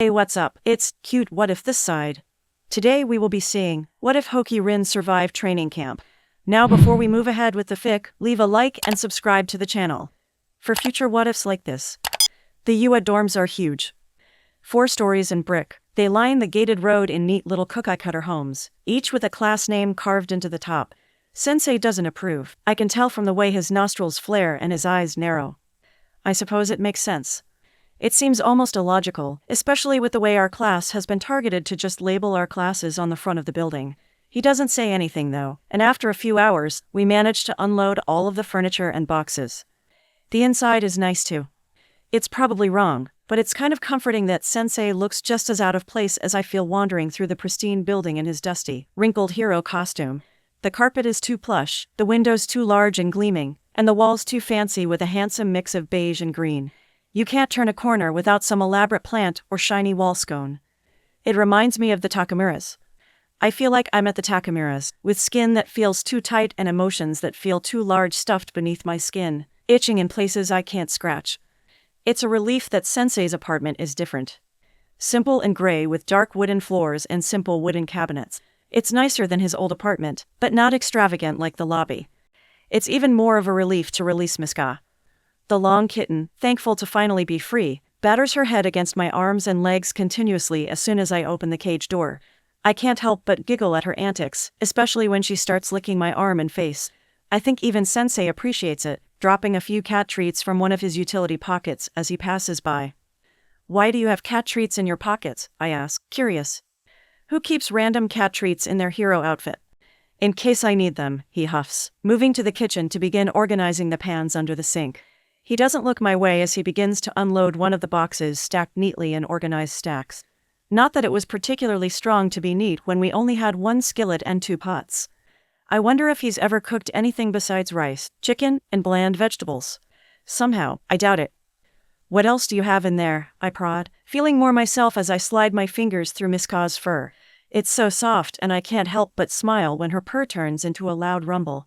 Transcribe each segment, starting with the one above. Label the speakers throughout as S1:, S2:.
S1: Hey, what's up? It's cute What If this side. Today we will be seeing What If Hoki Rin survived training camp. Now before we move ahead with the fic, leave a like and subscribe to the channel for future what ifs like this. The UA dorms are huge. 4 stories in brick. They line the gated road in neat little cookie-cutter homes, each with a class name carved into the top. Sensei doesn't approve. I can tell from the way his nostrils flare and his eyes narrow. I suppose it makes sense. It seems almost illogical, especially with the way our class has been targeted to just label our classes on the front of the building. He doesn't say anything though, and after a few hours, we manage to unload all of the furniture and boxes. The inside is nice too. It's probably wrong, but it's kind of comforting that Sensei looks just as out of place as I feel wandering through the pristine building in his dusty, wrinkled hero costume. The carpet is too plush, the windows too large and gleaming, and the walls too fancy with a handsome mix of beige and green. You can't turn a corner without some elaborate plant or shiny wall scone. It reminds me of the Takamiras. I feel like I'm at the Takamiras, with skin that feels too tight and emotions that feel too large stuffed beneath my skin, itching in places I can't scratch. It's a relief that Sensei's apartment is different. Simple and gray with dark wooden floors and simple wooden cabinets. It's nicer than his old apartment, but not extravagant like the lobby. It's even more of a relief to release Miska. The long kitten, thankful to finally be free, batters her head against my arms and legs continuously as soon as I open the cage door. I can't help but giggle at her antics, especially when she starts licking my arm and face. I think even Sensei appreciates it, dropping a few cat treats from one of his utility pockets as he passes by. Why do you have cat treats in your pockets? I ask, curious. Who keeps random cat treats in their hero outfit? In case I need them, he huffs, moving to the kitchen to begin organizing the pans under the sink. He doesn't look my way as he begins to unload one of the boxes stacked neatly in organized stacks. Not that it was particularly strong to be neat when we only had 1 skillet and 2 pots. I wonder if he's ever cooked anything besides rice, chicken, and bland vegetables. Somehow, I doubt it. What else do you have in there? I prod, feeling more myself as I slide my fingers through Miska's fur. It's so soft and I can't help but smile when her purr turns into a loud rumble.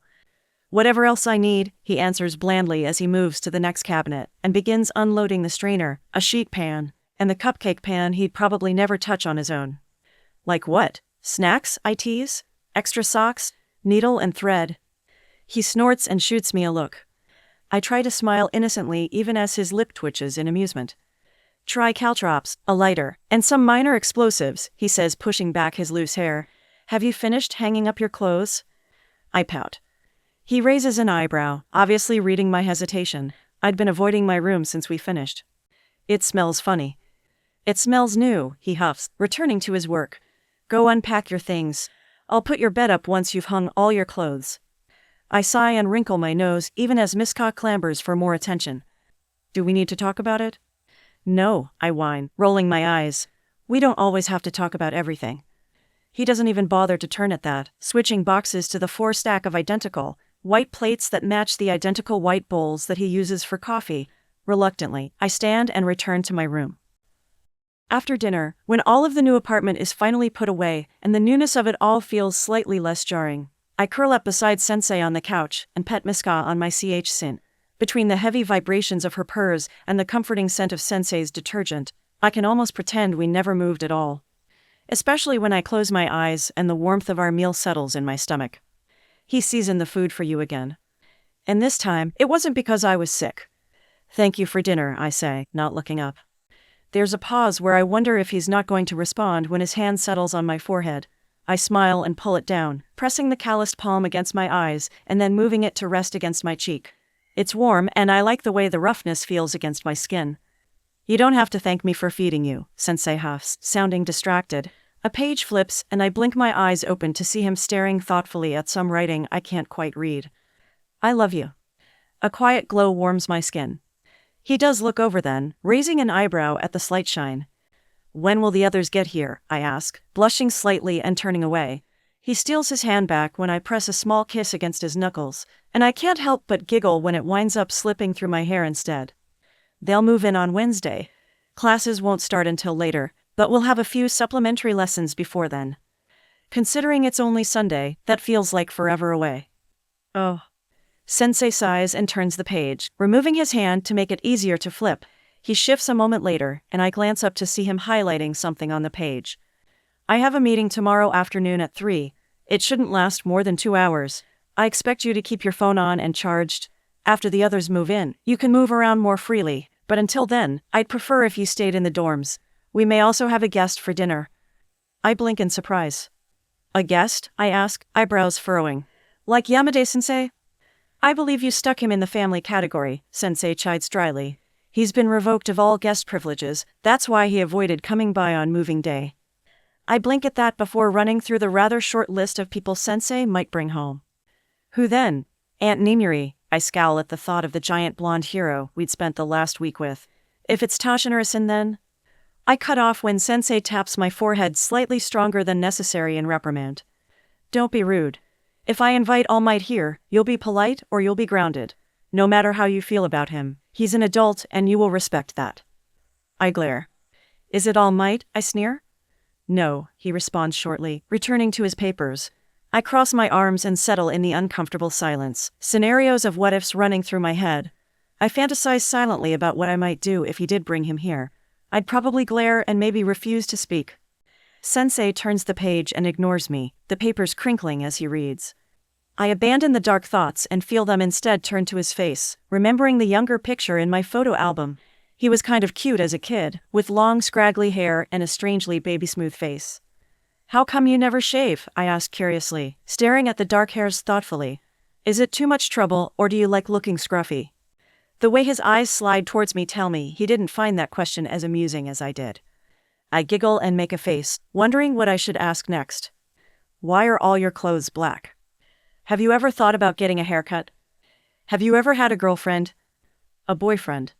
S1: Whatever else I need, he answers blandly as he moves to the next cabinet and begins unloading the strainer, a sheet pan, and the cupcake pan he'd probably never touch on his own. Like what? Snacks, I tease? Extra socks? Needle and thread? He snorts and shoots me a look. I try to smile innocently even as his lip twitches in amusement. Try caltrops, a lighter, and some minor explosives, he says, pushing back his loose hair. Have you finished hanging up your clothes? I pout. He raises an eyebrow, obviously reading my hesitation. I'd been avoiding my room since we finished. It smells funny. It smells new, he huffs, returning to his work. Go unpack your things. I'll put your bed up once you've hung all your clothes. I sigh and wrinkle my nose even as Miska clambers for more attention. Do we need to talk about it? No, I whine, rolling my eyes. We don't always have to talk about everything. He doesn't even bother to turn at that, switching boxes to the 4 stack of identical, white plates that match the identical white bowls that he uses for coffee. Reluctantly, I stand and return to my room. After dinner, when all of the new apartment is finally put away and the newness of it all feels slightly less jarring, I curl up beside Sensei on the couch and pet Miska on my sin. Between the heavy vibrations of her purrs and the comforting scent of Sensei's detergent, I can almost pretend we never moved at all. Especially when I close my eyes and the warmth of our meal settles in my stomach. He seasoned the food for you again. And this time, it wasn't because I was sick. Thank you for dinner, I say, not looking up. There's a pause where I wonder if he's not going to respond when his hand settles on my forehead. I smile and pull it down, pressing the calloused palm against my eyes and then moving it to rest against my cheek. It's warm and I like the way the roughness feels against my skin. You don't have to thank me for feeding you, Sensei huffs, sounding distracted. A page flips and I blink my eyes open to see him staring thoughtfully at some writing I can't quite read. I love you. A quiet glow warms my skin. He does look over then, raising an eyebrow at the slight shine. When will the others get here? I ask, blushing slightly and turning away. He steals his hand back when I press a small kiss against his knuckles, and I can't help but giggle when it winds up slipping through my hair instead. They'll move in on Wednesday. Classes won't start until later, but we'll have a few supplementary lessons before then. Considering it's only Sunday, that feels like forever away. Oh. Sensei sighs and turns the page, removing his hand to make it easier to flip. He shifts a moment later, and I glance up to see him highlighting something on the page. I have a meeting tomorrow afternoon at 3. It shouldn't last more than 2 hours. I expect you to keep your phone on and charged. After the others move in, you can move around more freely, but until then, I'd prefer if you stayed in the dorms. We may also have a guest for dinner. I blink in surprise. A guest? I ask, eyebrows furrowing. Like Yamade-sensei? I believe you stuck him in the family category, Sensei chides dryly. He's been revoked of all guest privileges, that's why he avoided coming by on moving day. I blink at that before running through the rather short list of people Sensei might bring home. Who then? Aunt Ninuri. I scowl at the thought of the giant blonde hero we'd spent the last week with. If it's Toshinura-san then? I cut off when Sensei taps my forehead slightly stronger than necessary in reprimand. Don't be rude. If I invite All Might here, you'll be polite or you'll be grounded. No matter how you feel about him, he's an adult and you will respect that. I glare. Is it All Might? I sneer. No, he responds shortly, returning to his papers. I cross my arms and settle in the uncomfortable silence, scenarios of what-ifs running through my head. I fantasize silently about what I might do if he did bring him here. I'd probably glare and maybe refuse to speak. Sensei turns the page and ignores me, the papers crinkling as he reads. I abandon the dark thoughts and feel them instead turn to his face, remembering the younger picture in my photo album. He was kind of cute as a kid, with long scraggly hair and a strangely baby-smooth face. How come you never shave? I ask curiously, staring at the dark hairs thoughtfully. Is it too much trouble, or do you like looking scruffy? The way his eyes slide towards me tell me he didn't find that question as amusing as I did. I giggle and make a face, wondering what I should ask next. Why are all your clothes black? Have you ever thought about getting a haircut? Have you ever had a girlfriend? A boyfriend?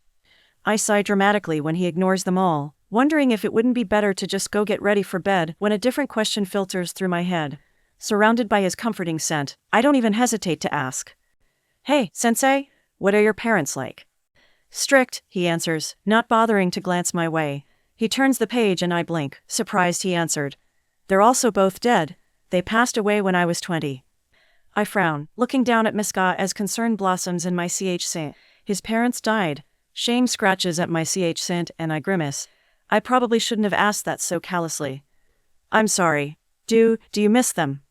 S1: I sigh dramatically when he ignores them all, wondering if it wouldn't be better to just go get ready for bed when a different question filters through my head. Surrounded by his comforting scent, I don't even hesitate to ask. Hey, Sensei, what are your parents like? Strict, he answers, not bothering to glance my way. He turns the page and I blink, surprised he answered. They're also both dead. They passed away when I was 20. I frown, looking down at Miska as concern blossoms in my ch. His parents died. Shame scratches at my ch and I grimace. I probably shouldn't have asked that so callously. I'm sorry. Do you miss them?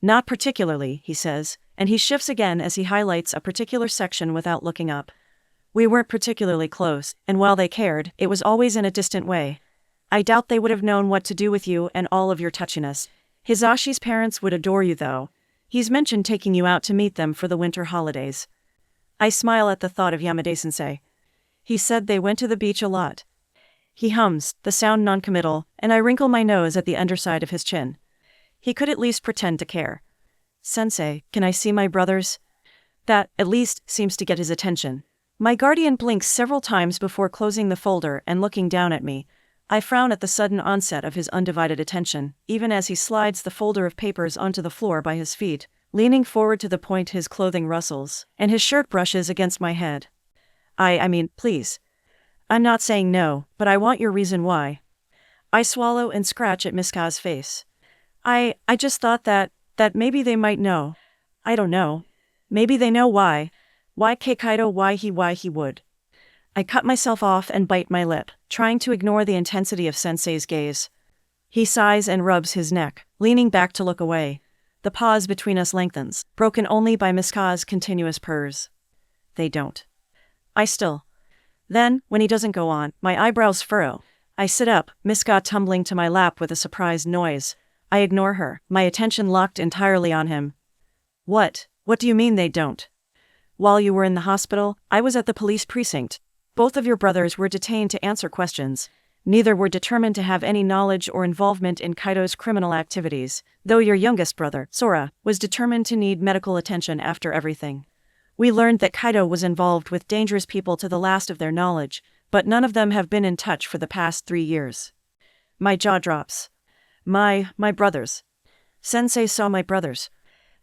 S1: Not particularly, he says, and he shifts again as he highlights a particular section without looking up. We weren't particularly close, and while they cared, it was always in a distant way. I doubt they would have known what to do with you and all of your touchiness. Hisashi's parents would adore you though. He's mentioned taking you out to meet them for the winter holidays. I smile at the thought of Yamade-sensei. He said they went to the beach a lot. He hums, the sound noncommittal, and I wrinkle my nose at the underside of his chin. He could at least pretend to care. Sensei, can I see my brothers? That, at least, seems to get his attention. My guardian blinks several times before closing the folder and looking down at me. I frown at the sudden onset of his undivided attention, even as he slides the folder of papers onto the floor by his feet, leaning forward to the point his clothing rustles, and his shirt brushes against my head. I mean, please. I'm not saying no, but I want your reason why. I swallow and scratch at Miska's face. I just thought that maybe they might know. I don't know. Maybe they know why. Why Keikaido, why he would. I cut myself off and bite my lip, trying to ignore the intensity of Sensei's gaze. He sighs and rubs his neck, leaning back to look away. The pause between us lengthens, broken only by Miska's continuous purrs. They don't. I still. Then, when he doesn't go on, my eyebrows furrow. I sit up, Miska tumbling to my lap with a surprised noise. I ignore her, my attention locked entirely on him. What do you mean they don't? While you were in the hospital, I was at the police precinct. Both of your brothers were detained to answer questions. Neither were determined to have any knowledge or involvement in Kaido's criminal activities, though your youngest brother, Sora, was determined to need medical attention after everything. We learned that Kaido was involved with dangerous people to the last of their knowledge, but none of them have been in touch for the past 3 years. My jaw drops. My brothers. Sensei saw my brothers.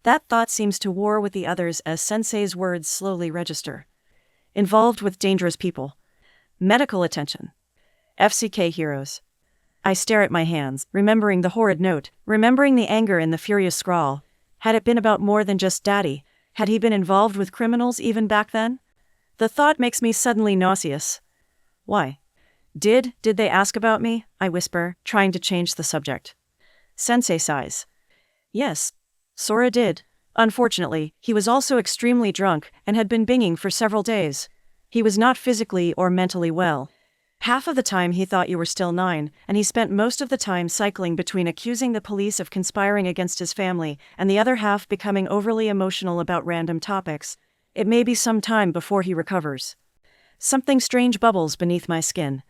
S1: That thought seems to war with the others as Sensei's words slowly register. Involved with dangerous people. Medical attention. FCK heroes. I stare at my hands, remembering the horrid note, remembering the anger in the furious scrawl. Had it been about more than just Daddy? Had he been involved with criminals even back then? The thought makes me suddenly nauseous. Why? Did they ask about me? I whisper, trying to change the subject. Sensei sighs. Yes, Sora did. Unfortunately, he was also extremely drunk and had been binging for several days. He was not physically or mentally well. Half of the time he thought you were still 9, and he spent most of the time cycling between accusing the police of conspiring against his family and the other half becoming overly emotional about random topics. It may be some time before he recovers. Something strange bubbles beneath my skin.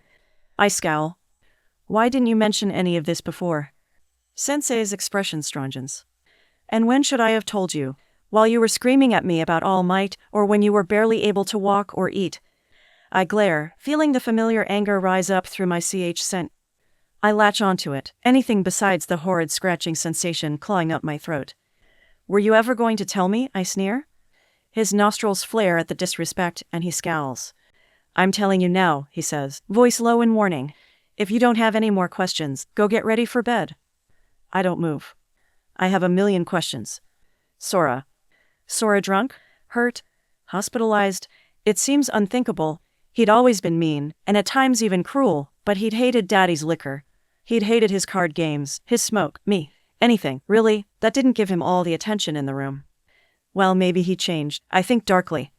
S1: I scowl. Why didn't you mention any of this before? Sensei's expression strongens. And when should I have told you? While you were screaming at me about All Might, or when you were barely able to walk or eat? I glare, feeling the familiar anger rise up through my scent. I latch onto it, anything besides the horrid scratching sensation clawing up my throat. Were you ever going to tell me? I sneer. His nostrils flare at the disrespect, and he scowls. I'm telling you now, he says, voice low in warning. If you don't have any more questions, go get ready for bed. I don't move. I have a million questions. Sora. Sora drunk? Hurt? Hospitalized? It seems unthinkable. He'd always been mean, and at times even cruel, but he'd hated Daddy's liquor. He'd hated his card games, his smoke, me, anything, really, that didn't give him all the attention in the room. Well, maybe he changed, I think darkly.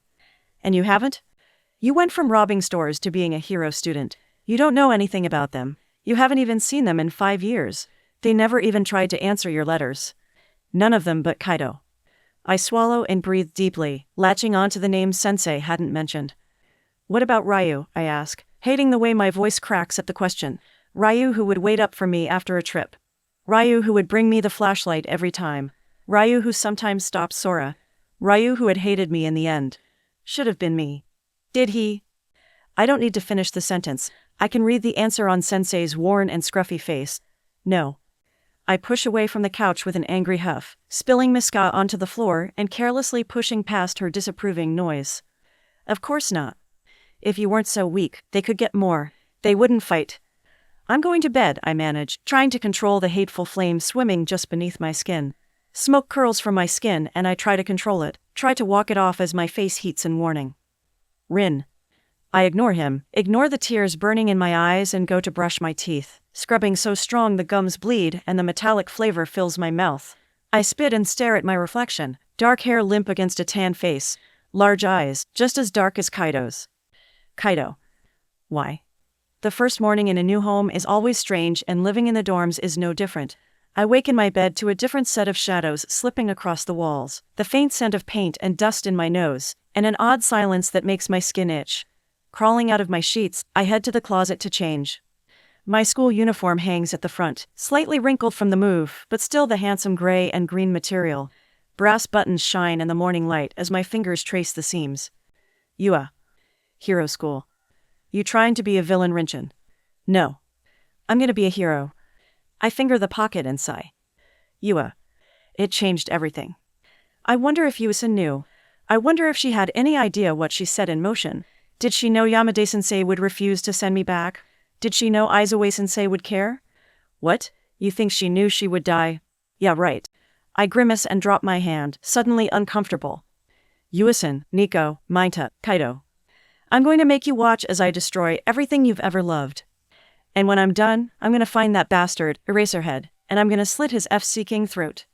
S1: And you haven't? You went from robbing stores to being a hero student. You don't know anything about them. You haven't even seen them in 5 years. They never even tried to answer your letters. None of them but Kaido. I swallow and breathe deeply, latching onto the name Sensei hadn't mentioned. What about Ryu? I ask, hating the way my voice cracks at the question. Ryu who would wait up for me after a trip. Ryu who would bring me the flashlight every time. Ryu who sometimes stopped Sora. Ryu who had hated me in the end. Should have been me. Did he? I don't need to finish the sentence. I can read the answer on Sensei's worn and scruffy face. No. I push away from the couch with an angry huff, spilling Miska onto the floor and carelessly pushing past her disapproving noise. Of course not. If you weren't so weak, they could get more. They wouldn't fight. I'm going to bed, I manage, trying to control the hateful flame swimming just beneath my skin. Smoke curls from my skin and I try to control it, try to walk it off as my face heats in warning. Rin. I ignore him, ignore the tears burning in my eyes and go to brush my teeth, scrubbing so strong the gums bleed and the metallic flavor fills my mouth. I spit and stare at my reflection, dark hair limp against a tan face, large eyes, just as dark as Kaido's. Kaido. Why? The first morning in a new home is always strange and living in the dorms is no different. I wake in my bed to a different set of shadows slipping across the walls, the faint scent of paint and dust in my nose, and an odd silence that makes my skin itch. Crawling out of my sheets, I head to the closet to change. My school uniform hangs at the front, slightly wrinkled from the move, but still the handsome gray and green material. Brass buttons shine in the morning light as my fingers trace the seams. Yua. Hero school. You trying to be a villain, Rinchin? No. I'm gonna be a hero. I finger the pocket and sigh. Yua. It changed everything. I wonder if Yusa knew. I wonder if she had any idea what she set in motion. Did she know Yamada-sensei would refuse to send me back? Did she know Aizawa-sensei would care? What? You think she knew she would die? Yeah, right. I grimace and drop my hand, suddenly uncomfortable. Yuasan, Nico, Mainta, Kaido. I'm going to make you watch as I destroy everything you've ever loved. And when I'm done, I'm going to find that bastard, Eraserhead, and I'm going to slit his F-seeking throat.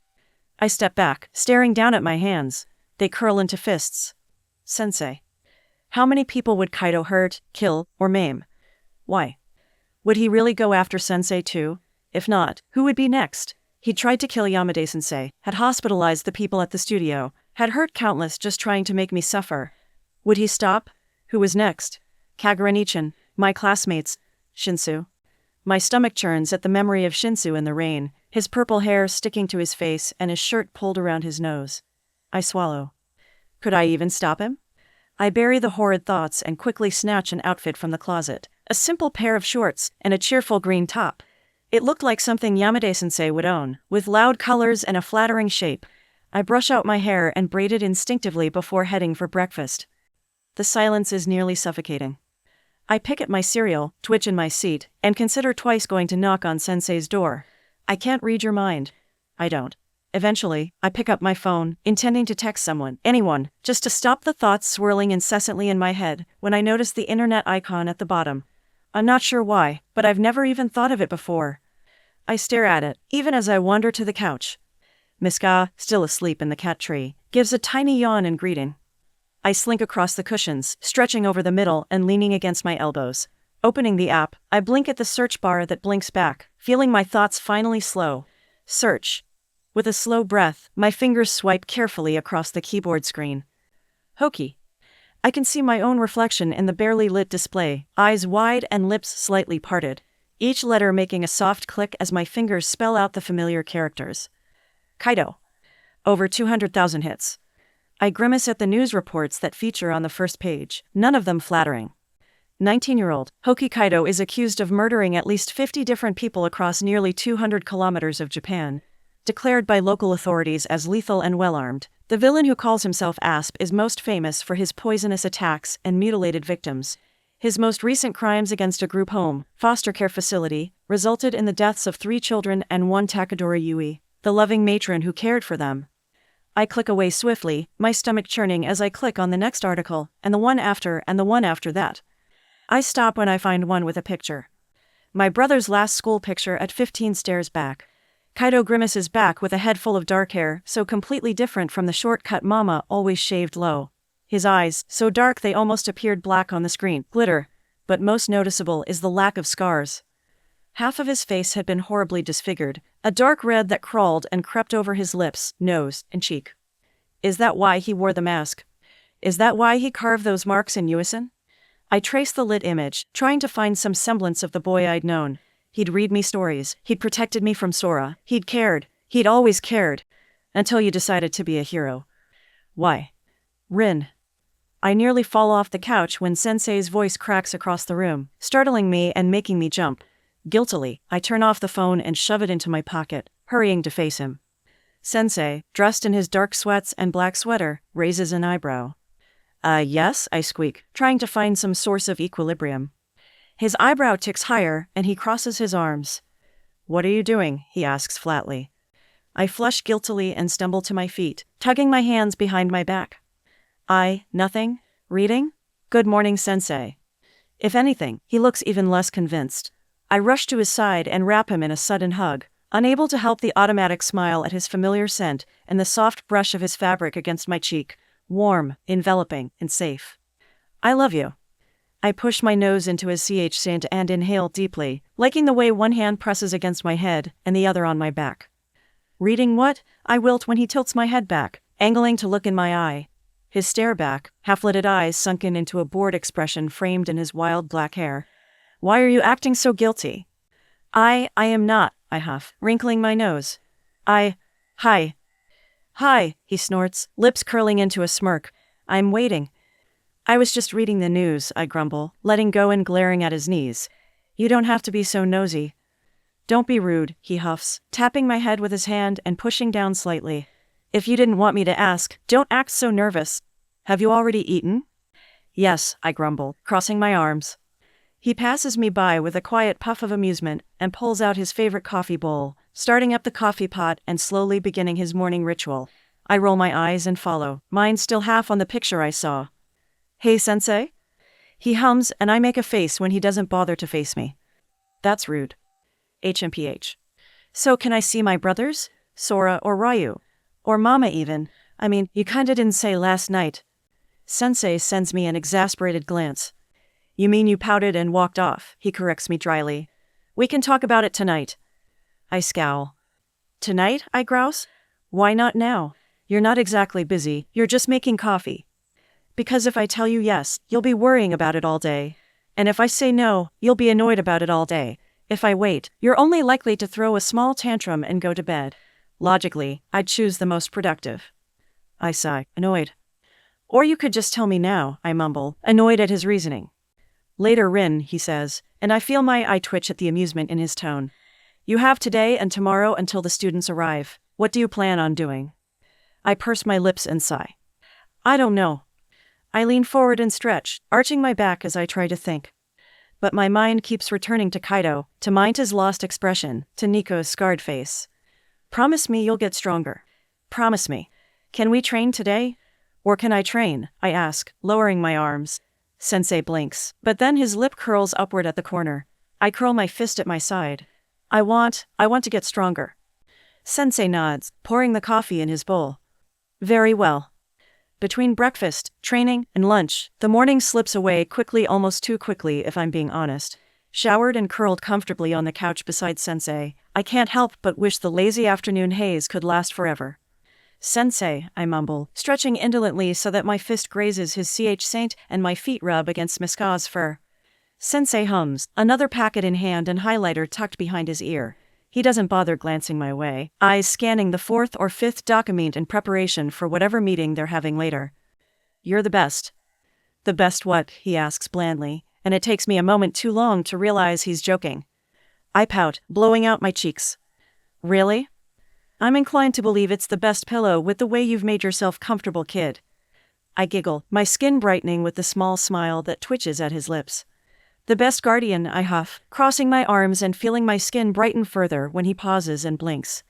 S1: I step back, staring down at my hands. They curl into fists. Sensei. How many people would Kaido hurt, kill, or maim? Why? Would he really go after Sensei too? If not, who would be next? He tried to kill Yamada-sensei, had hospitalized the people at the studio, had hurt countless just trying to make me suffer. Would he stop? Who was next? Kagura-nichan, my classmates, Shinsu. My stomach churns at the memory of Shinsu in the rain, his purple hair sticking to his face and his shirt pulled around his nose. I swallow. Could I even stop him? I bury the horrid thoughts and quickly snatch an outfit from the closet, a simple pair of shorts and a cheerful green top. It looked like something Yamada-sensei would own, with loud colors and a flattering shape. I brush out my hair and braid it instinctively before heading for breakfast. The silence is nearly suffocating. I pick at my cereal, twitch in my seat, and consider twice going to knock on Sensei's door. I can't read your mind. I don't. Eventually, I pick up my phone, intending to text someone, anyone, just to stop the thoughts swirling incessantly in my head, when I notice the internet icon at the bottom. I'm not sure why, but I've never even thought of it before. I stare at it, even as I wander to the couch. Miska, still asleep in the cat tree, gives a tiny yawn in greeting. I slink across the cushions, stretching over the middle and leaning against my elbows. Opening the app, I blink at the search bar that blinks back, feeling my thoughts finally slow. Search. With a slow breath, my fingers swipe carefully across the keyboard screen. Hoki. I can see my own reflection in the barely lit display, eyes wide and lips slightly parted, each letter making a soft click as my fingers spell out the familiar characters. Kaido. Over 200,000 hits. I grimace at the news reports that feature on the first page, none of them flattering. 19-year-old Hoki Kaido is accused of murdering at least 50 different people across nearly 200 kilometers of Japan. Declared by local authorities as lethal and well-armed, the villain who calls himself Asp is most famous for his poisonous attacks and mutilated victims. His most recent crimes against a group home, foster care facility, resulted in the deaths of 3 children and 1 Takadori Yui, the loving matron who cared for them. I click away swiftly, my stomach churning as I click on the next article, and the one after and the one after that. I stop when I find one with a picture. My brother's last school picture at 15 stares back. Kaido grimaces back with a head full of dark hair, so completely different from the short-cut mama always shaved low. His eyes, so dark they almost appeared black on the screen, glitter, but most noticeable is the lack of scars. Half of his face had been horribly disfigured, a dark red that crawled and crept over his lips, nose, and cheek. Is that why he wore the mask? Is that why he carved those marks in unison? I trace the lit image, trying to find some semblance of the boy I'd known. He'd read me stories, he'd protected me from Sora, he'd cared, he'd always cared. Until you decided to be a hero. Why? Rin. I nearly fall off the couch when Sensei's voice cracks across the room, startling me and making me jump. Guiltily, I turn off the phone and shove it into my pocket, hurrying to face him. Sensei, dressed in his dark sweats and black sweater, raises an eyebrow. Yes, I squeak, trying to find some source of equilibrium. His eyebrow ticks higher, and he crosses his arms. What are you doing? He asks flatly. I flush guiltily and stumble to my feet, tugging my hands behind my back. Nothing. Reading? Good morning, Sensei. If anything, he looks even less convinced. I rush to his side and wrap him in a sudden hug, unable to help the automatic smile at his familiar scent and the soft brush of his fabric against my cheek, warm, enveloping, and safe. I love you. I push my nose into his scent and inhale deeply, liking the way one hand presses against my head and the other on my back. Reading what? I wilt when he tilts my head back, angling to look in my eye. His stare back, half-lidded eyes sunken into a bored expression framed in his wild black hair. Why are you acting so guilty? I am not, I huff, wrinkling my nose. Hi, he snorts, lips curling into a smirk. I'm waiting. I was just reading the news, I grumble, letting go and glaring at his knees. You don't have to be so nosy. Don't be rude, he huffs, tapping my head with his hand and pushing down slightly. If you didn't want me to ask, don't act so nervous. Have you already eaten? Yes, I grumble, crossing my arms. He passes me by with a quiet puff of amusement and pulls out his favorite coffee bowl, starting up the coffee pot and slowly beginning his morning ritual. I roll my eyes and follow, mine still half on the picture I saw. Hey, Sensei? He hums and I make a face when he doesn't bother to face me. That's rude. HMPH. So can I see my brothers? Sora or Ryu? Or Mama even. I mean, you kinda didn't say last night. Sensei sends me an exasperated glance. You mean you pouted and walked off, he corrects me dryly. We can talk about it tonight. I scowl. Tonight? I grouse. Why not now? You're not exactly busy, you're just making coffee. Because if I tell you yes, you'll be worrying about it all day. And if I say no, you'll be annoyed about it all day. If I wait, you're only likely to throw a small tantrum and go to bed. Logically, I'd choose the most productive. I sigh, annoyed. Or you could just tell me now, I mumble, annoyed at his reasoning. Later, Rin, he says, and I feel my eye twitch at the amusement in his tone. You have today and tomorrow until the students arrive. What do you plan on doing? I purse my lips and sigh. I don't know. I lean forward and stretch, arching my back as I try to think. But my mind keeps returning to Kaido, to Mainta's lost expression, to Nico's scarred face. Promise me you'll get stronger. Promise me. Can we train today? Or can I train? I ask, lowering my arms. Sensei blinks, but then his lip curls upward at the corner. I curl my fist at my side. I want to get stronger. Sensei nods, pouring the coffee in his bowl. Very well. Between breakfast, training, and lunch, the morning slips away quickly, almost too quickly if I'm being honest. Showered and curled comfortably on the couch beside Sensei, I can't help but wish the lazy afternoon haze could last forever. Sensei, I mumble, stretching indolently so that my fist grazes his Saint and my feet rub against Miska's fur. Sensei hums, another packet in hand and highlighter tucked behind his ear. He doesn't bother glancing my way, eyes scanning the 4th or 5th document in preparation for whatever meeting they're having later. You're the best. The best what? He asks blandly, and it takes me a moment too long to realize he's joking. I pout, blowing out my cheeks. Really? I'm inclined to believe it's the best pillow with the way you've made yourself comfortable, kid. I giggle, my skin brightening with the small smile that twitches at his lips. The best guardian, I huff, crossing my arms and feeling my skin brighten further when he pauses and blinks.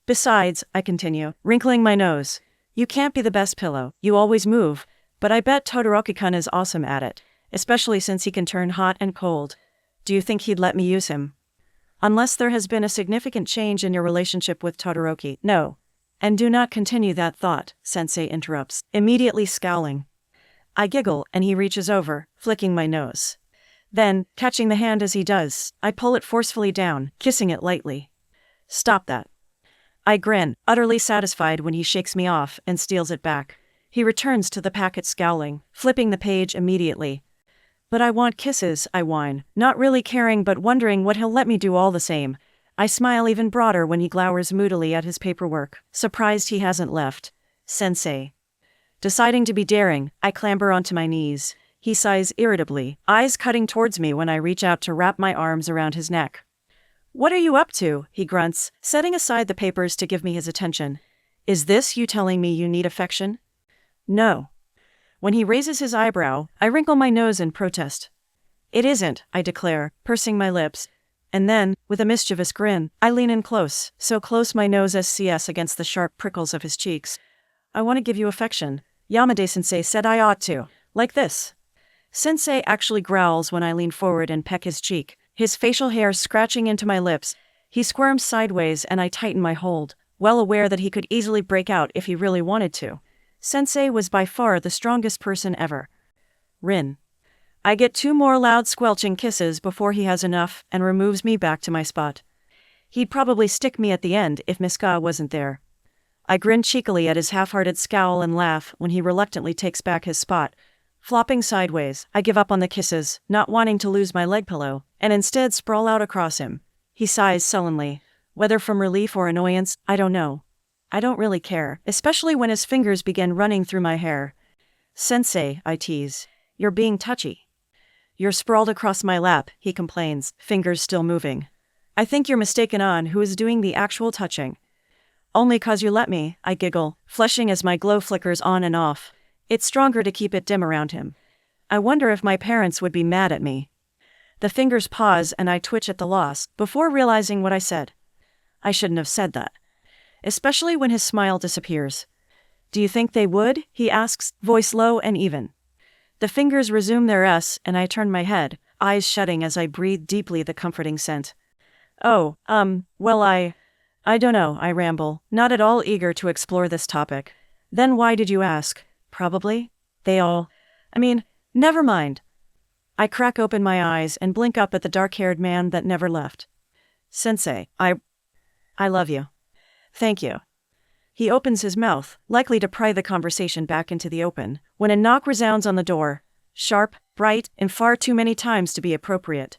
S1: Besides, I continue, wrinkling my nose, you can't be the best pillow, you always move, but I bet Todoroki-kun is awesome at it, especially since he can turn hot and cold. Do you think he'd let me use him? Unless there has been a significant change in your relationship with Todoroki, no. And do not continue that thought, Sensei interrupts, immediately scowling. I giggle, and he reaches over, flicking my nose. Then, catching the hand as he does, I pull it forcefully down, kissing it lightly. Stop that. I grin, utterly satisfied when he shakes me off and steals it back. He returns to the packet scowling, flipping the page immediately. But I want kisses, I whine, not really caring but wondering what he'll let me do all the same. I smile even broader when he glowers moodily at his paperwork, surprised he hasn't left. Sensei. Deciding to be daring, I clamber onto my knees. He sighs irritably, eyes cutting towards me when I reach out to wrap my arms around his neck. What are you up to? He grunts, setting aside the papers to give me his attention. Is this you telling me you need affection? No. When he raises his eyebrow, I wrinkle my nose in protest. It isn't, I declare, pursing my lips. And then, with a mischievous grin, I lean in close, so close my nose SCS against the sharp prickles of his cheeks. I want to give you affection. Yamada-sensei said I ought to. Like this. Sensei actually growls when I lean forward and peck his cheek, his facial hair scratching into my lips. He squirms sideways and I tighten my hold, well aware that he could easily break out if he really wanted to. Sensei was by far the strongest person ever. Rin. I get 2 more loud squelching kisses before he has enough and removes me back to my spot. He'd probably stick me at the end if Miska wasn't there. I grin cheekily at his half-hearted scowl and laugh when he reluctantly takes back his spot. Flopping sideways, I give up on the kisses, not wanting to lose my leg pillow, and instead sprawl out across him. He sighs sullenly. Whether from relief or annoyance, I don't know. I don't really care, especially when his fingers begin running through my hair. Sensei, I tease. You're being touchy. You're sprawled across my lap, he complains, fingers still moving. I think you're mistaken on who is doing the actual touching. Only 'cause you let me, I giggle, flushing as my glow flickers on and off. It's stronger to keep it dim around him. I wonder if my parents would be mad at me. The fingers pause and I twitch at the loss, before realizing what I said. I shouldn't have said that. Especially when his smile disappears. Do you think they would? He asks, voice low and even. The fingers resume their S and I turn my head, eyes shutting as I breathe deeply the comforting scent. Oh, well I don't know, I ramble, not at all eager to explore this topic. Then why did you ask? Probably. Never mind. I crack open my eyes and blink up at the dark-haired man that never left. Sensei, I love you. Thank you. He opens his mouth, likely to pry the conversation back into the open, when a knock resounds on the door. Sharp, bright, and far too many times to be appropriate.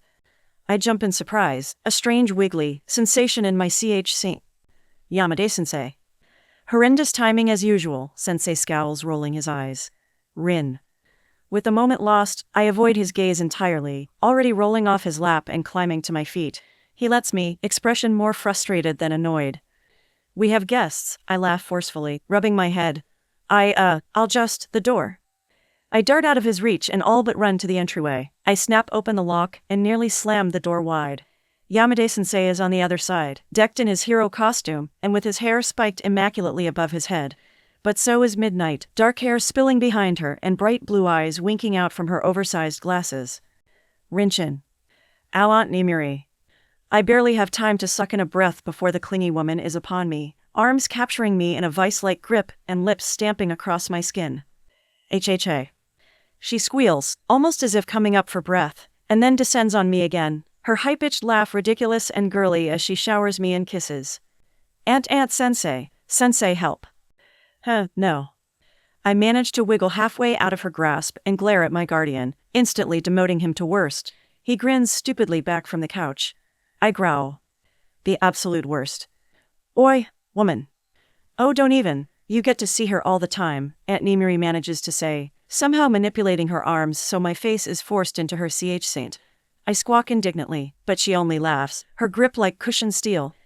S1: I jump in surprise, a strange wiggly sensation in my CHC. Yamada-sensei. Horrendous timing as usual, Sensei scowls, rolling his eyes. Rin. With the moment lost, I avoid his gaze entirely, already rolling off his lap and climbing to my feet. He lets me, expression more frustrated than annoyed. We have guests, I laugh forcefully, rubbing my head. The door. I dart out of his reach and all but run to the entryway. I snap open the lock and nearly slam the door wide. Yamada-sensei is on the other side, decked in his hero costume, and with his hair spiked immaculately above his head. But so is midnight, dark hair spilling behind her and bright blue eyes winking out from her oversized glasses. Rinchin. Ow, Aunt Nimiri. I barely have time to suck in a breath before the clingy woman is upon me, arms capturing me in a vice-like grip and lips stamping across my skin. HHA. She squeals, almost as if coming up for breath, and then descends on me again, her high-pitched laugh ridiculous and girly as she showers me in kisses. Aunt Sensei, Sensei help. No. I manage to wiggle halfway out of her grasp and glare at my guardian, instantly demoting him to worst. He grins stupidly back from the couch. I growl. The absolute worst. Oi, woman. Oh, don't even. You get to see her all the time, Aunt Nimiri manages to say, somehow manipulating her arms so my face is forced into her saint. I squawk indignantly, but she only laughs, her grip like cushioned steel.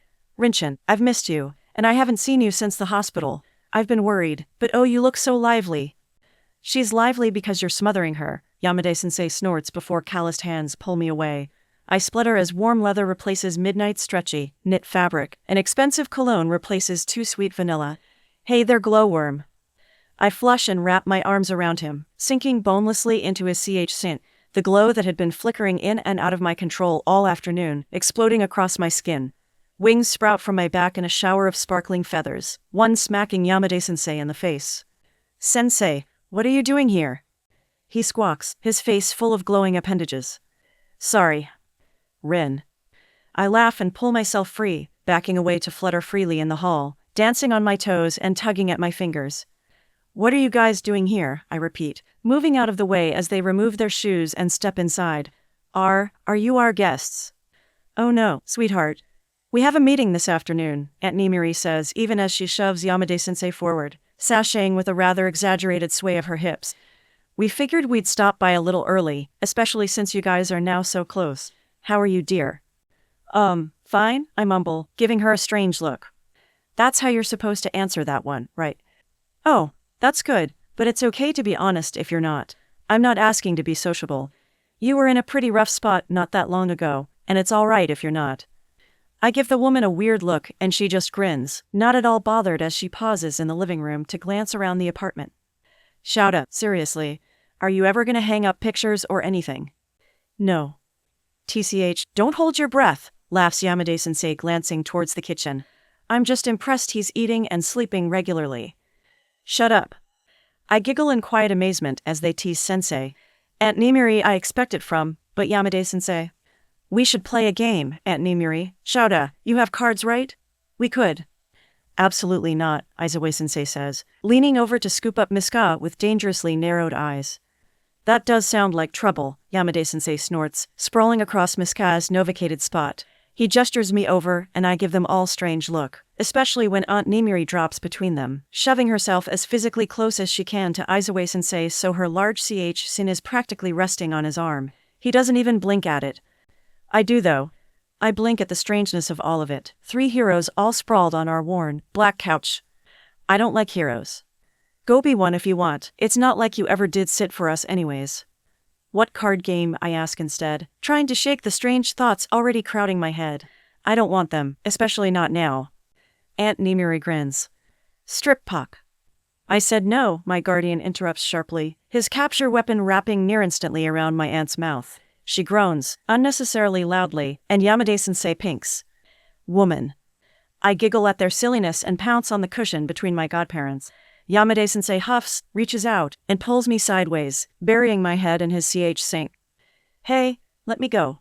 S1: Rinchin, I've missed you, and I haven't seen you since the hospital. I've been worried, but oh, you look so lively. She's lively because you're smothering her, Yamada-sensei snorts before calloused hands pull me away. I splutter as warm leather replaces midnight stretchy, knit fabric, and expensive cologne replaces too sweet vanilla. Hey there, glowworm. I flush and wrap my arms around him, sinking bonelessly into his scent, the glow that had been flickering in and out of my control all afternoon, exploding across my skin. Wings sprout from my back in a shower of sparkling feathers, one smacking Yamada-sensei in the face. Sensei, what are you doing here? He squawks, his face full of glowing appendages. Sorry. Rin. I laugh and pull myself free, backing away to flutter freely in the hall, dancing on my toes and tugging at my fingers. What are you guys doing here? I repeat, moving out of the way as they remove their shoes and step inside. Are you our guests? Oh no, sweetheart. We have a meeting this afternoon, Aunt Nimiri says even as she shoves Yamada-sensei forward, sashaying with a rather exaggerated sway of her hips. We figured we'd stop by a little early, especially since you guys are now so close. How are you, dear? Fine, I mumble, giving her a strange look. That's how you're supposed to answer that one, right? Oh, that's good, but it's okay to be honest if you're not. I'm not asking to be sociable. You were in a pretty rough spot not that long ago, and it's all right if you're not. I give the woman a weird look and she just grins, not at all bothered as she pauses in the living room to glance around the apartment. Shouta, seriously, are you ever gonna hang up pictures or anything? No. TCH, don't hold your breath, laughs Yamada-sensei glancing towards the kitchen. I'm just impressed he's eating and sleeping regularly. Shut up. I giggle in quiet amazement as they tease Sensei. Aunt Nimiri I expect it from, but Yamada-sensei. We should play a game, Aunt Nimiri. Shouta, you have cards, right? We could. Absolutely not, Aizawa-sensei says, leaning over to scoop up Miska with dangerously narrowed eyes. That does sound like trouble, Yamada-sensei snorts, sprawling across Miska's novocated spot. He gestures me over and I give them all strange look, especially when Aunt Nimiri drops between them, shoving herself as physically close as she can to Aizawa-sensei so her large sin is practically resting on his arm. He doesn't even blink at it. I do though. I blink at the strangeness of all of it. 3 heroes all sprawled on our worn, black couch. I don't like heroes. Go be one if you want, it's not like you ever did sit for us anyways. What card game? I ask instead, trying to shake the strange thoughts already crowding my head. I don't want them, especially not now. Aunt Nimiri grins. Strip pock. I said no, my guardian interrupts sharply, his capture weapon wrapping near instantly around my aunt's mouth. She groans, unnecessarily loudly, and Yamada-sensei pinks. Woman. I giggle at their silliness and pounce on the cushion between my godparents. Yamada-sensei huffs, reaches out, and pulls me sideways, burying my head in his sink. Hey, let me go.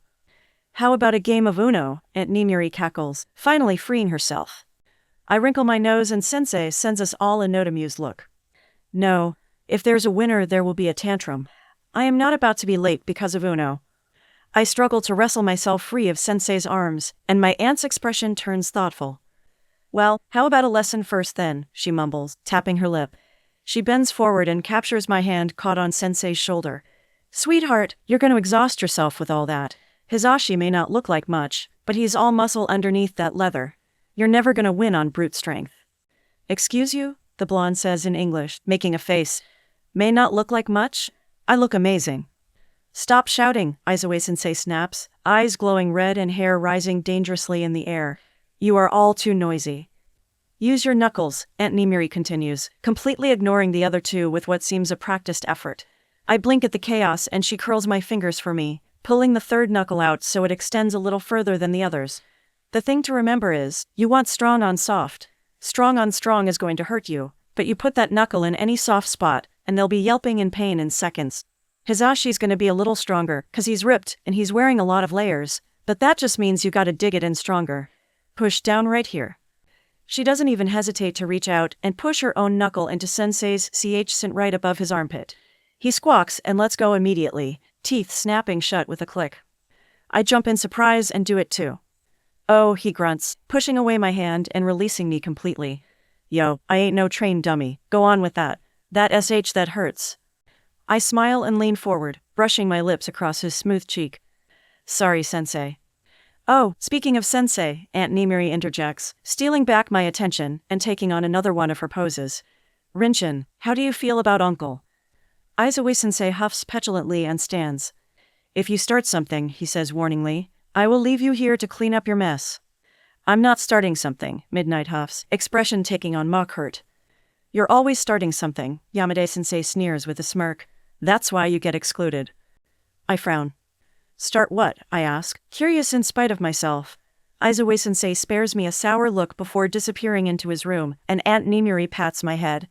S1: How about a game of Uno? Aunt Nimiri cackles, finally freeing herself. I wrinkle my nose and Sensei sends us all a note-amused look. No, if there's a winner there will be a tantrum. I am not about to be late because of Uno. I struggle to wrestle myself free of Sensei's arms, and my aunt's expression turns thoughtful. Well, how about a lesson first then, she mumbles, tapping her lip. She bends forward and captures my hand caught on Sensei's shoulder. Sweetheart, you're going to exhaust yourself with all that. Hizashi may not look like much, but he's all muscle underneath that leather. You're never going to win on brute strength. Excuse you? The blonde says in English, making a face. May not look like much? I look amazing. Stop shouting, Aizawa-sensei snaps, eyes glowing red and hair rising dangerously in the air. You are all too noisy. Use your knuckles, Aunt Nimiri continues, completely ignoring the other two with what seems a practiced effort. I blink at the chaos and she curls my fingers for me, pulling the third knuckle out so it extends a little further than the others. The thing to remember is, you want strong on soft. Strong on strong is going to hurt you, but you put that knuckle in any soft spot, and they'll be yelping in pain in seconds. Hizashi's gonna be a little stronger, cause he's ripped and he's wearing a lot of layers, but that just means you gotta dig it in stronger. Push down right here. She doesn't even hesitate to reach out and push her own knuckle into Sensei's CH right above his armpit. He squawks and lets go immediately, teeth snapping shut with a click. I jump in surprise and do it too. Oh, he grunts, pushing away my hand and releasing me completely. Yo, I ain't no trained dummy, go on with that. That that hurts. I smile and lean forward, brushing my lips across his smooth cheek. Sorry, Sensei. Oh, speaking of Sensei, Aunt Nimiri interjects, stealing back my attention and taking on another one of her poses. Rinchin, how do you feel about Uncle? Aizawa-sensei huffs petulantly and stands. If you start something, he says warningly, I will leave you here to clean up your mess. I'm not starting something, Midnight huffs, expression taking on mock hurt. You're always starting something, Yamada-sensei sneers with a smirk. That's why you get excluded. I frown. Start what? I ask, curious in spite of myself. Aizawa-sensei spares me a sour look before disappearing into his room, and Aunt Nimiri pats my head.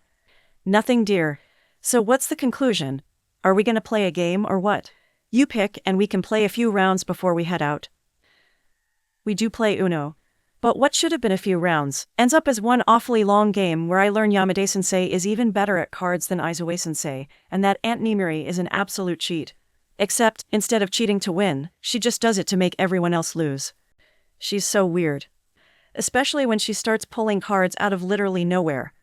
S1: Nothing, dear. So what's the conclusion? Are we gonna play a game or what? You pick and we can play a few rounds before we head out. We do play Uno. But what should have been a few rounds ends up as one awfully long game where I learn Yamada-sensei is even better at cards than Aizawa-sensei, and that Aunt Nimiri is an absolute cheat. Except, instead of cheating to win, she just does it to make everyone else lose. She's so weird. Especially when she starts pulling cards out of literally nowhere.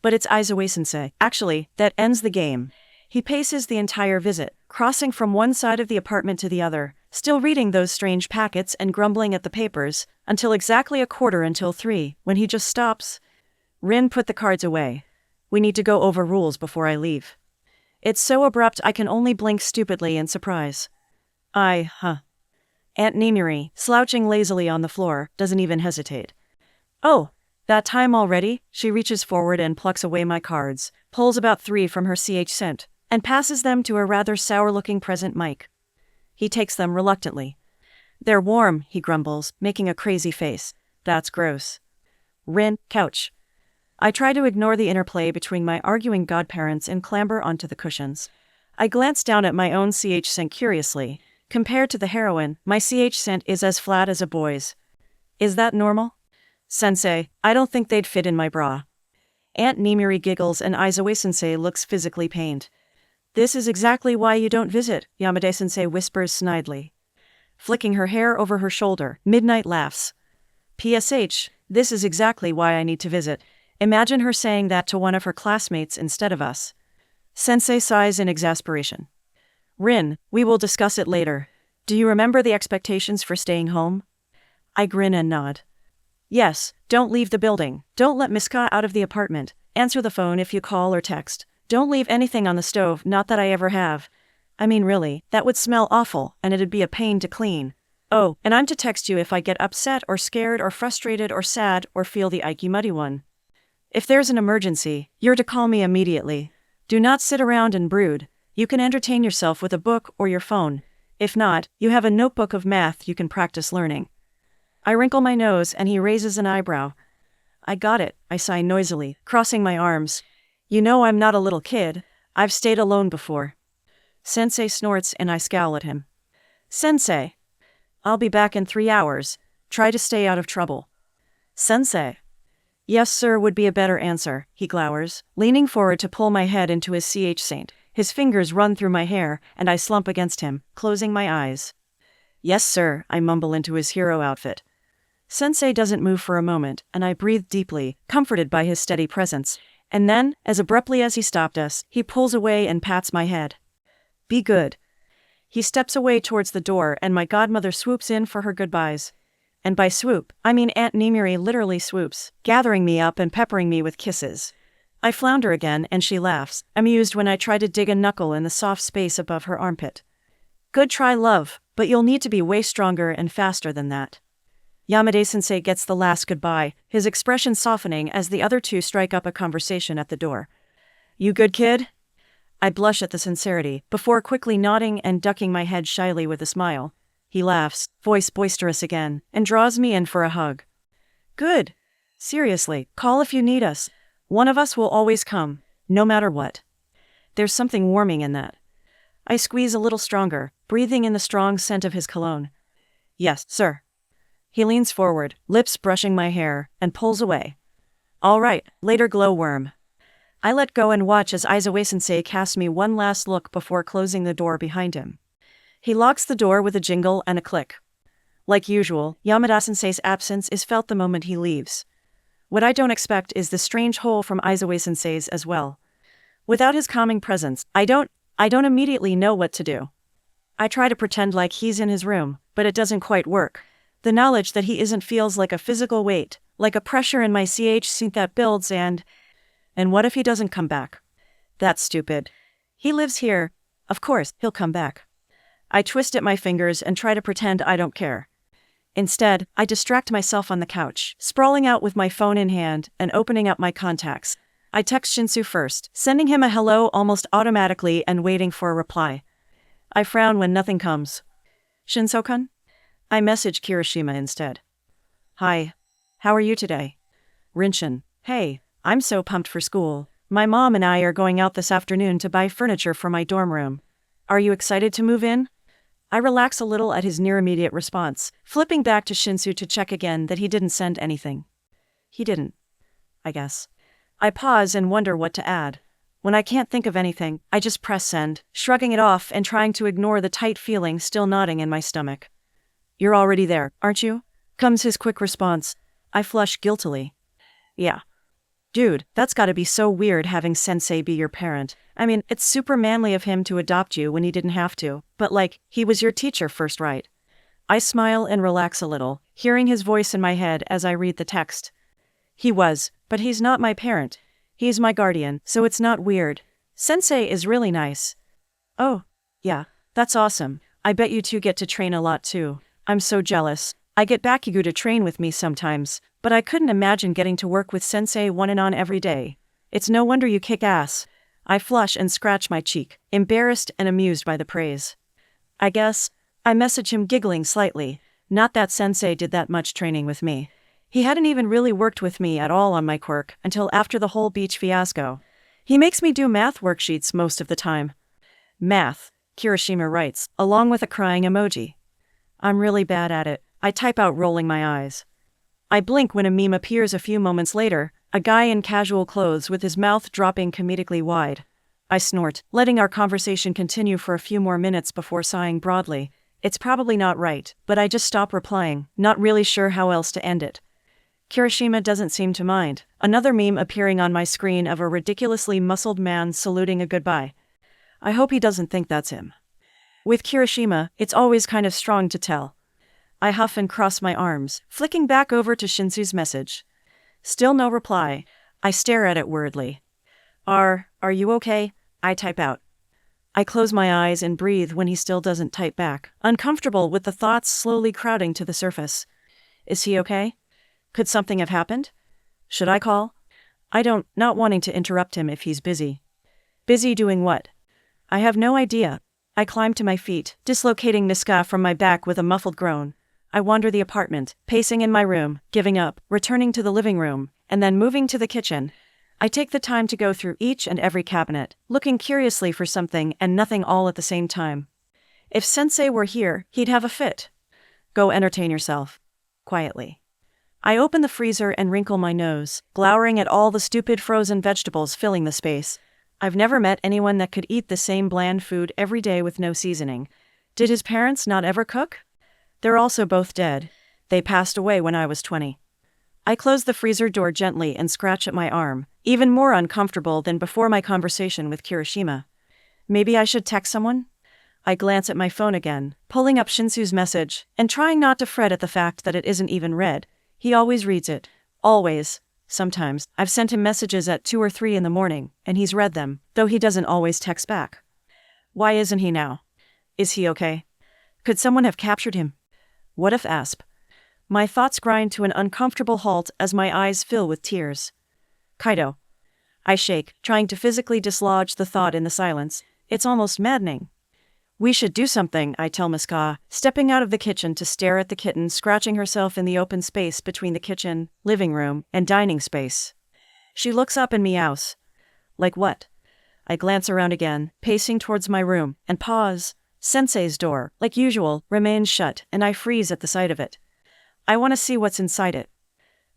S1: But it's Aizawa-sensei, actually, that ends the game. He paces the entire visit, crossing from one side of the apartment to the other, still reading those strange packets and grumbling at the papers, until exactly 3:15, when he just stops. Rin, put the cards away. We need to go over rules before I leave. It's so abrupt I can only blink stupidly in surprise. Aunt Nimiri, slouching lazily on the floor, doesn't even hesitate. Oh, that time already? She reaches forward and plucks away my cards, pulls about 3 from her CH, and passes them to a rather sour-looking present Mike. He takes them reluctantly. They're warm, he grumbles, making a crazy face. That's gross. Rin, couch. I try to ignore the interplay between my arguing godparents and clamber onto the cushions. I glance down at my own CH curiously. Compared to the heroine, my CH is as flat as a boy's. Is that normal? Sensei, I don't think they'd fit in my bra. Aunt Nimiri giggles and Aizawa-sensei looks physically pained. This is exactly why you don't visit, Yamada-sensei whispers snidely. Flicking her hair over her shoulder, Midnight laughs. PSH, this is exactly why I need to visit. Imagine her saying that to one of her classmates instead of us. Sensei sighs in exasperation. Rin, we will discuss it later. Do you remember the expectations for staying home? I grin and nod. Yes, don't leave the building, don't let Miska out of the apartment, answer the phone if you call or text, don't leave anything on the stove, not that I ever have. I mean really, that would smell awful, and it'd be a pain to clean. Oh, and I'm to text you if I get upset or scared or frustrated or sad or feel the icky muddy one. If there's an emergency, you're to call me immediately. Do not sit around and brood. You can entertain yourself with a book or your phone. If not, you have a notebook of math you can practice learning. I wrinkle my nose and he raises an eyebrow. I got it, I sigh noisily, crossing my arms. You know I'm not a little kid. I've stayed alone before. Sensei snorts and I scowl at him. Sensei. I'll be back in 3 hours. Try to stay out of trouble. Sensei. Yes, sir, would be a better answer, he glowers, leaning forward to pull my head into his CH Saint. His fingers run through my hair, and I slump against him, closing my eyes. Yes, sir, I mumble into his hero outfit. Sensei doesn't move for a moment, and I breathe deeply, comforted by his steady presence. And then, as abruptly as he stopped us, he pulls away and pats my head. Be good. He steps away towards the door and my godmother swoops in for her goodbyes. And by swoop, I mean Aunt Nimiri literally swoops, gathering me up and peppering me with kisses. I flounder again and she laughs, amused when I try to dig a knuckle in the soft space above her armpit. Good try, love, but you'll need to be way stronger and faster than that. Yamada-sensei gets the last goodbye, his expression softening as the other two strike up a conversation at the door. You good, kid? I blush at the sincerity, before quickly nodding and ducking my head shyly with a smile. He laughs, voice boisterous again, and draws me in for a hug. Good. Seriously, call if you need us. One of us will always come, no matter what. There's something warming in that. I squeeze a little stronger, breathing in the strong scent of his cologne. Yes, sir. He leans forward, lips brushing my hair, and pulls away. All right, later, glowworm. I let go and watch as Aizawa-sensei casts me one last look before closing the door behind him. He locks the door with a jingle and a click. Like usual, Yamada-sensei's absence is felt the moment he leaves. What I don't expect is the strange hole from Aizawa-sensei's as well. Without his calming presence, I don't immediately know what to do. I try to pretend like he's in his room, but it doesn't quite work. The knowledge that he isn't feels like a physical weight, like a pressure in my CH that builds and what if he doesn't come back? That's stupid. He lives here. Of course, he'll come back. I twist at my fingers and try to pretend I don't care. Instead, I distract myself on the couch, sprawling out with my phone in hand and opening up my contacts. I text Shinsu first, sending him a hello almost automatically and waiting for a reply. I frown when nothing comes. Shinso-kun? I message Kirishima instead. Hi. How are you today? Rinshin. Hey, I'm so pumped for school. My mom and I are going out this afternoon to buy furniture for my dorm room. Are you excited to move in? I relax a little at his near-immediate response, flipping back to Shinsu to check again that he didn't send anything. He didn't. I guess. I pause and wonder what to add. When I can't think of anything, I just press send, shrugging it off and trying to ignore the tight feeling still knotting in my stomach. You're already there, aren't you? Comes his quick response. I flush guiltily. Yeah. Dude, that's gotta be so weird having sensei be your parent. I mean, it's super manly of him to adopt you when he didn't have to, but like, he was your teacher first, right? I smile and relax a little, hearing his voice in my head as I read the text. He was, but he's not my parent. He's my guardian, so it's not weird. Sensei is really nice. Oh, yeah, that's awesome. I bet you two get to train a lot too. I'm so jealous. I get Bakugo to train with me sometimes, but I couldn't imagine getting to work with sensei one and on every day. It's no wonder you kick ass. I flush and scratch my cheek, embarrassed and amused by the praise. I guess. I message him giggling slightly. Not that sensei did that much training with me. He hadn't even really worked with me at all on my quirk until after the whole beach fiasco. He makes me do math worksheets most of the time. Math, Kirishima writes, along with a crying emoji. I'm really bad at it. I type out rolling my eyes. I blink when a meme appears a few moments later, a guy in casual clothes with his mouth dropping comedically wide. I snort, letting our conversation continue for a few more minutes before sighing broadly. It's probably not right, but I just stop replying, not really sure how else to end it. Kirishima doesn't seem to mind, another meme appearing on my screen of a ridiculously muscled man saluting a goodbye. I hope he doesn't think that's him. With Kirishima, it's always kind of strong to tell. I huff and cross my arms, flicking back over to Shinsu's message. Still no reply. I stare at it worriedly. Are you okay? I type out. I close my eyes and breathe when he still doesn't type back, uncomfortable with the thoughts slowly crowding to the surface. Is he okay? Could something have happened? Should I call? Not wanting to interrupt him if he's busy. Busy doing what? I have no idea. I climb to my feet, dislocating Niska from my back with a muffled groan. I wander the apartment, pacing in my room, giving up, returning to the living room, and then moving to the kitchen. I take the time to go through each and every cabinet, looking curiously for something and nothing all at the same time. If sensei were here, he'd have a fit. Go entertain yourself. Quietly. I open the freezer and wrinkle my nose, glowering at all the stupid frozen vegetables filling the space. I've never met anyone that could eat the same bland food every day with no seasoning. Did his parents not ever cook? They're also both dead. They passed away when I was 20. I close the freezer door gently and scratch at my arm, even more uncomfortable than before my conversation with Kirishima. Maybe I should text someone? I glance at my phone again, pulling up Shinsu's message, and trying not to fret at the fact that it isn't even read. He always reads it. Always. Sometimes, I've sent him messages at 2 or 3 in the morning, and he's read them, though he doesn't always text back. Why isn't he now? Is he okay? Could someone have captured him? What if Asp? My thoughts grind to an uncomfortable halt as my eyes fill with tears. Kaido. I shake, trying to physically dislodge the thought in the silence. It's almost maddening. We should do something, I tell Miska, stepping out of the kitchen to stare at the kitten scratching herself in the open space between the kitchen, living room, and dining space. She looks up and meows. Like what? I glance around again, pacing towards my room, and pause. Sensei's door, like usual, remains shut, and I freeze at the sight of it. I want to see what's inside it.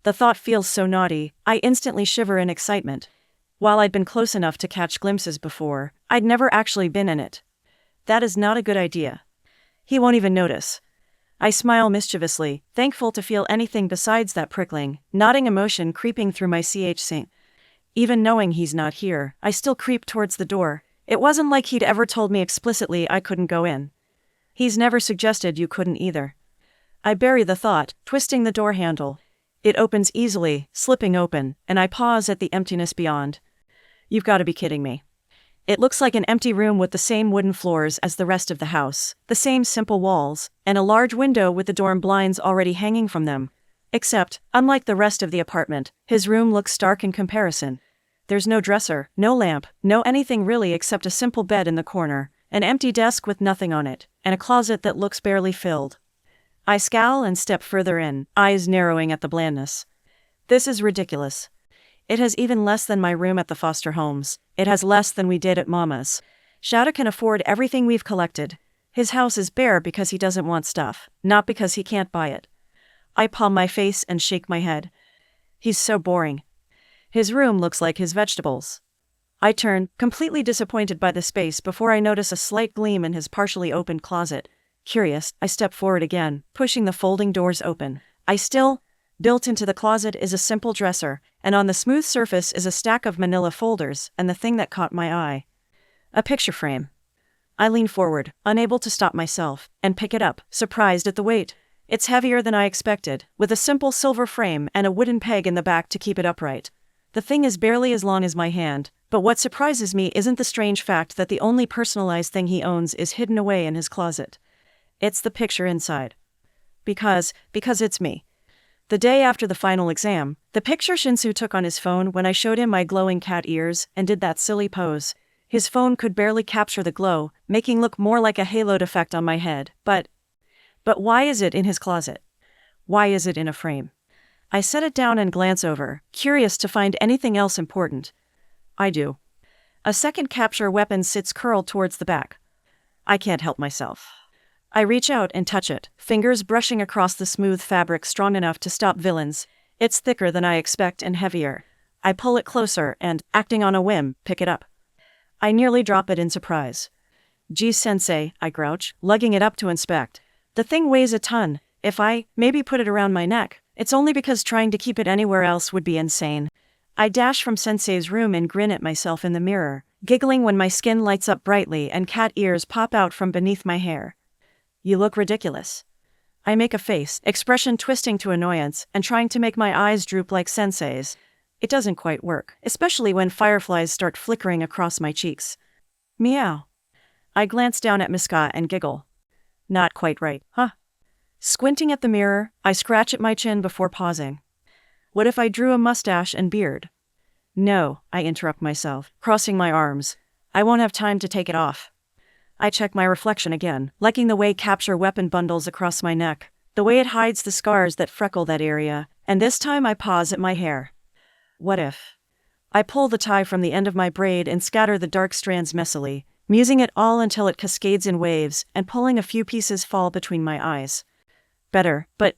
S1: The thought feels so naughty, I instantly shiver in excitement. While I'd been close enough to catch glimpses before, I'd never actually been in it. That is not a good idea. He won't even notice. I smile mischievously, thankful to feel anything besides that prickling, gnawing emotion creeping through my CHC. Even knowing he's not here, I still creep towards the door. It wasn't like he'd ever told me explicitly I couldn't go in. He's never suggested you couldn't either. I bury the thought, twisting the door handle. It opens easily, slipping open, and I pause at the emptiness beyond. You've got to be kidding me. It looks like an empty room with the same wooden floors as the rest of the house, the same simple walls, and a large window with the dorm blinds already hanging from them. Except, unlike the rest of the apartment, his room looks stark in comparison. There's no dresser, no lamp, no anything really except a simple bed in the corner, an empty desk with nothing on it, and a closet that looks barely filled. I scowl and step further in, eyes narrowing at the blandness. This is ridiculous. It has even less than my room at the foster homes. It has less than we did at Mama's. Shadow can afford everything we've collected. His house is bare because he doesn't want stuff, not because he can't buy it. I palm my face and shake my head. He's so boring. His room looks like his vegetables. I turn, completely disappointed by the space before I notice a slight gleam in his partially opened closet. Curious, I step forward again, pushing the folding doors open. Built into the closet is a simple dresser, and on the smooth surface is a stack of manila folders, and the thing that caught my eye. A picture frame. I lean forward, unable to stop myself, and pick it up, surprised at the weight. It's heavier than I expected, with a simple silver frame and a wooden peg in the back to keep it upright. The thing is barely as long as my hand, but what surprises me isn't the strange fact that the only personalized thing he owns is hidden away in his closet. It's the picture inside. Because it's me. The day after the final exam, the picture Shinsu took on his phone when I showed him my glowing cat ears and did that silly pose. His phone could barely capture the glow, making look more like a haloed effect on my head. But why is it in his closet? Why is it in a frame? I set it down and glance over, curious to find anything else important. I do. A second capture weapon sits curled towards the back. I can't help myself. I reach out and touch it, fingers brushing across the smooth fabric strong enough to stop villains. It's thicker than I expect and heavier. I pull it closer and, acting on a whim, pick it up. I nearly drop it in surprise. Geez, sensei, I grouch, lugging it up to inspect. The thing weighs a ton. If I, maybe put it around my neck, it's only because trying to keep it anywhere else would be insane. I dash from sensei's room and grin at myself in the mirror, giggling when my skin lights up brightly and cat ears pop out from beneath my hair. You look ridiculous. I make a face, expression twisting to annoyance, and trying to make my eyes droop like sensei's. It doesn't quite work, especially when fireflies start flickering across my cheeks. Meow. I glance down at Miska and giggle. Not quite right, huh? Squinting at the mirror, I scratch at my chin before pausing. What if I drew a mustache and beard? No, I interrupt myself, crossing my arms. I won't have time to take it off. I check my reflection again, liking the way capture weapon bundles across my neck, the way it hides the scars that freckle that area, and this time I pause at my hair. What if? I pull the tie from the end of my braid and scatter the dark strands messily, musing it all until it cascades in waves, and pulling a few pieces fall between my eyes. Better, but...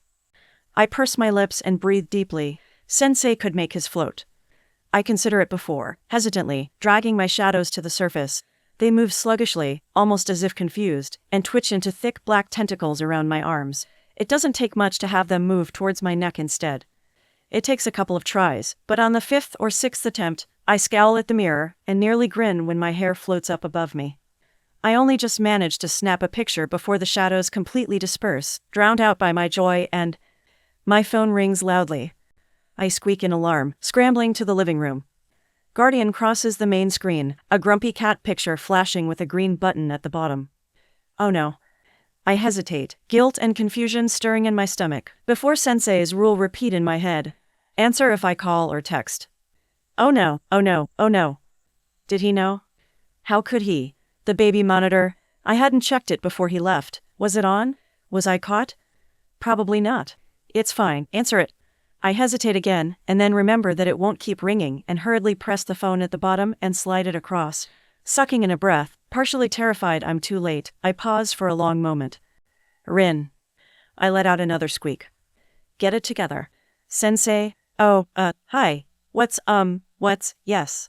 S1: I purse my lips and breathe deeply. Sensei could make his float. I consider it before, hesitantly, dragging my shadows to the surface. They move sluggishly, almost as if confused, and twitch into thick black tentacles around my arms. It doesn't take much to have them move towards my neck instead. It takes a couple of tries, but on the 5th or 6th attempt, I scowl at the mirror and nearly grin when my hair floats up above me. I only just manage to snap a picture before the shadows completely disperse, drowned out by my joy, and... My phone rings loudly. I squeak in alarm, scrambling to the living room. Guardian crosses the main screen, a grumpy cat picture flashing with a green button at the bottom. Oh no. I hesitate, guilt and confusion stirring in my stomach. Before sensei's rule repeat in my head. Answer if I call or text. Oh no, oh no, oh no. Did he know? How could he? The baby monitor. I hadn't checked it before he left. Was it on? Was I caught? Probably not. It's fine, answer it. I hesitate again, and then remember that it won't keep ringing and hurriedly press the phone at the bottom and slide it across. Sucking in a breath, partially terrified I'm too late, I pause for a long moment. Rin. I let out another squeak. Get it together. Sensei. Oh, hi. What's, yes.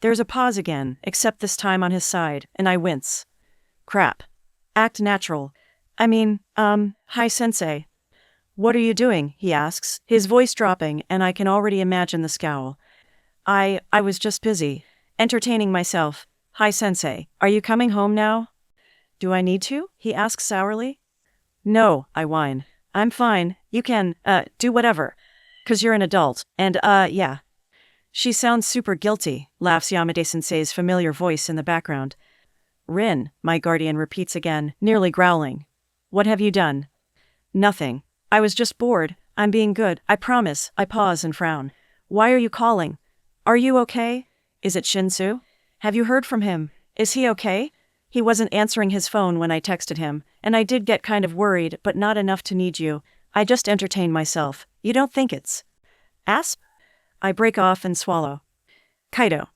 S1: There's a pause again, except this time on his side, and I wince. Crap. Act natural. Hi sensei. What are you doing? He asks, his voice dropping, and I can already imagine the scowl. I was just busy. Entertaining myself. Hi sensei, are you coming home now? Do I need to? He asks sourly. No, I whine. I'm fine, you can, do whatever. 'Cause you're an adult, and, yeah. She sounds super guilty, laughs Yamade-sensei's familiar voice in the background. Rin, my guardian repeats again, nearly growling. What have you done? Nothing. I was just bored. I'm being good, I promise. I pause and frown. Why are you calling? Are you okay? Is it Shinsu? Have you heard from him? Is he okay? He wasn't answering his phone when I texted him, and I did get kind of worried, but not enough to need you. I just entertain myself. You don't think it's... Asp? I break off and swallow. Kaido.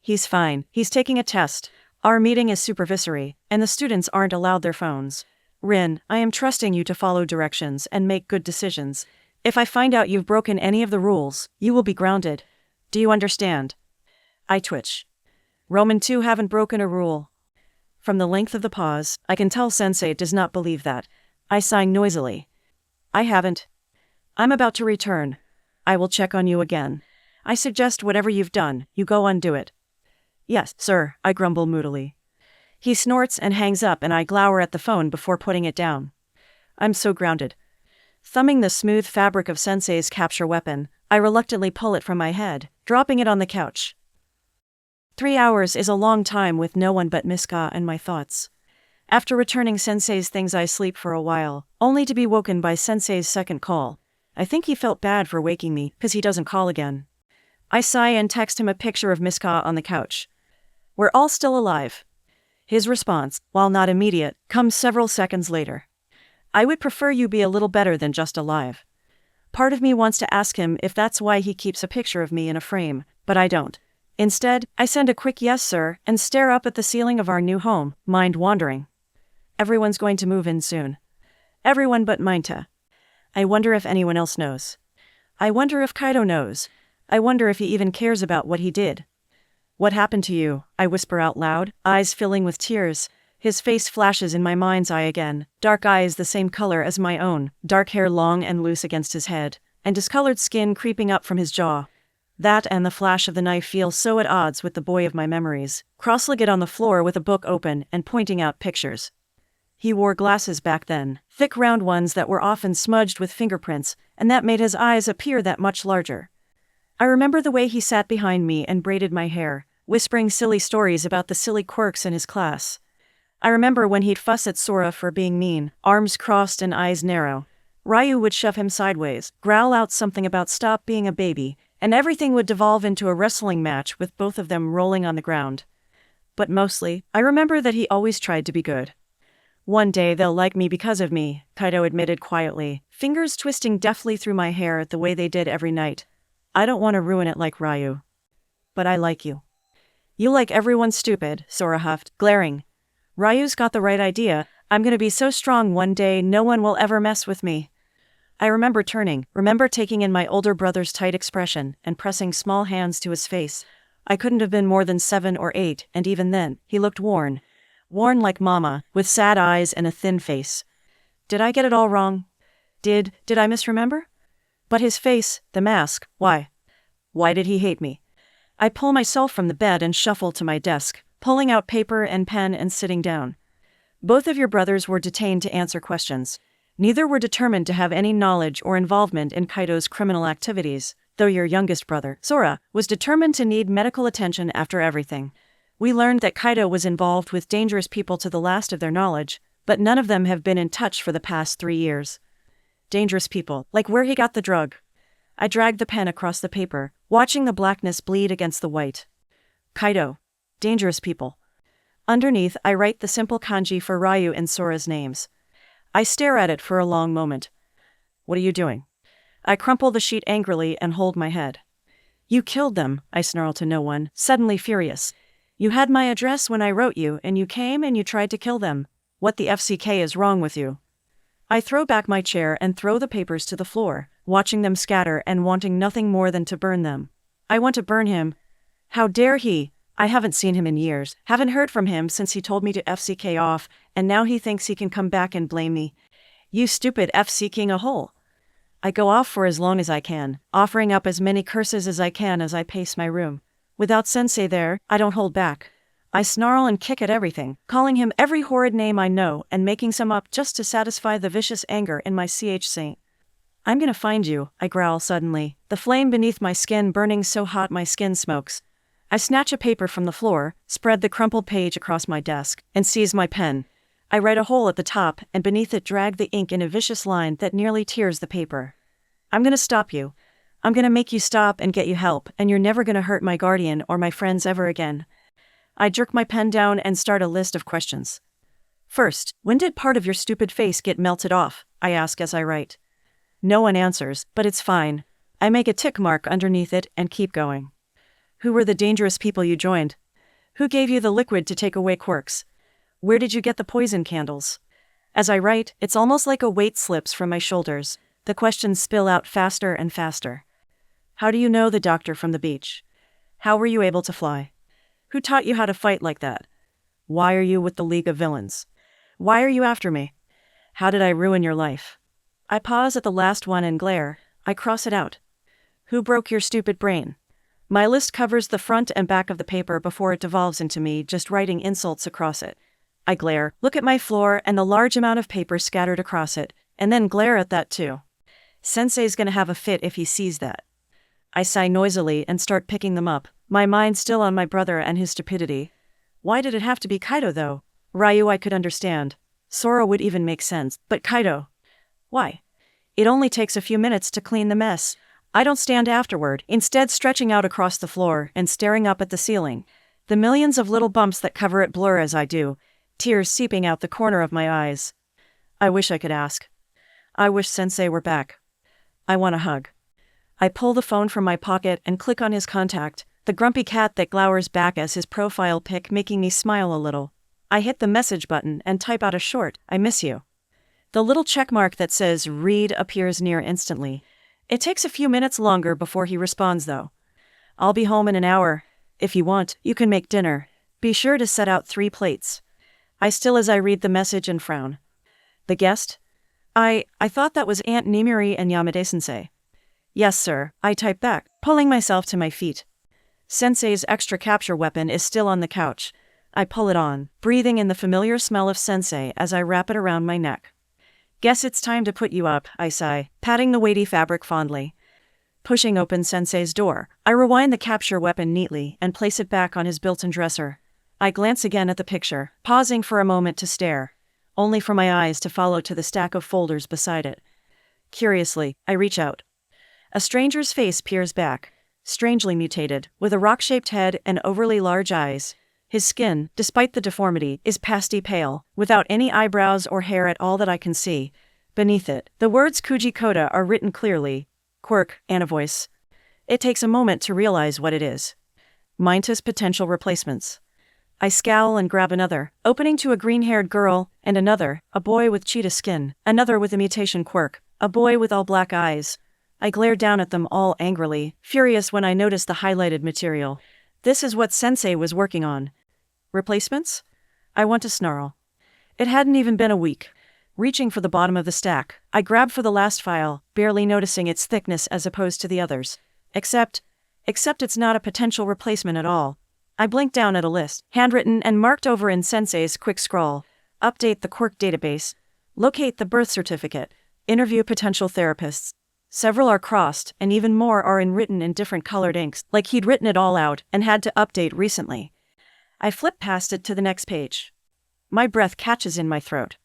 S1: He's fine. He's taking a test. Our meeting is supervisory, and the students aren't allowed their phones. Rin, I am trusting you to follow directions and make good decisions. If I find out you've broken any of the rules, you will be grounded. Do you understand? I twitch. Roman 2 haven't broken a rule. From the length of the pause, I can tell Sensei does not believe that. I sigh noisily. I haven't. I'm about to return. I will check on you again. I suggest whatever you've done, you go undo it. Yes, sir, I grumble moodily. He snorts and hangs up, and I glower at the phone before putting it down. I'm so grounded. Thumbing the smooth fabric of Sensei's capture weapon, I reluctantly pull it from my head, dropping it on the couch. 3 hours is a long time with no one but Miska and my thoughts. After returning Sensei's things, I sleep for a while, only to be woken by Sensei's second call. I think he felt bad for waking me, 'cause he doesn't call again. I sigh and text him a picture of Miska on the couch. We're all still alive. His response, while not immediate, comes several seconds later. I would prefer you be a little better than just alive. Part of me wants to ask him if that's why he keeps a picture of me in a frame, but I don't. Instead, I send a quick yes sir and stare up at the ceiling of our new home, mind wandering. Everyone's going to move in soon. Everyone but Minta. I wonder if anyone else knows. I wonder if Kaido knows. I wonder if he even cares about what he did. What happened to you? I whisper out loud, eyes filling with tears. His face flashes in my mind's eye again, dark eyes the same color as my own, dark hair long and loose against his head, and discolored skin creeping up from his jaw. That and the flash of the knife feel so at odds with the boy of my memories, cross-legged on the floor with a book open and pointing out pictures. He wore glasses back then, thick round ones that were often smudged with fingerprints, and that made his eyes appear that much larger. I remember the way he sat behind me and braided my hair, whispering silly stories about the silly quirks in his class. I remember when he'd fuss at Sora for being mean, arms crossed and eyes narrow. Ryu would shove him sideways, growl out something about stop being a baby, and everything would devolve into a wrestling match with both of them rolling on the ground. But mostly, I remember that he always tried to be good. One day they'll like me because of me, Kaido admitted quietly, fingers twisting deftly through my hair the way they did every night. I don't want to ruin it like Ryu. But I like you. You like everyone stupid, Sora huffed, glaring. Ryu's got the right idea. I'm gonna be so strong one day no one will ever mess with me. I remember taking in my older brother's tight expression and pressing small hands to his face. I couldn't have been more than 7 or 8, and even then, he looked worn. Worn like Mama, with sad eyes and a thin face. Did I get it all wrong? Did I misremember? But his face, the mask, why? Why did he hate me? I pull myself from the bed and shuffle to my desk, pulling out paper and pen and sitting down. Both of your brothers were detained to answer questions. Neither were determined to have any knowledge or involvement in Kaido's criminal activities, though your youngest brother, Sora, was determined to need medical attention after everything. We learned that Kaido was involved with dangerous people to the last of their knowledge, but none of them have been in touch for the past 3 years. Dangerous people, like where he got the drug. I dragged the pen across the paper, watching the blackness bleed against the white. Kaido. Dangerous people. Underneath, I write the simple kanji for Ryu and Sora's names. I stare at it for a long moment. What are you doing? I crumple the sheet angrily and hold my head. You killed them, I snarl to no one, suddenly furious. You had my address when I wrote you, and you came and you tried to kill them. What the FCK is wrong with you? I throw back my chair and throw the papers to the floor, watching them scatter and wanting nothing more than to burn them. I want to burn him. How dare he? I haven't seen him in years, haven't heard from him since he told me to FCK off, and now he thinks he can come back and blame me. You stupid FCking a hole. I go off for as long as I can, offering up as many curses as I can as I pace my room. Without Sensei there, I don't hold back. I snarl and kick at everything, calling him every horrid name I know and making some up just to satisfy the vicious anger in my CH. I'm gonna find you, I growl suddenly, the flame beneath my skin burning so hot my skin smokes. I snatch a paper from the floor, spread the crumpled page across my desk, and seize my pen. I write a hole at the top and beneath it drag the ink in a vicious line that nearly tears the paper. I'm gonna stop you. I'm gonna make you stop and get you help, and you're never gonna hurt my guardian or my friends ever again. I jerk my pen down and start a list of questions. First, when did part of your stupid face get melted off? I ask as I write. No one answers, but it's fine. I make a tick mark underneath it and keep going. Who were the dangerous people you joined? Who gave you the liquid to take away quirks? Where did you get the poison candles? As I write, it's almost like a weight slips from my shoulders. The questions spill out faster and faster. How do you know the doctor from the beach? How were you able to fly? Who taught you how to fight like that? Why are you with the League of Villains? Why are you after me? How did I ruin your life? I pause at the last one and glare. I cross it out. Who broke your stupid brain? My list covers the front and back of the paper before it devolves into me just writing insults across it. I glare, look at my floor and the large amount of paper scattered across it, and then glare at that too. Sensei's gonna have a fit if he sees that. I sigh noisily and start picking them up, my mind still on my brother and his stupidity. Why did it have to be Kaido though? Ryu I could understand. Sora would even make sense, but Kaido? Why? It only takes a few minutes to clean the mess. I don't stand afterward, instead stretching out across the floor and staring up at the ceiling. The millions of little bumps that cover it blur as I do, tears seeping out the corner of my eyes. I wish I could ask. I wish Sensei were back. I want a hug. I pull the phone from my pocket and click on his contact, the grumpy cat that glowers back as his profile pic making me smile a little. I hit the message button and type out a short, I miss you. The little checkmark that says read appears near instantly. It takes a few minutes longer before he responds though. I'll be home in an hour. If you want, you can make dinner. Be sure to set out 3 plates. I still as I read the message and frown. The guest? I thought that was Aunt Nimiri and Yamade-sensei. Yes, sir, I type back, pulling myself to my feet. Sensei's extra capture weapon is still on the couch. I pull it on, breathing in the familiar smell of Sensei as I wrap it around my neck. Guess it's time to put you up, I sigh, patting the weighty fabric fondly. Pushing open Sensei's door, I rewind the capture weapon neatly and place it back on his built-in dresser. I glance again at the picture, pausing for a moment to stare, only for my eyes to follow to the stack of folders beside it. Curiously, I reach out. A stranger's face peers back, strangely mutated, with a rock-shaped head and overly large eyes. His skin, despite the deformity, is pasty pale, without any eyebrows or hair at all that I can see. Beneath it, the words Kuji Koda are written clearly. Quirk, and a voice. It takes a moment to realize what it is. Mintus potential replacements. I scowl and grab another, opening to a green-haired girl, and another, a boy with cheetah skin, another with a mutation quirk, a boy with all black eyes. I glare down at them all angrily, furious when I notice the highlighted material. This is what Sensei was working on. Replacements? I want to snarl. It hadn't even been a week. Reaching for the bottom of the stack, I grab for the last file, barely noticing its thickness as opposed to the others. Except it's not a potential replacement at all. I blink down at a list, handwritten and marked over in Sensei's quick scrawl. Update the quirk database. Locate the birth certificate. Interview potential therapists. Several are crossed, and even more are written in different colored inks, like he'd written it all out and had to update recently. I flip past it to the next page. My breath catches in my throat.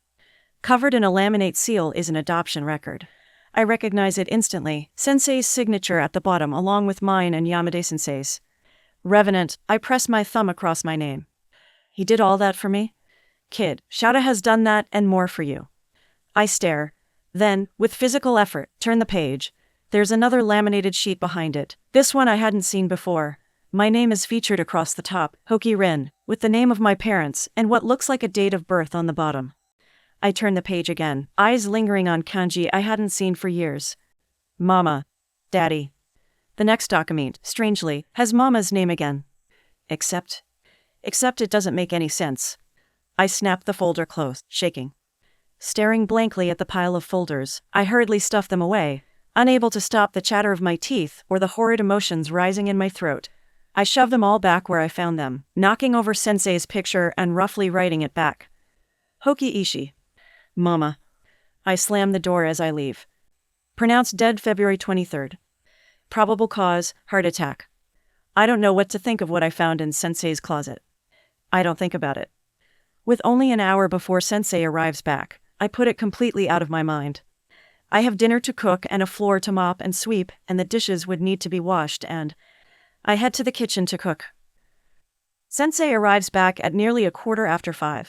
S1: Covered in a laminate seal is an adoption record. I recognize it instantly, Sensei's signature at the bottom along with mine and Yamade-sensei's. Revenant, I press my thumb across my name. He did all that for me? Kid, Shouta has done that and more for you. I stare. Then, with physical effort, turn the page. There's another laminated sheet behind it. This one I hadn't seen before. My name is featured across the top, Hoki Rin, with the name of my parents and what looks like a date of birth on the bottom. I turn the page again, eyes lingering on kanji I hadn't seen for years. Mama. Daddy. The next document, strangely, has Mama's name again. Except it doesn't make any sense. I snap the folder closed, shaking. Staring blankly at the pile of folders, I hurriedly stuff them away, unable to stop the chatter of my teeth or the horrid emotions rising in my throat. I shove them all back where I found them, knocking over Sensei's picture and roughly writing it back. Hoki Ishi. Mama. I slam the door as I leave. Pronounced dead February 23rd. Probable cause, heart attack. I don't know what to think of what I found in Sensei's closet. I don't think about it. With only an hour before Sensei arrives back, I put it completely out of my mind. I have dinner to cook and a floor to mop and sweep, and the dishes would need to be washed, and I head to the kitchen to cook. Sensei arrives back at nearly 5:15.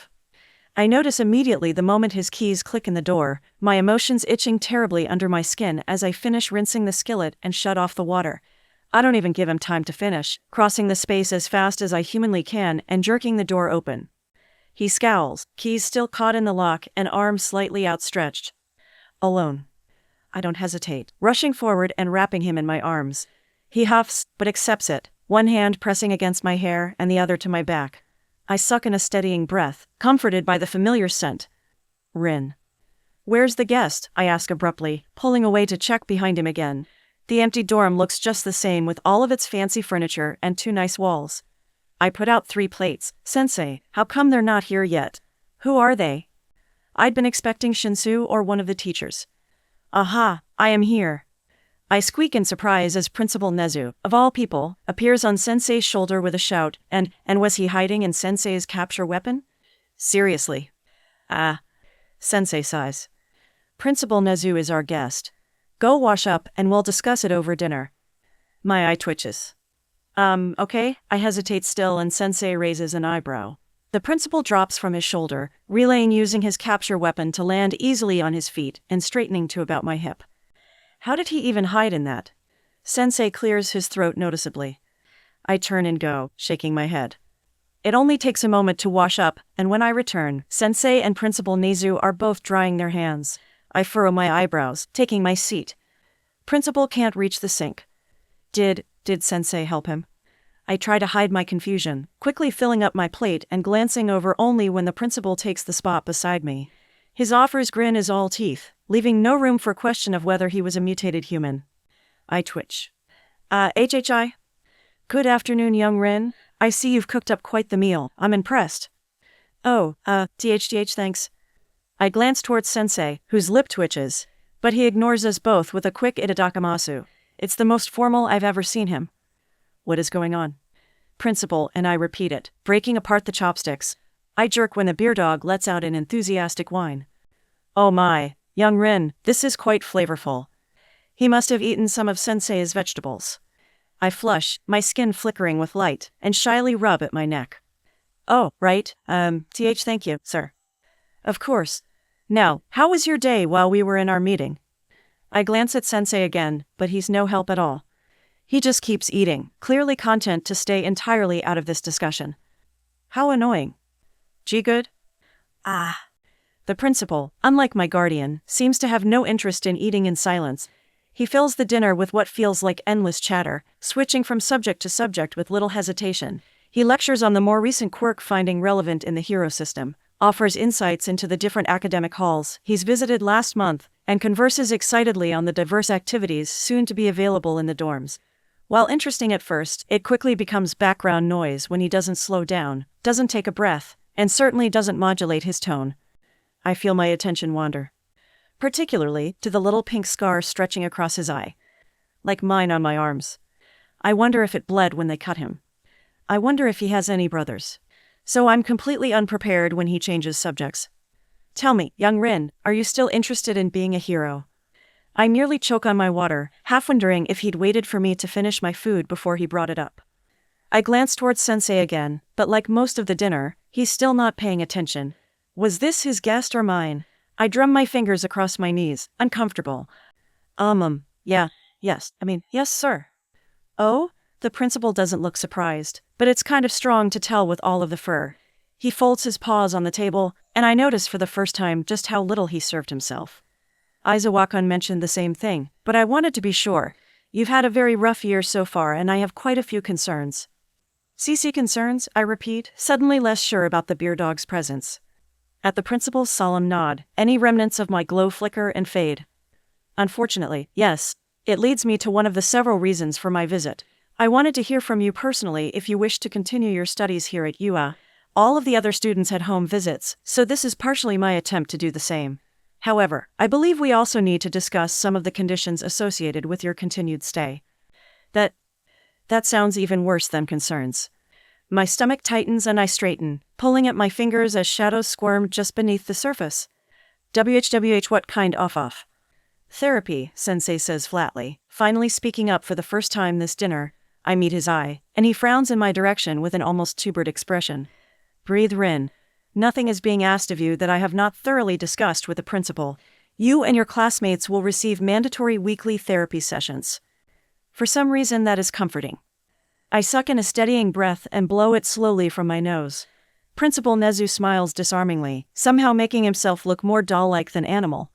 S1: I notice immediately the moment his keys click in the door, my emotions itching terribly under my skin as I finish rinsing the skillet and shut off the water. I don't even give him time to finish, crossing the space as fast as I humanly can and jerking the door open. He scowls, keys still caught in the lock and arms slightly outstretched. Alone. I don't hesitate, rushing forward and wrapping him in my arms. He huffs, but accepts it, one hand pressing against my hair and the other to my back. I suck in a steadying breath, comforted by the familiar scent. Rin. Where's the guest? I ask abruptly, pulling away to check behind him again. The empty dorm looks just the same with all of its fancy furniture and 2 nice walls. I put out 3 plates. Sensei, how come they're not here yet? Who are they? I'd been expecting Shinsu or one of the teachers. Aha, I am here. I squeak in surprise as Principal Nezu, of all people, appears on Sensei's shoulder with a shout, and was he hiding in Sensei's capture weapon? Seriously. Sensei sighs. Principal Nezu is our guest. Go wash up and we'll discuss it over dinner. My eye twitches. Okay, I hesitate still and Sensei raises an eyebrow. The principal drops from his shoulder, relaying using his capture weapon to land easily on his feet and straightening to about my hip. How did he even hide in that? Sensei clears his throat noticeably. I turn and go, shaking my head. It only takes a moment to wash up, and when I return, Sensei and Principal Nezu are both drying their hands. I furrow my eyebrows, taking my seat. Principal can't reach the sink. Did Sensei help him? I try to hide my confusion, quickly filling up my plate and glancing over only when the principal takes the spot beside me. His offer's grin is all teeth, leaving no room for question of whether he was a mutated human. I twitch. HHI? Good afternoon, young Rin. I see you've cooked up quite the meal. I'm impressed. Oh, THTH thanks. I glance towards Sensei, whose lip twitches, but he ignores us both with a quick itadakamasu. It's the most formal I've ever seen him. What is going on? Principal, and I repeat it, breaking apart the chopsticks. I jerk when the beer dog lets out an enthusiastic whine. Oh my, young Rin, this is quite flavorful. He must have eaten some of Sensei's vegetables. I flush, my skin flickering with light, and shyly rub at my neck. Oh, right, thank you, sir. Of course. Now, how was your day while we were in our meeting? I glance at Sensei again, but he's no help at all. He just keeps eating, clearly content to stay entirely out of this discussion. How annoying. Gee good? The principal, unlike my guardian, seems to have no interest in eating in silence. He fills the dinner with what feels like endless chatter, switching from subject to subject with little hesitation. He lectures on the more recent quirk finding relevant in the hero system, offers insights into the different academic halls he's visited last month, and converses excitedly on the diverse activities soon to be available in the dorms. While interesting at first, it quickly becomes background noise when he doesn't slow down, doesn't take a breath, and certainly doesn't modulate his tone. I feel my attention wander. Particularly to the little pink scar stretching across his eye. Like mine on my arms. I wonder if it bled when they cut him. I wonder if he has any brothers. So I'm completely unprepared when he changes subjects. Tell me, young Rin, are you still interested in being a hero? I nearly choke on my water, half wondering if he'd waited for me to finish my food before he brought it up. I glanced towards Sensei again, but like most of the dinner, he's still not paying attention. Was this his guest or mine? I drummed my fingers across my knees, uncomfortable. Yeah, yes, sir. Oh? The principal doesn't look surprised, but it's kind of strong to tell with all of the fur. He folds his paws on the table, and I notice for the first time just how little he served himself. Aizawakan mentioned the same thing, but I wanted to be sure. You've had a very rough year so far, and I have quite a few concerns. CC concerns, I repeat, suddenly less sure about the beer dog's presence. At the principal's solemn nod, any remnants of my glow flicker and fade. Unfortunately, yes. It leads me to one of the several reasons for my visit. I wanted to hear from you personally if you wish to continue your studies here at UA. All of the other students had home visits, so this is partially my attempt to do the same. However, I believe we also need to discuss some of the conditions associated with your continued stay. That sounds even worse than concerns. My stomach tightens and I straighten, pulling at my fingers as shadows squirm just beneath the surface. WHWH, what kind off? Therapy, Sensei says flatly, finally speaking up for the first time this dinner. I meet his eye, and he frowns in my direction with an almost tubered expression. Breathe, Rin. Nothing is being asked of you that I have not thoroughly discussed with the principal. You and your classmates will receive mandatory weekly therapy sessions. For some reason that is comforting. I suck in a steadying breath and blow it slowly from my nose. Principal Nezu smiles disarmingly, somehow making himself look more doll-like than animal.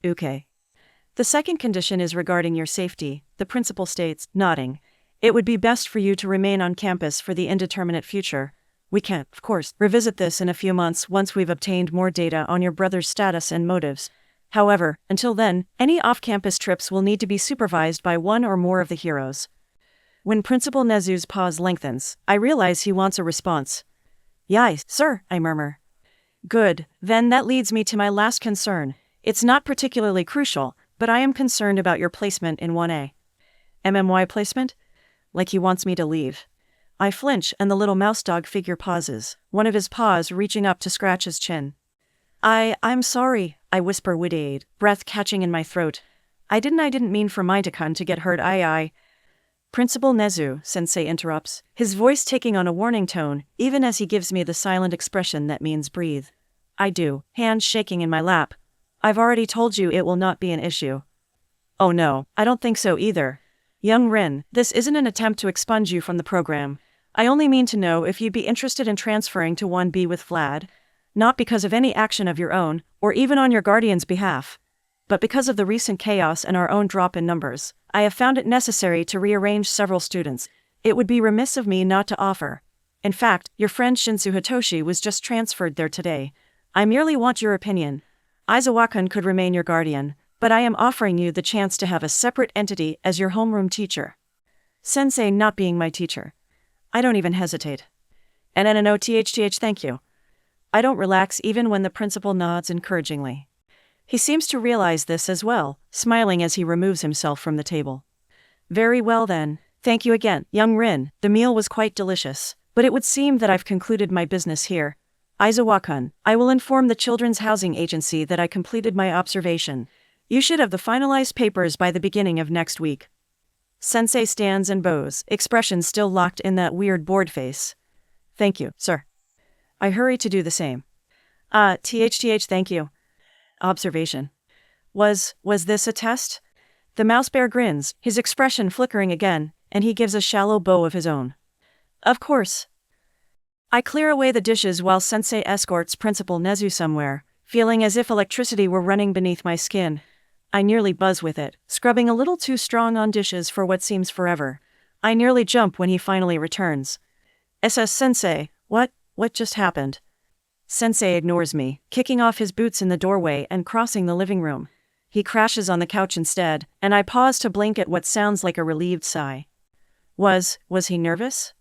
S1: Okay. The second condition is regarding your safety, the principal states, nodding. It would be best for you to remain on campus for the indeterminate future. We can, of course, revisit this in a few months once we've obtained more data on your brother's status and motives. However, until then, any off-campus trips will need to be supervised by one or more of the heroes. When Principal Nezu's pause lengthens, I realize he wants a response. Yai, sir, I murmur. Good, then that leads me to my last concern. It's not particularly crucial, but I am concerned about your placement in 1A. MMY placement? Like he wants me to leave. I flinch and the little mouse dog figure pauses, one of his paws reaching up to scratch his chin. I'm sorry, I whisper wide-eyed, breath catching in my throat. I didn't mean for Maita-kun to get hurt. Principal Nezu, Sensei interrupts, his voice taking on a warning tone, even as he gives me the silent expression that means breathe. I do, hands shaking in my lap. I've already told you it will not be an issue. Oh no, I don't think so either. Young Rin, this isn't an attempt to expunge you from the program. I only mean to know if you'd be interested in transferring to 1B with Vlad. Not because of any action of your own, or even on your guardian's behalf, but because of the recent chaos and our own drop in numbers. I have found it necessary to rearrange several students. It would be remiss of me not to offer. In fact, your friend Shinsu Hitoshi was just transferred there today. I merely want your opinion. Aizawa-kun could remain your guardian, but I am offering you the chance to have a separate entity as your homeroom teacher. Sensei not being my teacher. I don't even hesitate. NNNOTHTH, thank you. I don't relax even when the principal nods encouragingly. He seems to realize this as well, smiling as he removes himself from the table. Very well then, thank you again, young Rin. The meal was quite delicious, but it would seem that I've concluded my business here. Aizawa-kun, I will inform the Children's Housing Agency that I completed my observation. You should have the finalized papers by the beginning of next week. Sensei stands and bows, expression still locked in that weird bored face. Thank you, sir. I hurry to do the same. THTH, thank you. Observation. Was this a test? The mouse bear grins, his expression flickering again, and he gives a shallow bow of his own. Of course. I clear away the dishes while Sensei escorts Principal Nezu somewhere, feeling as if electricity were running beneath my skin. I nearly buzz with it, scrubbing a little too strong on dishes for what seems forever. I nearly jump when he finally returns. SS Sensei, what just happened? Sensei ignores me, kicking off his boots in the doorway and crossing the living room. He crashes on the couch instead, and I pause to blink at what sounds like a relieved sigh. Was he nervous?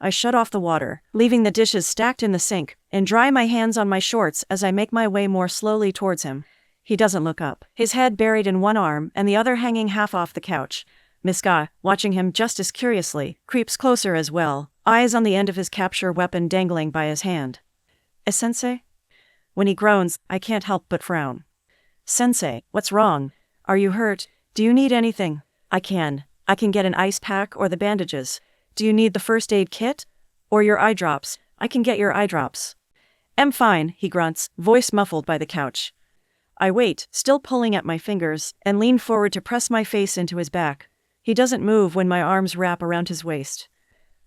S1: I shut off the water, leaving the dishes stacked in the sink, and dry my hands on my shorts as I make my way more slowly towards him. He doesn't look up, his head buried in one arm and the other hanging half off the couch. Miska, watching him just as curiously, creeps closer as well, eyes on the end of his capture weapon dangling by his hand. Sensei? When he groans, I can't help but frown. Sensei, what's wrong? Are you hurt? Do you need anything? I can get an ice pack or the bandages. Do you need the first aid kit? Or your eye drops? I can get your eye drops. I'm fine, he grunts, voice muffled by the couch. I wait, still pulling at my fingers, and lean forward to press my face into his back. He doesn't move when my arms wrap around his waist.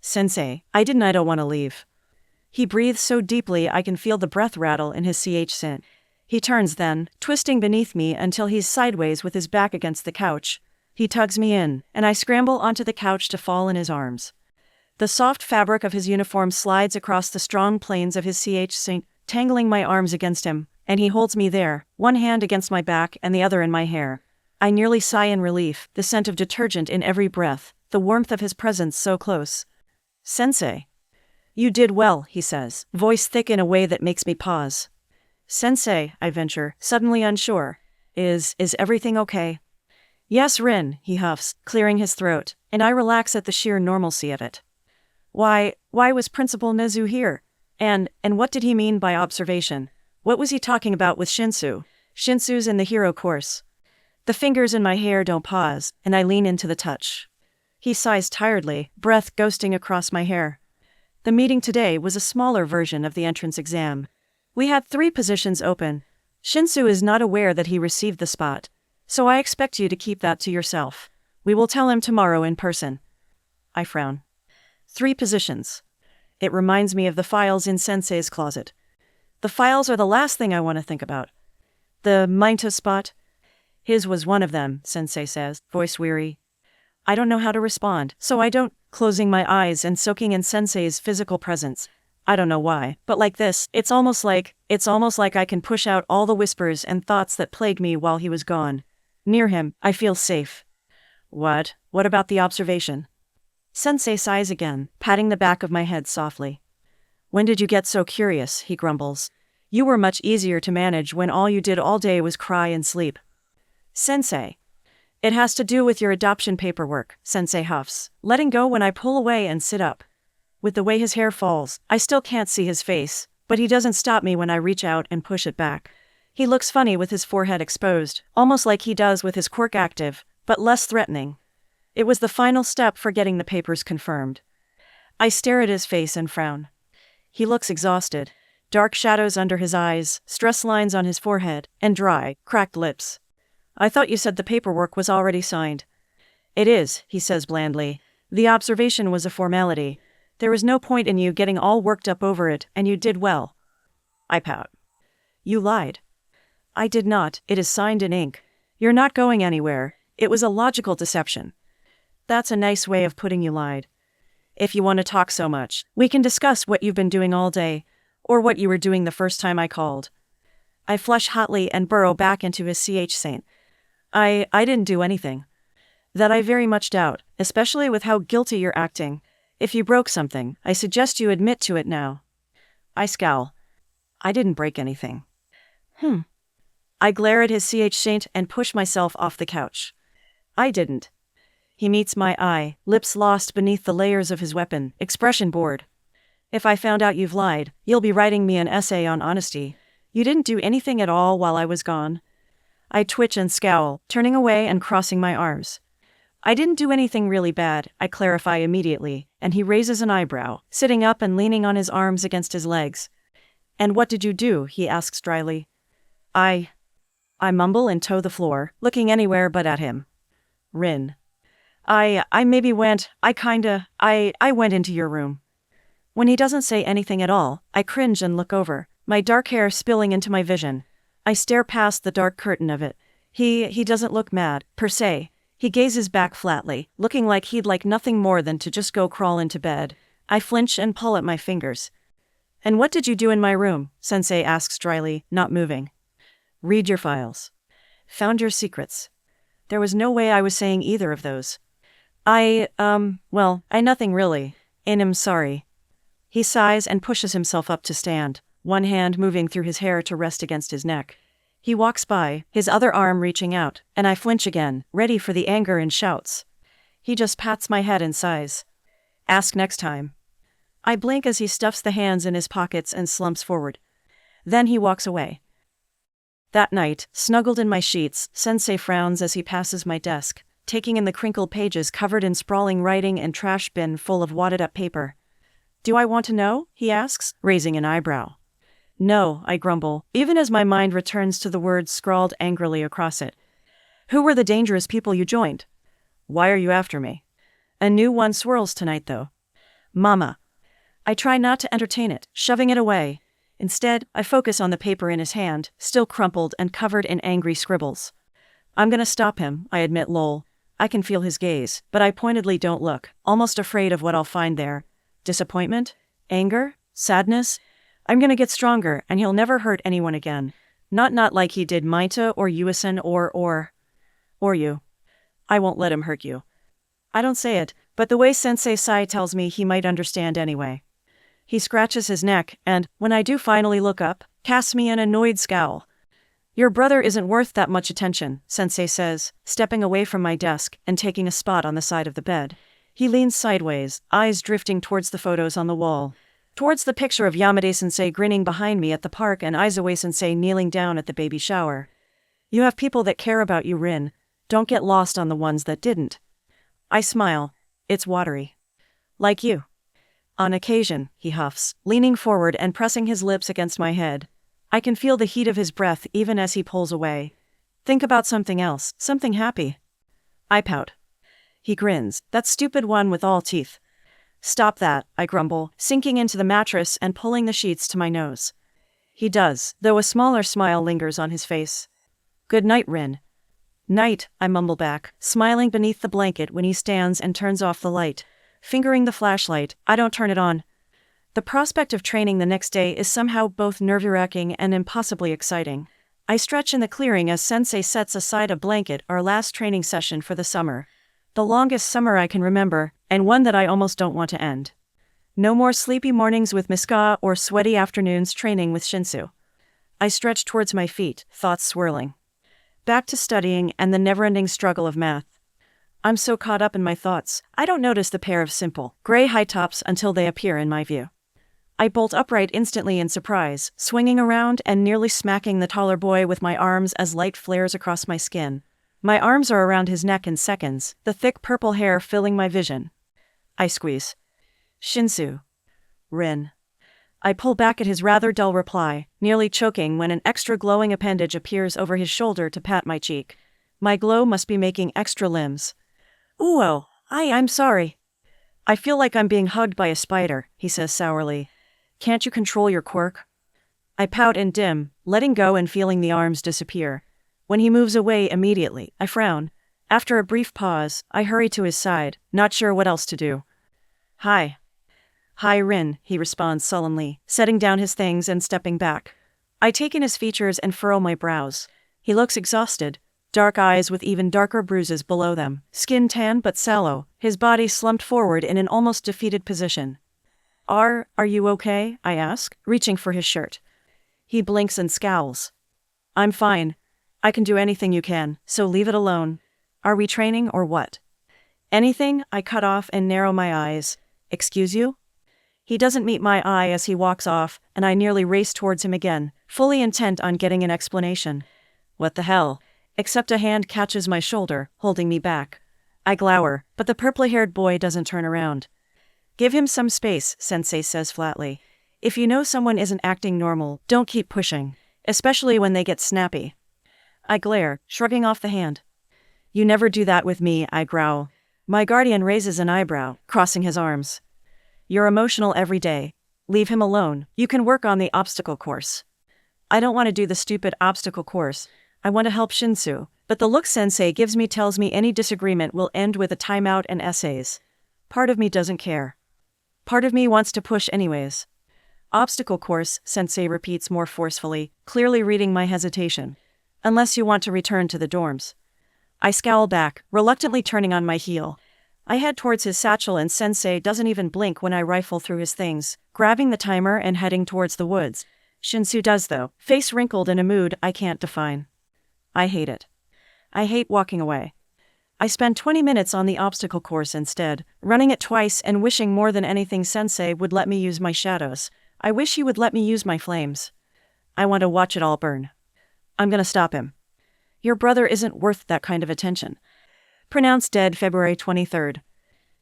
S1: Sensei, I don't want to leave. He breathes so deeply I can feel the breath rattle in his scent. He turns then, twisting beneath me until he's sideways with his back against the couch. He tugs me in, and I scramble onto the couch to fall in his arms. The soft fabric of his uniform slides across the strong planes of his scent, tangling my arms against him, and he holds me there, one hand against my back and the other in my hair. I nearly sigh in relief, the scent of detergent in every breath, the warmth of his presence so close. Sensei. You did well, he says, voice thick in a way that makes me pause. Sensei, I venture, suddenly unsure. Is everything okay? Yes, Rin, he huffs, clearing his throat, and I relax at the sheer normalcy of it. Why was Principal Nezu here? And what did he mean by observation? What was he talking about with Shinsu? Shinsu's in the hero course. The fingers in my hair don't pause, and I lean into the touch. He sighs tiredly, breath ghosting across my hair. The meeting today was a smaller version of the entrance exam. We had 3 positions open. Shinsu is not aware that he received the spot, so I expect you to keep that to yourself. We will tell him tomorrow in person. I frown. 3 positions. It reminds me of the files in Sensei's closet. The files are the last thing I want to think about. The Minto spot? His was one of them, Sensei says, voice weary. I don't know how to respond, so I don't, closing my eyes and soaking in Sensei's physical presence. I don't know why, but like this, it's almost like I can push out all the whispers and thoughts that plagued me while he was gone. Near him, I feel safe. What about the observation? Sensei sighs again, patting the back of my head softly. When did you get so curious, he grumbles. You were much easier to manage when all you did all day was cry and sleep. Sensei. It has to do with your adoption paperwork, Sensei huffs, letting go when I pull away and sit up. With the way his hair falls, I still can't see his face, but he doesn't stop me when I reach out and push it back. He looks funny with his forehead exposed, almost like he does with his quirk active, but less threatening. It was the final step for getting the papers confirmed. I stare at his face and frown. He looks exhausted, dark shadows under his eyes, stress lines on his forehead, and dry, cracked lips. I thought you said the paperwork was already signed. It is, he says blandly. The observation was a formality. There was no point in you getting all worked up over it, and you did well. I pout. You lied. I did not. It is signed in ink. You're not going anywhere. It was a logical deception. That's a nice way of putting you lied. If you want to talk so much, we can discuss what you've been doing all day, or what you were doing the first time I called. I flush hotly and burrow back into his saint. I didn't do anything. That I very much doubt, especially with how guilty you're acting. If you broke something, I suggest you admit to it now. I scowl. I didn't break anything. I glare at his saint and push myself off the couch. I didn't. He meets my eye, lips lost beneath the layers of his weapon, expression bored. If I found out you've lied, you'll be writing me an essay on honesty. You didn't do anything at all while I was gone. I twitch and scowl, turning away and crossing my arms. I didn't do anything really bad, I clarify immediately, and he raises an eyebrow, sitting up and leaning on his arms against his legs. And what did you do? He asks dryly. I mumble and toe the floor, looking anywhere but at him. Rin. I went into your room. When he doesn't say anything at all, I cringe and look over, my dark hair spilling into my vision. I stare past the dark curtain of it. He doesn't look mad, per se. He gazes back flatly, looking like he'd like nothing more than to just go crawl into bed. I flinch and pull at my fingers. And what did you do in my room? Sensei asks dryly, not moving. Read your files. Found your secrets. There was no way I was saying either of those. I nothing really. I'm sorry. He sighs and pushes himself up to stand, one hand moving through his hair to rest against his neck. He walks by, his other arm reaching out, and I flinch again, ready for the anger and shouts. He just pats my head and sighs. Ask next time. I blink as he stuffs the hands in his pockets and slumps forward. Then he walks away. That night, snuggled in my sheets, Sensei frowns as he passes my desk, taking in the crinkled pages covered in sprawling writing and trash bin full of wadded-up paper. "Do I want to know?" he asks, raising an eyebrow. "No," I grumble, even as my mind returns to the words scrawled angrily across it. "Who were the dangerous people you joined? Why are you after me?" A new one swirls tonight, though. "Mama." I try not to entertain it, shoving it away. Instead, I focus on the paper in his hand, still crumpled and covered in angry scribbles. "I'm gonna stop him," I admit, lol. I can feel his gaze, but I pointedly don't look, almost afraid of what I'll find there. Disappointment? Anger? Sadness? I'm gonna get stronger, and he'll never hurt anyone again. Not like he did Maita or Yuisen or you. I won't let him hurt you. I don't say it, but the way Sensei Sai tells me he might understand anyway. He scratches his neck, and, when I do finally look up, casts me an annoyed scowl. "Your brother isn't worth that much attention," Sensei says, stepping away from my desk and taking a spot on the side of the bed. He leans sideways, eyes drifting towards the photos on the wall. Towards the picture of Yamade-sensei grinning behind me at the park and Aizawa-sensei kneeling down at the baby shower. "You have people that care about you, Rin. Don't get lost on the ones that didn't." I smile. It's watery. "Like you." "On occasion," he huffs, leaning forward and pressing his lips against my head. I can feel the heat of his breath even as he pulls away. "Think about something else, something happy." I pout. He grins, that stupid one with all teeth. "Stop that," I grumble, sinking into the mattress and pulling the sheets to my nose. He does, though a smaller smile lingers on his face. "Good night, Rin." "Night," I mumble back, smiling beneath the blanket when he stands and turns off the light. Fingering the flashlight, I don't turn it on. The prospect of training the next day is somehow both nerve-wracking and impossibly exciting. I stretch in the clearing as Sensei sets aside a blanket, our last training session for the summer. The longest summer I can remember, and one that I almost don't want to end. No more sleepy mornings with Miska or sweaty afternoons training with Shinsu. I stretch towards my feet, thoughts swirling. Back to studying and the never-ending struggle of math. I'm so caught up in my thoughts, I don't notice the pair of simple, gray high tops until they appear in my view. I bolt upright instantly in surprise, swinging around and nearly smacking the taller boy with my arms as light flares across my skin. My arms are around his neck in seconds, the thick purple hair filling my vision. I squeeze. "Shinsu." "Rin." I pull back at his rather dull reply, nearly choking when an extra glowing appendage appears over his shoulder to pat my cheek. My glow must be making extra limbs. "Ooh, I'm sorry." "I feel like I'm being hugged by a spider," he says sourly. "Can't you control your quirk?" I pout and dim, letting go and feeling the arms disappear. When he moves away immediately, I frown. After a brief pause, I hurry to his side, not sure what else to do. "Hi." "Hi, Rin," he responds sullenly, setting down his things and stepping back. I take in his features and furrow my brows. He looks exhausted, dark eyes with even darker bruises below them, skin tan but sallow, his body slumped forward in an almost defeated position. Are you okay?" I ask, reaching for his shirt. He blinks and scowls. "I'm fine. I can do anything you can, so leave it alone. Are we training or what?" "Anything," I cut off and narrow my eyes. "Excuse you?" He doesn't meet my eye as he walks off, and I nearly race towards him again, fully intent on getting an explanation. What the hell? Except a hand catches my shoulder, holding me back. I glower, but the purple-haired boy doesn't turn around. "Give him some space," Sensei says flatly. "If you know someone isn't acting normal, don't keep pushing, especially when they get snappy." I glare, shrugging off the hand. "You never do that with me," I growl. My guardian raises an eyebrow, crossing his arms. "You're emotional every day. Leave him alone. You can work on the obstacle course." I don't want to do the stupid obstacle course. I want to help Shinsu, but the look Sensei gives me tells me any disagreement will end with a timeout and essays. Part of me doesn't care. Part of me wants to push anyways. "Obstacle course," Sensei repeats more forcefully, clearly reading my hesitation. "Unless you want to return to the dorms." I scowl back, reluctantly turning on my heel. I head towards his satchel and Sensei doesn't even blink when I rifle through his things, grabbing the timer and heading towards the woods. Shinsu does though, face wrinkled in a mood I can't define. I hate it. I hate walking away. I spend 20 minutes on the obstacle course instead, running it twice and wishing more than anything Sensei would let me use my shadows. I wish he would let me use my flames. I want to watch it all burn. I'm gonna stop him. Your brother isn't worth that kind of attention. Pronounced dead February 23rd.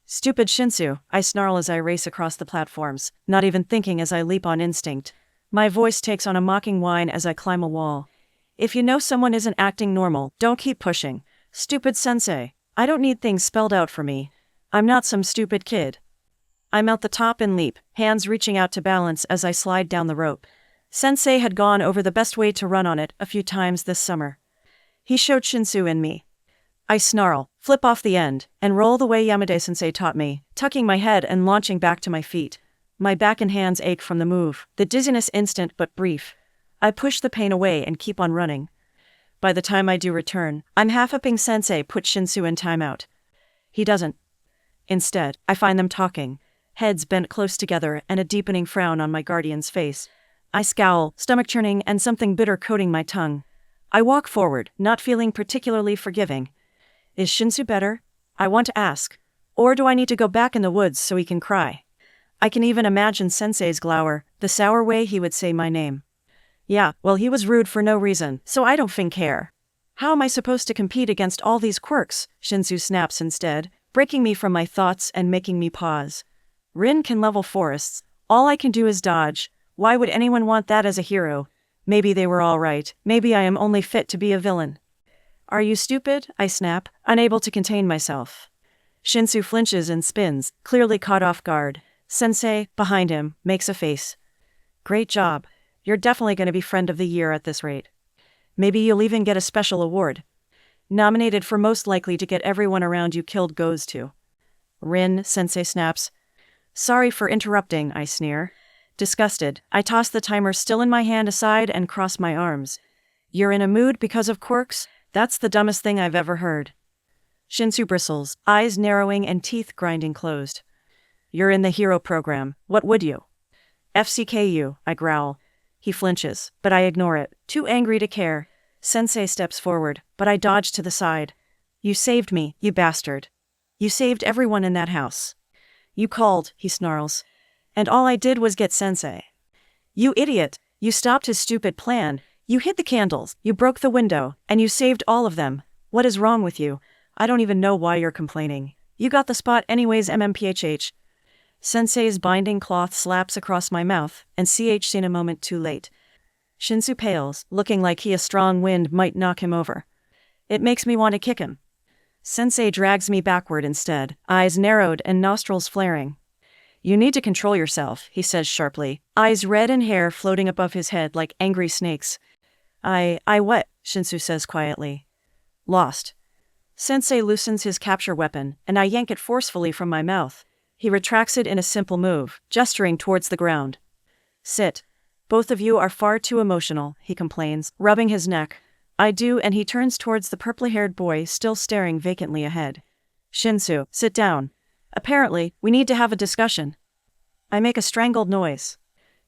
S1: Stupid Shinsu, I snarl as I race across the platforms, not even thinking as I leap on instinct. My voice takes on a mocking whine as I climb a wall. If you know someone isn't acting normal, don't keep pushing. Stupid sensei. I don't need things spelled out for me. I'm not some stupid kid. I mount the top and leap, hands reaching out to balance as I slide down the rope. Sensei had gone over the best way to run on it a few times this summer. He showed Shinsu in me. I snarl, flip off the end, and roll the way Yamada-sensei taught me, tucking my head and launching back to my feet. My back and hands ache from the move, the dizziness instant but brief. I push the pain away and keep on running. By the time I do return, I'm half-upping Sensei put Shinsu in timeout. He doesn't. Instead, I find them talking, heads bent close together and a deepening frown on my guardian's face. I scowl, stomach churning and something bitter coating my tongue. I walk forward, not feeling particularly forgiving. Is Shinsu better? I want to ask. Or do I need to go back in the woods so he can cry? I can even imagine Sensei's glower, the sour way he would say my name. Yeah, well, he was rude for no reason, so I don't think care. How am I supposed to compete against all these quirks? Shinsu snaps instead, breaking me from my thoughts and making me pause. Rin can level forests. All I can do is dodge. Why would anyone want that as a hero? Maybe they were all right. Maybe I am only fit to be a villain. Are you stupid? I snap, unable to contain myself. Shinsu flinches and spins, clearly caught off guard. Sensei, behind him, makes a face. Great job. You're definitely going to be friend of the year at this rate. Maybe you'll even get a special award. Nominated for most likely to get everyone around you killed goes to. Rin, Sensei snaps. Sorry for interrupting, I sneer. Disgusted, I toss the timer still in my hand aside and cross my arms. You're in a mood because of quirks? That's the dumbest thing I've ever heard. Shinsu bristles, eyes narrowing and teeth grinding closed. You're in the hero program. What would you? FCKU, I growl. He flinches, but I ignore it, too angry to care. Sensei steps forward, but I dodge to the side. You saved me, you bastard. You saved everyone in that house. You called, he snarls. And all I did was get Sensei. You idiot, you stopped his stupid plan. You hid the candles, you broke the window, and you saved all of them. What is wrong with you? I don't even know why you're complaining. You got the spot anyways, MMPHH. Sensei's binding cloth slaps across my mouth, and CH seen a moment too late. Shinsu pales, looking like a strong wind might knock him over. It makes me want to kick him. Sensei drags me backward instead, eyes narrowed and nostrils flaring. You need to control yourself, he says sharply, eyes red and hair floating above his head like angry snakes. I what? Shinsu says quietly. Lost. Sensei loosens his capture weapon, and I yank it forcefully from my mouth. He retracts it in a simple move, gesturing towards the ground. Sit. Both of you are far too emotional, he complains, rubbing his neck. I do, and he turns towards the purple-haired boy still staring vacantly ahead. Shinsu, sit down. Apparently, we need to have a discussion. I make a strangled noise.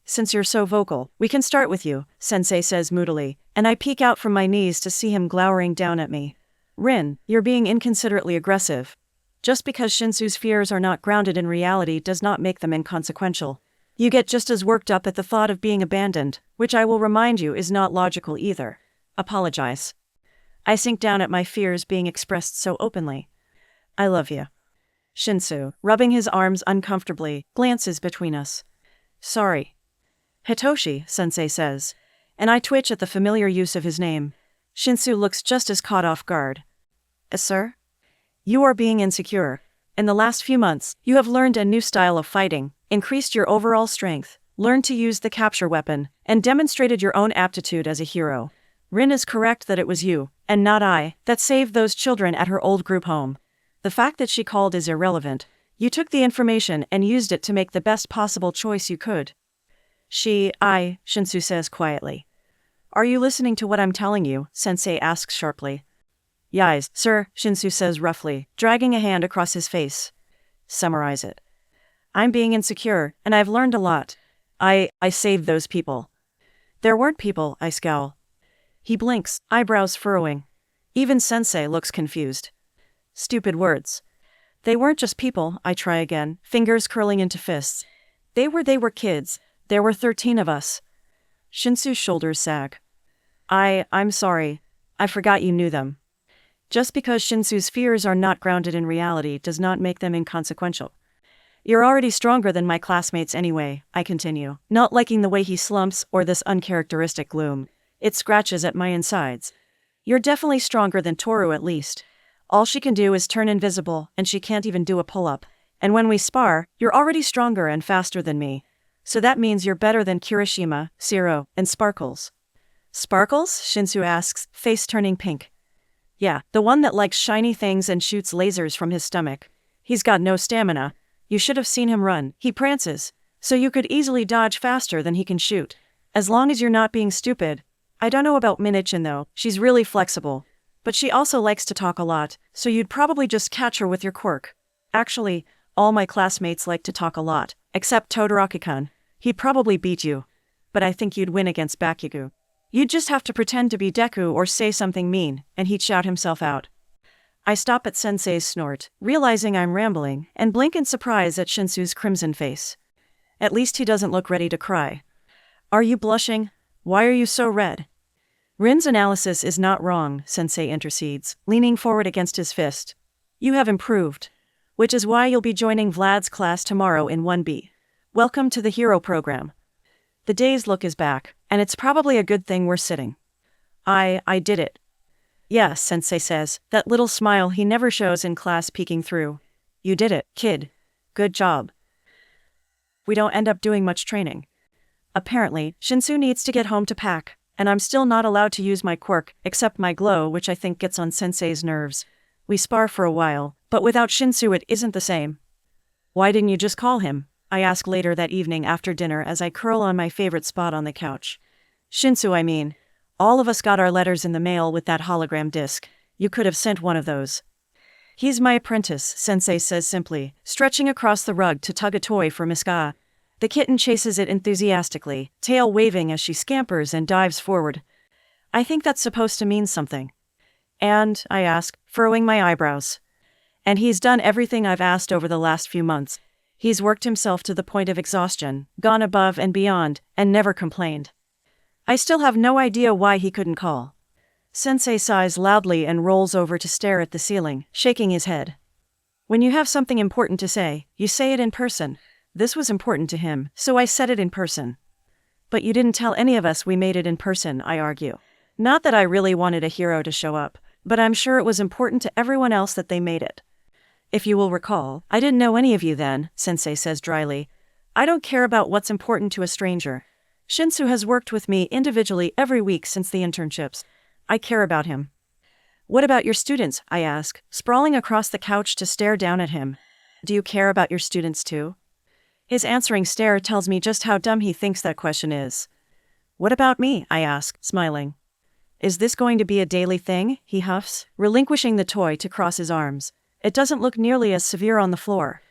S1: Since you're so vocal, we can start with you, Sensei says moodily, and I peek out from my knees to see him glowering down at me. Rin, you're being inconsiderately aggressive. Just because Shinsu's fears are not grounded in reality does not make them inconsequential. You get just as worked up at the thought of being abandoned, which I will remind you is not logical either. Apologize. I sink down at my fears being expressed so openly. I love you. Shinsu, rubbing his arms uncomfortably, glances between us. Sorry. Hitoshi, Sensei says, and I twitch at the familiar use of his name. Shinsu looks just as caught off guard. Sir? You are being insecure. In the last few months, you have learned a new style of fighting, increased your overall strength, learned to use the capture weapon, and demonstrated your own aptitude as a hero. Rin is correct that it was you, and not I, that saved those children at her old group home. The fact that she called is irrelevant. You took the information and used it to make the best possible choice you could. Shinsu says quietly. Are you listening to what I'm telling you? Sensei asks sharply. Yes, sir, Shinsu says roughly, dragging a hand across his face. Summarize it. I'm being insecure, and I've learned a lot. I saved those people. There weren't people, I scowl. He blinks, eyebrows furrowing. Even Sensei looks confused. Stupid words. They weren't just people, I try again, fingers curling into fists. They were kids. There were 13 of us. Shinsu's shoulders sag. I'm sorry. I forgot you knew them. Just because Shinsu's fears are not grounded in reality does not make them inconsequential. You're already stronger than my classmates anyway, I continue, not liking the way he slumps or this uncharacteristic gloom. It scratches at my insides. You're definitely stronger than Toru at least. All she can do is turn invisible, and she can't even do a pull-up. And when we spar, you're already stronger and faster than me. So that means you're better than Kirishima, Zero, and Sparkles. Sparkles? Shinsu asks, face turning pink. Yeah, the one that likes shiny things and shoots lasers from his stomach. He's got no stamina. You should have seen him run. He prances. So you could easily dodge faster than he can shoot. As long as you're not being stupid. I don't know about Minichin though, she's really flexible. But she also likes to talk a lot, so you'd probably just catch her with your quirk. Actually, all my classmates like to talk a lot, except Todoroki-kun. He'd probably beat you. But I think you'd win against Bakugo. You'd just have to pretend to be Deku or say something mean, and he'd shout himself out. I stop at Sensei's snort, realizing I'm rambling, and blink in surprise at Shinsu's crimson face. At least he doesn't look ready to cry. Are you blushing? Why are you so red? Rin's analysis is not wrong, Sensei intercedes, leaning forward against his fist. You have improved. Which is why you'll be joining Vlad's class tomorrow in 1B. Welcome to the hero program. The dazed look is back, and it's probably a good thing we're sitting. I did it. Yes, Sensei says, that little smile he never shows in class peeking through. You did it, kid. Good job. We don't end up doing much training. Apparently, Shinsu needs to get home to pack, and I'm still not allowed to use my quirk, except my glow, which I think gets on Sensei's nerves. We spar for a while, but without Shinsu it isn't the same. Why didn't you just call him? I ask later that evening after dinner as I curl on my favorite spot on the couch. Shinsu, I mean. All of us got our letters in the mail with that hologram disc. You could have sent one of those. He's my apprentice, Sensei says simply, stretching across the rug to tug a toy for Miska. The kitten chases it enthusiastically, tail waving as she scampers and dives forward. I think that's supposed to mean something. And, I ask, furrowing my eyebrows. And he's done everything I've asked over the last few months. He's worked himself to the point of exhaustion, gone above and beyond, and never complained. I still have no idea why he couldn't call. Sensei sighs loudly and rolls over to stare at the ceiling, shaking his head. When you have something important to say, you say it in person. This was important to him, so I said it in person. But you didn't tell any of us we made it in person, I argue. Not that I really wanted a hero to show up, but I'm sure it was important to everyone else that they made it. If you will recall, I didn't know any of you then, Sensei says dryly. I don't care about what's important to a stranger. Shinsu has worked with me individually every week since the internships. I care about him. What about your students? I ask, sprawling across the couch to stare down at him. Do you care about your students too? His answering stare tells me just how dumb he thinks that question is. What about me? I ask, smiling. Is this going to be a daily thing? He huffs, relinquishing the toy to cross his arms. It doesn't look nearly as severe on the floor.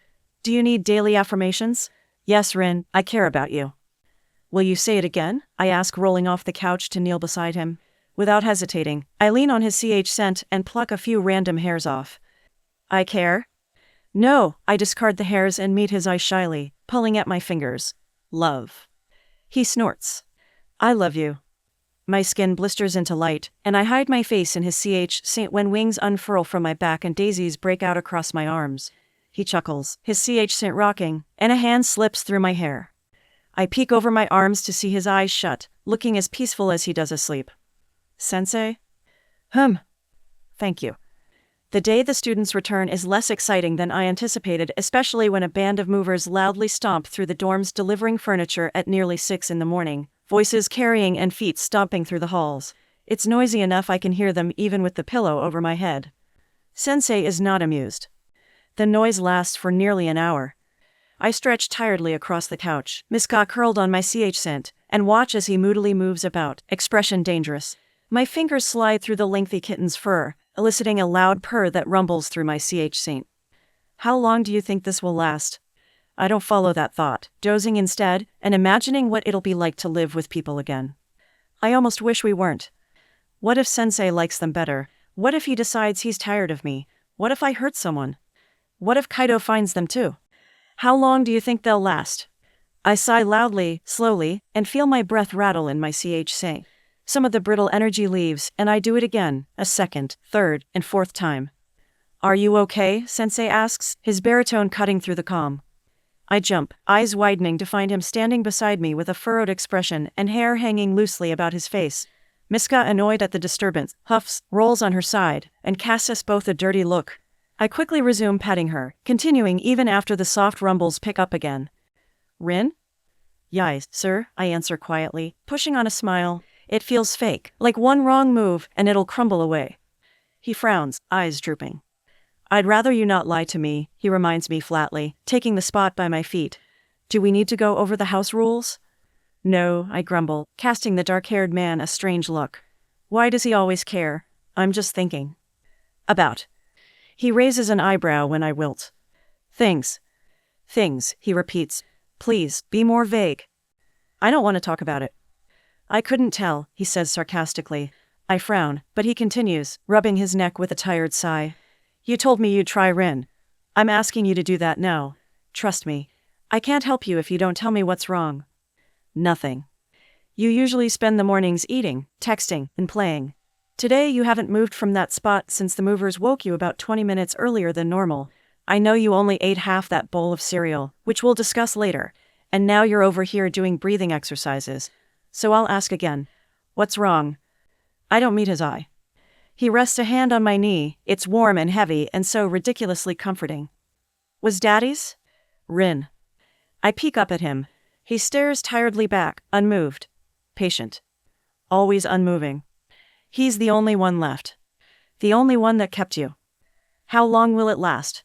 S1: Do you need daily affirmations? Yes, Rin, I care about you. Will you say it again? I ask, rolling off the couch to kneel beside him. Without hesitating, I lean on his CH scent and pluck a few random hairs off. I care? No, I discard the hairs and meet his eyes shyly, pulling at my fingers. Love. He snorts. I love you. My skin blisters into light, and I hide my face in his CH scent when wings unfurl from my back and daisies break out across my arms. He chuckles, his CH scent rocking, and a hand slips through my hair. I peek over my arms to see his eyes shut, looking as peaceful as he does asleep. Sensei? Thank you. The day the students return is less exciting than I anticipated, especially when a band of movers loudly stomp through the dorms delivering furniture at nearly 6 a.m, voices carrying and feet stomping through the halls. It's noisy enough I can hear them even with the pillow over my head. Sensei is not amused. The noise lasts for nearly an hour. I stretch tiredly across the couch, Miska curled on my CH scent, and watch as he moodily moves about, expression dangerous. My fingers slide through the lengthy kitten's fur, eliciting a loud purr that rumbles through my CH scent. How long do you think this will last? I don't follow that thought, dozing instead, and imagining what it'll be like to live with people again. I almost wish we weren't. What if Sensei likes them better? What if he decides he's tired of me? What if I hurt someone? What if Kaido finds them too? How long do you think they'll last? I sigh loudly, slowly, and feel my breath rattle in my CHC. Some of the brittle energy leaves, and I do it again, a second, third, and fourth time. Are you okay? Sensei asks, his baritone cutting through the calm. I jump, eyes widening to find him standing beside me with a furrowed expression and hair hanging loosely about his face. Miska, annoyed at the disturbance, huffs, rolls on her side, and casts us both a dirty look. I quickly resume petting her, continuing even after the soft rumbles pick up again. Rin? Yes, sir, I answer quietly, pushing on a smile. It feels fake, like one wrong move and it'll crumble away. He frowns, eyes drooping. I'd rather you not lie to me, he reminds me flatly, taking the spot by my feet. Do we need to go over the house rules? No, I grumble, casting the dark-haired man a strange look. Why does he always care? I'm just thinking. About. He raises an eyebrow when I wilt. Things, he repeats. Please, be more vague. I don't want to talk about it. I couldn't tell, he says sarcastically. I frown, but he continues, rubbing his neck with a tired sigh. You told me you'd try Rin. I'm asking you to do that now. Trust me. I can't help you if you don't tell me what's wrong. Nothing. You usually spend the mornings eating, texting, and playing. Today you haven't moved from that spot since the movers woke you about 20 minutes earlier than normal. I know you only ate half that bowl of cereal, which we'll discuss later, and now you're over here doing breathing exercises. So I'll ask again. What's wrong? I don't meet his eye. He rests a hand on my knee, it's warm and heavy and so ridiculously comforting. Was Daddy's? Rin. I peek up at him. He stares tiredly back, unmoved. Patient. Always unmoving. He's the only one left. The only one that kept you. How long will it last?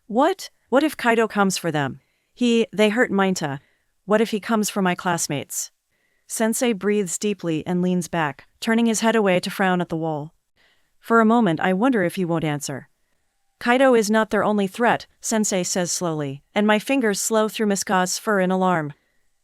S1: What if Kaido comes for them? They hurt Mainta. What if he comes for my classmates? Sensei breathes deeply and leans back, turning his head away to frown at the wall. For a moment I wonder if he won't answer. Kaido is not their only threat, Sensei says slowly, and my fingers slow through Miska's fur in alarm.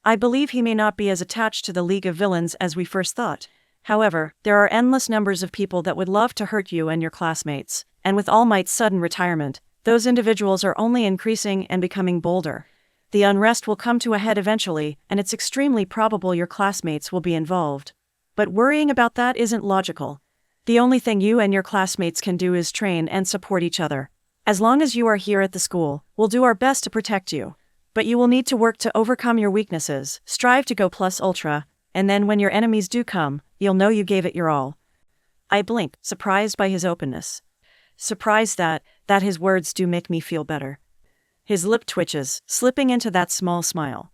S1: I believe he may not be as attached to the League of Villains as we first thought. However, there are endless numbers of people that would love to hurt you and your classmates, and with All Might's sudden retirement, those individuals are only increasing and becoming bolder. The unrest will come to a head eventually, and it's extremely probable your classmates will be involved. But worrying about that isn't logical. The only thing you and your classmates can do is train and support each other. As long as you are here at the school, we'll do our best to protect you. But you will need to work to overcome your weaknesses, strive to go plus ultra, and then when your enemies do come, you'll know you gave it your all. I blink, surprised by his openness. Surprised that his words do make me feel better. His lip twitches, slipping into that small smile.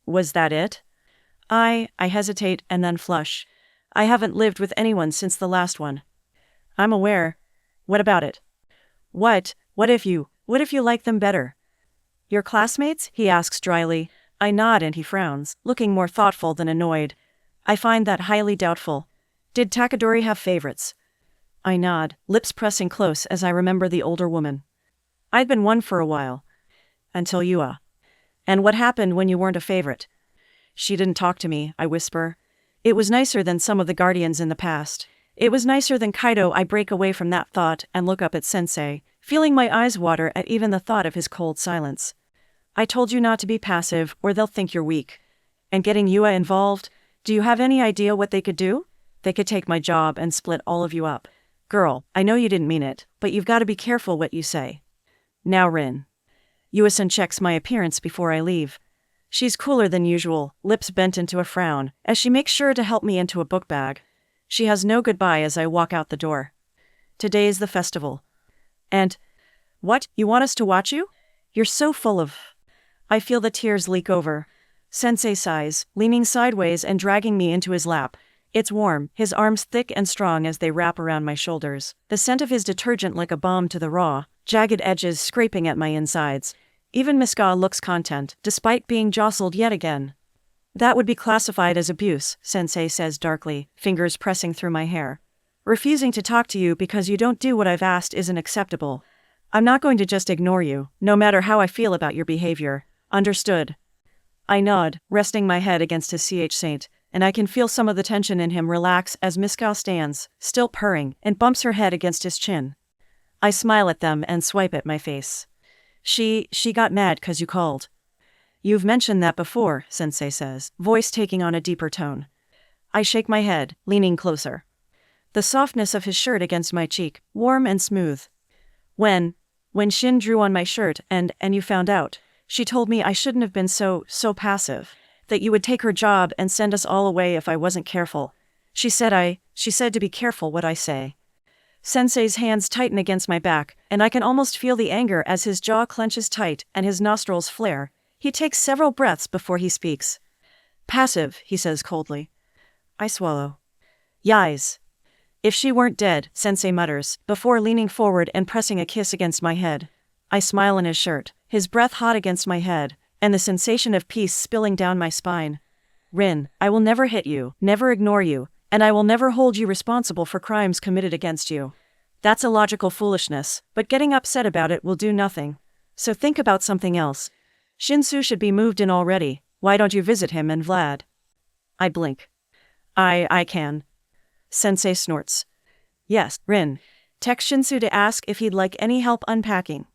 S1: Was that it? I hesitate and then flush. I haven't lived with anyone since the last one. I'm aware. What about it? What if you like them better? Your classmates? He asks dryly. I nod and he frowns, looking more thoughtful than annoyed. I find that highly doubtful. Did Takadori have favorites? I nod, lips pressing close as I remember the older woman. I'd been one for a while. Until you. And what happened when you weren't a favorite? She didn't talk to me, I whisper. It was nicer than some of the guardians in the past. It was nicer than Kaido. I break away from that thought and look up at Sensei, feeling my eyes water at even the thought of his cold silence. I told you not to be passive or they'll think you're weak. And getting Yua involved, do you have any idea what they could do? They could take my job and split all of you up. Girl, I know you didn't mean it, but you've got to be careful what you say. Now Rin. Yua-san checks my appearance before I leave. She's cooler than usual, lips bent into a frown, as she makes sure to help me into a book bag. She has no goodbye as I walk out the door. Today's the festival. And, what, you want us to watch you? You're so full of... I feel the tears leak over. Sensei sighs, leaning sideways and dragging me into his lap. It's warm, his arms thick and strong as they wrap around my shoulders, the scent of his detergent like a balm to the raw, jagged edges scraping at my insides. Even Miska looks content, despite being jostled yet again. That would be classified as abuse, Sensei says darkly, fingers pressing through my hair. Refusing to talk to you because you don't do what I've asked isn't acceptable. I'm not going to just ignore you, no matter how I feel about your behavior. Understood. I nod, resting my head against his Saint, and I can feel some of the tension in him relax as Miska stands, still purring, and bumps her head against his chin. I smile at them and swipe at my face. She got mad 'cause you called. You've mentioned that before, Sensei says, voice taking on a deeper tone. I shake my head, leaning closer. The softness of his shirt against my cheek, warm and smooth. When Shin drew on my shirt and you found out, she told me I shouldn't have been so passive, that you would take her job and send us all away if I wasn't careful. She said to be careful what I say. Sensei's hands tighten against my back, and I can almost feel the anger as his jaw clenches tight and his nostrils flare. He takes several breaths before he speaks. Passive, he says coldly. I swallow. Yais. If she weren't dead, Sensei mutters, before leaning forward and pressing a kiss against my head. I smile in his shirt, his breath hot against my head, and the sensation of peace spilling down my spine. Rin, I will never hit you, never ignore you, and I will never hold you responsible for crimes committed against you. That's illogical foolishness, but getting upset about it will do nothing. So think about something else. Shinsu should be moved in already. Why don't you visit him and Vlad? I blink. I can. Sensei snorts. Yes, Rin. Text Shinsu to ask if he'd like any help unpacking.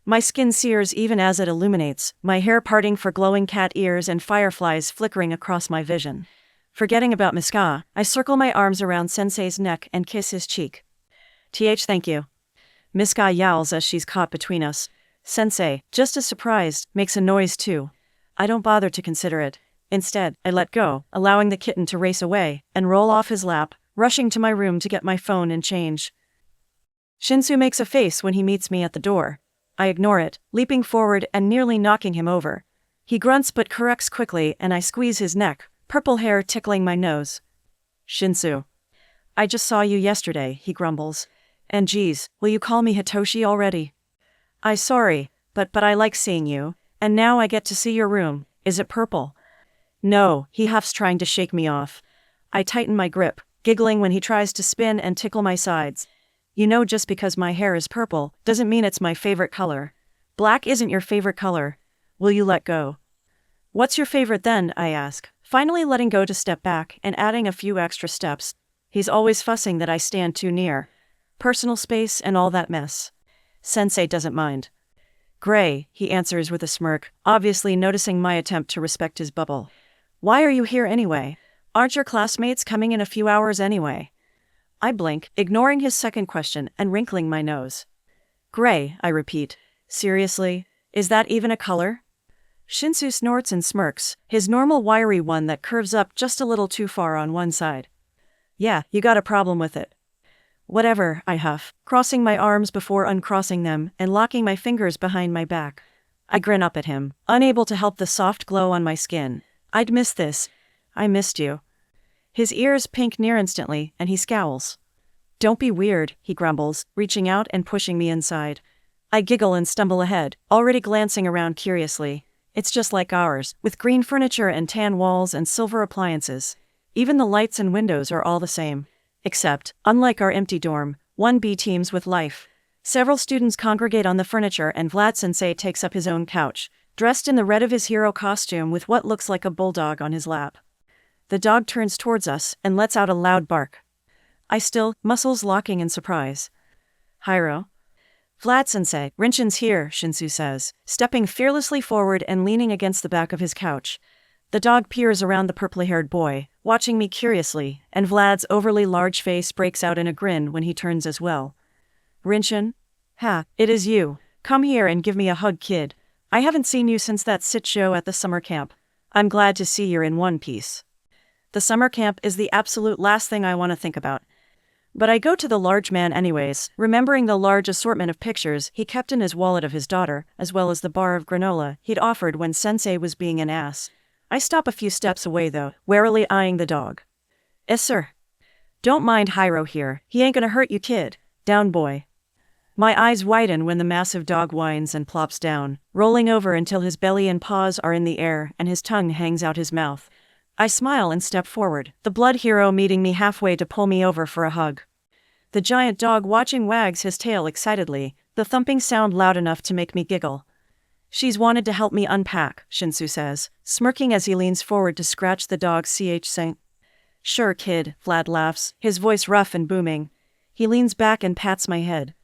S1: My skin sears even as it illuminates, my hair parting for glowing cat ears and fireflies flickering across my vision. Forgetting about Miska, I circle my arms around Sensei's neck and kiss his cheek. Thank you. Miska yowls as she's caught between us. Sensei, just as surprised, makes a noise too. I don't bother to consider it. Instead, I let go, allowing the kitten to race away and roll off his lap, rushing to my room to get my phone and change. Shinsu makes a face when he meets me at the door. I ignore it, leaping forward and nearly knocking him over. He grunts but corrects quickly and I squeeze his neck, purple hair tickling my nose. Shinsu. I just saw you yesterday, he grumbles. And geez, will you call me Hitoshi already? Sorry, but I like seeing you, and now I get to see your room. Is it purple? No, he huffs, trying to shake me off. I tighten my grip, giggling when he tries to spin and tickle my sides. You know, just because my hair is purple doesn't mean it's my favorite color. Black isn't your favorite color. Will you let go? What's your favorite then, I ask, finally letting go to step back and adding a few extra steps. He's always fussing that I stand too near. Personal space and all that mess. Sensei doesn't mind. Gray, he answers with a smirk, obviously noticing my attempt to respect his bubble. Why are you here anyway? Aren't your classmates coming in a few hours anyway? I blink, ignoring his second question and wrinkling my nose. Gray, I repeat. Seriously? Is that even a color? Shinsu snorts and smirks, his normal wiry one that curves up just a little too far on one side. Yeah, you got a problem with it. Whatever, I huff, crossing my arms before uncrossing them and locking my fingers behind my back. I grin up at him, unable to help the soft glow on my skin. I'd miss this. I missed you. His ears pink near instantly, and he scowls. Don't be weird, he grumbles, reaching out and pushing me inside. I giggle and stumble ahead, already glancing around curiously. It's just like ours, with green furniture and tan walls and silver appliances. Even the lights and windows are all the same. Except, unlike our empty dorm, 1B teams with life. Several students congregate on the furniture and Vlad Sensei takes up his own couch, dressed in the red of his hero costume with what looks like a bulldog on his lap. The dog turns towards us and lets out a loud bark. I still, muscles locking in surprise. Hiro? Vlad Sensei, Rinchin's here, Shinsu says, stepping fearlessly forward and leaning against the back of his couch. The dog peers around the purple-haired boy, watching me curiously, and Vlad's overly large face breaks out in a grin when he turns as well. Rinchin? Ha, it is you. Come here and give me a hug, kid. I haven't seen you since that sit show at the summer camp. I'm glad to see you're in one piece. The summer camp is the absolute last thing I want to think about. But I go to the large man anyways, remembering the large assortment of pictures he kept in his wallet of his daughter, as well as the bar of granola he'd offered when Sensei was being an ass. I stop a few steps away though, warily eyeing the dog. Yes, sir. Don't mind Hiro here, he ain't gonna hurt you, kid. Down, boy. My eyes widen when the massive dog whines and plops down, rolling over until his belly and paws are in the air and his tongue hangs out his mouth. I smile and step forward, the blood hero meeting me halfway to pull me over for a hug. The giant dog watching wags his tail excitedly, the thumping sound loud enough to make me giggle. She's wanted to help me unpack, Shinsu says, smirking as he leans forward to scratch the dog's ch. Sure, kid, Vlad laughs, his voice rough and booming. He leans back and pats my head.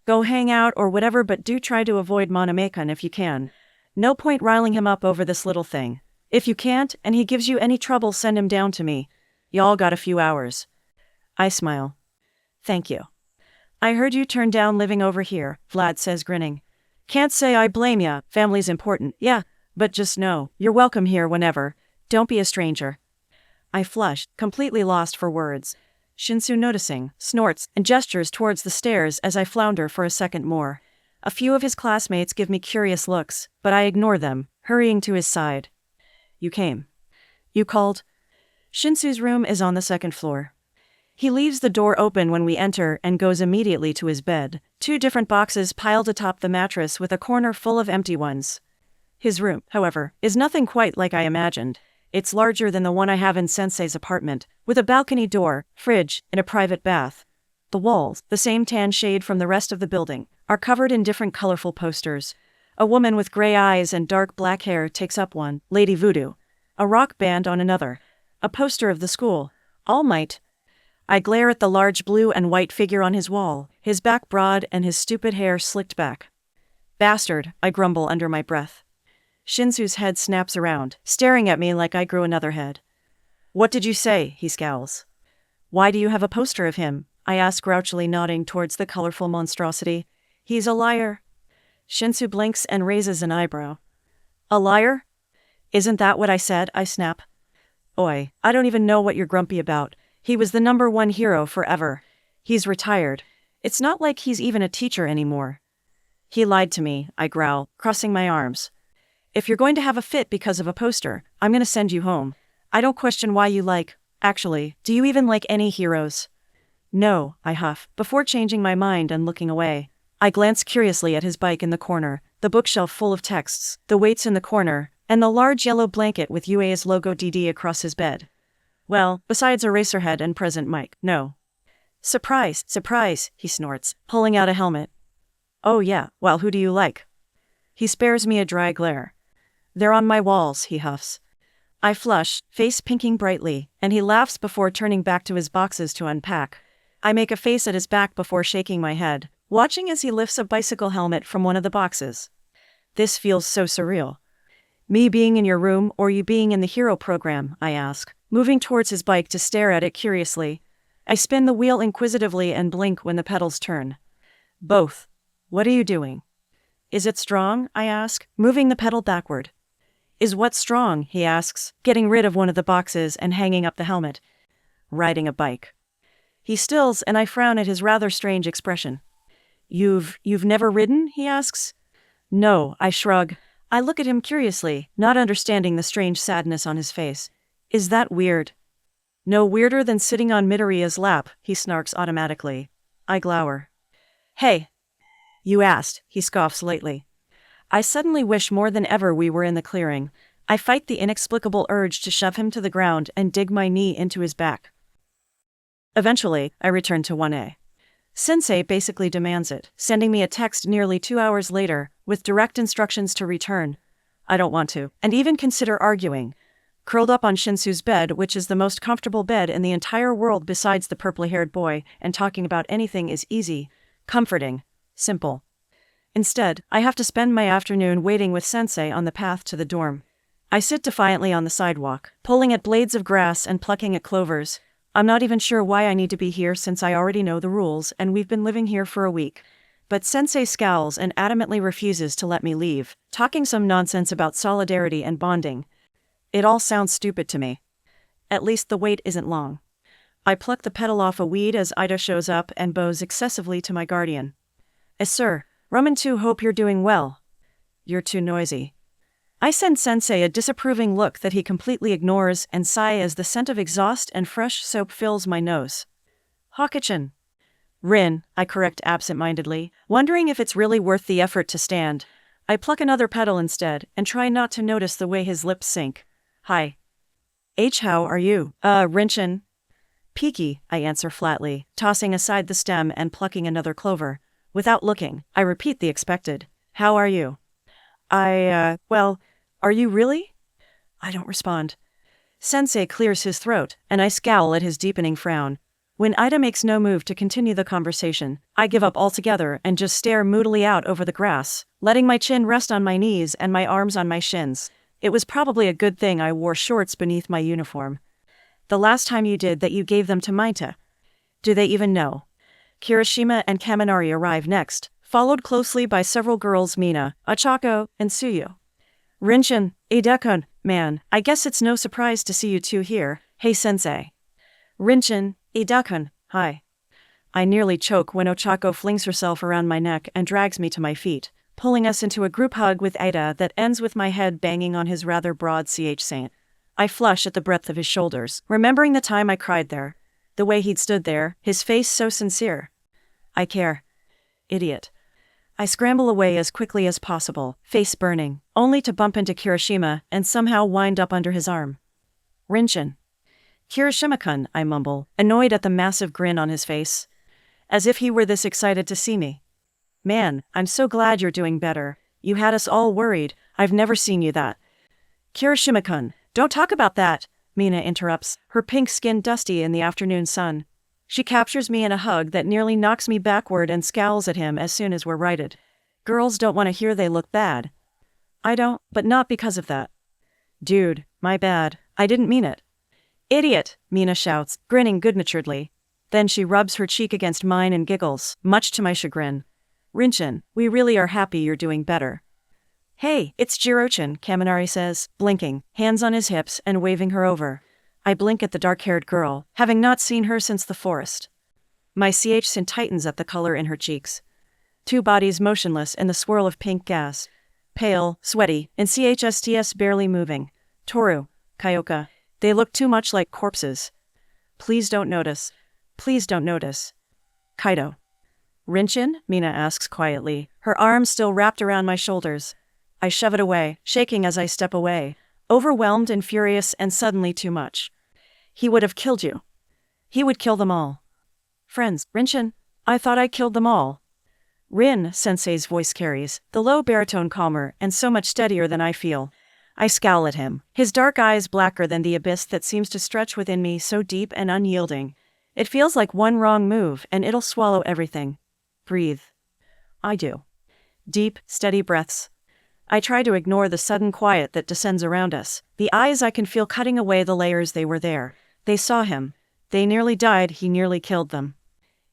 S1: Go hang out or whatever, but do try to avoid Monomakon if you can. No point riling him up over this little thing. If you can't, and he gives you any trouble, send him down to me. Y'all got a few hours. I smile. Thank you. I heard you turned down living over here, Vlad says, grinning. Can't say I blame ya, family's important, yeah, but just know, you're welcome here whenever. Don't be a stranger. I flush, completely lost for words. Shinsu noticing, snorts, and gestures towards the stairs as I flounder for a second more. A few of his classmates give me curious looks, but I ignore them, hurrying to his side. You came. You called? Shinsu's room is on the second floor. He leaves the door open when we enter and goes immediately to his bed, 2 different boxes piled atop the mattress with a corner full of empty ones. His room, however, is nothing quite like I imagined. It's larger than the one I have in Sensei's apartment, with a balcony door, fridge, and a private bath. The walls, the same tan shade from the rest of the building, are covered in different colorful posters. A woman with gray eyes and dark black hair takes up one, Lady Voodoo. A rock band on another. A poster of the school, All Might. I glare at the large blue and white figure on his wall, his back broad and his stupid hair slicked back. Bastard, I grumble under my breath. Shinsu's head snaps around, staring at me like I grew another head. What did you say? He scowls. Why do you have a poster of him? I ask, grouchily, nodding towards the colorful monstrosity. He's a liar. Shinsu blinks and raises an eyebrow. A liar? Isn't that what I said? I snap. Oi, I don't even know what you're grumpy about. He was the #1 hero forever. He's retired. It's not like he's even a teacher anymore. He lied to me, I growl, crossing my arms. If you're going to have a fit because of a poster, I'm going to send you home. I don't question why you actually, do you even like any heroes? No, I huff, before changing my mind and looking away. I glance curiously at his bike in the corner, the bookshelf full of texts, the weights in the corner, and the large yellow blanket with UA's logo DD across his bed. Well, besides Eraserhead and Present Mike, no. Surprise, surprise, he snorts, pulling out a helmet. Oh yeah, well, who do you like? He spares me a dry glare. They're on my walls, he huffs. I flush, face pinking brightly, and he laughs before turning back to his boxes to unpack. I make a face at his back before shaking my head, watching as he lifts a bicycle helmet from one of the boxes. This feels so surreal. Me being in your room or you being in the hero program, I ask, moving towards his bike to stare at it curiously. I spin the wheel inquisitively and blink when the pedals turn. Both. What are you doing? Is it strong? I ask, moving the pedal backward. Is what strong? He asks, getting rid of one of the boxes and hanging up the helmet. Riding a bike. He stills and I frown at his rather strange expression. You've never ridden? He asks. No, I shrug. I look at him curiously, not understanding the strange sadness on his face. Is that weird? No weirder than sitting on Midoriya's lap, he snarks automatically. I glower. Hey. You asked, he scoffs lightly. I suddenly wish more than ever we were in the clearing. I fight the inexplicable urge to shove him to the ground and dig my knee into his back. Eventually, I return to 1A. Sensei basically demands it, sending me a text nearly 2 hours later, with direct instructions to return. I don't want to, and even consider arguing. Curled up on Shinsu's bed, which is the most comfortable bed in the entire world besides the purple-haired boy, and talking about anything is easy, comforting, simple. Instead, I have to spend my afternoon waiting with Sensei on the path to the dorm. I sit defiantly on the sidewalk, pulling at blades of grass and plucking at clovers. I'm not even sure why I need to be here since I already know the rules and we've been living here for a week. But Sensei scowls and adamantly refuses to let me leave, talking some nonsense about solidarity and bonding. It all sounds stupid to me. At least the wait isn't long. I pluck the petal off a weed as Ida shows up and bows excessively to my guardian. Sir, Ramen 2 hope you're doing well. You're too noisy. I send Sensei a disapproving look that he completely ignores and sigh as the scent of exhaust and fresh soap fills my nose. Hoki Rin, I correct absent-mindedly, wondering if it's really worth the effort to stand. I pluck another petal instead and try not to notice the way his lips sink. Hi. How are you? Rinchin. Peaky, I answer flatly, tossing aside the stem and plucking another clover. Without looking, I repeat the expected. How are you? Well, are you really? I don't respond. Sensei clears his throat, and I scowl at his deepening frown. When Ida makes no move to continue the conversation, I give up altogether and just stare moodily out over the grass, letting my chin rest on my knees and my arms on my shins. It was probably a good thing I wore shorts beneath my uniform. The last time you did that you gave them to Maita. Do they even know? Kirishima and Kaminari arrive next, followed closely by several girls Mina, Achako, and Tsuyu. Rinshin, Ida-kun, man, I guess it's no surprise to see you two here. Hey sensei. Rinshin, Ida-kun, hi. I nearly choke when Ochako flings herself around my neck and drags me to my feet, pulling us into a group hug with Ida that ends with my head banging on his rather broad Saint. I flush at the breadth of his shoulders, remembering the time I cried there. The way he'd stood there, his face so sincere. I care. Idiot. I scramble away as quickly as possible, face burning, only to bump into Kirishima and somehow wind up under his arm. Rinshin. Kirishima-kun, I mumble, annoyed at the massive grin on his face. As if he were this excited to see me. Man, I'm so glad you're doing better. You had us all worried. I've never seen you that. Kirishima-kun, don't talk about that, Mina interrupts, her pink skin dusty in the afternoon sun. She captures me in a hug that nearly knocks me backward and scowls at him as soon as we're righted. Girls don't want to hear they look bad. I don't, but not because of that. Dude, my bad. I didn't mean it. Idiot, Mina shouts, grinning good-naturedly. Then she rubs her cheek against mine and giggles, much to my chagrin. Rinshin, we really are happy you're doing better. Hey, it's Jirochin, Kaminari says, blinking, hands on his hips and waving her over. I blink at the dark-haired girl, having not seen her since the forest. My sin tightens at the color in her cheeks. Two bodies motionless in the swirl of pink gas. Pale, sweaty, and CHSTS barely moving. Toru, Kyoka, they look too much like corpses. Please don't notice. Please don't notice. Kaido. Rinshin? Mina asks quietly, her arm still wrapped around my shoulders. I shove it away, shaking as I step away, overwhelmed and furious and suddenly too much. He would have killed you. He would kill them all. Friends, Rinshin, I thought I killed them all. Rin, Sensei's voice carries, the low baritone calmer and so much steadier than I feel. I scowl at him, his dark eyes blacker than the abyss that seems to stretch within me so deep and unyielding. It feels like one wrong move and it'll swallow everything. Breathe. I do. Deep, steady breaths. I try to ignore the sudden quiet that descends around us. The eyes I can feel cutting away the layers. They were there. They saw him. They nearly died. He nearly killed them.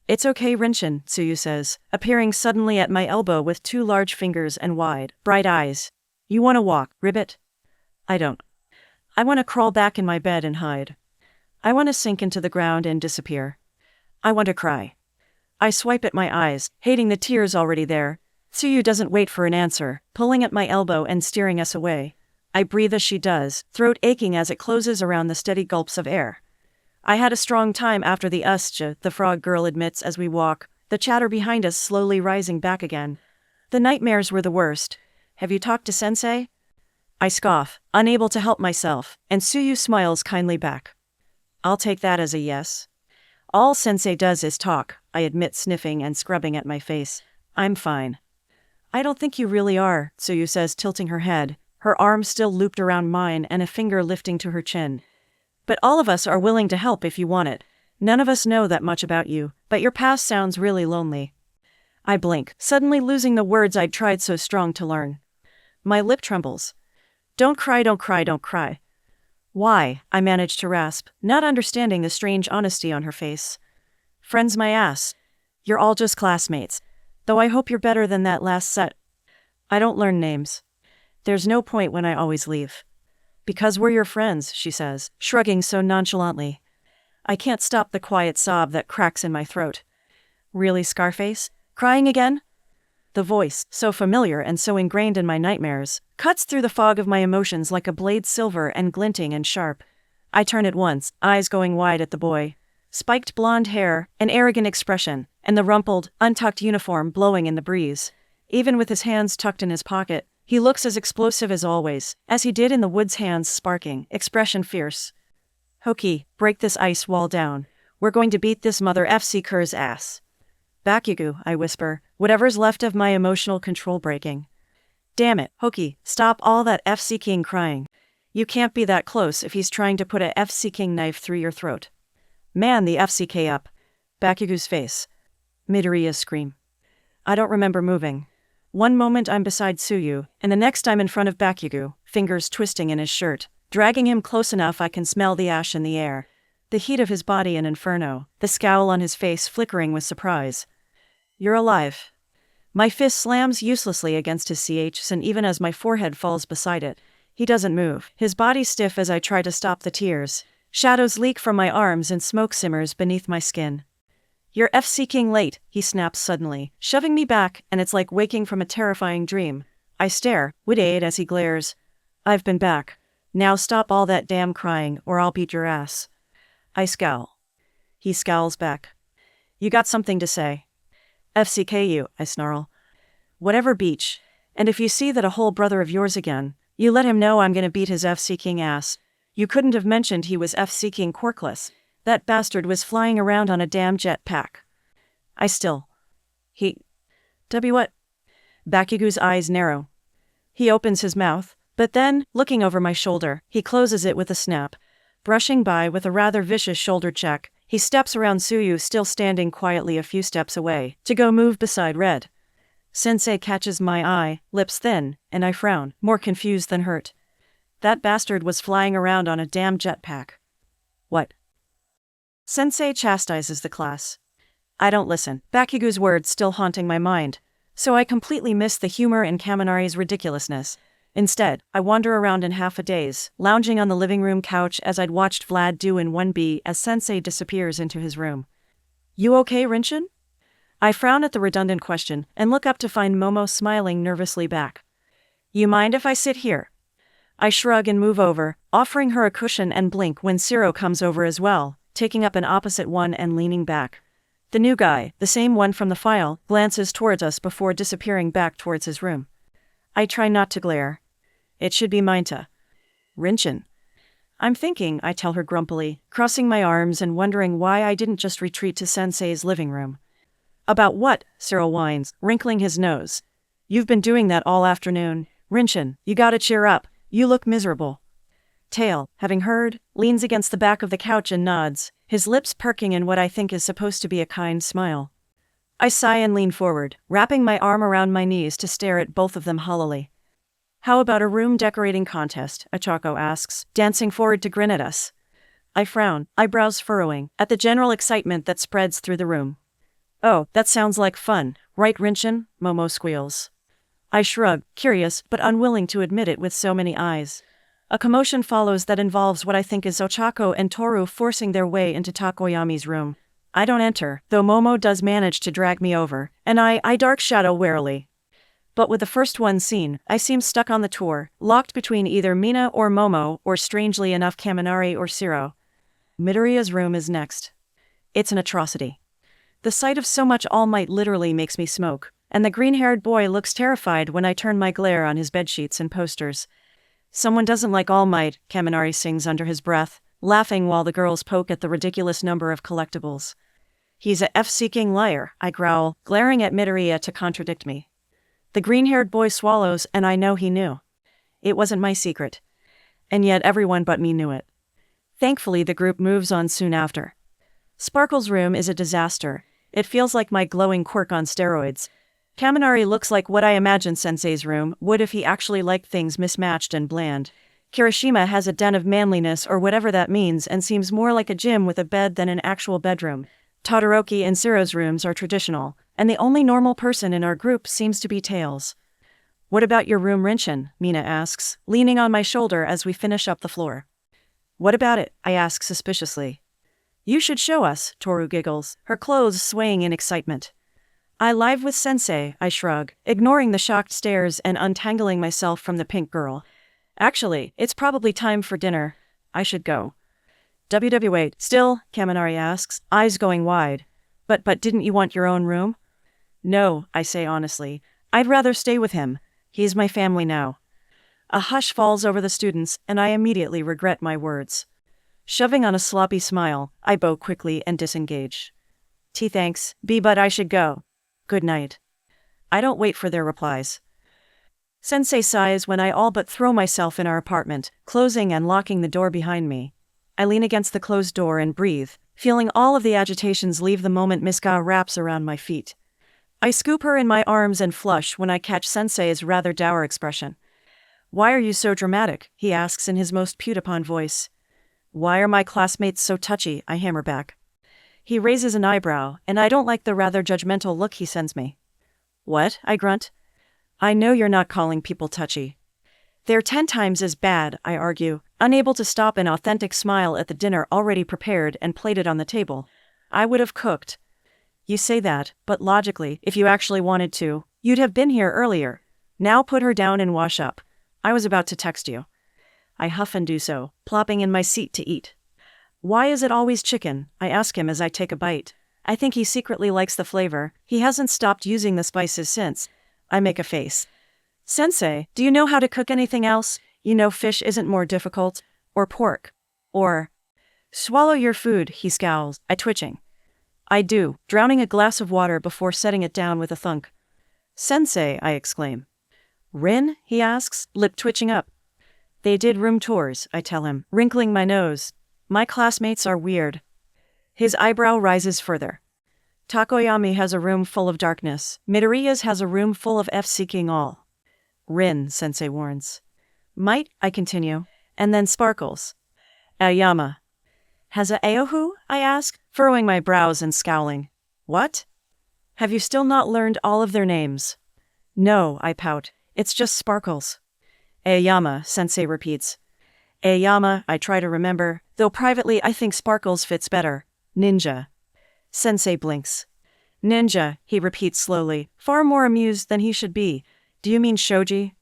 S1: It's okay, Rinshin, Tsuyu says, appearing suddenly at my elbow with two large fingers and wide, bright eyes. You want to walk, Ribbit? I don't. I want to crawl back in my bed and hide. I want to sink into the ground and disappear. I want to cry. I swipe at my eyes, hating the tears already there. Tsuyu doesn't wait for an answer, pulling at my elbow and steering us away. I breathe as she does, throat aching as it closes around the steady gulps of air. I had a strong time after the Usja, the frog girl admits as we walk, the chatter behind us slowly rising back again. The nightmares were the worst. Have you talked to Sensei? I scoff, unable to help myself, and Tsuyu smiles kindly back. I'll take that as a yes. All Sensei does is talk, I admit, sniffing and scrubbing at my face. I'm fine. I don't think you really are, Tsuyu says, tilting her head, her arm still looped around mine and a finger lifting to her chin. But all of us are willing to help if you want it. None of us know that much about you, but your past sounds really lonely. I blink, suddenly losing the words I'd tried so strong to learn. My lip trembles. Don't cry, don't cry, don't cry. Why? I manage to rasp, not understanding the strange honesty on her face. Friends my ass. You're all just classmates. Though I hope you're better than that last set. I don't learn names. There's no point when I always leave. Because we're your friends, she says, shrugging so nonchalantly. I can't stop the quiet sob that cracks in my throat. Really, Scarface? Crying again? The voice, so familiar and so ingrained in my nightmares, cuts through the fog of my emotions like a blade, silver and glinting and sharp. I turn at once, eyes going wide at the boy. Spiked blonde hair, an arrogant expression, and the rumpled, untucked uniform blowing in the breeze. Even with his hands tucked in his pocket, he looks as explosive as always, as he did in the woods, hands sparking, expression fierce. Hoki, break this ice wall down. We're going to beat this mother FCker's ass. Bakugu, I whisper, whatever's left of my emotional control breaking. Damn it, Hoki, stop all that FC King crying. You can't be that close if he's trying to put a FC King knife through your throat. Man the FCK up. Bakugu's face. Midoriya's scream. I don't remember moving. One moment I'm beside Tsuyu, and the next I'm in front of Bakugu, fingers twisting in his shirt, dragging him close enough I can smell the ash in the air. The heat of his body an inferno, the scowl on his face flickering with surprise. You're alive. My fist slams uselessly against his CHs, and even as my forehead falls beside it, he doesn't move, his body stiff as I try to stop the tears. Shadows leak from my arms and smoke simmers beneath my skin. You're FC King late, he snaps suddenly, shoving me back, and it's like waking from a terrifying dream. I stare, wide-eyed as he glares. I've been back. Now stop all that damn crying, or I'll beat your ass. I scowl. He scowls back. You got something to say? FCKU, I snarl. Whatever, Beach. And if you see that a whole brother of yours again, you let him know I'm gonna beat his FC King ass. You couldn't have mentioned he was FC King Corkless. That bastard was flying around on a damn jetpack. I still. He. What? Bakugu's eyes narrow. He opens his mouth, but then, looking over my shoulder, he closes it with a snap. Brushing by with a rather vicious shoulder check, he steps around Tsuyu still standing quietly a few steps away, to go move beside Red. Sensei catches my eye, lips thin, and I frown, more confused than hurt. That bastard was flying around on a damn jetpack. What? Sensei chastises the class. I don't listen, Bakugu's words still haunting my mind, so I completely miss the humor in Kaminari's ridiculousness. Instead, I wander around in half a daze, lounging on the living room couch as I'd watched Vlad do in 1B as Sensei disappears into his room. You okay, Rinshin? I frown at the redundant question and look up to find Momo smiling nervously back. You mind if I sit here? I shrug and move over, offering her a cushion and blink when Ciro comes over as well, taking up an opposite one and leaning back. The new guy, the same one from the file, glances towards us before disappearing back towards his room. I try not to glare. It should be mine to. Rinshin. I'm thinking, I tell her grumpily, crossing my arms and wondering why I didn't just retreat to Sensei's living room. About what? Cyril whines, wrinkling his nose. You've been doing that all afternoon. Rinshin, you gotta cheer up. You look miserable. Tail, having heard, leans against the back of the couch and nods, his lips perking in what I think is supposed to be a kind smile. I sigh and lean forward, wrapping my arm around my knees to stare at both of them hollowly. How about a room decorating contest? Achako asks, dancing forward to grin at us. I frown, eyebrows furrowing, at the general excitement that spreads through the room. Oh, that sounds like fun, right, Rinshin? Momo squeals. I shrug, curious but unwilling to admit it with so many eyes. A commotion follows that involves what I think is Ochako and Toru forcing their way into Takoyami's room. I don't enter, though Momo does manage to drag me over, and I dark shadow warily. But with the first one seen, I seem stuck on the tour, locked between either Mina or Momo, or strangely enough Kaminari or Ciro. Midoriya's room is next. It's an atrocity. The sight of so much All Might literally makes me smoke, and the green-haired boy looks terrified when I turn my glare on his bedsheets and posters. Someone doesn't like All Might, Kaminari sings under his breath, laughing while the girls poke at the ridiculous number of collectibles. He's a F-seeking liar, I growl, glaring at Midoriya to contradict me. The green-haired boy swallows, and I know he knew. It wasn't my secret. And yet everyone but me knew it. Thankfully, the group moves on soon after. Sparkle's room is a disaster. It feels like my glowing quirk on steroids. Kaminari looks like what I imagine Sensei's room would if he actually liked things mismatched and bland. Kirishima has a den of manliness or whatever that means and seems more like a gym with a bed than an actual bedroom. Todoroki and Ciro's rooms are traditional, and the only normal person in our group seems to be Tails. What about your room, Rinshin? Mina asks, leaning on my shoulder as we finish up the floor. What about it? I ask suspiciously. You should show us, Toru giggles, her clothes swaying in excitement. I live with Sensei, I shrug, ignoring the shocked stares and untangling myself from the pink girl. Actually, it's probably time for dinner. I should go. Wait, still? Kaminari asks, eyes going wide. But didn't you want your own room? No, I say honestly. I'd rather stay with him. He's my family now. A hush falls over the students, and I immediately regret my words. Shoving on a sloppy smile, I bow quickly and disengage. Thanks, but I should go. Good night. I don't wait for their replies. Sensei sighs when I all but throw myself in our apartment, closing and locking the door behind me. I lean against the closed door and breathe, feeling all of the agitations leave the moment Miss Ga wraps around my feet. I scoop her in my arms and flush when I catch Sensei's rather dour expression. "Why are you so dramatic?" he asks in his most pewed-upon voice. "Why are my classmates so touchy?" I hammer back. He raises an eyebrow, and I don't like the rather judgmental look he sends me. "What?" I grunt. "I know you're not calling people touchy." "They're 10 times as bad," I argue, unable to stop an authentic smile at the dinner already prepared and plated on the table. "I would have cooked." "You say that, but logically, if you actually wanted to, you'd have been here earlier. Now put her down and wash up. I was about to text you." I huff and do so, plopping in my seat to eat. "Why is it always chicken?" I ask him as I take a bite. I think he secretly likes the flavor. He hasn't stopped using the spices since. I make a face. "Sensei, do you know how to cook anything else? You know fish isn't more difficult. Or pork. Or—" "Swallow your food," he scowls, I twitching. I do, drowning a glass of water before setting it down with a thunk. "Sensei," I exclaim. "Rin?" he asks, lip twitching up. "They did room tours," I tell him, wrinkling my nose. "My classmates are weird." His eyebrow rises further. "Takoyami has a room full of darkness. Midoriya's has a room full of F-seeking all." "Rin," Sensei warns. "Might," I continue, and then sparkles. "Aoyama has a Aohu?" I ask, furrowing my brows and scowling. "What? Have you still not learned all of their names?" "No," I pout. "It's just sparkles." "Aoyama," Sensei repeats. "Aoyama," I try to remember, though privately I think sparkles fits better. "Ninja." Sensei blinks. "Ninja," he repeats slowly, far more amused than he should be. "Do you mean shoji?"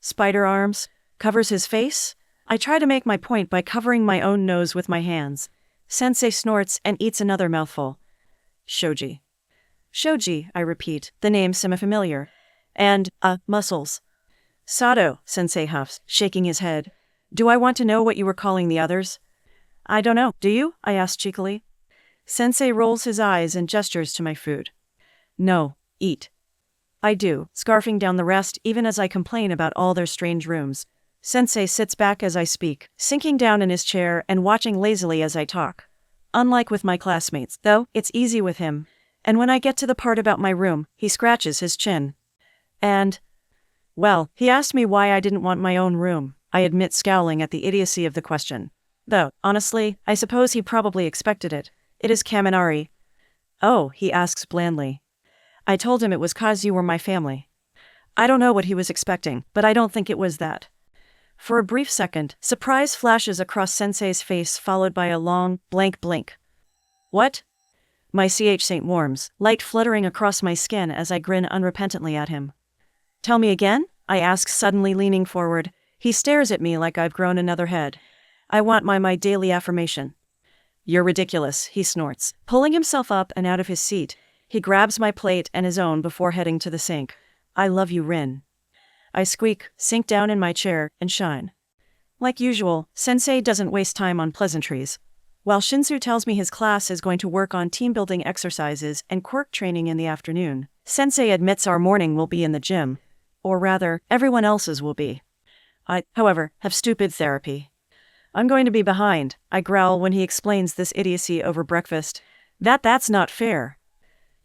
S1: "Spider arms?" Covers his face? I try to make my point by covering my own nose with my hands. Sensei snorts and eats another mouthful. "Shoji." "Shoji," I repeat, the name semi-familiar. "And, muscles." "Sato," Sensei huffs, shaking his head. "Do I want to know what you were calling the others?" "I don't know, do you?" I ask cheekily. Sensei rolls his eyes and gestures to my food. "No, eat." I do, scarfing down the rest even as I complain about all their strange rooms. Sensei sits back as I speak, sinking down in his chair and watching lazily as I talk. Unlike with my classmates, though, it's easy with him. And when I get to the part about my room, he scratches his chin. Well, he asked me why I didn't want my own room. I admit, scowling at the idiocy of the question. Though, honestly, I suppose he probably expected it. It is Kaminari. "Oh," he asks blandly. I told him it was 'cause you were my family. I don't know what he was expecting, but I don't think it was that. For a brief second, surprise flashes across Sensei's face, followed by a long, blank blink. "What?" My Ch warms, light fluttering across my skin as I grin unrepentantly at him. "Tell me again?" I ask, suddenly leaning forward. He stares at me like I've grown another head. I want my daily affirmation. "You're ridiculous," he snorts, pulling himself up and out of his seat. He grabs my plate and his own before heading to the sink. "I love you, Rin." I squeak, sink down in my chair, and shine. Like usual, Sensei doesn't waste time on pleasantries. While Shinsu tells me his class is going to work on team-building exercises and quirk training in the afternoon, Sensei admits our morning will be in the gym. Or rather, everyone else's will be. I, however, have stupid therapy. "I'm going to be behind," I growl when he explains this idiocy over breakfast. That's not fair."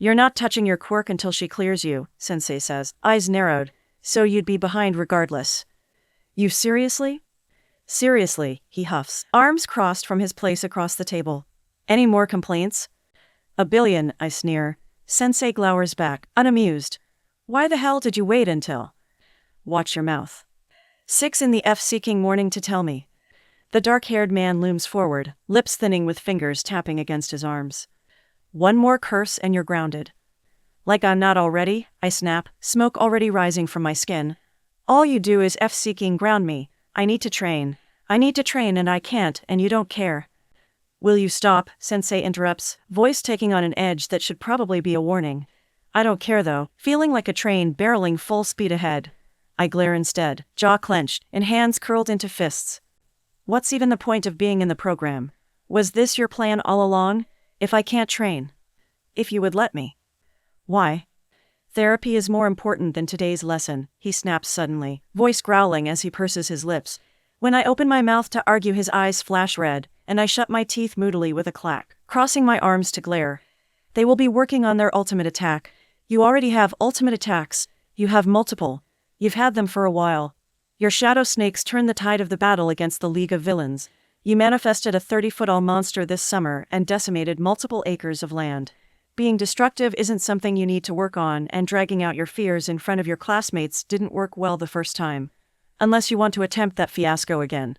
S1: "You're not touching your quirk until she clears you," Sensei says, eyes narrowed. "So you'd be behind regardless." "You seriously?" "Seriously," he huffs, arms crossed from his place across the table. "Any more complaints?" "A billion," I sneer. Sensei glowers back, unamused. "Why the hell did you wait until—" "Watch your mouth." 6 in the F-seeking morning to tell me. The dark-haired man looms forward, lips thinning with fingers tapping against his arms. "One more curse and you're grounded." "Like I'm not already," I snap, smoke already rising from my skin. "All you do is F-seeking ground me. I need to train. I need to train and I can't, and you don't care." "Will you stop?" Sensei interrupts, voice taking on an edge that should probably be a warning. I don't care though, feeling like a train barreling full speed ahead. I glare instead, jaw clenched, and hands curled into fists. What's even the point of being in the program? Was this your plan all along? If I can't train? If you would let me. Why? Therapy is more important than today's lesson, he snaps suddenly, voice growling as he purses his lips. When I open my mouth to argue, his eyes flash red, and I shut my teeth moodily with a clack. crossing my arms to glare. They will be working on their ultimate attack. You already have ultimate attacks. You have multiple. You've had them for a while. Your shadow snakes turned the tide of the battle against the League of Villains. You manifested a 30-foot-tall monster this summer and decimated multiple acres of land. Being destructive isn't something you need to work on, and dragging out your fears in front of your classmates didn't work well the first time. Unless you want to attempt that fiasco again.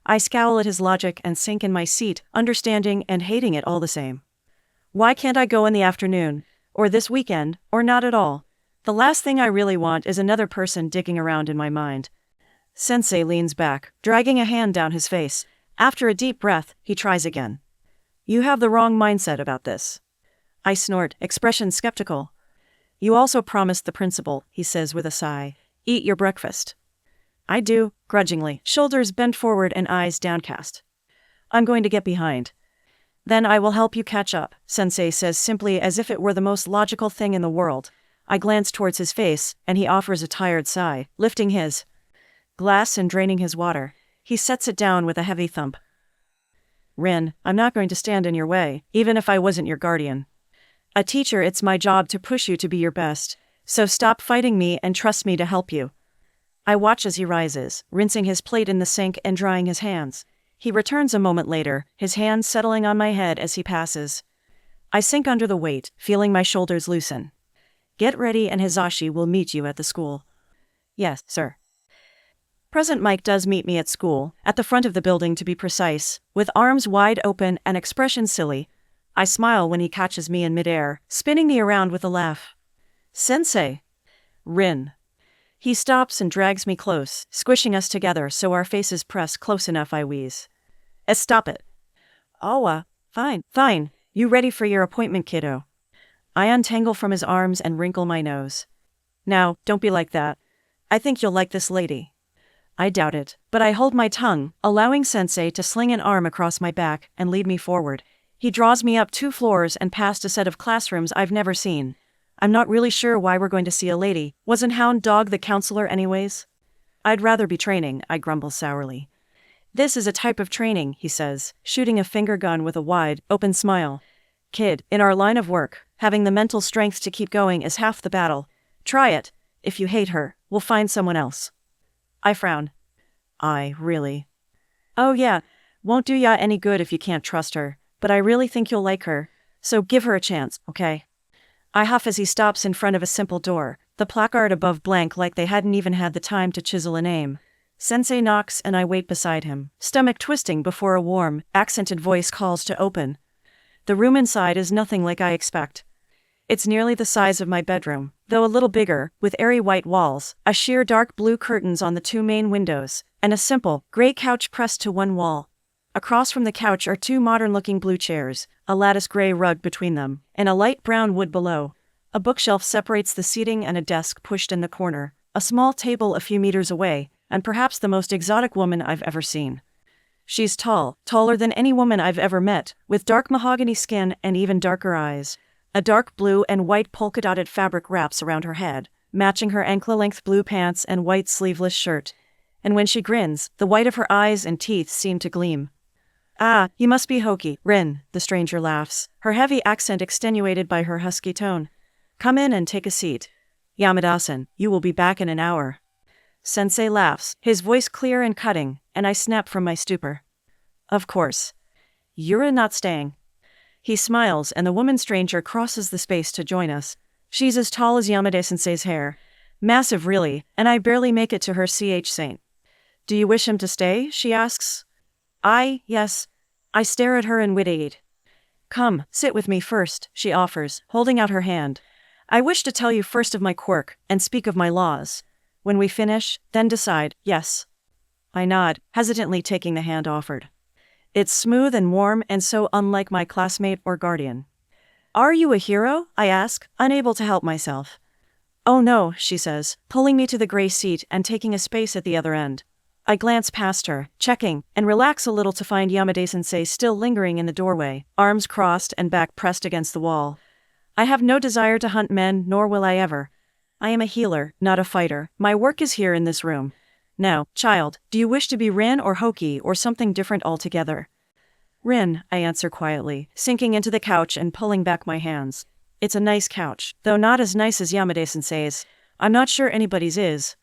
S1: I scowl at his logic and sink in my seat, understanding and hating it all the same. Why can't I go in the afternoon? Or this weekend? Or not at all? The last thing I really want is another person digging around in my mind. Sensei leans back, dragging a hand down his face. After a deep breath, he tries again. You have the wrong mindset about this. I snort, expression skeptical. You also promised the principal, he says with a sigh. Eat your breakfast. I do, grudgingly, shoulders bent forward and eyes downcast. I'm going to get behind. Then I will help you catch up, Sensei says simply as if it were the most logical thing in the world. I glance towards his face, and he offers a tired sigh, lifting his glass and draining his water. He sets it down with a heavy thump. Rin, I'm not going to stand in your way, even if I wasn't your guardian. A teacher, it's my job to push you to be your best, so stop fighting me and trust me to help you. I watch as he rises, rinsing his plate in the sink and drying his hands. He returns a moment later, his hand settling on my head as he passes. I sink under the weight, feeling my shoulders loosen. Get ready and Hizashi will meet you at the school. Yes, sir. Present Mike does meet me at school, at the front of the building to be precise, with arms wide open and expression silly. I smile when he catches me in midair, spinning me around with a laugh. Sensei. Rin. He stops and drags me close, squishing us together so our faces press close enough I wheeze. Stop it. Oh, fine. You ready for your appointment, kiddo? I untangle from his arms and wrinkle my nose. Now, don't be like that. I think you'll like this lady. I doubt it, but I hold my tongue, allowing Sensei to sling an arm across my back and lead me forward. He draws me up 2 floors and past a set of classrooms I've never seen. I'm not really sure why we're going to see a lady. Wasn't Hound Dog the counselor anyways? I'd rather be training, I grumble sourly. This is a type of training, he says, shooting a finger gun with a wide, open smile. Kid, in our line of work, having the mental strength to keep going is half the battle. Try it. If you hate her, we'll find someone else. I frown. Really? Oh yeah, won't do ya any good if you can't trust her, but I really think you'll like her, so give her a chance, okay? I huff as he stops in front of a simple door, the placard above blank like they hadn't even had the time to chisel a name. Sensei knocks and I wait beside him, stomach twisting before a warm, accented voice calls to open. The room inside is nothing like I expect. It's nearly the size of my bedroom, though a little bigger, with airy white walls, a sheer dark blue curtains on the 2 main windows, and a simple, gray couch pressed to one wall. Across from the couch are 2 modern-looking blue chairs, a lattice gray rug between them, and a light brown wood below. A bookshelf separates the seating and a desk pushed in the corner, a small table a few meters away, and perhaps the most exotic woman I've ever seen. She's tall, taller than any woman I've ever met, with dark mahogany skin and even darker eyes. A dark blue and white polka-dotted fabric wraps around her head, matching her ankle-length blue pants and white sleeveless shirt. And when she grins, the white of her eyes and teeth seem to gleam. Ah, you must be Hoki Rin, the stranger laughs, her heavy accent extenuated by her husky tone. Come in and take a seat. Yamada-san, you will be back in an hour. Sensei laughs, his voice clear and cutting, and I snap from my stupor. Of course. You're not staying. He smiles and the woman stranger crosses the space to join us. She's as tall as Yamada-sensei's hair. Massive really, and I barely make it to her Saint. Do you wish him to stay? She asks. Yes. I stare at her in wide-eyed. Come, sit with me first, she offers, holding out her hand. I wish to tell you first of my quirk, and speak of my laws. When we finish, then decide, yes. I nod, hesitantly taking the hand offered. It's smooth and warm and so unlike my classmate or guardian. Are you a hero? I ask, unable to help myself. Oh no, she says, pulling me to the gray seat and taking a space at the other end. I glance past her, checking, and relax a little to find Yamada-sensei still lingering in the doorway, arms crossed and back pressed against the wall. I have no desire to hunt men, nor will I ever. I am a healer, not a fighter. My work is here in this room. Now, child, do you wish to be Rin or Hoki or something different altogether? Rin, I answer quietly, sinking into the couch and pulling back my hands. It's a nice couch, though not as nice as Yamade-sensei's. I'm not sure anybody's is.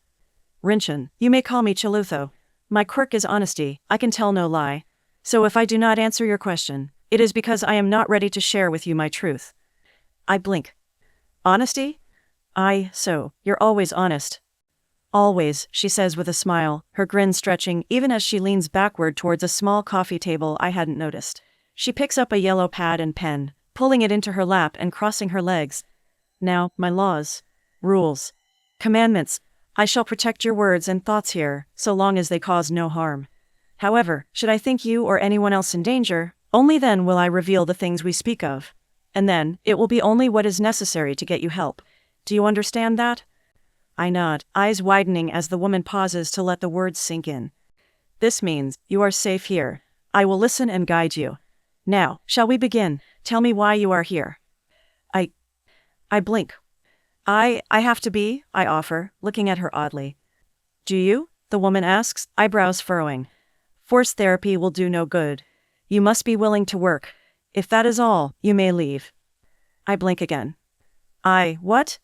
S1: Rinchan, you may call me Chilutho. My quirk is honesty, I can tell no lie. So if I do not answer your question, it is because I am not ready to share with you my truth. I blink. Honesty? So, you're always honest. Always, she says with a smile, her grin stretching even as she leans backward towards a small coffee table I hadn't noticed. She picks up a yellow pad and pen, pulling it into her lap and crossing her legs. Now, my laws, rules, commandments. I shall protect your words and thoughts here, so long as they cause no harm. However, should I think you or anyone else in danger, only then will I reveal the things we speak of. And then, it will be only what is necessary to get you help. Do you understand that? I nod, eyes widening as the woman pauses to let the words sink in. This means, you are safe here. I will listen and guide you. Now, shall we begin? Tell me why you are here. I blink. I have to be, I offer, looking at her oddly. Do you? The woman asks, eyebrows furrowing. Forced therapy will do no good. You must be willing to work. If that is all, you may leave. I blink again. What?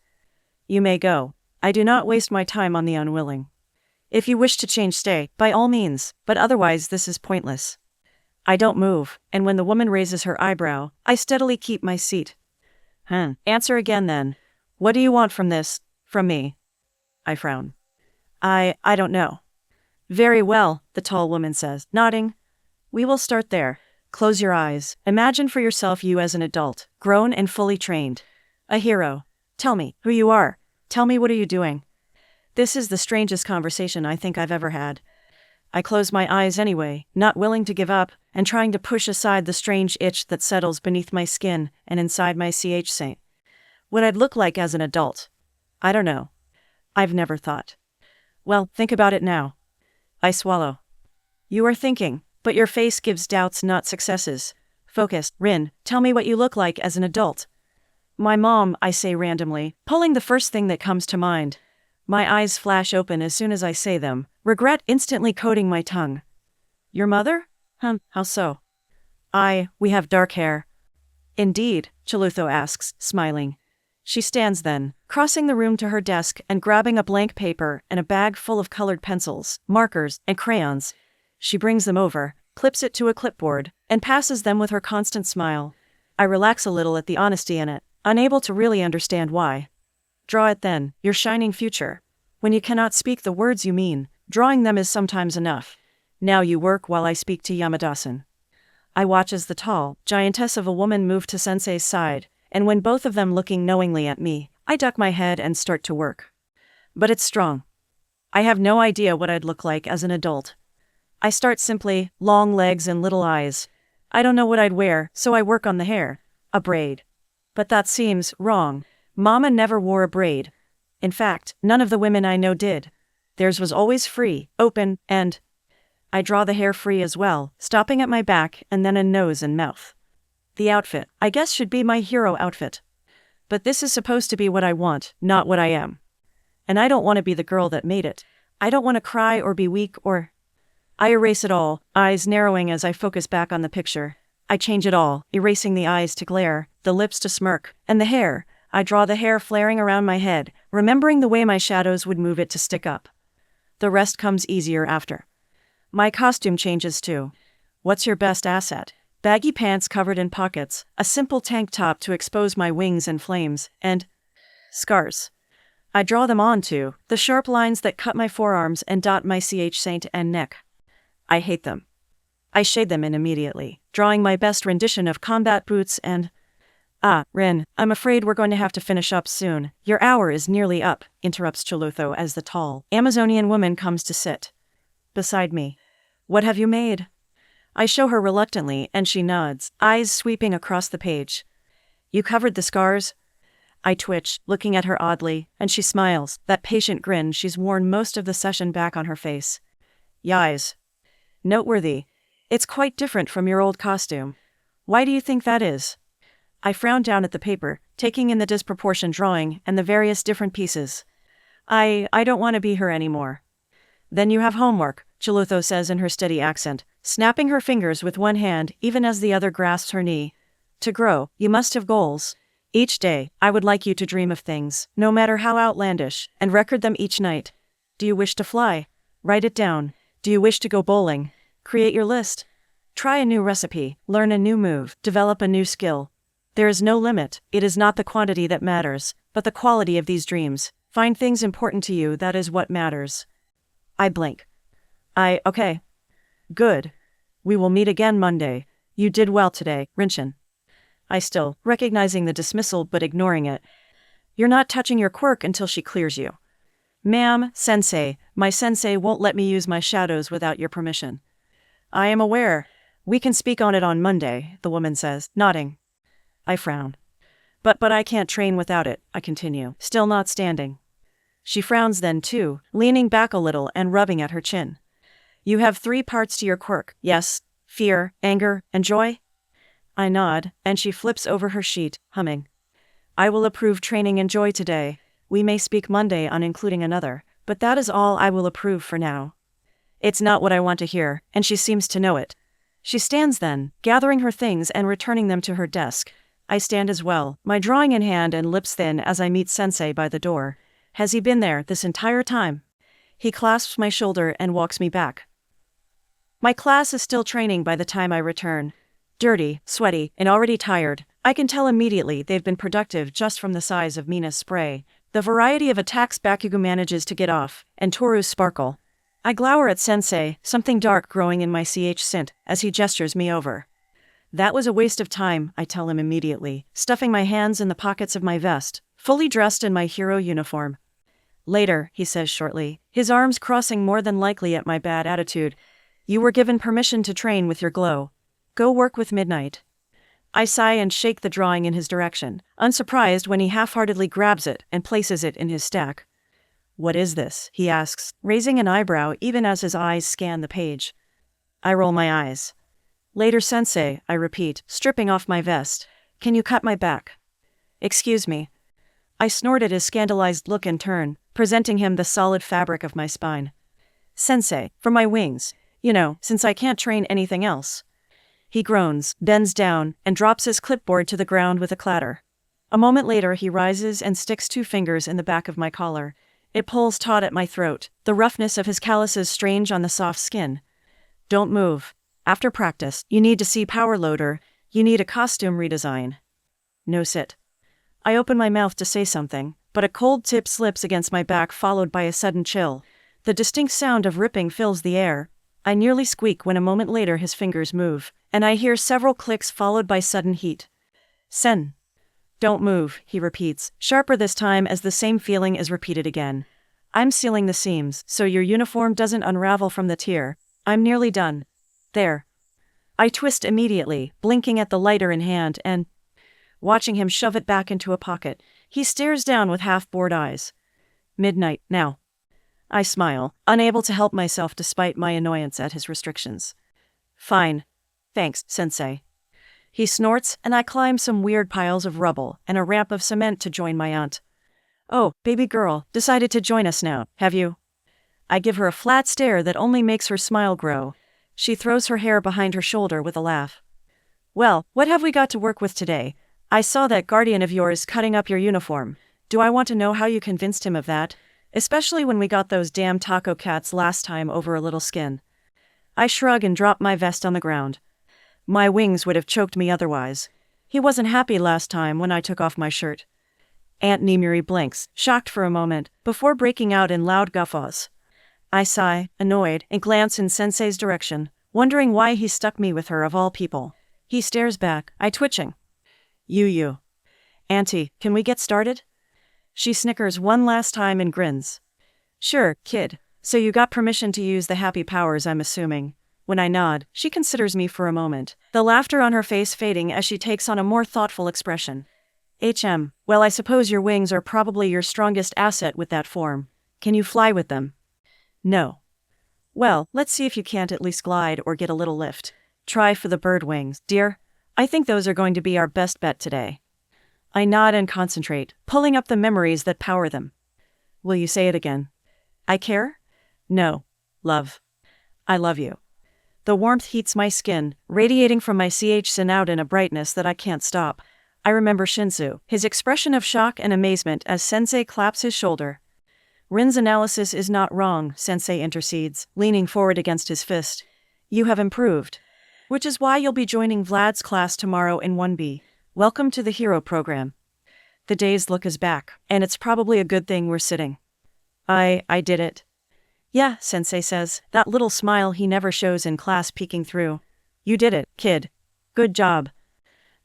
S1: You may go. I do not waste my time on the unwilling. If you wish to change, stay, by all means, but otherwise this is pointless. I don't move, and when the woman raises her eyebrow, I steadily keep my seat. Answer again then. What do you want from me? I frown. I don't know. Very well, the tall woman says, nodding. We will start there. Close your eyes. Imagine for yourself you as an adult, grown and fully trained. A hero. Tell me who you are. Tell me what are you doing. This is the strangest conversation I think I've ever had. I close my eyes anyway, not willing to give up, and trying to push aside the strange itch that settles beneath my skin and inside my saint. What I'd look like as an adult. I don't know. I've never thought. Well, think about it now. I swallow. You are thinking, but your face gives doubts, not successes. Focus, Rin, tell me what you look like as an adult. My mom, I say randomly, pulling the first thing that comes to mind. My eyes flash open as soon as I say them, regret instantly coating my tongue. Your mother? How so? We have dark hair. Indeed, Chilutho asks, smiling. She stands then, crossing the room to her desk and grabbing a blank paper and a bag full of colored pencils, markers, and crayons. She brings them over, clips it to a clipboard, and passes them with her constant smile. I relax a little at the honesty in it, unable to really understand why. Draw it then, your shining future. When you cannot speak the words you mean, drawing them is sometimes enough. Now you work while I speak to Yamada-san. I watch as the tall, giantess of a woman move to Sensei's side, and when both of them looking knowingly at me, I duck my head and start to work. But it's strong. I have no idea what I'd look like as an adult. I start simply, long legs and little eyes. I don't know what I'd wear, so I work on the hair. A braid. But that seems wrong. Mama never wore a braid. In fact, none of the women I know did. Theirs was always free, open, and I draw the hair free as well, stopping at my back and then a nose and mouth. The outfit, I guess, should be my hero outfit. But this is supposed to be what I want, not what I am. And I don't want to be the girl that made it. I don't want to cry or be weak or... I erase it all, eyes narrowing as I focus back on the picture. I change it all, erasing the eyes to glare, the lips to smirk, and the hair. I draw the hair flaring around my head, remembering the way my shadows would move it to stick up. The rest comes easier after. My costume changes too. What's your best asset? Baggy pants covered in pockets, a simple tank top to expose my wings and flames, and scars. I draw them on too, the sharp lines that cut my forearms and dot my saint and neck. I hate them. I shade them in immediately, drawing my best rendition of combat boots and... Rin, I'm afraid we're going to have to finish up soon. Your hour is nearly up, interrupts Chilutho as the tall, Amazonian woman comes to sit beside me. What have you made? I show her reluctantly and she nods, eyes sweeping across the page. You covered the scars? I twitch, looking at her oddly, and she smiles, that patient grin she's worn most of the session back on her face. Yais. Noteworthy. It's quite different from your old costume. Why do you think that is? I frown down at the paper, taking in the disproportioned drawing and the various different pieces. I don't want to be her anymore. Then you have homework, Chilutho says in her steady accent, snapping her fingers with one hand even as the other grasps her knee. To grow, you must have goals. Each day, I would like you to dream of things, no matter how outlandish, and record them each night. Do you wish to fly? Write it down. Do you wish to go bowling? Create your list. Try a new recipe, learn a new move, develop a new skill. There is no limit. It is not the quantity that matters, but the quality of these dreams. Find things important to you, that is what matters. I blink. Okay. Good. We will meet again Monday. You did well today, Rinshin. I still, recognizing the dismissal but ignoring it. You're not touching your quirk until she clears you. Ma'am, sensei, my sensei won't let me use my shadows without your permission. I am aware. We can speak on it on Monday, the woman says, nodding. I frown. But I can't train without it, I continue, still not standing. She frowns then too, leaning back a little and rubbing at her chin. You have 3 parts to your quirk, yes? Fear, anger, and joy? I nod, and she flips over her sheet, humming. I will approve training and joy today. We may speak Monday on including another, but that is all I will approve for now. It's not what I want to hear, and she seems to know it. She stands then, gathering her things and returning them to her desk. I stand as well, my drawing in hand and lips thin as I meet Sensei by the door. Has he been there this entire time? He clasps my shoulder and walks me back. My class is still training by the time I return. Dirty, sweaty, and already tired, I can tell immediately they've been productive just from the size of Mina's spray. The variety of attacks Bakugo manages to get off, and Toru's sparkle. I glower at Sensei, something dark growing in my scent, as he gestures me over. That was a waste of time, I tell him immediately, stuffing my hands in the pockets of my vest, fully dressed in my hero uniform. Later, he says shortly, his arms crossing more than likely at my bad attitude. You were given permission to train with your glow. Go work with Midnight. I sigh and shake the drawing in his direction, unsurprised when he half-heartedly grabs it and places it in his stack. What is this? He asks, raising an eyebrow even as his eyes scan the page. I roll my eyes. Later, Sensei, I repeat, stripping off my vest. Can you cut my back? Excuse me. I snort at his scandalized look and turn, presenting him the solid fabric of my spine. Sensei, for my wings. You know, since I can't train anything else. He groans, bends down, and drops his clipboard to the ground with a clatter. A moment later he rises and sticks 2 fingers in the back of my collar. It pulls taut at my throat, the roughness of his calluses strange on the soft skin. Don't move. After practice, you need to see Power Loader. You need a costume redesign. No sit. I open my mouth to say something, but a cold tip slips against my back followed by a sudden chill. The distinct sound of ripping fills the air. I nearly squeak when a moment later his fingers move, and I hear several clicks followed by sudden heat. Sen. Don't move, he repeats, sharper this time as the same feeling is repeated again. I'm sealing the seams, so your uniform doesn't unravel from the tear. I'm nearly done. There. I twist immediately, blinking at the lighter in hand and, watching him shove it back into a pocket, he stares down with half-bored eyes. Midnight, now. I smile, unable to help myself despite my annoyance at his restrictions. Fine. Thanks, Sensei. He snorts, and I climb some weird piles of rubble and a ramp of cement to join my aunt. Oh, baby girl, decided to join us now, have you? I give her a flat stare that only makes her smile grow. She throws her hair behind her shoulder with a laugh. Well, what have we got to work with today? I saw that guardian of yours cutting up your uniform. Do I want to know how you convinced him of that? Especially when we got those damn taco cats last time over a little skin. I shrug and drop my vest on the ground. My wings would have choked me otherwise. He wasn't happy last time when I took off my shirt. Aunt Nimuri blinks, shocked for a moment, before breaking out in loud guffaws. I sigh, annoyed, and glance in Sensei's direction, wondering why he stuck me with her of all people. He stares back, I twitching. You. Auntie, can we get started? She snickers one last time and grins. Sure, kid. So you got permission to use the happy powers, I'm assuming. When I nod, she considers me for a moment, the laughter on her face fading as she takes on a more thoughtful expression. Well, I suppose your wings are probably your strongest asset with that form. Can you fly with them? No. Well, let's see if you can't at least glide or get a little lift. Try for the bird wings, dear. I think those are going to be our best bet today. I nod and concentrate, pulling up the memories that power them. Will you say it again? I care? No. Love. I love you. The warmth heats my skin, radiating from my snout in a brightness that I can't stop. I remember Shinsu, his expression of shock and amazement as Sensei claps his shoulder. Rin's analysis is not wrong, Sensei intercedes, leaning forward against his fist. You have improved. Which is why you'll be joining Vlad's class tomorrow in 1B. Welcome to the Hero Program. The dazed look is back, and it's probably a good thing we're sitting. I did it. Yeah, Sensei says, that little smile he never shows in class peeking through. You did it, kid. Good job.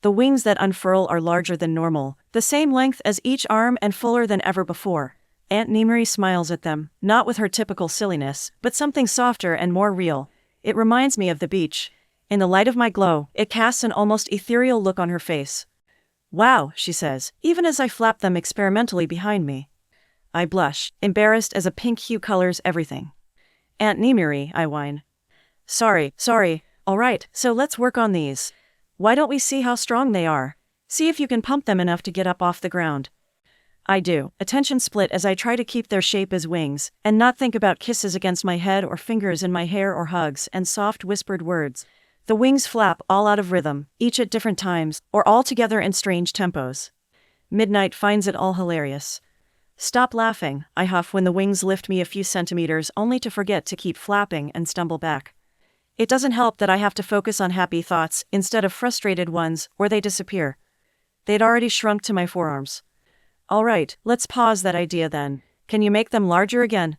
S1: The wings that unfurl are larger than normal, the same length as each arm and fuller than ever before. Aunt Nimiri smiles at them, not with her typical silliness, but something softer and more real. It reminds me of the beach. In the light of my glow, it casts an almost ethereal look on her face. Wow, she says, even as I flap them experimentally behind me. I blush, embarrassed as a pink hue colors everything. Aunt Nimiri, I whine. Sorry, all right, so let's work on these. Why don't we see how strong they are? See if you can pump them enough to get up off the ground. I do, attention split as I try to keep their shape as wings, and not think about kisses against my head or fingers in my hair or hugs and soft whispered words. The wings flap all out of rhythm, each at different times, or all together in strange tempos. Midnight finds it all hilarious. Stop laughing, I huff when the wings lift me a few centimeters only to forget to keep flapping and stumble back. It doesn't help that I have to focus on happy thoughts instead of frustrated ones, or they disappear. They'd already shrunk to my forearms. All right, let's pause that idea then. Can you make them larger again?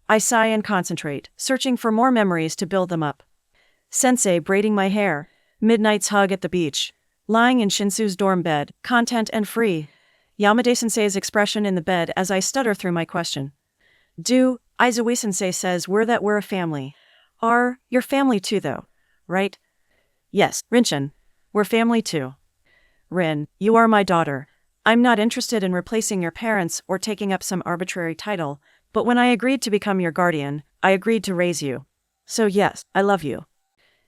S1: I sigh and concentrate, searching for more memories to build them up. Sensei braiding my hair. Midnight's hug at the beach. Lying in Shinsu's dorm bed, content and free. Yamade-sensei's expression in the bed as I stutter through my question. Aizawa-sensei says we're a family. You're family too though, right? Yes, Rinchin. We're family too. Rin, you are my daughter. I'm not interested in replacing your parents or taking up some arbitrary title, but when I agreed to become your guardian, I agreed to raise you. So yes, I love you.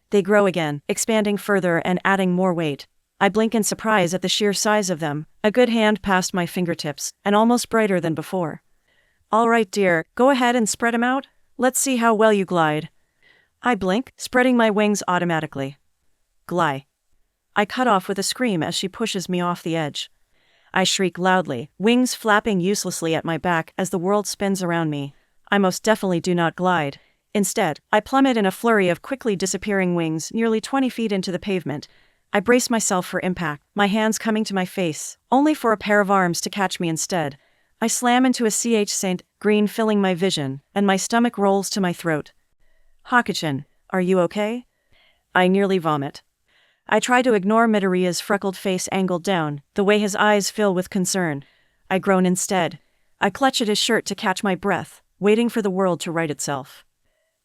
S1: They grow again, expanding further and adding more weight. I blink in surprise at the sheer size of them, a good hand past my fingertips, and almost brighter than before. All right, dear, go ahead and spread 'em out. Let's see how well you glide. I blink, spreading my wings automatically. Glide. I cut off with a scream as she pushes me off the edge. I shriek loudly, wings flapping uselessly at my back as the world spins around me. I most definitely do not glide. Instead, I plummet in a flurry of quickly disappearing wings nearly 20 feet into the pavement. I brace myself for impact, my hands coming to my face, only for a pair of arms to catch me instead. I slam into a St. Green filling my vision, and my stomach rolls to my throat. Hoki-chan, are you okay? I nearly vomit. I try to ignore Midoriya's freckled face angled down, the way his eyes fill with concern. I groan instead. I clutch at his shirt to catch my breath, waiting for the world to right itself.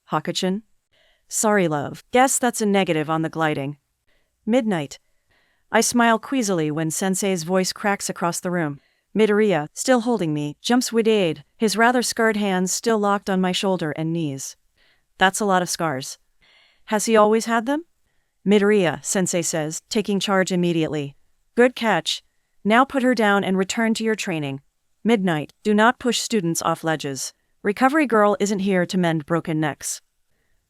S1: Hoki-chan? Sorry, love. Guess that's a negative on the gliding. Midnight. I smile queasily when Sensei's voice cracks across the room. Midoriya, still holding me, jumps with aid, his rather scarred hands still locked on my shoulder and knees. That's a lot of scars. Has he always had them? Midoriya, Sensei says, taking charge immediately. Good catch. Now put her down and return to your training. Midnight, do not push students off ledges. Recovery girl isn't here to mend broken necks.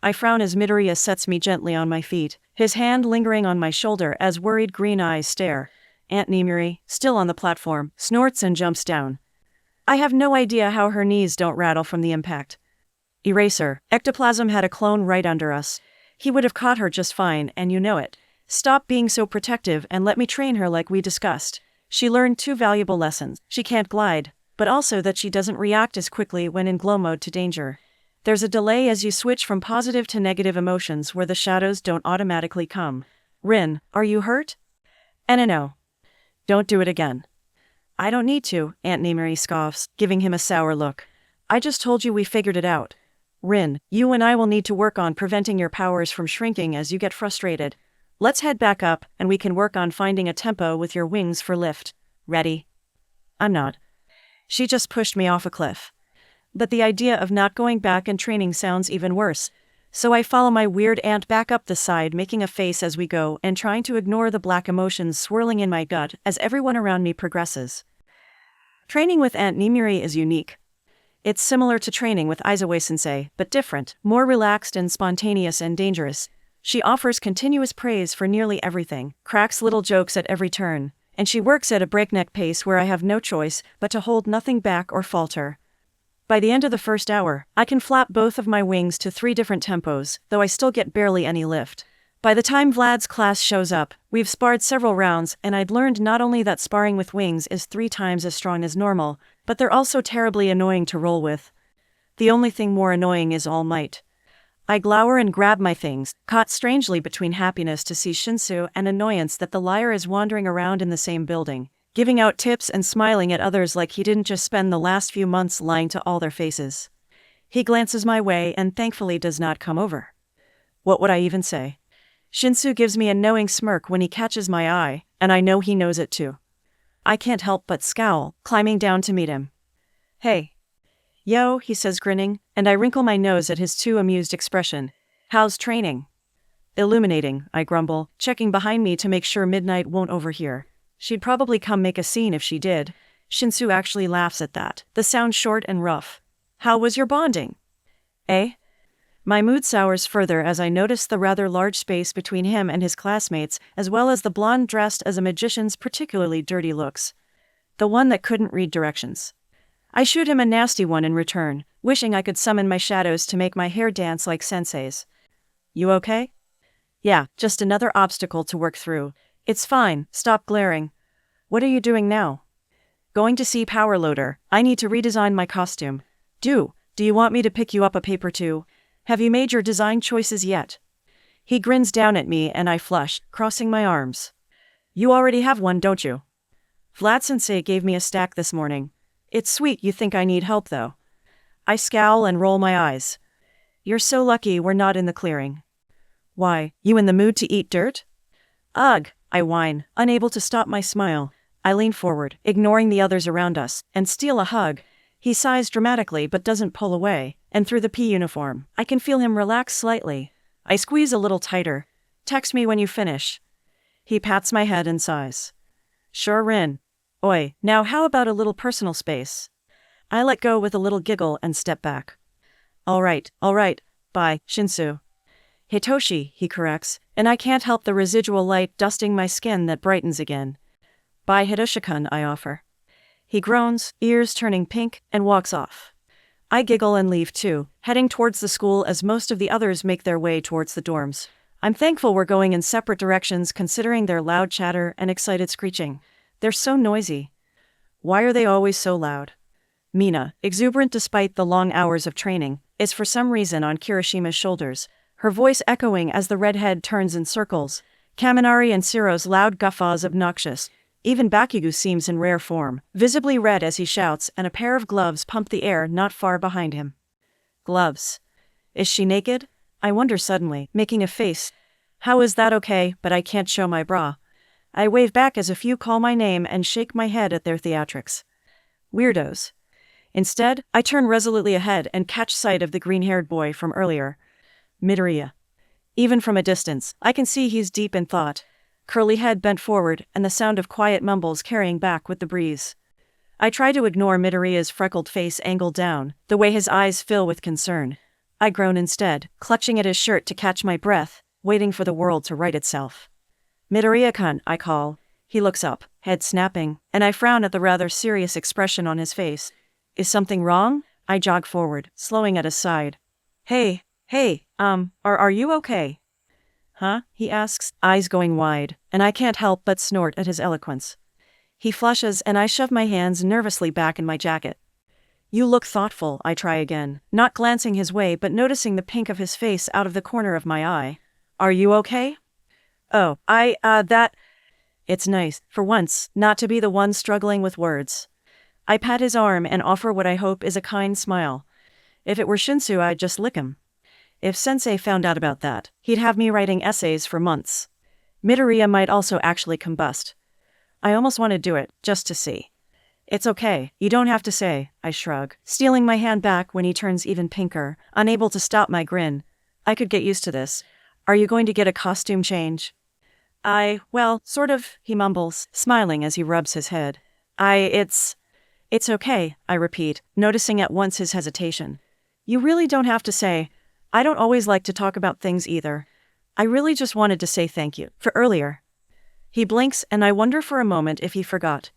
S1: I frown as Midoriya sets me gently on my feet, his hand lingering on my shoulder as worried green eyes stare. Aunt Nimiri, still on the platform, snorts and jumps down. I have no idea how her knees don't rattle from the impact. Eraser, Ectoplasm had a clone right under us. He would have caught her just fine, and you know it. Stop being so protective and let me train her like we discussed. She learned 2 valuable lessons. She can't glide, but also that she doesn't react as quickly when in glow mode to danger. There's a delay as you switch from positive to negative emotions where the shadows don't automatically come. Rin, are you hurt? No. Don't do it again. I don't need to, Aunt Nimiri scoffs, giving him a sour look. I just told you we figured it out. Rin, you and I will need to work on preventing your powers from shrinking as you get frustrated. Let's head back up, and we can work on finding a tempo with your wings for lift. Ready? I'm not. She just pushed me off a cliff. But the idea of not going back and training sounds even worse. So I follow my weird aunt back up the side, making a face as we go and trying to ignore the black emotions swirling in my gut as everyone around me progresses. Training with Aunt Nimiri is unique. It's similar to training with Aizawa-sensei, but different, more relaxed and spontaneous and dangerous. She offers continuous praise for nearly everything, cracks little jokes at every turn, and she works at a breakneck pace where I have no choice but to hold nothing back or falter. By the end of the first hour, I can flap both of my wings to 3 different tempos, though I still get barely any lift. By the time Vlad's class shows up, we've sparred several rounds, and I'd learned not only that sparring with wings is 3 times as strong as normal, but they're also terribly annoying to roll with. The only thing more annoying is All Might. I glower and grab my things, caught strangely between happiness to see Shinsu and annoyance that the liar is wandering around in the same building, giving out tips and smiling at others like he didn't just spend the last few months lying to all their faces. He glances my way and thankfully does not come over. What would I even say? Shinsu gives me a knowing smirk when he catches my eye, and I know he knows it too. I can't help but scowl, climbing down to meet him. Hey. Yo, he says grinning, and I wrinkle my nose at his too amused expression. How's training? Illuminating, I grumble, checking behind me to make sure Midnight won't overhear. She'd probably come make a scene if she did. Shinsu actually laughs at that. The sound short and rough. How was your bonding? Eh? My mood sours further as I notice the rather large space between him and his classmates, as well as the blonde dressed as a magician's particularly dirty looks. The one that couldn't read directions. I shoot him a nasty one in return, wishing I could summon my shadows to make my hair dance like sensei's. You okay? Yeah, just another obstacle to work through. It's fine, stop glaring. What are you doing now? Going to see Power Loader. I need to redesign my costume. Do you want me to pick you up a paper too? Have you made your design choices yet? He grins down at me and I flush, crossing my arms. You already have one, don't you? Vlad-sensei gave me a stack this morning. It's sweet you think I need help though. I scowl and roll my eyes. You're so lucky we're not in the clearing. Why, you in the mood to eat dirt? Ugh, I whine, unable to stop my smile. I lean forward, ignoring the others around us, and steal a hug. He sighs dramatically but doesn't pull away, and through the P uniform, I can feel him relax slightly. I squeeze a little tighter. Text me when you finish. He pats my head and sighs. Sure, Rin. Oi, now how about a little personal space? I let go with a little giggle and step back. All right, bye, Shinsu. Hitoshi, he corrects, and I can't help the residual light dusting my skin that brightens again. Bye, Hitoshi-kun, I offer. He groans, ears turning pink, and walks off. I giggle and leave too, heading towards the school as most of the others make their way towards the dorms. I'm thankful we're going in separate directions considering their loud chatter and excited screeching. They're so noisy. Why are they always so loud? Mina, exuberant despite the long hours of training, is for some reason on Kirishima's shoulders, her voice echoing as the redhead turns in circles. Kaminari and Siro's loud guffaws obnoxious. Even Bakugu seems in rare form, visibly red as he shouts, and a pair of gloves pump the air not far behind him. Gloves. Is she naked? I wonder suddenly, making a face. How is that okay, but I can't show my bra? I wave back as a few call my name and shake my head at their theatrics. Weirdos. Instead, I turn resolutely ahead and catch sight of the green-haired boy from earlier. Midoriya. Even from a distance, I can see he's deep in thought. Curly head bent forward, and the sound of quiet mumbles carrying back with the breeze. I try to ignore Midoriya's freckled face angled down, the way his eyes fill with concern. I groan instead, clutching at his shirt to catch my breath, waiting for the world to right itself. Midoriya-kun, I call. He looks up, head snapping, and I frown at the rather serious expression on his face. Is something wrong? I jog forward, slowing at his side. Hey, are you okay? Huh? He asks, eyes going wide, and I can't help but snort at his eloquence. He flushes and I shove my hands nervously back in my jacket. You look thoughtful, I try again, not glancing his way but noticing the pink of his face out of the corner of my eye. Are you okay? Oh, It's nice, for once, not to be the one struggling with words. I pat his arm and offer what I hope is a kind smile. If it were Shinsu, I'd just lick him. If Sensei found out about that, he'd have me writing essays for months. Midoriya might also actually combust. I almost want to do it, just to see. It's okay, you don't have to say, I shrug, stealing my hand back when he turns even pinker, unable to stop my grin. I could get used to this. Are you going to get a costume change? Well, sort of, he mumbles, smiling as he rubs his head. It's It's okay, I repeat, noticing at once his hesitation. You really don't have to say. I don't always like to talk about things either. I really just wanted to say thank you for earlier. He blinks and I wonder for a moment if he forgot.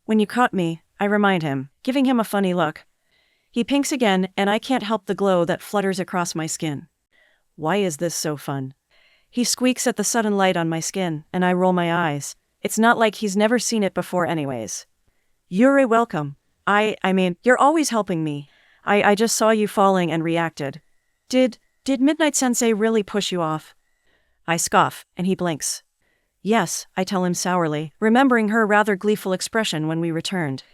S1: When you caught me, I remind him, giving him a funny look. He pinks again and I can't help the glow that flutters across my skin. Why is this so fun? He squeaks at the sudden light on my skin and I roll my eyes. It's not like he's never seen it before anyways. You're welcome. I mean, you're always helping me. I just saw you falling and reacted. Did Midnight Sensei really push you off? I scoff, and he blinks. Yes, I tell him sourly, remembering her rather gleeful expression when we returned.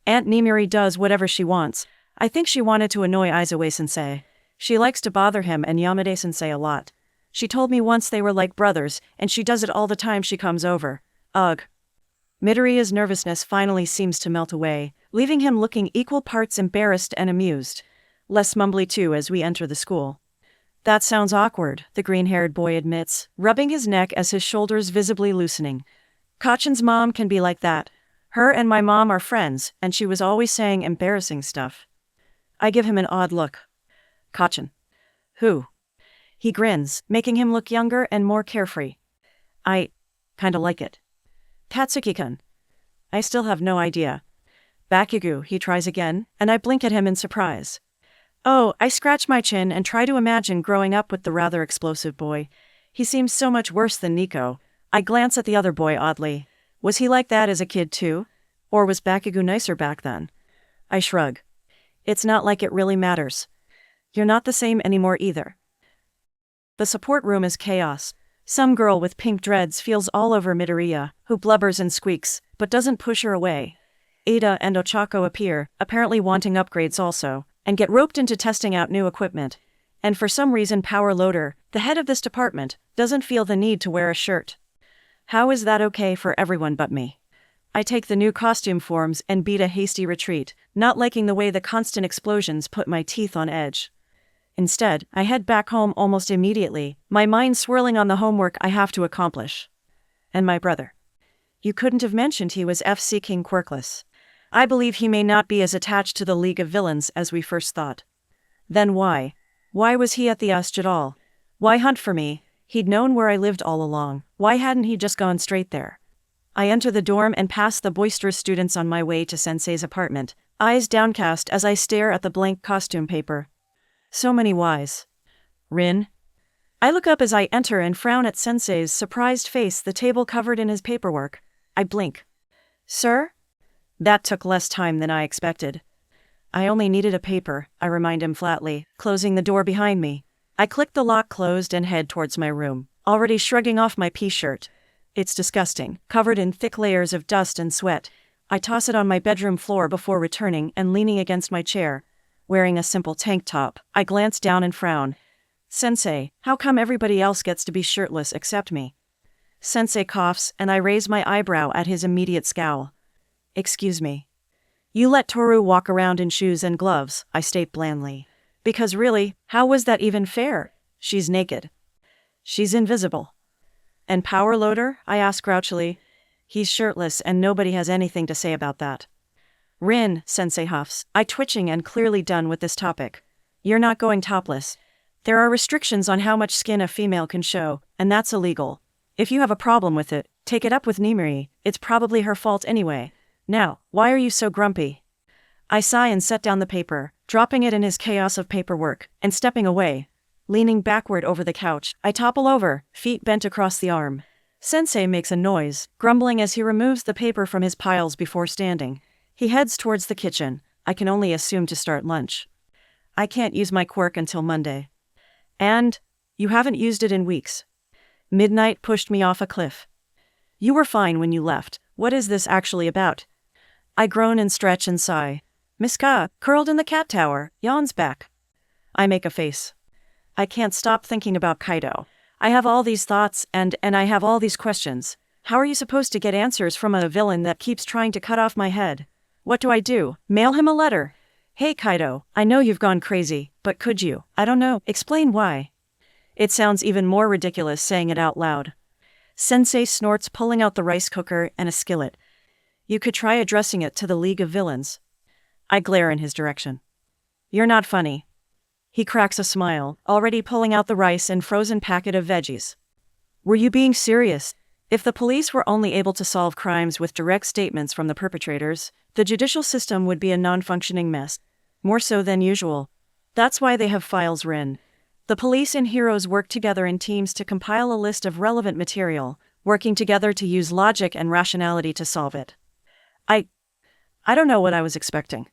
S1: Aunt Nimiri does whatever she wants. I think she wanted to annoy Aizawa Sensei. She likes to bother him and Yamada Sensei a lot. She told me once they were like brothers, and she does it all the time she comes over. Ugh. Midoriya's nervousness finally seems to melt away, leaving him looking equal parts embarrassed and amused. Less mumbly too as we enter the school. That sounds awkward, the green-haired boy admits, rubbing his neck as his shoulders visibly loosening. Kachan's mom can be like that. Her and my mom are friends, and she was always saying embarrassing stuff. I give him an odd look. Kachan. Who? He grins, making him look younger and more carefree. I kinda like it. Tatsuki-kun. I still have no idea. Bakugo, he tries again, and I blink at him in surprise. Oh, I scratch my chin and try to imagine growing up with the rather explosive boy. He seems so much worse than Nico. I glance at the other boy oddly. Was he like that as a kid too? Or was Bakugo nicer back then? I shrug. It's not like it really matters. You're not the same anymore either. The support room is chaos. Some girl with pink dreads feels all over Midoriya, who blubbers and squeaks, but doesn't push her away. Ada and Ochako appear, apparently wanting upgrades also, and get roped into testing out new equipment. And for some reason Power Loader, the head of this department, doesn't feel the need to wear a shirt. How is that okay for everyone but me? I take the new costume forms and beat a hasty retreat, not liking the way the constant explosions put my teeth on edge. Instead, I head back home almost immediately, my mind swirling on the homework I have to accomplish. And my brother. You couldn't have mentioned he was FC King Quirkless. I believe he may not be as attached to the League of Villains as we first thought. Then why? Why was he at the Ust at all? Why hunt for me? He'd known where I lived all along. Why hadn't he just gone straight there? I enter the dorm and pass the boisterous students on my way to Sensei's apartment, eyes downcast as I stare at the blank costume paper. So many whys. Rin? I look up as I enter and frown at Sensei's surprised face, the table covered in his paperwork. I blink. Sir? That took less time than I expected. I only needed a paper, I remind him flatly, closing the door behind me. I click the lock closed and head towards my room, already shrugging off my pea-shirt. It's disgusting, covered in thick layers of dust and sweat. I toss it on my bedroom floor before returning and leaning against my chair. Wearing a simple tank top, I glance down and frown. Sensei, how come everybody else gets to be shirtless except me? Sensei coughs and I raise my eyebrow at his immediate scowl. Excuse me. You let Toru walk around in shoes and gloves, I state blandly. Because really, how was that even fair? She's naked. She's invisible. And Power Loader? I ask grouchily. He's shirtless and nobody has anything to say about that. Rin, Sensei huffs, I twitching and clearly done with this topic. You're not going topless. There are restrictions on how much skin a female can show, and that's illegal. If you have a problem with it, take it up with Nimiri, it's probably her fault anyway. Now, why are you so grumpy? I sigh and set down the paper, dropping it in his chaos of paperwork, and stepping away. Leaning backward over the couch, I topple over, feet bent across the arm. Sensei makes a noise, grumbling as he removes the paper from his piles before standing. He heads towards the kitchen, I can only assume to start lunch. I can't use my quirk until Monday. And, you haven't used it in weeks. Midnight pushed me off a cliff. You were fine when you left, what is this actually about? I groan and stretch and sigh. Miss Ka, curled in the cat tower, yawns back. I make a face. I can't stop thinking about Kaido. I have all these thoughts and I have all these questions. How are you supposed to get answers from a villain that keeps trying to cut off my head? What do? Mail him a letter? Hey Kaido, I know you've gone crazy, but could you, I don't know, explain why? It sounds even more ridiculous saying it out loud. Sensei snorts, pulling out the rice cooker and a skillet. You could try addressing it to the League of Villains. I glare in his direction. You're not funny. He cracks a smile, already pulling out the rice and frozen packet of veggies. Were you being serious? If the police were only able to solve crimes with direct statements from the perpetrators, the judicial system would be a non-functioning mess. More so than usual. That's why they have files, Rin. The police and heroes work together in teams to compile a list of relevant material, working together to use logic and rationality to solve it. I don't know what I was expecting.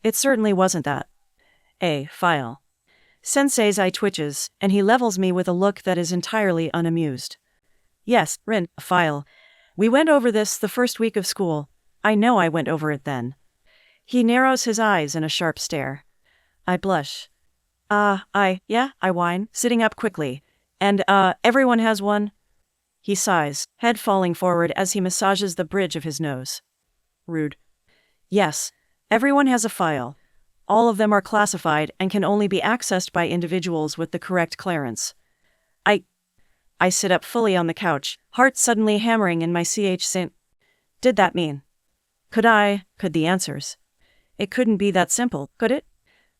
S1: It certainly wasn't that. A file. Sensei's eye twitches, and he levels me with a look that is entirely unamused. Yes, Rin, a file. We went over this the first week of school. I know I went over it then. He narrows his eyes in a sharp stare. I blush. Yeah, I whine, sitting up quickly. And, everyone has one? He sighs, head falling forward as he massages the bridge of his nose. Rude. Yes, everyone has a file. All of them are classified and can only be accessed by individuals with the correct clearance. I sit up fully on the couch, heart suddenly hammering in my ch. Did that mean? Could the answers? It couldn't be that simple, could it?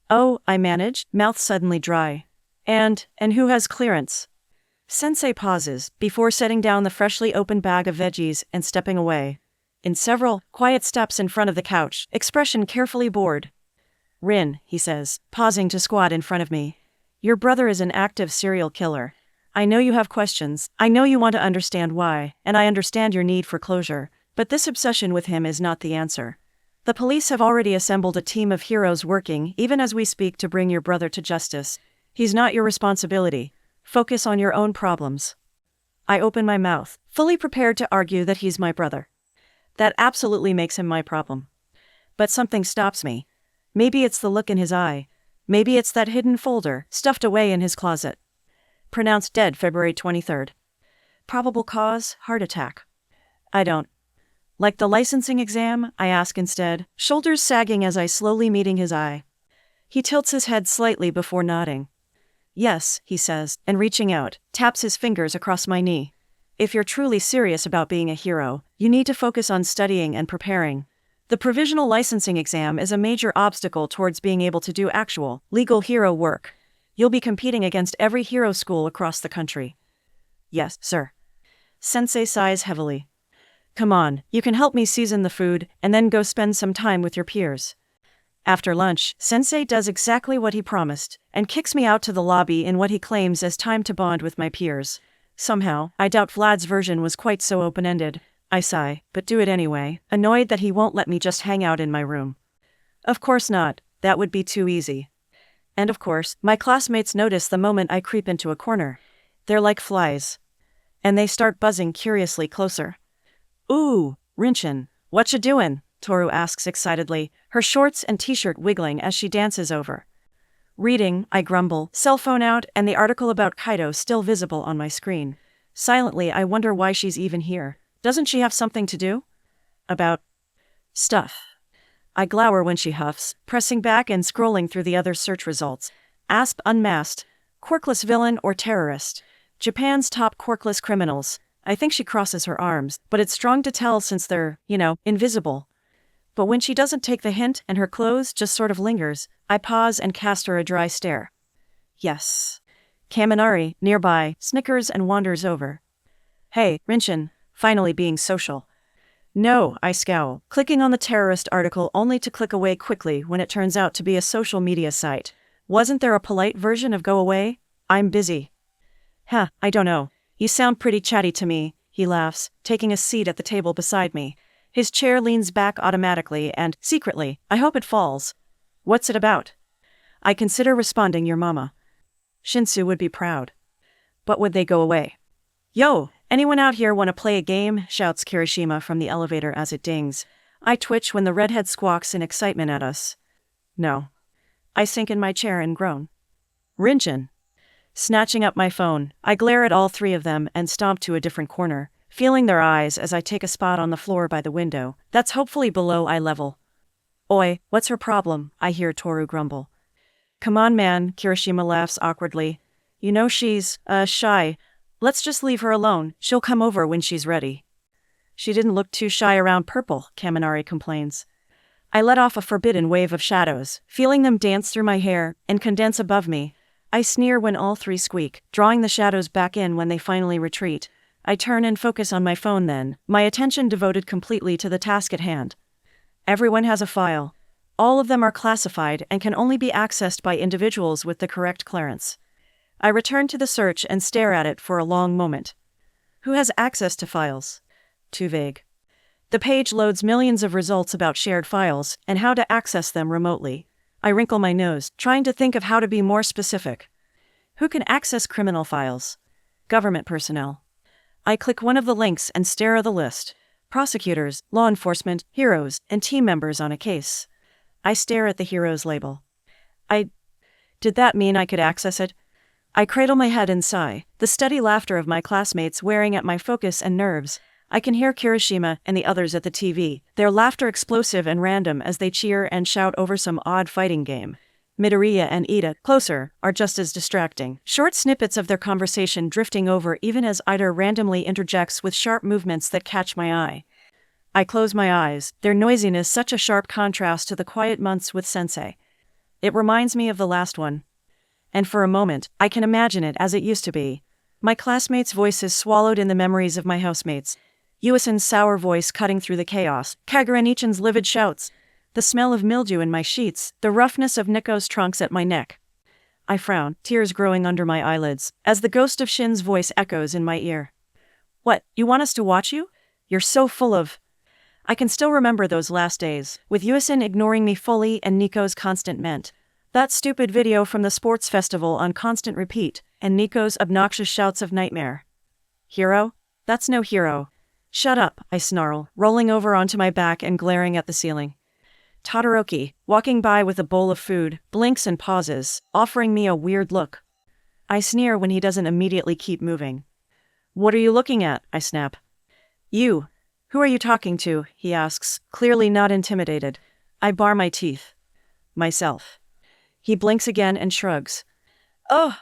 S1: Oh, I manage, mouth suddenly dry. And who has clearance? Sensei pauses, before setting down the freshly opened bag of veggies and stepping away. In several quiet steps in front of the couch, expression carefully bored. Rin, he says, pausing to squat in front of me. Your brother is an active serial killer. I know you have questions, I know you want to understand why, and I understand your need for closure, but this obsession with him is not the answer. The police have already assembled a team of heroes working, even as we speak, to bring your brother to justice. He's not your responsibility. Focus on your own problems. I open my mouth, fully prepared to argue that he's my brother. That absolutely makes him my problem. But something stops me. Maybe it's the look in his eye. Maybe it's that hidden folder, stuffed away in his closet. Pronounced dead February 23rd. Probable cause, heart attack. I don't. Like the licensing exam, I ask instead, shoulders sagging as I slowly meeting his eye. He tilts his head slightly before nodding. Yes, he says, and reaching out, taps his fingers across my knee. If you're truly serious about being a hero, you need to focus on studying and preparing. The provisional licensing exam is a major obstacle towards being able to do actual, legal hero work. You'll be competing against every hero school across the country. Yes, sir. Sensei sighs heavily. Come on, you can help me season the food, and then go spend some time with your peers. After lunch, Sensei does exactly what he promised, and kicks me out to the lobby in what he claims as time to bond with my peers. Somehow, I doubt Vlad's version was quite so open-ended. I sigh, but do it anyway, annoyed that he won't let me just hang out in my room. Of course not, that would be too easy. And of course, my classmates notice the moment I creep into a corner. They're like flies. And they start buzzing curiously closer. Ooh, Rinchin, what you doin'? Toru asks excitedly, her shorts and t-shirt wiggling as she dances over. Reading, I grumble, cell phone out and the article about Kaido still visible on my screen. Silently, I wonder why she's even here. Doesn't she have something to do? About stuff. I glower when she huffs, pressing back and scrolling through the other search results. Asp unmasked. Quirkless villain or terrorist. Japan's top quirkless criminals. I think she crosses her arms, but it's strong to tell since they're, invisible. But when she doesn't take the hint and her clothes just sort of lingers, I pause and cast her a dry stare. Yes. Kaminari, nearby, snickers and wanders over. Hey, Rinchin, finally being social. No, I scowl, clicking on the terrorist article only to click away quickly when it turns out to be a social media site. Wasn't there a polite version of go away? I'm busy. I don't know. You sound pretty chatty to me, he laughs, taking a seat at the table beside me. His chair leans back automatically and, secretly, I hope it falls. What's it about? I consider responding your mama. Shinsu would be proud. But would they go away? Yo, anyone out here want to play a game? Shouts Kirishima from the elevator as it dings. I twitch when the redhead squawks in excitement at us. No. I sink in my chair and groan. Rinchin. Snatching up my phone, I glare at all three of them and stomp to a different corner, feeling their eyes as I take a spot on the floor by the window, that's hopefully below eye level. Oi, what's her problem? I hear Toru grumble. Come on man, Kirishima laughs awkwardly. You know she's, shy. Let's just leave her alone, she'll come over when she's ready. She didn't look too shy around purple, Kaminari complains. I let off a forbidden wave of shadows, feeling them dance through my hair and condense above me. I sneer when all three squeak, drawing the shadows back in when they finally retreat. I turn and focus on my phone then, my attention devoted completely to the task at hand. Everyone has a file. All of them are classified and can only be accessed by individuals with the correct clearance. I return to the search and stare at it for a long moment. Who has access to files? Too vague. The page loads millions of results about shared files and how to access them remotely. I wrinkle my nose, trying to think of how to be more specific. Who can access criminal files? Government personnel. I click one of the links and stare at the list. Prosecutors, law enforcement, heroes, and team members on a case. I stare at the heroes label. Did that mean I could access it? I cradle my head and sigh, the steady laughter of my classmates wearing at my focus and nerves. I can hear Kirishima and the others at the TV, their laughter explosive and random as they cheer and shout over some odd fighting game. Midoriya and Ida, closer, are just as distracting, short snippets of their conversation drifting over even as Ida randomly interjects with sharp movements that catch my eye. I close my eyes, their noisiness such a sharp contrast to the quiet months with Sensei. It reminds me of the last one. And for a moment, I can imagine it as it used to be. My classmates' voices swallowed in the memories of my housemates. Yuisan's sour voice cutting through the chaos, Kaguranichan's livid shouts, the smell of mildew in my sheets, the roughness of Nico's trunks at my neck. I frown, tears growing under my eyelids, as the ghost of Shin's voice echoes in my ear. What, you want us to watch you? You're so full of... I can still remember those last days, with Yuisan ignoring me fully and Nico's constant ment. That stupid video from the sports festival on constant repeat, and Nico's obnoxious shouts of nightmare. Hero? That's no hero. Shut up, I snarl, rolling over onto my back and glaring at the ceiling. Todoroki, walking by with a bowl of food, blinks and pauses, offering me a weird look. I sneer when he doesn't immediately keep moving. What are you looking at? I snap. You. Who are you talking to? He asks, clearly not intimidated. I bar my teeth. Myself. He blinks again and shrugs. Oh!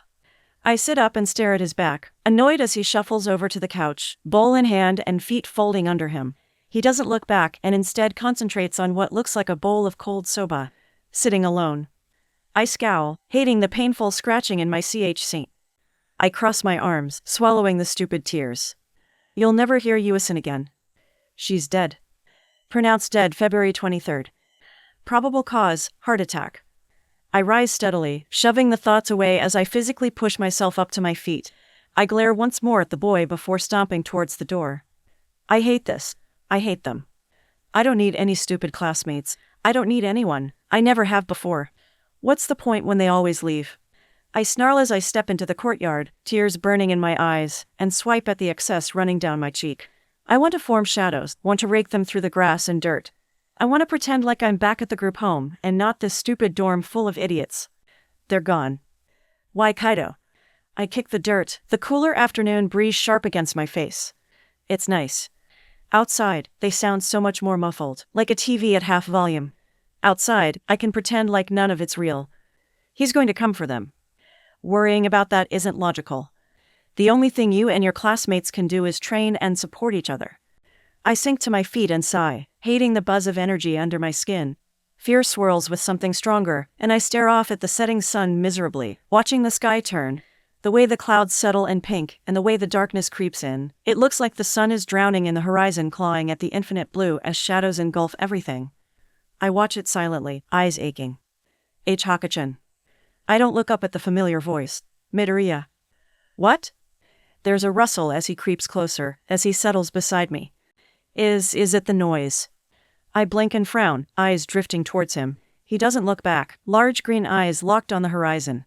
S1: I sit up and stare at his back, annoyed as he shuffles over to the couch, bowl in hand and feet folding under him. He doesn't look back and instead concentrates on what looks like a bowl of cold soba, sitting alone. I scowl, hating the painful scratching in my CHC. I cross my arms, swallowing the stupid tears. You'll never hear Yuisan again. She's dead. Pronounced dead February 23rd. Probable cause, heart attack. I rise steadily, shoving the thoughts away as I physically push myself up to my feet. I glare once more at the boy before stomping towards the door. I hate this. I hate them. I don't need any stupid classmates. I don't need anyone. I never have before. What's the point when they always leave? I snarl as I step into the courtyard, tears burning in my eyes, and swipe at the excess running down my cheek. I want to form shadows, want to rake them through the grass and dirt. I want to pretend like I'm back at the group home and not this stupid dorm full of idiots. They're gone. Why Kaido? I kick the dirt, the cooler afternoon breeze sharp against my face. It's nice. Outside, they sound so much more muffled, like a TV at half volume. Outside, I can pretend like none of it's real. He's going to come for them. Worrying about that isn't logical. The only thing you and your classmates can do is train and support each other. I sink to my feet and sigh, hating the buzz of energy under my skin. Fear swirls with something stronger, and I stare off at the setting sun miserably, watching the sky turn. The way the clouds settle and pink, and the way the darkness creeps in, it looks like the sun is drowning in the horizon, clawing at the infinite blue as shadows engulf everything. I watch it silently, eyes aching. Hakachan. I don't look up at the familiar voice. Midoriya. What? There's a rustle as he creeps closer, as he settles beside me. Is it the noise? I blink and frown, eyes drifting towards him. He doesn't look back, large green eyes locked on the horizon.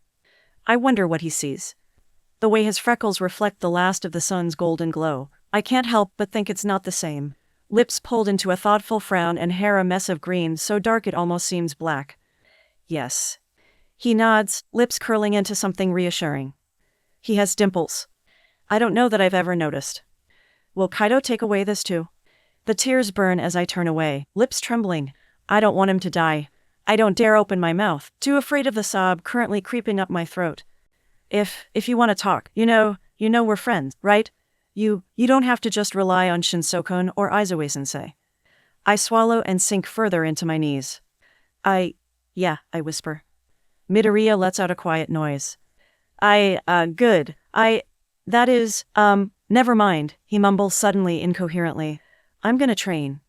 S1: I wonder what he sees. The way his freckles reflect the last of the sun's golden glow, I can't help but think it's not the same. Lips pulled into a thoughtful frown and hair a mess of green so dark it almost seems black. Yes. He nods, lips curling into something reassuring. He has dimples. I don't know that I've ever noticed. Will Kaido take away this too? The tears burn as I turn away, lips trembling. I don't want him to die. I don't dare open my mouth, too afraid of the sob currently creeping up my throat. If you want to talk, you know we're friends, right? You don't have to just rely on Shinsokun or Aizawa-sensei. I swallow and sink further into my knees. Yeah, I whisper. Midoriya lets out a quiet noise. Good. Never mind, he mumbles suddenly incoherently. I'm gonna train.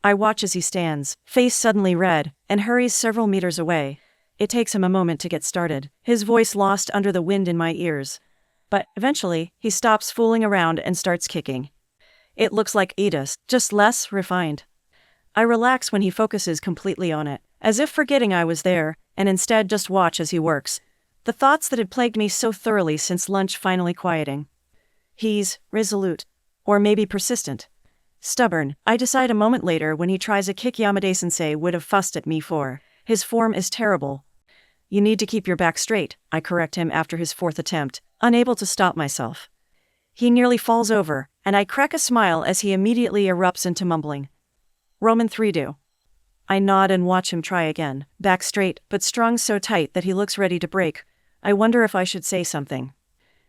S1: I watch as he stands, face suddenly red, and hurries several meters away. It takes him a moment to get started, his voice lost under the wind in my ears. But eventually, he stops fooling around and starts kicking. It looks like Edis, just less refined. I relax when he focuses completely on it, as if forgetting I was there, and instead just watch as he works. The thoughts that had plagued me so thoroughly since lunch finally quieting. He's resolute. Or maybe persistent. Stubborn, I decide a moment later when he tries a kick Yamada-sensei would have fussed at me for. His form is terrible. You need to keep your back straight, I correct him after his fourth attempt, unable to stop myself. He nearly falls over, and I crack a smile as he immediately erupts into mumbling. Roman 3 do. I nod and watch him try again, back straight, but strung so tight that he looks ready to break. I wonder if I should say something.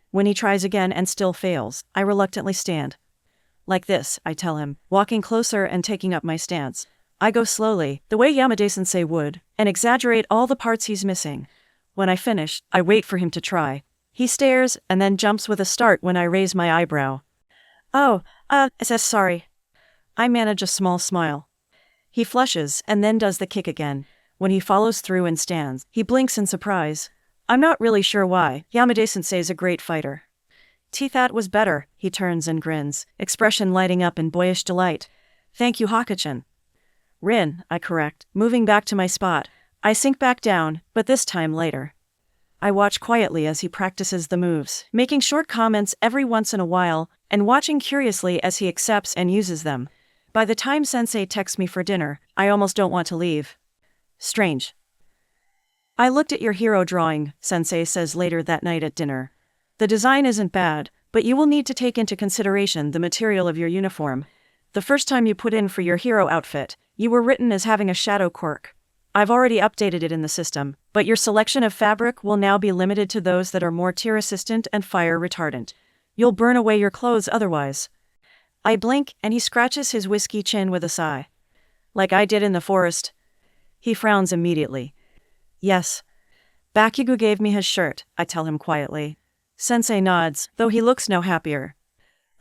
S1: When he tries again and still fails, I reluctantly stand. Like this, I tell him, walking closer and taking up my stance. I go slowly, the way Yamada-sensei would, and exaggerate all the parts he's missing. When I finish, I wait for him to try. He stares, and then jumps with a start when I raise my eyebrow. Sorry. I manage a small smile. He flushes, and then does the kick again. When he follows through and stands, he blinks in surprise. I'm not really sure why. Yamada-sensei's a great fighter. That was better, he turns and grins, expression lighting up in boyish delight. Thank you, Hoki-chan. Rin, I correct, moving back to my spot. I sink back down, but this time later. I watch quietly as he practices the moves, making short comments every once in a while, and watching curiously as he accepts and uses them. By the time Sensei texts me for dinner, I almost don't want to leave. Strange. I looked at your hero drawing, Sensei says later that night at dinner. The design isn't bad, but you will need to take into consideration the material of your uniform. The first time you put in for your hero outfit, you were written as having a shadow quirk. I've already updated it in the system, but your selection of fabric will now be limited to those that are more tear-resistant and fire-retardant. You'll burn away your clothes otherwise. I blink, and he scratches his whiskey chin with a sigh. Like I did in the forest. He frowns immediately. Yes. Bakugo gave me his shirt, I tell him quietly. Sensei nods, though he looks no happier.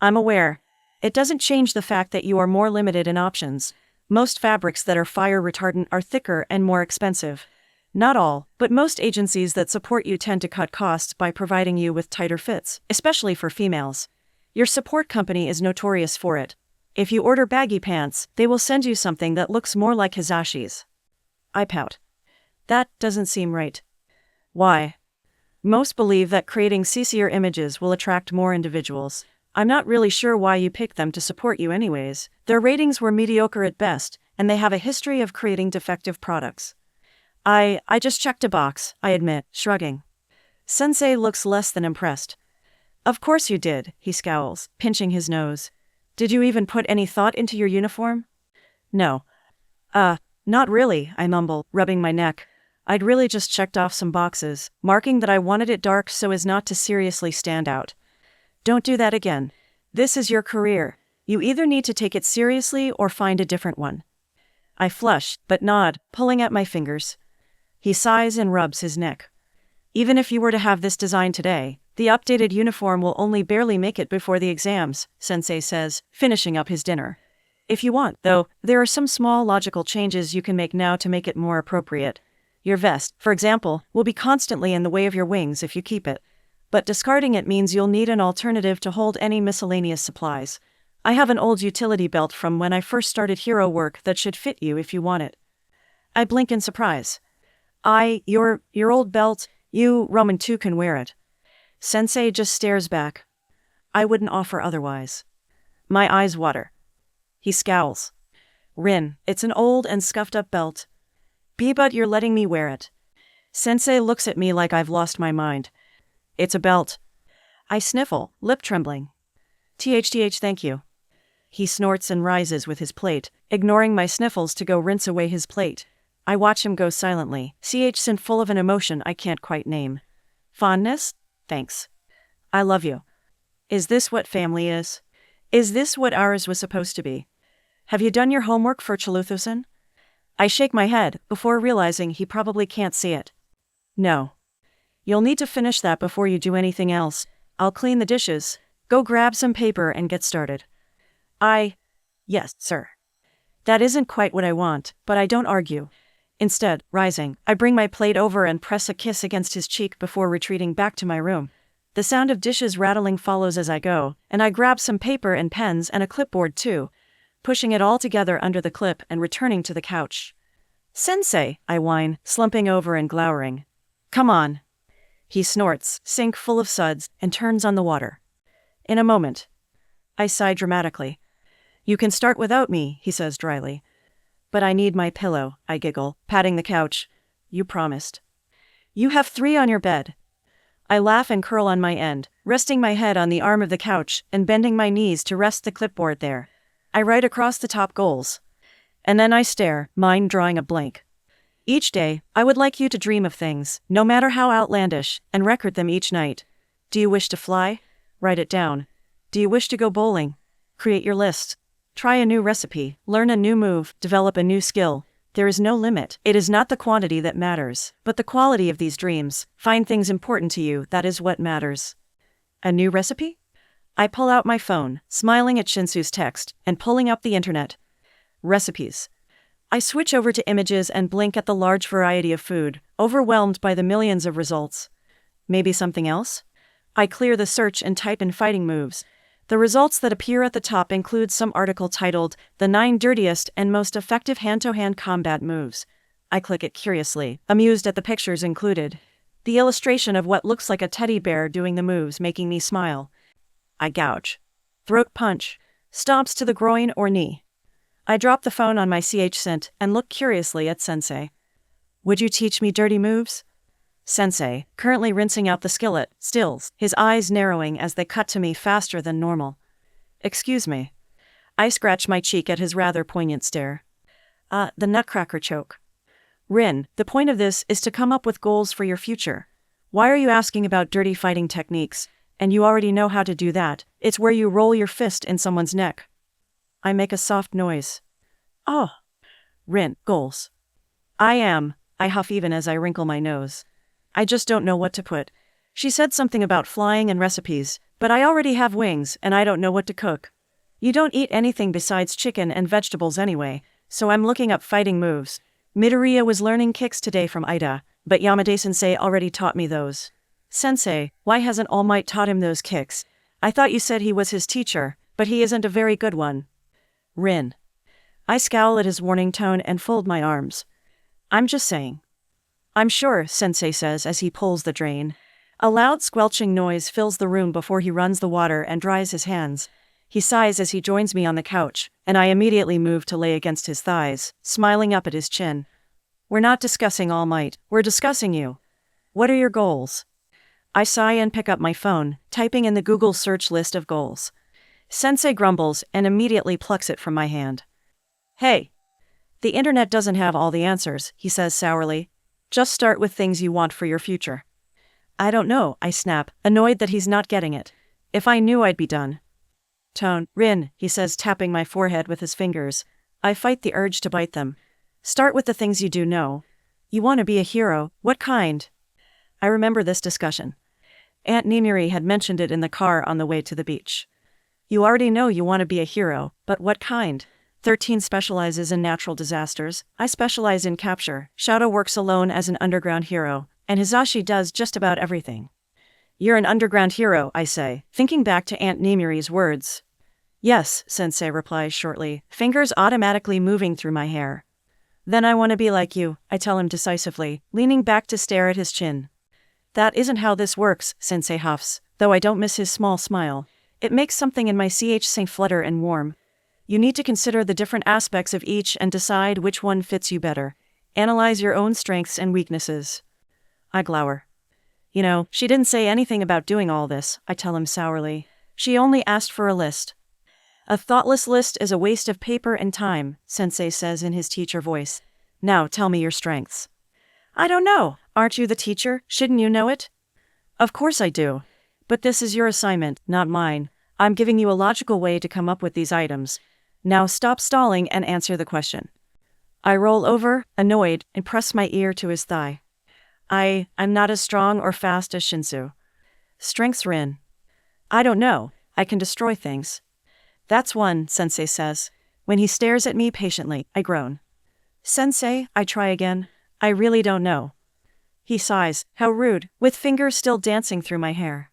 S1: I'm aware. It doesn't change the fact that you are more limited in options. Most fabrics that are fire-retardant are thicker and more expensive. Not all, but most agencies that support you tend to cut costs by providing you with tighter fits, especially for females. Your support company is notorious for it. If you order baggy pants, they will send you something that looks more like Hizashi's. I pout. That doesn't seem right. Why? Most believe that creating sexier images will attract more individuals. I'm not really sure why you picked them to support you anyways. Their ratings were mediocre at best, and they have a history of creating defective products. I just checked a box, I admit, shrugging. Sensei looks less than impressed. Of course you did, he scowls, pinching his nose. Did you even put any thought into your uniform? No. Not really, I mumble, rubbing my neck. I'd really just checked off some boxes, marking that I wanted it dark so as not to seriously stand out. Don't do that again. This is your career. You either need to take it seriously or find a different one. I flush, but nod, pulling at my fingers. He sighs and rubs his neck. Even if you were to have this design today, the updated uniform will only barely make it before the exams, Sensei says, finishing up his dinner. If you want, though, there are some small logical changes you can make now to make it more appropriate. Your vest, for example, will be constantly in the way of your wings if you keep it. But discarding it means you'll need an alternative to hold any miscellaneous supplies. I have an old utility belt from when I first started hero work that should fit you if you want it. I blink in surprise. Your old belt, you, Roman 2 can wear it. Sensei just stares back. I wouldn't offer otherwise. My eyes water. He scowls. Rin, it's an old and scuffed up belt. But you're letting me wear it. Sensei looks at me like I've lost my mind. It's a belt. I sniffle, lip trembling. Thank you. He snorts and rises with his plate, ignoring my sniffles to go rinse away his plate. I watch him go silently, sin full of an emotion I can't quite name. Fondness? Thanks. I love you. Is this what family is? Is this what ours was supposed to be? Have you done your homework for Chaluthusan? I shake my head, before realizing he probably can't see it. No. You'll need to finish that before you do anything else. I'll clean the dishes. Go grab some paper and get started. Yes, sir. That isn't quite what I want, but I don't argue. Instead, rising, I bring my plate over and press a kiss against his cheek before retreating back to my room. The sound of dishes rattling follows as I go, and I grab some paper and pens and a clipboard too, pushing it all together under the clip and returning to the couch. Sensei, I whine, slumping over and glowering. Come on. He snorts, sink full of suds, and turns on the water. In a moment. I sigh dramatically. You can start without me, he says dryly. But I need my pillow, I giggle, patting the couch. You promised. You have 3 on your bed. I laugh and curl on my end, resting my head on the arm of the couch and bending my knees to rest the clipboard there. I write across the top goals. And then I stare, mind drawing a blank. Each day, I would like you to dream of things, no matter how outlandish, and record them each night. Do you wish to fly? Write it down. Do you wish to go bowling? Create your list. Try a new recipe, learn a new move, develop a new skill. There is no limit. It is not the quantity that matters, but the quality of these dreams. Find things important to you, that is what matters. A new recipe? I pull out my phone, smiling at Shinsu's text, and pulling up the internet. Recipes. I switch over to images and blink at the large variety of food, overwhelmed by the millions of results. Maybe something else? I clear the search and type in fighting moves. The results that appear at the top include some article titled, "The 9 Dirtiest and Most Effective Hand-to-Hand Combat Moves." I click it curiously, amused at the pictures included. The illustration of what looks like a teddy bear doing the moves making me smile. I gouge. Throat punch. Stomps to the groin or knee. I drop the phone on my scent and look curiously at Sensei. Would you teach me dirty moves? Sensei, currently rinsing out the skillet, stills, his eyes narrowing as they cut to me faster than normal. Excuse me. I scratch my cheek at his rather poignant stare. The nutcracker choke. Rin, the point of this is to come up with goals for your future. Why are you asking about dirty fighting techniques? And you already know how to do that. It's where you roll your fist in someone's neck. I make a soft noise. Oh. Rin, goals. I huff even as I wrinkle my nose. I just don't know what to put. She said something about flying and recipes, but I already have wings and I don't know what to cook. You don't eat anything besides chicken and vegetables anyway, so I'm looking up fighting moves. Midoriya was learning kicks today from Ida, but Yamada-sensei already taught me those. Sensei, why hasn't All Might taught him those kicks? I thought you said he was his teacher, but he isn't a very good one. Rin. I scowl at his warning tone and fold my arms. I'm just saying. I'm sure, Sensei says as he pulls the drain. A loud squelching noise fills the room before he runs the water and dries his hands. He sighs as he joins me on the couch, and I immediately move to lay against his thighs, smiling up at his chin. We're not discussing All Might, we're discussing you. What are your goals? I sigh and pick up my phone, typing in the Google search list of goals. Sensei grumbles and immediately plucks it from my hand. Hey. The internet doesn't have all the answers, he says sourly. Just start with things you want for your future. I don't know, I snap, annoyed that he's not getting it. If I knew I'd be done. Rin, he says, tapping my forehead with his fingers. I fight the urge to bite them. Start with the things you do know. You want to be a hero, what kind? I remember this discussion. Aunt Nimiri had mentioned it in the car on the way to the beach. You already know you want to be a hero, but what kind? 13 specializes in natural disasters. I specialize in capture. Shadow works alone as an underground hero, and Hizashi does just about everything. You're an underground hero, I say, thinking back to Aunt Nimiri's words. Yes, Sensei replies shortly, fingers automatically moving through my hair. Then I want to be like you, I tell him decisively, leaning back to stare at his chin. That isn't how this works, Sensei huffs, though I don't miss his small smile. It makes something in my ch flutter and warm. You need to consider the different aspects of each and decide which one fits you better. Analyze your own strengths and weaknesses. I glower. You know, she didn't say anything about doing all this, I tell him sourly. She only asked for a list. A thoughtless list is a waste of paper and time, Sensei says in his teacher voice. Now tell me your strengths. I don't know. Aren't you the teacher? Shouldn't you know it? Of course I do. But this is your assignment, not mine. I'm giving you a logical way to come up with these items. Now stop stalling and answer the question. I roll over, annoyed, and press my ear to his thigh. I'm not as strong or fast as Shinsu. Strength's Rin. I don't know, I can destroy things. That's one, Sensei says. When he stares at me patiently, I groan. Sensei, I try again. I really don't know. He sighs, how rude, with fingers still dancing through my hair.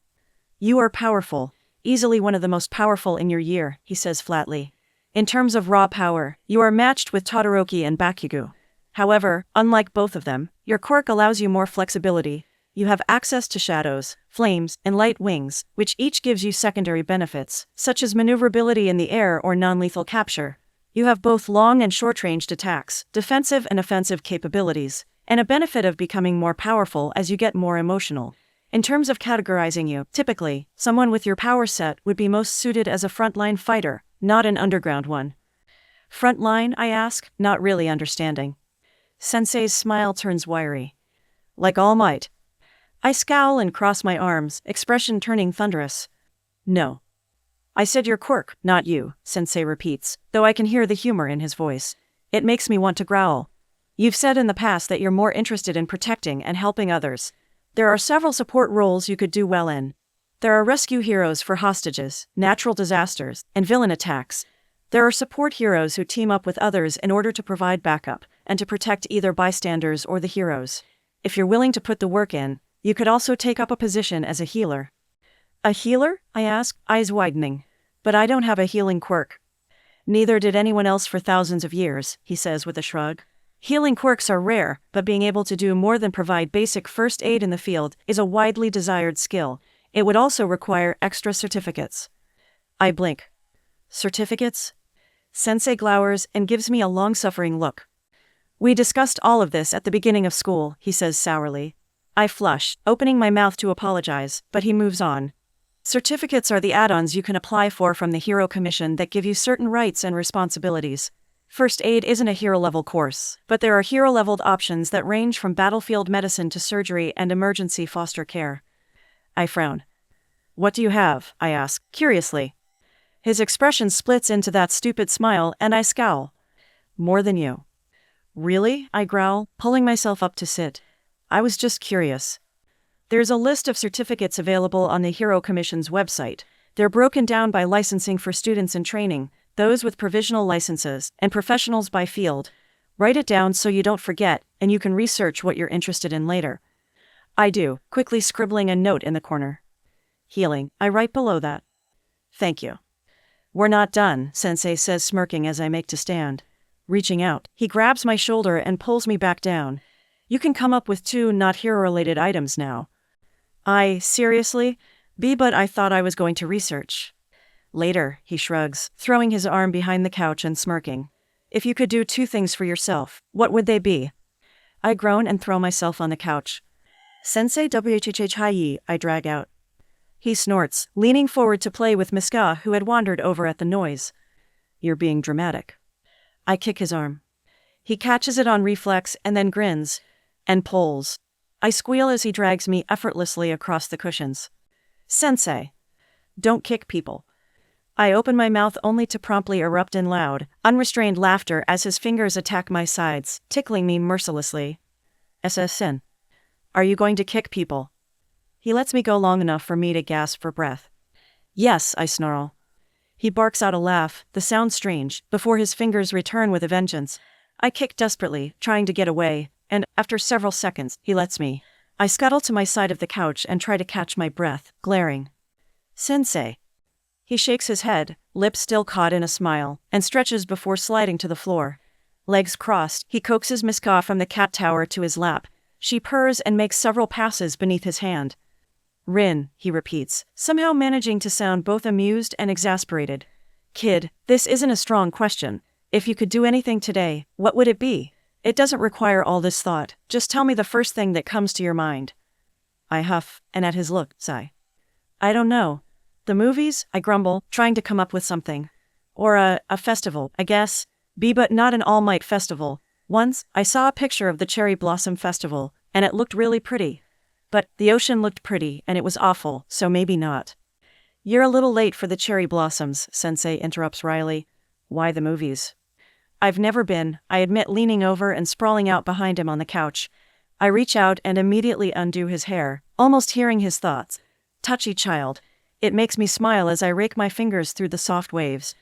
S1: You are powerful, easily one of the most powerful in your year, he says flatly. In terms of raw power, you are matched with Todoroki and Bakugo. However, unlike both of them, your quirk allows you more flexibility. You have access to shadows, flames, and light wings, which each gives you secondary benefits, such as maneuverability in the air or non-lethal capture. You have both long and short-ranged attacks, defensive and offensive capabilities, and a benefit of becoming more powerful as you get more emotional. In terms of categorizing you, typically, someone with your power set would be most suited as a frontline fighter, not an underground one. Frontline, I ask, not really understanding. Sensei's smile turns wiry. Like All Might. I scowl and cross my arms, expression turning thunderous. No. I said your quirk, not you, Sensei repeats, though I can hear the humor in his voice. It makes me want to growl. You've said in the past that you're more interested in protecting and helping others. There are several support roles you could do well in. There are rescue heroes for hostages, natural disasters, and villain attacks. There are support heroes who team up with others in order to provide backup, and to protect either bystanders or the heroes. If you're willing to put the work in, you could also take up a position as a healer. A healer? I ask, eyes widening. But I don't have a healing quirk. Neither did anyone else for thousands of years, he says with a shrug. Healing quirks are rare, but being able to do more than provide basic first aid in the field is a widely desired skill. It would also require extra certificates. I blink. Certificates? Sensei glowers and gives me a long-suffering look. We discussed all of this at the beginning of school, he says sourly. I flush, opening my mouth to apologize, but he moves on. Certificates are the add-ons you can apply for from the Hero Commission that give you certain rights and responsibilities. First aid isn't a hero-level course, but there are hero-leveled options that range from battlefield medicine to surgery and emergency foster care. I frown. What do you have? I ask, curiously. His expression splits into that stupid smile and I scowl. More than you. Really? I growl, pulling myself up to sit. I was just curious. There's a list of certificates available on the Hero Commission's website. They're broken down by licensing for students in training, those with provisional licenses, and professionals by field. Write it down so you don't forget, and you can research what you're interested in later. I do, quickly scribbling a note in the corner. Healing, I write below that. Thank you. We're not done, Sensei says smirking as I make to stand. Reaching out, he grabs my shoulder and pulls me back down. You can come up with 2 not hero-related items now. Seriously? But I thought I was going to research. Later, he shrugs, throwing his arm behind the couch and smirking. If you could do 2 things for yourself, what would they be? I groan and throw myself on the couch. Sensei whhhi, I drag out. He snorts, leaning forward to play with Miska, who had wandered over at the noise. You're being dramatic. I kick his arm. He catches it on reflex and then grins. And pulls. I squeal as he drags me effortlessly across the cushions. Sensei. Don't kick people. I open my mouth only to promptly erupt in loud, unrestrained laughter as his fingers attack my sides, tickling me mercilessly. SSN. Are you going to kick people? He lets me go long enough for me to gasp for breath. Yes, I snarl. He barks out a laugh, the sound strange, before his fingers return with a vengeance. I kick desperately, trying to get away, and, after several seconds, he lets me. I scuttle to my side of the couch and try to catch my breath, glaring. Sensei. He shakes his head, lips still caught in a smile, and stretches before sliding to the floor. Legs crossed, he coaxes Miska from the cat tower to his lap. She purrs and makes several passes beneath his hand. Rin, he repeats, somehow managing to sound both amused and exasperated. Kid, this isn't a strong question. If you could do anything today, what would it be? It doesn't require all this thought. Just tell me the first thing that comes to your mind. I huff, and at his look, sigh. I don't know. The movies, I grumble, trying to come up with something. Or a festival, I guess. But not an all-might festival. Once, I saw a picture of the Cherry Blossom Festival, and it looked really pretty. But the ocean looked pretty, and it was awful, so maybe not. You're a little late for the cherry blossoms, Sensei interrupts wryly. Why the movies? I've never been, I admit, leaning over and sprawling out behind him on the couch. I reach out and immediately undo his hair, almost hearing his thoughts. Touchy child. It makes me smile as I rake my fingers through the soft waves.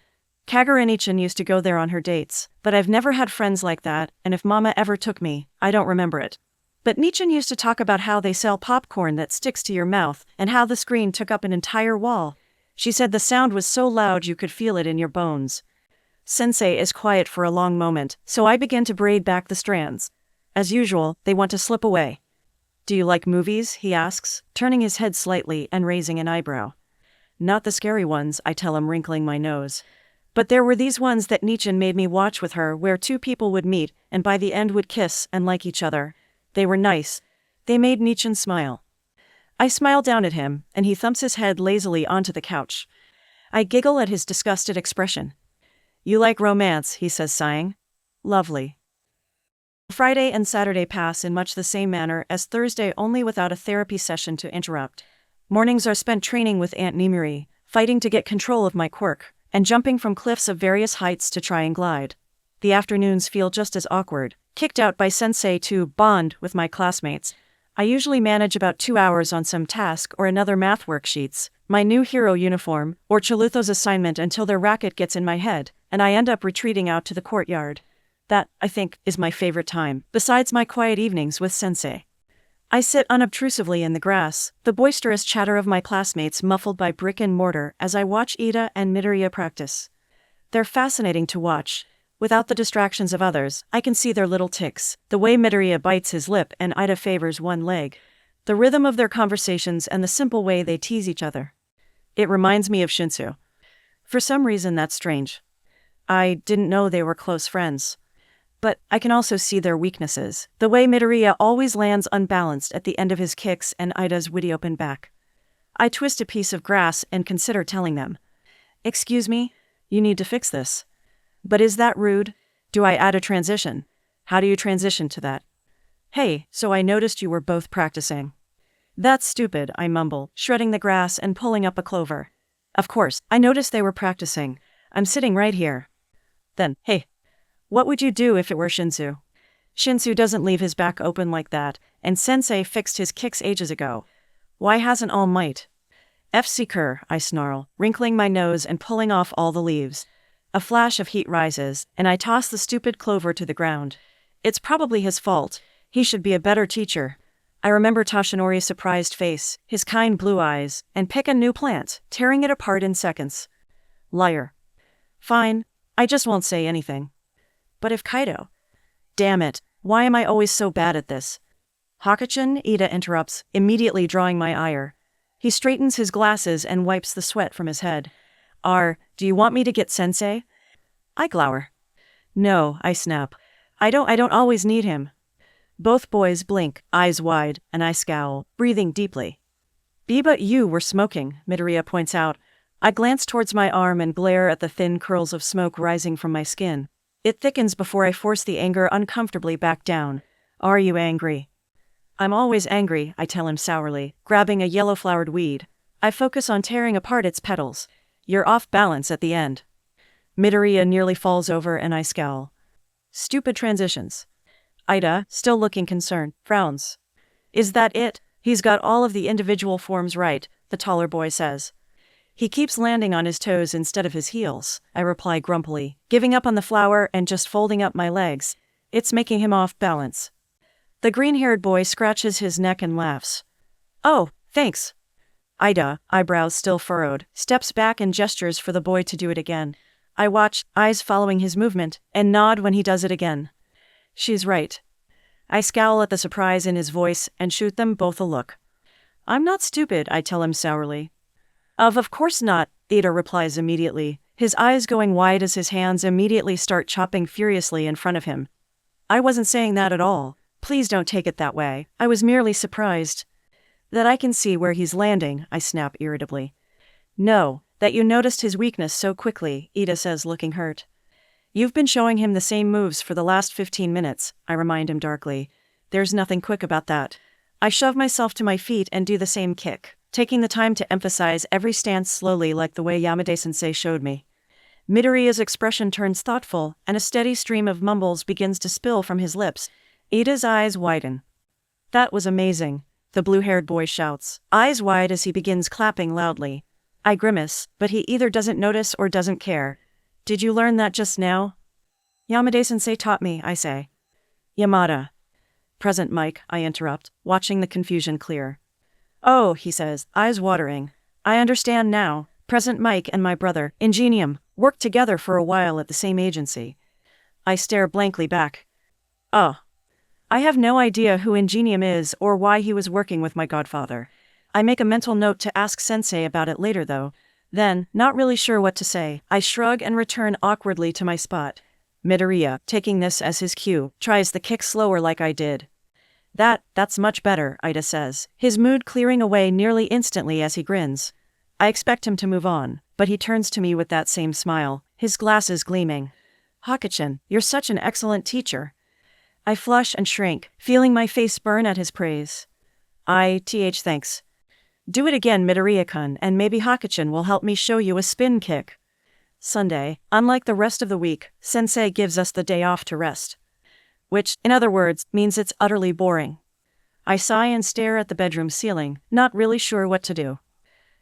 S1: Kagarin-chan used to go there on her dates, but I've never had friends like that, and if Mama ever took me, I don't remember it. But Nichan used to talk about how they sell popcorn that sticks to your mouth, and how the screen took up an entire wall. She said the sound was so loud you could feel it in your bones. Sensei is quiet for a long moment, so I begin to braid back the strands. As usual, they want to slip away. Do you like movies? He asks, turning his head slightly and raising an eyebrow. Not the scary ones, I tell him, wrinkling my nose. But there were these ones that Nichan made me watch with her where two people would meet and by the end would kiss and like each other. They were nice. They made Nichan smile. I smile down at him, and he thumps his head lazily onto the couch. I giggle at his disgusted expression. You like romance, he says, sighing. Lovely. Friday and Saturday pass in much the same manner as Thursday, only without a therapy session to interrupt. Mornings are spent training with Aunt Nimiri, fighting to get control of my quirk, and jumping from cliffs of various heights to try and glide. The afternoons feel just as awkward, kicked out by Sensei to bond with my classmates. I usually manage about 2 hours on some task or another math worksheets, my new hero uniform, or Chalutho's assignment until their racket gets in my head, and I end up retreating out to the courtyard. That, I think, is my favorite time, besides my quiet evenings with Sensei. I sit unobtrusively in the grass, the boisterous chatter of my classmates muffled by brick and mortar as I watch Ida and Midoriya practice. They're fascinating to watch. Without the distractions of others, I can see their little tics, the way Midoriya bites his lip and Ida favors one leg, the rhythm of their conversations and the simple way they tease each other. It reminds me of Shinsu. For some reason that's strange. I didn't know they were close friends. But I can also see their weaknesses, the way Midoriya always lands unbalanced at the end of his kicks and Ida's witty open back. I twist a piece of grass and consider telling them. Excuse me, you need to fix this. But is that rude? Do I add a transition? How do you transition to that? Hey, so I noticed you were both practicing. That's stupid, I mumble, shredding the grass and pulling up a clover. Of course, I noticed they were practicing. I'm sitting right here. Then, hey. What would you do if it were Shinsu? Shinsu doesn't leave his back open like that, and Sensei fixed his kicks ages ago. Why hasn't All Might? F-Seeker, I snarl, wrinkling my nose and pulling off all the leaves. A flash of heat rises, and I toss the stupid clover to the ground. It's probably his fault. He should be a better teacher. I remember Toshinori's surprised face, his kind blue eyes, and pick a new plant, tearing it apart in seconds. Liar. Fine, I just won't say anything. But if Kaido... Damn it, why am I always so bad at this? Hoki-chan, Ida interrupts, immediately drawing my ire. He straightens his glasses and wipes the sweat from his head. Do you want me to get Sensei? I glower. No, I snap. I don't always need him. Both boys blink, eyes wide, and I scowl, breathing deeply. But you were smoking, Midoriya points out. I glance towards my arm and glare at the thin curls of smoke rising from my skin. It thickens before I force the anger uncomfortably back down. Are you angry? I'm always angry, I tell him sourly, grabbing a yellow-flowered weed. I focus on tearing apart its petals. You're off balance at the end. Midoriya nearly falls over and I scowl. Stupid transitions. Ida, still looking concerned, frowns. Is that it? He's got all of the individual forms right, the taller boy says. He keeps landing on his toes instead of his heels, I reply grumpily, giving up on the flower and just folding up my legs. It's making him off balance. The green-haired boy scratches his neck and laughs. Oh, thanks. Ida, eyebrows still furrowed, steps back and gestures for the boy to do it again. I watch, eyes following his movement, and nod when he does it again. She's right. I scowl at the surprise in his voice and shoot them both a look. I'm not stupid, I tell him sourly. Of course not, Ida replies immediately, his eyes going wide as his hands immediately start chopping furiously in front of him. I wasn't saying that at all. Please don't take it that way. I was merely surprised. That I can see where he's landing, I snap irritably. No, that you noticed his weakness so quickly, Ida says, looking hurt. You've been showing him the same moves for the last 15 minutes, I remind him darkly. There's nothing quick about that. I shove myself to my feet and do the same kick, taking the time to emphasize every stance slowly like the way Yamada-sensei showed me. Midoriya's expression turns thoughtful, and a steady stream of mumbles begins to spill from his lips. Ida's eyes widen. That was amazing, the blue-haired boy shouts, eyes wide as he begins clapping loudly. I grimace, but he either doesn't notice or doesn't care. Did you learn that just now? Yamada-sensei taught me, I say. Yamada. Present Mike, I interrupt, watching the confusion clear. Oh, he says, eyes watering. I understand now. Present Mike and my brother, Ingenium, worked together for a while at the same agency. I stare blankly back. Oh. I have no idea who Ingenium is or why he was working with my godfather. I make a mental note to ask Sensei about it later though. Then, not really sure what to say, I shrug and return awkwardly to my spot. Midoriya, taking this as his cue, tries the kick slower like I did. That's much better, Ida says, his mood clearing away nearly instantly as he grins. I expect him to move on, but he turns to me with that same smile, his glasses gleaming. Hoki-chan, you're such an excellent teacher. I flush and shrink, feeling my face burn at his praise. Thanks. Do it again, Midoriya-kun, and maybe Hoki-chan will help me show you a spin kick. Sunday, unlike the rest of the week, Sensei gives us the day off to rest. Which, in other words, means it's utterly boring. I sigh and stare at the bedroom ceiling, not really sure what to do.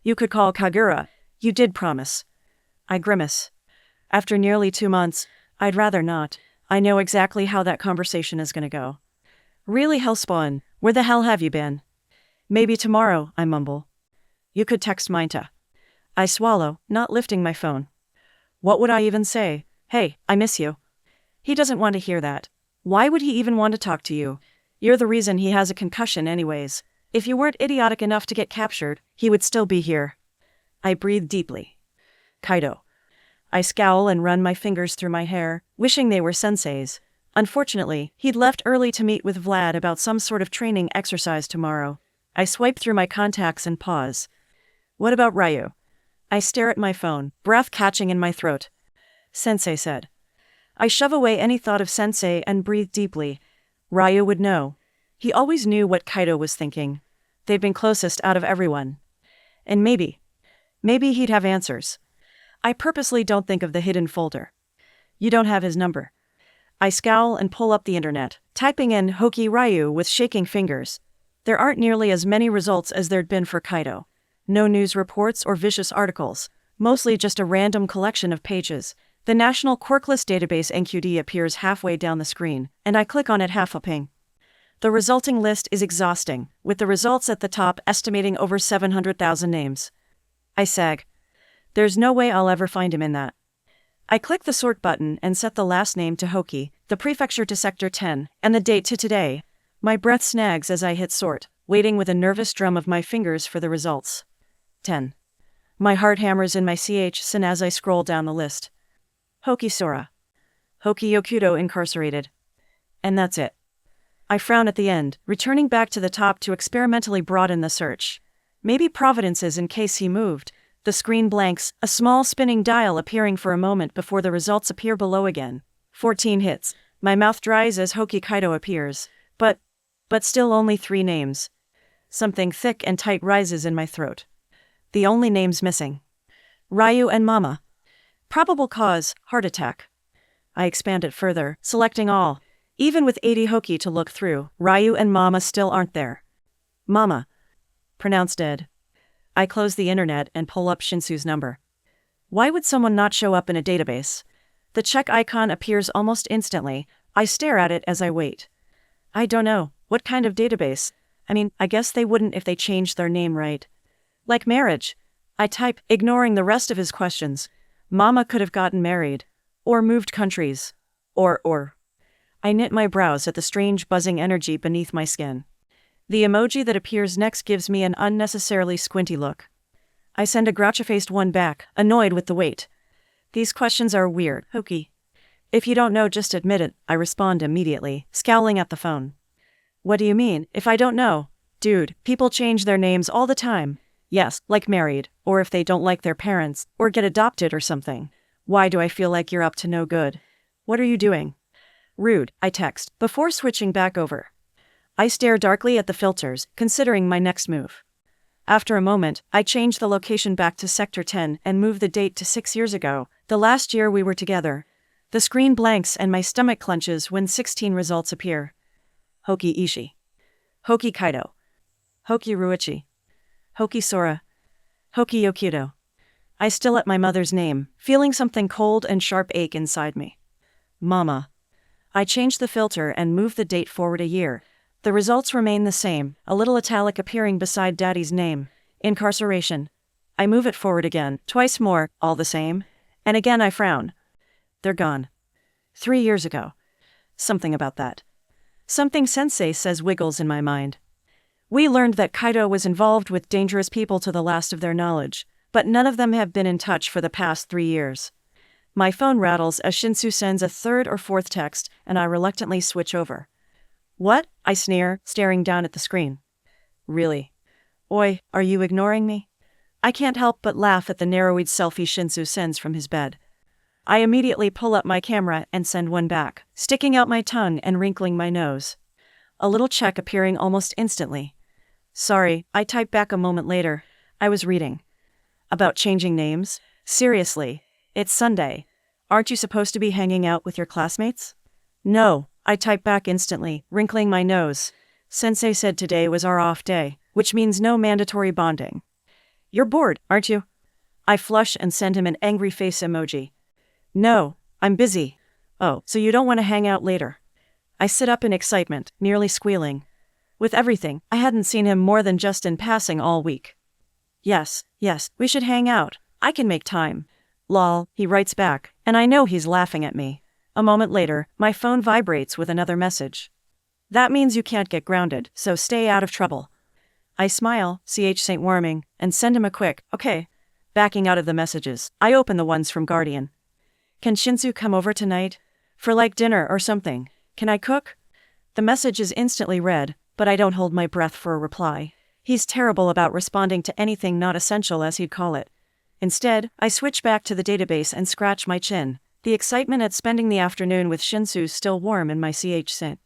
S1: You could call Kagura. You did promise. I grimace. After nearly 2 months, I'd rather not. I know exactly how that conversation is gonna go. Really, Hellspawn, where the hell have you been? Maybe tomorrow, I mumble. You could text Minta. I swallow, not lifting my phone. What would I even say? Hey, I miss you. He doesn't want to hear that. Why would he even want to talk to you? You're the reason he has a concussion anyways. If you weren't idiotic enough to get captured, he would still be here. I breathe deeply. Kaido. I scowl and run my fingers through my hair, wishing they were Sensei's. Unfortunately, he'd left early to meet with Vlad about some sort of training exercise tomorrow. I swipe through my contacts and pause. What about Ryu? I stare at my phone, breath catching in my throat. Sensei said. I shove away any thought of Sensei and breathe deeply. Ryu would know. He always knew what Kaido was thinking. They'd been closest out of everyone. And maybe he'd have answers. I purposely don't think of the hidden folder. You don't have his number. I scowl and pull up the internet, typing in Hoki Ryu with shaking fingers. There aren't nearly as many results as there'd been for Kaido. No news reports or vicious articles, mostly just a random collection of pages. The National Quirklist Database NQD appears halfway down the screen, and I click on it half a ping. The resulting list is exhausting, with the results at the top estimating over 700,000 names. I sag. There's no way I'll ever find him in that. I click the sort button and set the last name to Hoki, the prefecture to Sector 10, and the date to today. My breath snags as I hit sort, waiting with a nervous drum of my fingers for the results. 10. My heart hammers in my CH-sin as I scroll down the list. Hoki Sora. Hoki Yokudo incarcerated. And that's it. I frown at the end, returning back to the top to experimentally broaden the search. Maybe Providence's in case he moved. The screen blanks, a small spinning dial appearing for a moment before the results appear below again. 14 hits. My mouth dries as Hoki Kaido appears. But still only 3 names. Something thick and tight rises in my throat. The only names missing. Ryu and Mama. Probable cause, heart attack. I expand it further, selecting all. Even with 80 Hoki to look through, Ryu and Mama still aren't there. Mama. Pronounced dead. I close the internet and pull up Shinsu's number. Why would someone not show up in a database? The check icon appears almost instantly. I stare at it as I wait. I don't know. What kind of database? I guess they wouldn't if they changed their name right. Like marriage. I type, ignoring the rest of his questions. Mama could have gotten married. Or moved countries. Or. I knit my brows at the strange buzzing energy beneath my skin. The emoji that appears next gives me an unnecessarily squinty look. I send a grouchy-faced one back, annoyed with the wait. These questions are weird, Hoki. If you don't know, just admit it, I respond immediately, scowling at the phone. What do you mean, if I don't know? Dude, people change their names all the time. Yes, like married, or if they don't like their parents, or get adopted or something. Why do I feel like you're up to no good? What are you doing? Rude, I text, before switching back over. I stare darkly at the filters, considering my next move. After a moment, I change the location back to Sector 10 and move the date to 6 years ago, The last year we were together. The screen blanks and my stomach clenches when 16 results appear. Hoki Ishi. Hoki Kaido. Hoki Ruichi. Hoki Sora. Hoki Yokudo. I still at my mother's name, feeling something cold and sharp ache inside me. Mama. I changed the filter and moved the date forward a year. The results remain the same, a little italic appearing beside Daddy's name. Incarceration. I move it forward again, twice more, all the same. And again I frown. They're gone. 3 years ago. Something about that. Something Sensei says wiggles in my mind. We learned that Kaido was involved with dangerous people to the last of their knowledge, but none of them have been in touch for the past 3 years. My phone rattles as Shinsu sends a third or fourth text, and I reluctantly switch over. What? I sneer, staring down at the screen. Really? Oi, are you ignoring me? I can't help but laugh at the narrowed selfie Shinsu sends from his bed. I immediately pull up my camera and send one back, sticking out my tongue and wrinkling my nose. A little check appearing almost instantly. Sorry, I type back a moment later. I was reading. About changing names? Seriously, it's Sunday. Aren't you supposed to be hanging out with your classmates? No, I type back instantly, wrinkling my nose. Sensei said today was our off day, which means no mandatory bonding. You're bored, aren't you? I flush and send him an angry face emoji. No, I'm busy. Oh, so you don't want to hang out later? I sit up in excitement, nearly squealing. With everything, I hadn't seen him more than just in passing all week. Yes, we should hang out. I can make time. Lol, he writes back, and I know he's laughing at me. A moment later, my phone vibrates with another message. That means you can't get grounded, so stay out of trouble. I smile, CH St. Warming, and send him a quick, okay. Backing out of the messages, I open the ones from Guardian. Can Shinsu come over tonight? For like dinner or something. Can I cook? The message is instantly read, but I don't hold my breath for a reply. He's terrible about responding to anything not essential, as he'd call it. Instead, I switch back to the database and scratch my chin. The excitement at spending the afternoon with Shinsu's still warm in my CH scent.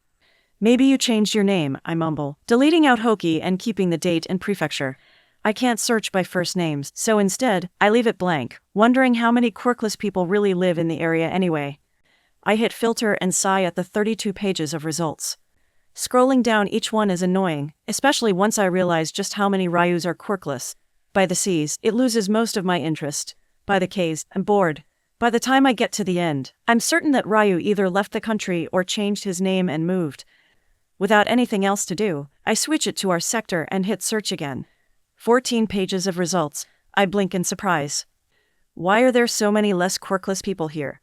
S1: Maybe you changed your name, I mumble, deleting out Hoki and keeping the date and prefecture. I can't search by first names, so instead, I leave it blank, wondering how many quirkless people really live in the area anyway. I hit filter and sigh at the 32 pages of results. Scrolling down each one is annoying, especially once I realize just how many Ryus are quirkless. By the C's, it loses most of my interest. By the K's, I'm bored. By the time I get to the end, I'm certain that Ryu either left the country or changed his name and moved. Without anything else to do, I switch it to our sector and hit search again. 14 pages of results. I blink in surprise. Why are there so many less quirkless people here?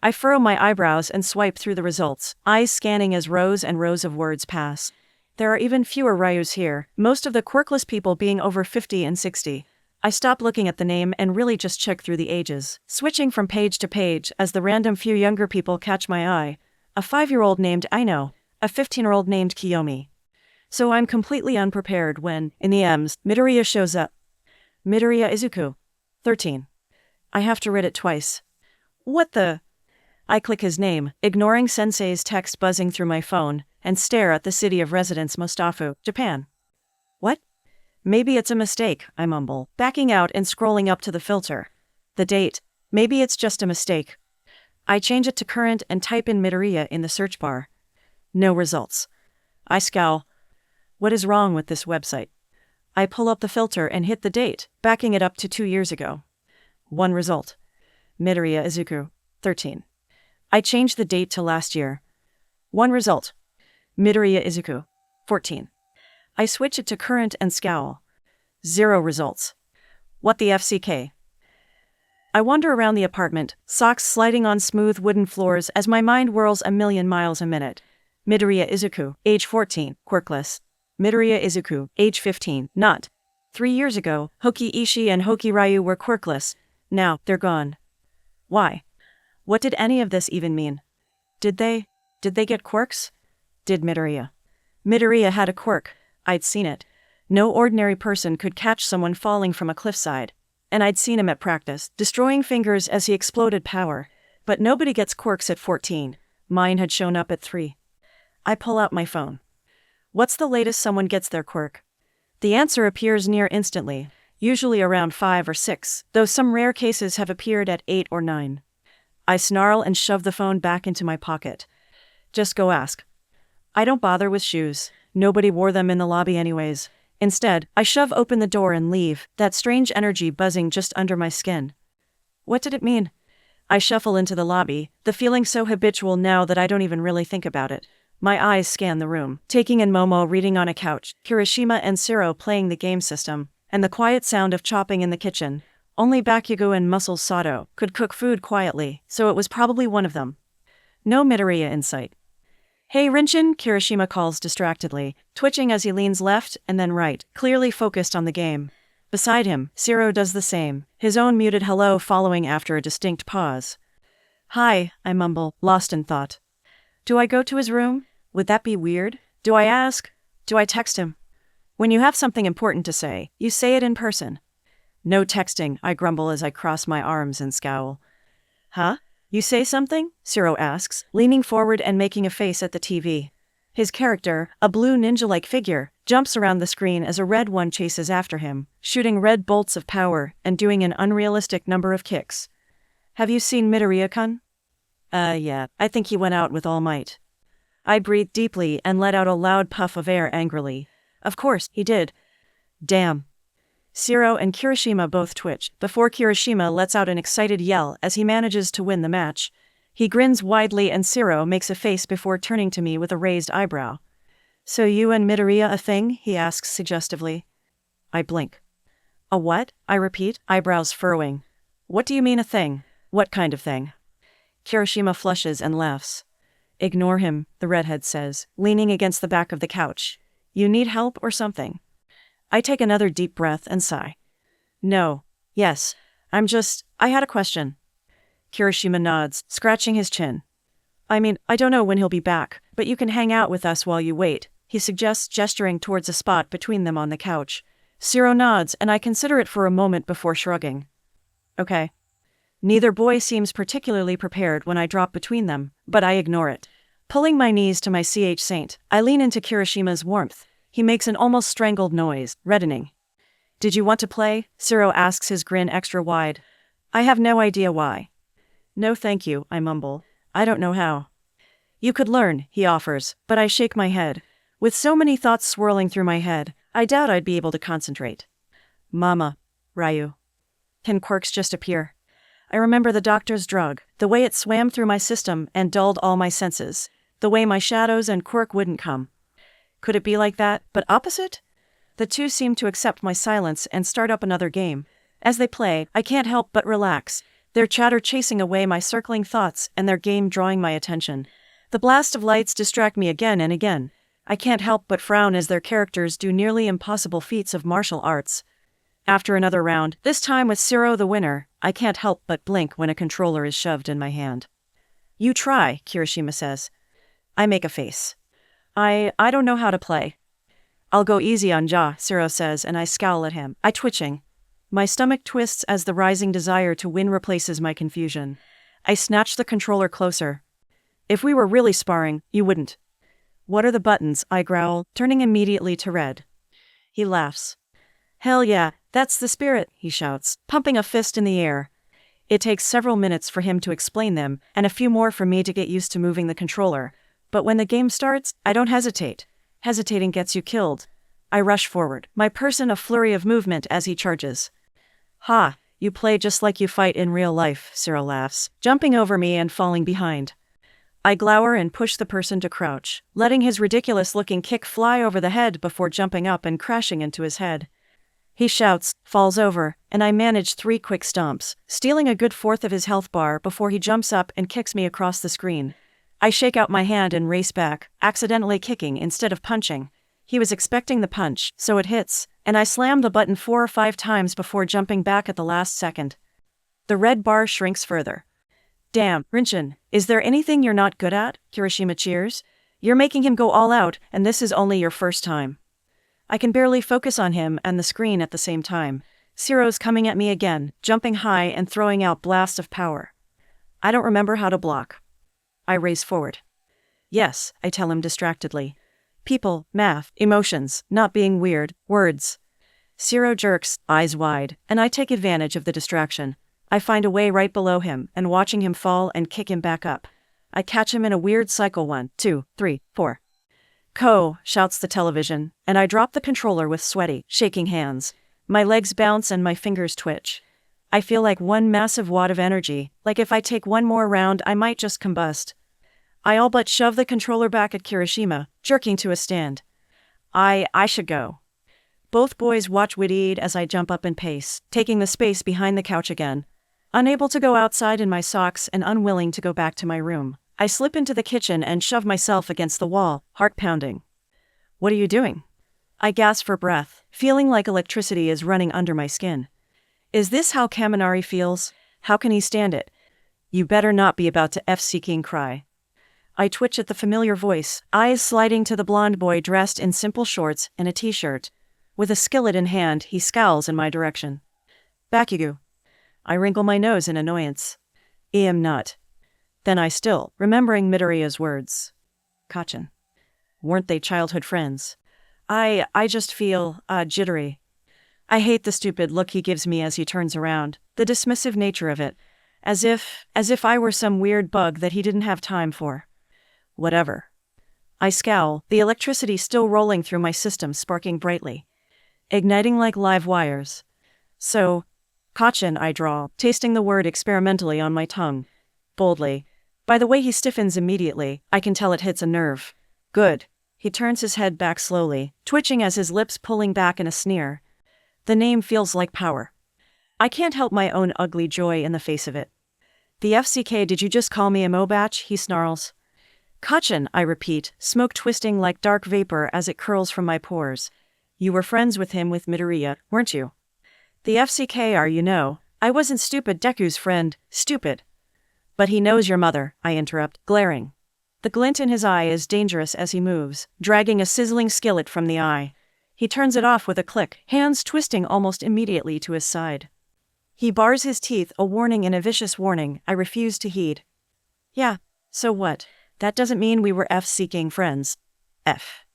S1: I furrow my eyebrows and swipe through the results, eyes scanning as rows and rows of words pass. There are even fewer Ryus here, most of the quirkless people being over 50 and 60. I stop looking at the name and really just check through the ages, switching from page to page as the random few younger people catch my eye. A 5-year-old named Aino, a 15-year-old named Kiyomi. So I'm completely unprepared when, in the M's, Midoriya shows up. Midoriya Izuku. 13. I have to read it twice. What the? I click his name, ignoring Sensei's text buzzing through my phone, and stare at the city of residence Mostafu, Japan. What? Maybe it's a mistake, I mumble, backing out and scrolling up to the filter. The date. Maybe it's just a mistake. I change it to current and type in Midoriya in the search bar. No results. I scowl. What is wrong with this website? I pull up the filter and hit the date, backing it up to 2 years ago. One result. Midoriya Izuku, 13. I change the date to last year. One result. Midoriya Izuku, 14. I switch it to current and scowl. 0 results. What the FCK? I wander around the apartment, socks sliding on smooth wooden floors as my mind whirls a million miles a minute. Midoriya Izuku, age 14, quirkless. Midoriya Izuku, age 15, not. 3 years ago, Hoki Ishi and Hoki Ryu were quirkless. Now, they're gone. Why? What did any of this even mean? Did they get quirks? Did Midoriya? Midoriya had a quirk. I'd seen it. No ordinary person could catch someone falling from a cliffside. And I'd seen him at practice, destroying fingers as he exploded power. But nobody gets quirks at 14. Mine had shown up at 3. I pull out my phone. What's the latest someone gets their quirk? The answer appears near instantly. Usually around 5 or 6, though some rare cases have appeared at 8 or 9. I snarl and shove the phone back into my pocket. Just go ask. I don't bother with shoes. Nobody wore them in the lobby anyways. Instead, I shove open the door and leave, that strange energy buzzing just under my skin. What did it mean? I shuffle into the lobby, the feeling so habitual now that I don't even really think about it. My eyes scan the room, taking in Momo reading on a couch, Kirishima and Siro playing the game system, and the quiet sound of chopping in the kitchen. Only Bakugo and Muscle Sato could cook food quietly, so it was probably one of them. No Midoriya in sight. Hey Rinchin, Kirishima calls distractedly, twitching as he leans left and then right, clearly focused on the game. Beside him, Siro does the same, his own muted hello following after a distinct pause. Hi, I mumble, lost in thought. Do I go to his room? Would that be weird? Do I ask? Do I text him? When you have something important to say, you say it in person. No texting, I grumble as I cross my arms and scowl. Huh? You say something? Siro asks, leaning forward and making a face at the TV. His character, a blue ninja-like figure, jumps around the screen as a red one chases after him, shooting red bolts of power and doing an unrealistic number of kicks. Have you seen Midoriya-kun? Yeah, I think he went out with all might. I breathed deeply and let out a loud puff of air angrily. Of course, he did. Damn. Siro and Kirishima both twitch, before Kirishima lets out an excited yell as he manages to win the match. He grins widely and Siro makes a face before turning to me with a raised eyebrow. So you and Midoriya a thing? He asks suggestively. I blink. A what? I repeat, eyebrows furrowing. What do you mean a thing? What kind of thing? Kirishima flushes and laughs. Ignore him, the redhead says, leaning against the back of the couch. You need help or something? I take another deep breath and sigh. No. Yes. I had a question. Kirishima nods, scratching his chin. I mean, I don't know when he'll be back, but you can hang out with us while you wait, he suggests, gesturing towards a spot between them on the couch. Siro nods and I consider it for a moment before shrugging. Okay. Neither boy seems particularly prepared when I drop between them, but I ignore it. Pulling my knees to my Saint, I lean into Kirishima's warmth. He makes an almost strangled noise, reddening. Did you want to play? Siro asks, his grin extra wide. I have no idea why. No thank you, I mumble. I don't know how. You could learn, he offers, but I shake my head. With so many thoughts swirling through my head, I doubt I'd be able to concentrate. Mama. Ryu. Can quirks just appear? I remember the doctor's drug, the way it swam through my system and dulled all my senses, the way my shadows and quirk wouldn't come. Could it be like that, but opposite? The two seem to accept my silence and start up another game. As they play, I can't help but relax, their chatter chasing away my circling thoughts and their game drawing my attention. The blast of lights distract me again and again. I can't help but frown as their characters do nearly impossible feats of martial arts. After another round, this time with Siro the winner, I can't help but blink when a controller is shoved in my hand. You try, Kirishima says. I make a face. I don't know how to play. I'll go easy on Ja, Siro says, and I scowl at him. I twitching. My stomach twists as the rising desire to win replaces my confusion. I snatch the controller closer. If we were really sparring, you wouldn't. What are the buttons? I growl, turning immediately to red. He laughs. Hell yeah, that's the spirit, he shouts, pumping a fist in the air. It takes several minutes for him to explain them, and a few more for me to get used to moving the controller. But when the game starts, I don't hesitate. Hesitating gets you killed. I rush forward, my person a flurry of movement as he charges. Ha, you play just like you fight in real life, Siro laughs, jumping over me and falling behind. I glower and push the person to crouch, letting his ridiculous-looking kick fly over the head before jumping up and crashing into his head. He shouts, falls over, and I manage 3 quick stomps, stealing a good fourth of his health bar before he jumps up and kicks me across the screen. I shake out my hand and race back, accidentally kicking instead of punching. He was expecting the punch, so it hits, and I slam the button 4 or 5 times before jumping back at the last second. The red bar shrinks further. Damn, Rinchin, is there anything you're not good at? Kirishima cheers. You're making him go all out, and this is only your first time. I can barely focus on him and the screen at the same time. Siro's coming at me again, jumping high and throwing out blasts of power. I don't remember how to block. I race forward. Yes, I tell him distractedly. People, math, emotions, not being weird, words. Zero jerks, eyes wide, and I take advantage of the distraction. I find a way right below him and watching him fall and kick him back up. I catch him in a weird cycle 1, 2, 3, 4. Ko, shouts the television, and I drop the controller with sweaty, shaking hands. My legs bounce and my fingers twitch. I feel like one massive wad of energy, like if I take one more round I might just combust. I all but shove the controller back at Kirishima, jerking to a stand. I should go. Both boys watch wide-eyed as I jump up and pace, taking the space behind the couch again. Unable to go outside in my socks and unwilling to go back to my room, I slip into the kitchen and shove myself against the wall, heart pounding. What are you doing? I gasp for breath, feeling like electricity is running under my skin. Is this how Kaminari feels? How can he stand it? You better not be about to FC King cry. I twitch at the familiar voice, eyes sliding to the blonde boy dressed in simple shorts and a t-shirt. With a skillet in hand, he scowls in my direction. Bakugu. I wrinkle my nose in annoyance. I am not. Then I still, remembering Midoriya's words. Kachin. Weren't they childhood friends? I just feel, jittery. I hate the stupid look he gives me as he turns around, the dismissive nature of it. As if I were some weird bug that he didn't have time for. Whatever. I scowl, the electricity still rolling through my system sparking brightly. Igniting like live wires. So, Kachin, I draw, tasting the word experimentally on my tongue. Boldly. By the way he stiffens immediately, I can tell it hits a nerve. Good. He turns his head back slowly, twitching as his lips pulling back in a sneer. The name feels like power. I can't help my own ugly joy in the face of it. The FCK, did you just call me a Mobatch? He snarls. Kachin, I repeat, smoke twisting like dark vapor as it curls from my pores. You were friends with him with Midoriya, weren't you? The FCK are, you know. I wasn't stupid Deku's friend, stupid. But he knows your mother, I interrupt, glaring. The glint in his eye is dangerous as he moves, dragging a sizzling skillet from the eye. He turns it off with a click, hands twisting almost immediately to his side. He bars his teeth, a warning and a vicious warning I refuse to heed. Yeah, so what? That doesn't mean we were F-seeking friends. F.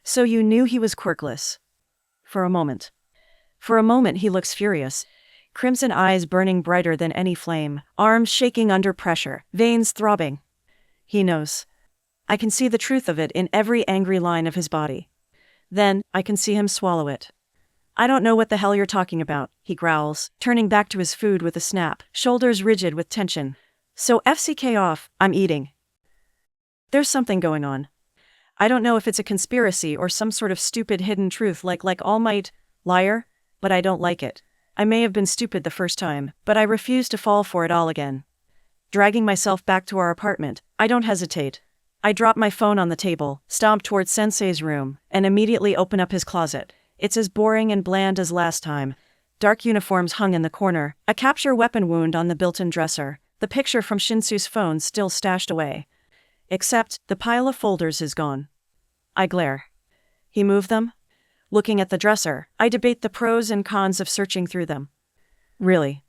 S1: So you knew he was quirkless. For a moment he looks furious. Crimson eyes burning brighter than any flame, arms shaking under pressure, veins throbbing. He knows. I can see the truth of it in every angry line of his body. Then, I can see him swallow it. I don't know what the hell you're talking about, he growls, turning back to his food with a snap, shoulders rigid with tension. So FCK off, I'm eating. There's something going on. I don't know if it's a conspiracy or some sort of stupid hidden truth like All Might, liar, but I don't like it. I may have been stupid the first time, but I refuse to fall for it all again. Dragging myself back to our apartment, I don't hesitate. I drop my phone on the table, stomp towards Sensei's room, and immediately open up his closet. It's as boring and bland as last time. Dark uniforms hung in the corner, a capture weapon wound on the built-in dresser, the picture from Shinsu's phone still stashed away. Except, the pile of folders is gone. I glare. He moved them? Looking at the dresser, I debate the pros and cons of searching through them. Really?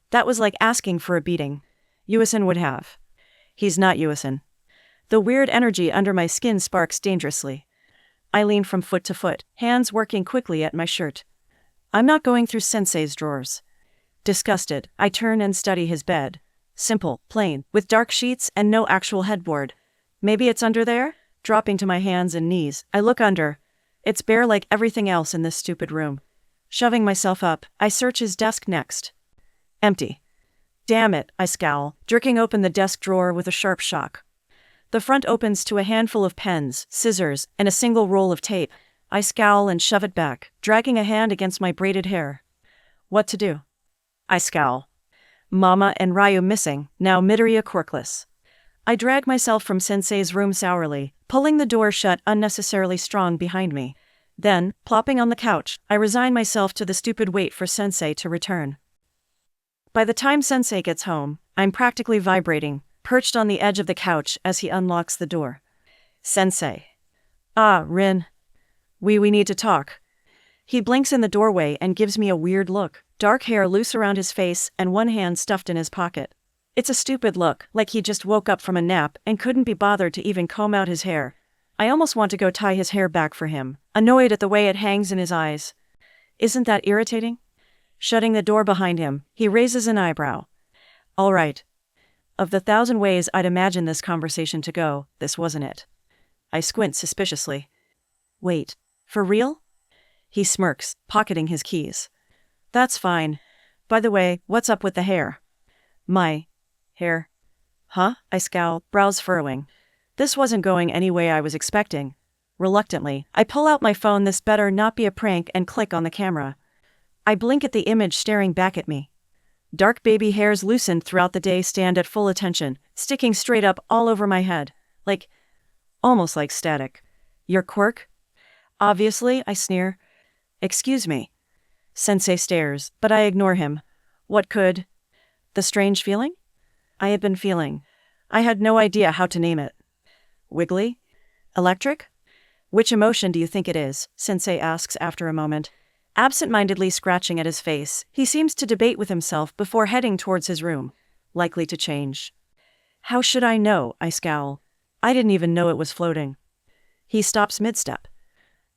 S1: That was like asking for a beating. Yuusin would have. He's not Yuusin. The weird energy under my skin sparks dangerously. I lean from foot to foot, hands working quickly at my shirt. I'm not going through Sensei's drawers. Disgusted, I turn and study his bed. Simple, plain, with dark sheets and no actual headboard. Maybe it's under there? Dropping to my hands and knees, I look under. It's bare like everything else in this stupid room. Shoving myself up, I search his desk next. Empty. Damn it, I scowl, jerking open the desk drawer with a sharp shock. The front opens to a handful of pens, scissors, and a single roll of tape. I scowl and shove it back, dragging a hand against my braided hair. What to do? I scowl. Mama and Ryu missing, now Midoriya quirkless. I drag myself from Sensei's room sourly, pulling the door shut unnecessarily strong behind me. Then, plopping on the couch, I resign myself to the stupid wait for Sensei to return. By the time Sensei gets home, I'm practically vibrating, perched on the edge of the couch as he unlocks the door. Sensei. Ah, Rin. We need to talk. He blinks in the doorway and gives me a weird look, dark hair loose around his face and one hand stuffed in his pocket. It's a stupid look, like he just woke up from a nap and couldn't be bothered to even comb out his hair. I almost want to go tie his hair back for him, annoyed at the way it hangs in his eyes. Isn't that irritating? Shutting the door behind him, he raises an eyebrow. All right. Of the 1,000 ways I'd imagine this conversation to go, this wasn't it. I squint suspiciously. Wait, for real? He smirks, pocketing his keys. That's fine. By the way, what's up with the hair? My hair? Huh? I scowl, brows furrowing. This wasn't going any way I was expecting. Reluctantly, I pull out my phone. This better not be a prank, and click on the camera. I blink at the image staring back at me. Dark baby hairs loosened throughout the day stand at full attention, sticking straight up all over my head. Almost like static. Your quirk? Obviously, I sneer. Excuse me. Sensei stares, but I ignore him. What could? The strange feeling? I had been feeling. I had no idea how to name it. Wiggly? Electric? Which emotion do you think it is? Sensei asks after a moment. Absent-mindedly scratching at his face, he seems to debate with himself before heading towards his room. Likely to change. How should I know? I scowl. I didn't even know it was floating. He stops mid-step.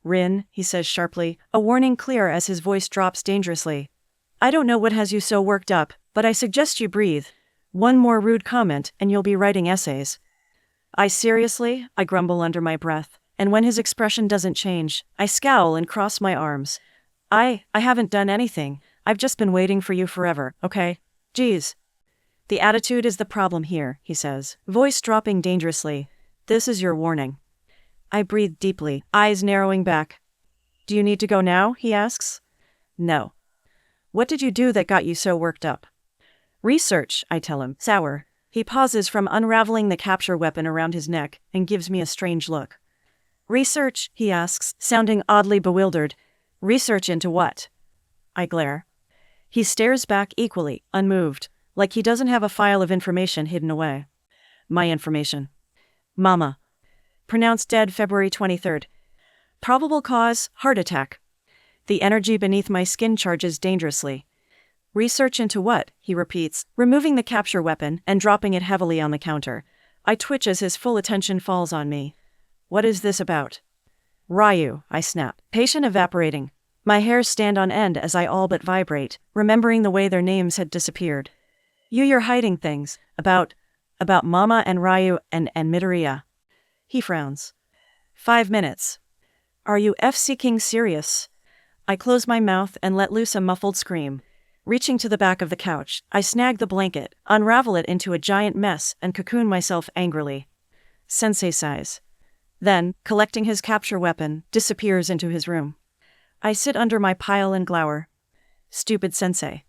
S1: Rin, he says sharply, a warning clear as his voice drops dangerously. I don't know what has you so worked up, but I suggest you breathe. One more rude comment and you'll be writing essays. I grumble under my breath, and when his expression doesn't change, I scowl and cross my arms. I haven't done anything. I've just been waiting for you forever, okay? Geez. The attitude is the problem here, he says, voice dropping dangerously. This is your warning. I breathe deeply, eyes narrowing back. Do you need to go now? He asks. No. What did you do that got you so worked up? Research, I tell him, sour. He pauses from unraveling the capture weapon around his neck and gives me a strange look. Research, he asks, sounding oddly bewildered. Research into what? I glare. He stares back equally, unmoved, like he doesn't have a file of information hidden away. My information. Mama. Pronounced dead February 23rd. Probable cause, heart attack. The energy beneath my skin charges dangerously. Research into what? He repeats, removing the capture weapon and dropping it heavily on the counter. I twitch as his full attention falls on me. What is this about? Ryu, I snap, patient evaporating. My hairs stand on end as I all but vibrate, remembering the way their names had disappeared. You're hiding things. About Mama and Ryu and Midoriya. He frowns. 5 minutes. Are you f***ing serious? I close my mouth and let loose a muffled scream. Reaching to the back of the couch, I snag the blanket, unravel it into a giant mess, and cocoon myself angrily. Sensei sighs. Then, collecting his capture weapon, disappears into his room. I sit under my pile and glower. Stupid Sensei.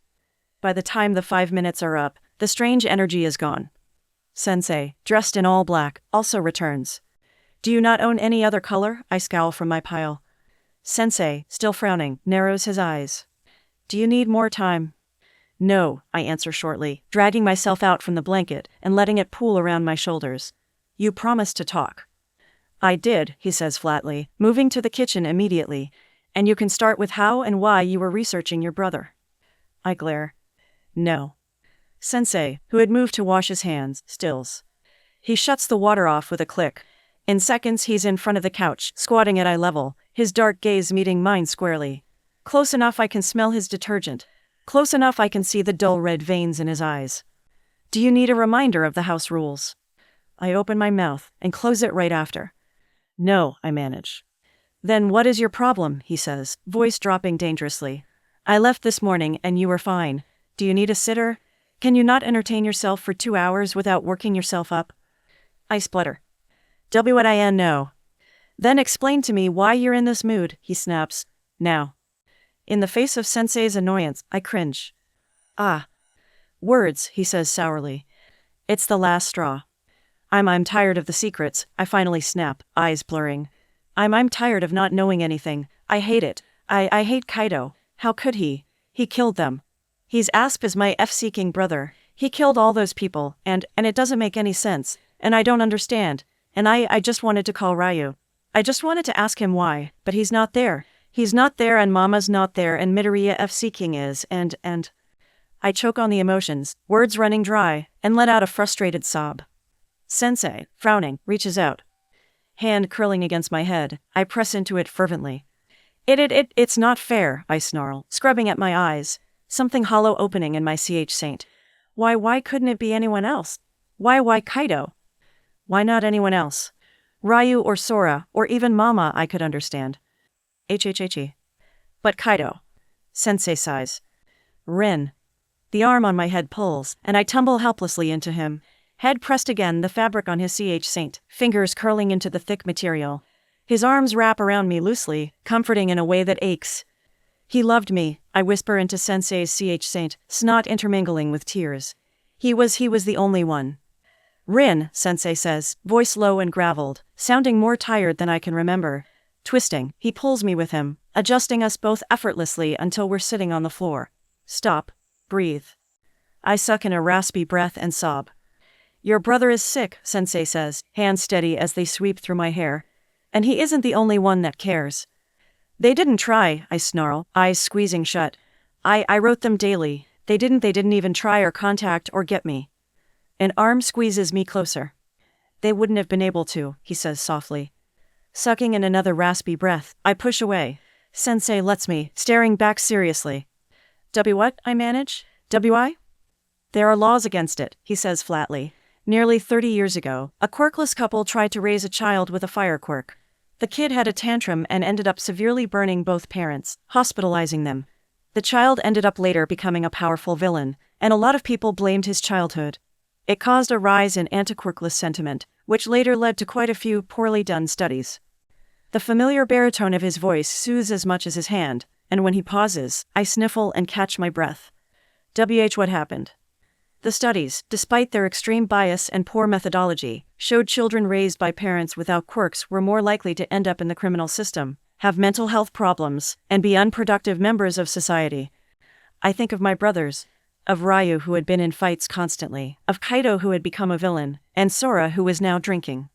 S1: By the time the 5 minutes are up, the strange energy is gone. Sensei, dressed in all black, also returns. Do you not own any other color? I scowl from my pile. Sensei, still frowning, narrows his eyes. Do you need more time? No, I answer shortly, dragging myself out from the blanket and letting it pool around my shoulders. You promised to talk. I did, he says flatly, moving to the kitchen immediately. And you can start with how and why you were researching your brother. I glare. No. Sensei, who had moved to wash his hands, stills. He shuts the water off with a click. In seconds he's in front of the couch, squatting at eye level, his dark gaze meeting mine squarely. Close enough I can smell his detergent. Close enough I can see the dull red veins in his eyes. Do you need a reminder of the house rules? I open my mouth and close it right after. No, I manage. Then what is your problem, he says, voice dropping dangerously. I left this morning and you were fine. Do you need a sitter? Can you not entertain yourself for 2 hours without working yourself up? I splutter. WIN no. Then explain to me why you're in this mood, he snaps. Now. In the face of Sensei's annoyance, I cringe. Ah. Words, he says sourly. It's the last straw. I'm tired of the secrets, I finally snap, eyes blurring. I'm tired of not knowing anything. I hate it. I hate Kaido. How could he? He killed them. He's Asp is my f-seeking brother. He killed all those people, and it doesn't make any sense, and I don't understand. And I just wanted to call Ryu. I just wanted to ask him why, but he's not there. He's not there and Mama's not there and Midoriya f-seeking is, and I choke on the emotions, words running dry, and let out a frustrated sob. Sensei, frowning, reaches out. Hand curling against my head, I press into it fervently. It's not fair, I snarl, scrubbing at my eyes, something hollow opening in my saint. Why couldn't it be anyone else? Why Kaido? Why not anyone else? Ryu or Sora, or even Mama I could understand. HHHE. But Kaido. Sensei sighs. Rin. The arm on my head pulls, and I tumble helplessly into him. Head pressed again, the fabric on his saint, fingers curling into the thick material. His arms wrap around me loosely, comforting in a way that aches. He loved me, I whisper into Sensei's saint, snot intermingling with tears. He was the only one. Rin, Sensei says, voice low and graveled, sounding more tired than I can remember. Twisting, he pulls me with him, adjusting us both effortlessly until we're sitting on the floor. Stop. Breathe. I suck in a raspy breath and sob. Your brother is sick, Sensei says, hands steady as they sweep through my hair. And he isn't the only one that cares. They didn't try, I snarl, eyes squeezing shut. I wrote them daily. They didn't even try or contact or get me. An arm squeezes me closer. They wouldn't have been able to, he says softly. Sucking in another raspy breath, I push away. Sensei lets me, staring back seriously. What? I manage? WI? There are laws against it, he says flatly. Nearly 30 years ago, a quirkless couple tried to raise a child with a fire quirk. The kid had a tantrum and ended up severely burning both parents, hospitalizing them. The child ended up later becoming a powerful villain, and a lot of people blamed his childhood. It caused a rise in anti-quirkless sentiment, which later led to quite a few poorly done studies. The familiar baritone of his voice soothes as much as his hand, and when he pauses, I sniffle and catch my breath. What happened? The studies, despite their extreme bias and poor methodology, showed children raised by parents without quirks were more likely to end up in the criminal system, have mental health problems, and be unproductive members of society. I think of my brothers, of Ryu who had been in fights constantly, of Kaido who had become a villain, and Sora who was now drinking.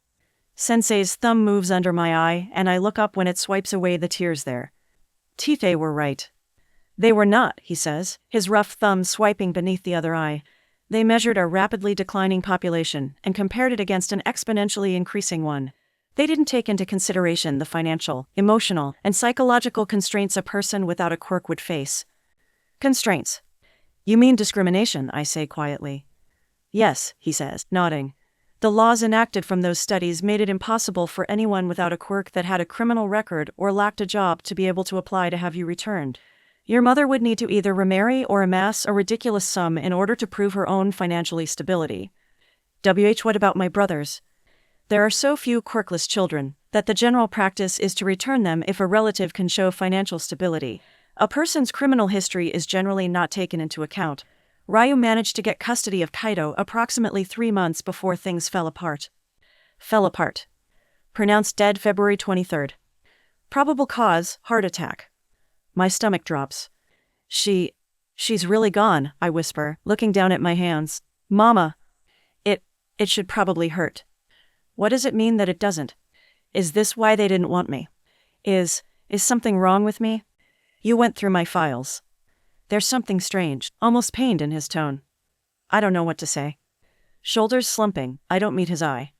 S1: Sensei's thumb moves under my eye, and I look up when it swipes away the tears there. They were right. They were not, he says, his rough thumb swiping beneath the other eye. They measured a rapidly declining population and compared it against an exponentially increasing one. They didn't take into consideration the financial, emotional, and psychological constraints a person without a quirk would face. Constraints. You mean discrimination, I say quietly. Yes, he says, nodding. The laws enacted from those studies made it impossible for anyone without a quirk that had a criminal record or lacked a job to be able to apply to have you returned. Your mother would need to either remarry or amass a ridiculous sum in order to prove her own financial stability. What about my brothers? There are so few quirkless children that the general practice is to return them if a relative can show financial stability. A person's criminal history is generally not taken into account. Ryu managed to get custody of Kaido approximately 3 months before things fell apart. Pronounced dead February 23rd. Probable cause, heart attack. My stomach drops. She's really gone, I whisper, looking down at my hands. Mama. It should probably hurt. What does it mean that it doesn't? Is this why they didn't want me? Is something wrong with me? You went through my files. There's something strange, almost pained in his tone. I don't know what to say. Shoulders slumping, I don't meet his eye.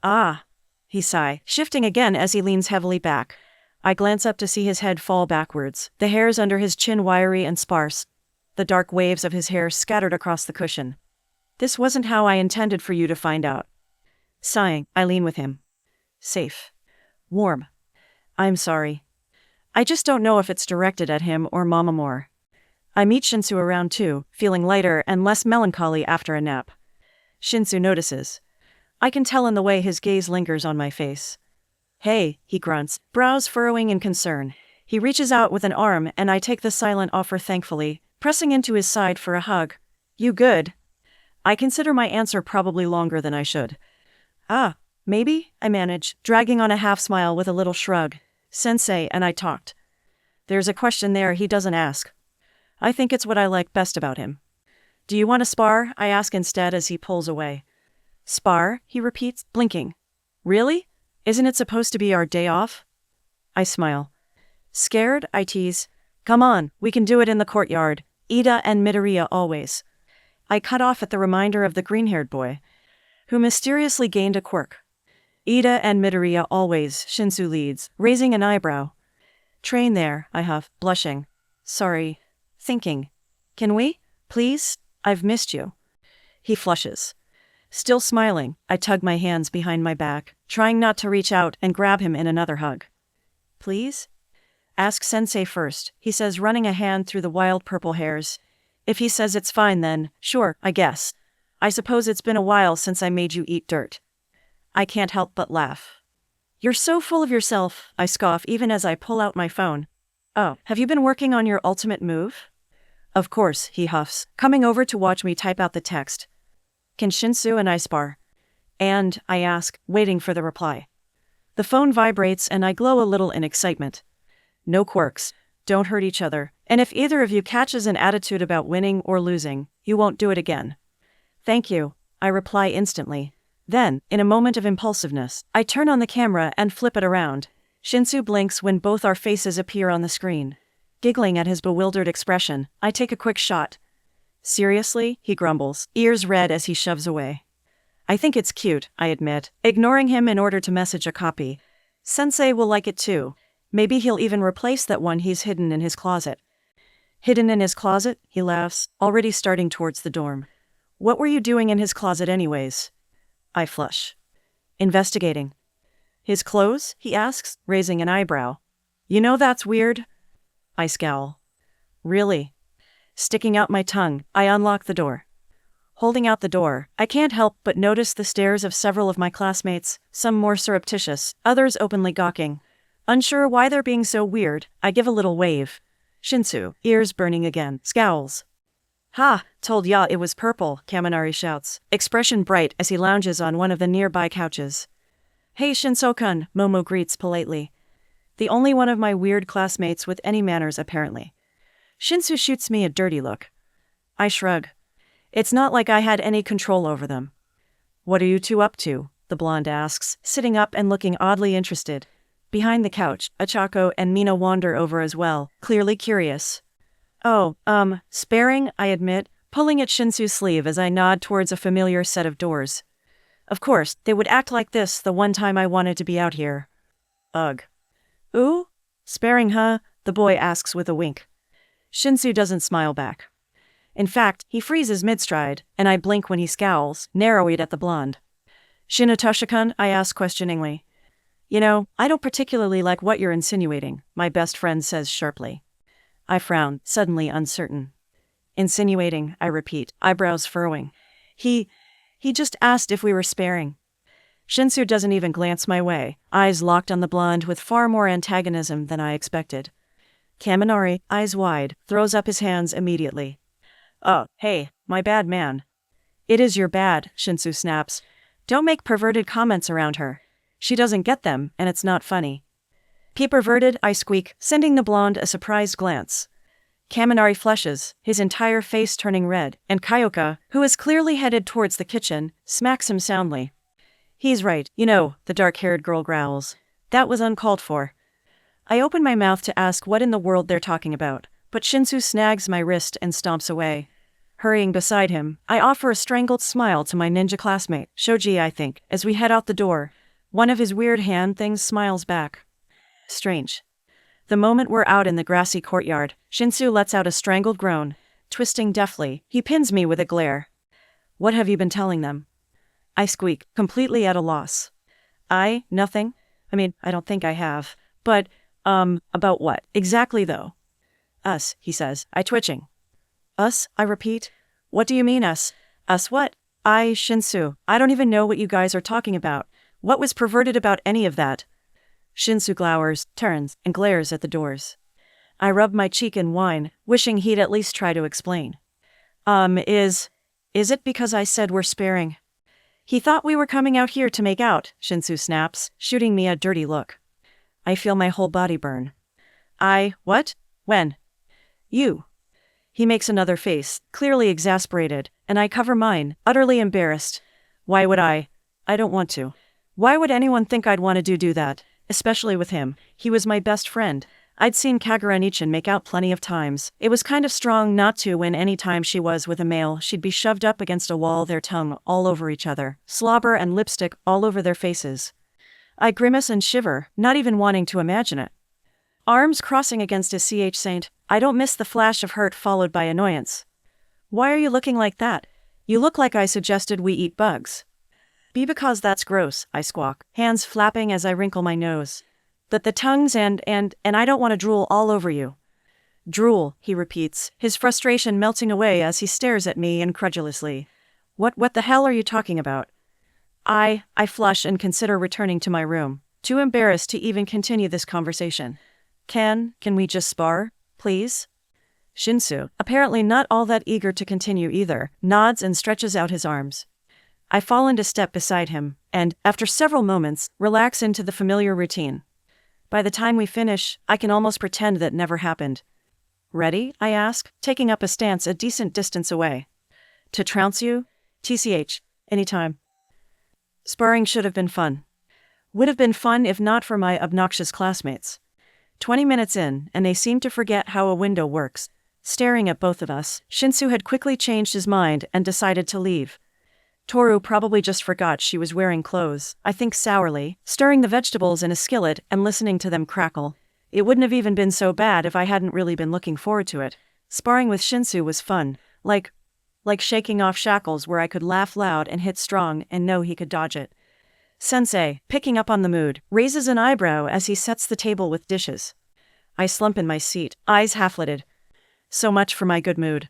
S1: Ah, he sighs, shifting again as he leans heavily back. I glance up to see his head fall backwards, the hairs under his chin wiry and sparse, the dark waves of his hair scattered across the cushion. This wasn't how I intended for you to find out. Sighing, I lean with him. Safe. Warm. I'm sorry. I just don't know if it's directed at him or Mama more. I meet Shinsu around too, feeling lighter and less melancholy after a nap. Shinsu notices. I can tell in the way his gaze lingers on my face. Hey, he grunts, brows furrowing in concern. He reaches out with an arm and I take the silent offer thankfully, pressing into his side for a hug. You good? I consider my answer probably longer than I should. Maybe, I manage, dragging on a half smile with a little shrug. Sensei and I talked. There's a question there he doesn't ask. I think it's what I like best about him. Do you want to spar? I ask instead as he pulls away. Spar? He repeats, blinking. Really? Isn't it supposed to be our day off? I smile. Scared? I tease. Come on, we can do it in the courtyard. Ida and Midoriya always. I cut off at the reminder of the green-haired boy, who mysteriously gained a quirk. Ida and Midoriya always, Shinsu leads, raising an eyebrow. Train there, I huff, blushing. Sorry. Thinking. Can we? Please? I've missed you. He flushes. Still smiling, I tug my hands behind my back, trying not to reach out and grab him in another hug. Please? Ask Sensei first, he says, running a hand through the wild purple hairs. If he says it's fine then, sure, I guess. I suppose it's been a while since I made you eat dirt. I can't help but laugh. You're so full of yourself, I scoff even as I pull out my phone. Oh, have you been working on your ultimate move? Of course, he huffs, coming over to watch me type out the text. Can Shinsu and I spar? And, I ask, waiting for the reply. The phone vibrates and I glow a little in excitement. No quirks, don't hurt each other, and if either of you catches an attitude about winning or losing, you won't do it again. Thank you, I reply instantly. Then, in a moment of impulsiveness, I turn on the camera and flip it around. Shinsu blinks when both our faces appear on the screen. Giggling at his bewildered expression, I take a quick shot. Seriously, he grumbles, ears red as he shoves away. I think it's cute, I admit, ignoring him in order to message a copy. Sensei will like it too. Maybe he'll even replace that one he's hidden in his closet. Hidden in his closet? He laughs, already starting towards the dorm. What were you doing in his closet anyways? I flush. Investigating. His clothes? He asks, raising an eyebrow. You know that's weird? I scowl. Really? Sticking out my tongue, I unlock the door. Holding out the door, I can't help but notice the stares of several of my classmates, some more surreptitious, others openly gawking. Unsure why they're being so weird, I give a little wave. Shinsu, ears burning again, scowls. Ha! Told ya it was purple, Kaminari shouts, expression bright as he lounges on one of the nearby couches. Hey Shinso-kun, Momo greets politely. The only one of my weird classmates with any manners apparently. Shinsu shoots me a dirty look. I shrug. It's not like I had any control over them. What are you two up to? The blonde asks, sitting up and looking oddly interested. Behind the couch, Achako and Mina wander over as well, clearly curious. Oh, sparing, I admit, pulling at Shinsu's sleeve as I nod towards a familiar set of doors. Of course, they would act like this the one time I wanted to be out here. Ugh. Ooh? Sparing, huh? The boy asks with a wink. Shinsu doesn't smile back. In fact, he freezes mid-stride, and I blink when he scowls, narrowed at the blonde. Shinatosha-kun, I ask questioningly. You know, I don't particularly like what you're insinuating, my best friend says sharply. I frown, suddenly uncertain. Insinuating, I repeat, eyebrows furrowing. He just asked if we were sparing. Shinsu doesn't even glance my way, eyes locked on the blonde with far more antagonism than I expected. Kaminari, eyes wide, throws up his hands immediately. Oh, hey, my bad man. It is your bad, Shinsu snaps. Don't make perverted comments around her. She doesn't get them, and it's not funny. Perverted, I squeak, sending the blonde a surprised glance. Kaminari flushes, his entire face turning red, and Kyoka, who is clearly headed towards the kitchen, smacks him soundly. He's right, you know, the dark-haired girl growls. That was uncalled for. I open my mouth to ask what in the world they're talking about, but Shinsu snags my wrist and stomps away. Hurrying beside him, I offer a strangled smile to my ninja classmate, Shoji I think, as we head out the door. One of his weird hand things smiles back. Strange. The moment we're out in the grassy courtyard, Shinsu lets out a strangled groan. Twisting deftly, he pins me with a glare. What have you been telling them? I squeak, completely at a loss. Nothing. I don't think I have. But, about what? Exactly though. Us, he says, twitching. Us, I repeat. What do you mean us? Us what? Shinsu, I don't even know what you guys are talking about. What was perverted about any of that? Shinsu glowers, turns, and glares at the doors. I rub my cheek and whine, wishing he'd at least try to explain. Is it because I said we're sparing? He thought we were coming out here to make out, Shinsu snaps, shooting me a dirty look. I feel my whole body burn. What? When? You. He makes another face, clearly exasperated, and I cover mine, utterly embarrassed. Why would I don't want to. Why would anyone think I'd want to do that? Especially with him. He was my best friend. I'd seen Kagura-nichin make out plenty of times. It was kind of strong not to when any time she was with a male she'd be shoved up against a wall, their tongue all over each other, slobber and lipstick all over their faces. I grimace and shiver, not even wanting to imagine it. arms crossing against his saint. I don't miss the flash of hurt followed by annoyance. Why are you looking like that? You look like I suggested we eat bugs. Be because that's gross, I squawk, hands flapping as I wrinkle my nose. But the tongues and I don't want to drool all over you. Drool, he repeats, his frustration melting away as he stares at me incredulously. What the hell are you talking about? I flush and consider returning to my room, too embarrassed to even continue this conversation. Can we just spar, please? Shinsu, apparently not all that eager to continue either, nods and stretches out his arms. I fall into step beside him, and, after several moments, relax into the familiar routine. By the time we finish, I can almost pretend that never happened. Ready? I ask, taking up a stance a decent distance away. To trounce you? TCH, anytime. Sparring should have been fun. Would have been fun if not for my obnoxious classmates. 20 minutes in, and they seemed to forget how a window works. Staring at both of us, Shinsu had quickly changed his mind and decided to leave. Toru probably just forgot she was wearing clothes, I think sourly, stirring the vegetables in a skillet and listening to them crackle. It wouldn't have even been so bad if I hadn't really been looking forward to it. Sparring with Shinsu was fun, like shaking off shackles where I could laugh loud and hit strong and know he could dodge it. Sensei, picking up on the mood, raises an eyebrow as he sets the table with dishes. I slump in my seat, eyes half-lidded. So much for my good mood.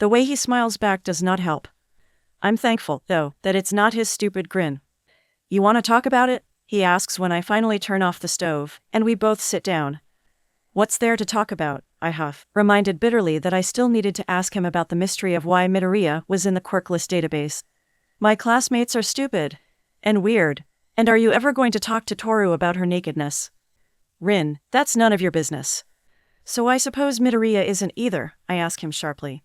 S1: The way he smiles back does not help. I'm thankful, though, that it's not his stupid grin. You want to talk about it? He asks when I finally turn off the stove, and we both sit down. What's there to talk about? I huff, reminded bitterly that I still needed to ask him about the mystery of why Midoriya was in the quirkless database. My classmates are stupid. And weird. And are you ever going to talk to Toru about her nakedness? Rin, that's none of your business. So I suppose Midoriya isn't either, I ask him sharply.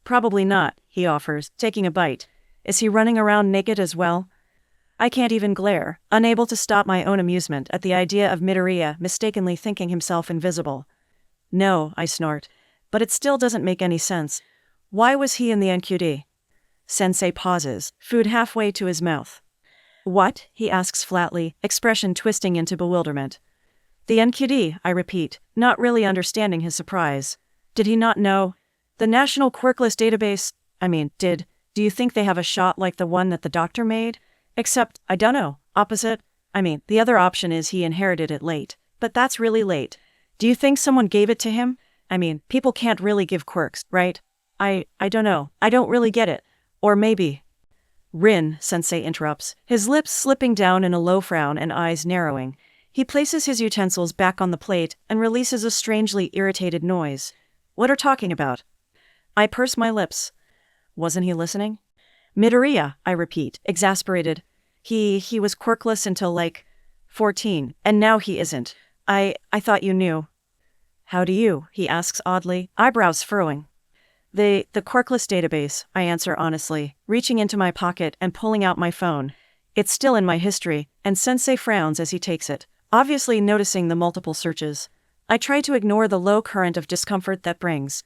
S1: Probably not, he offers, taking a bite. Is he running around naked as well? I can't even glare, unable to stop my own amusement at the idea of Midoriya mistakenly thinking himself invisible. No, I snort. But it still doesn't make any sense. Why was he in the NQD? Sensei pauses, food halfway to his mouth. What? He asks flatly, expression twisting into bewilderment. The NQD, I repeat, not really understanding his surprise. Did he not know? The National Quirkless Database, do you think they have a shot like the one that the doctor made? Except, I don't know, opposite? The other option is he inherited it late. But that's really late. Do you think someone gave it to him? People can't really give quirks, right? I don't know. I don't really get it. Or maybe... Rin, Sensei interrupts, his lips slipping down in a low frown and eyes narrowing. He places his utensils back on the plate and releases a strangely irritated noise. What are talking about? I purse my lips. Wasn't he listening? Midoriya, I repeat, exasperated. He was quirkless until 14, and now he isn't. I thought you knew. How do you? He asks oddly, eyebrows furrowing. The quirkless database, I answer honestly, reaching into my pocket and pulling out my phone. It's still in my history, and Sensei frowns as he takes it, obviously noticing the multiple searches. I try to ignore the low current of discomfort that brings.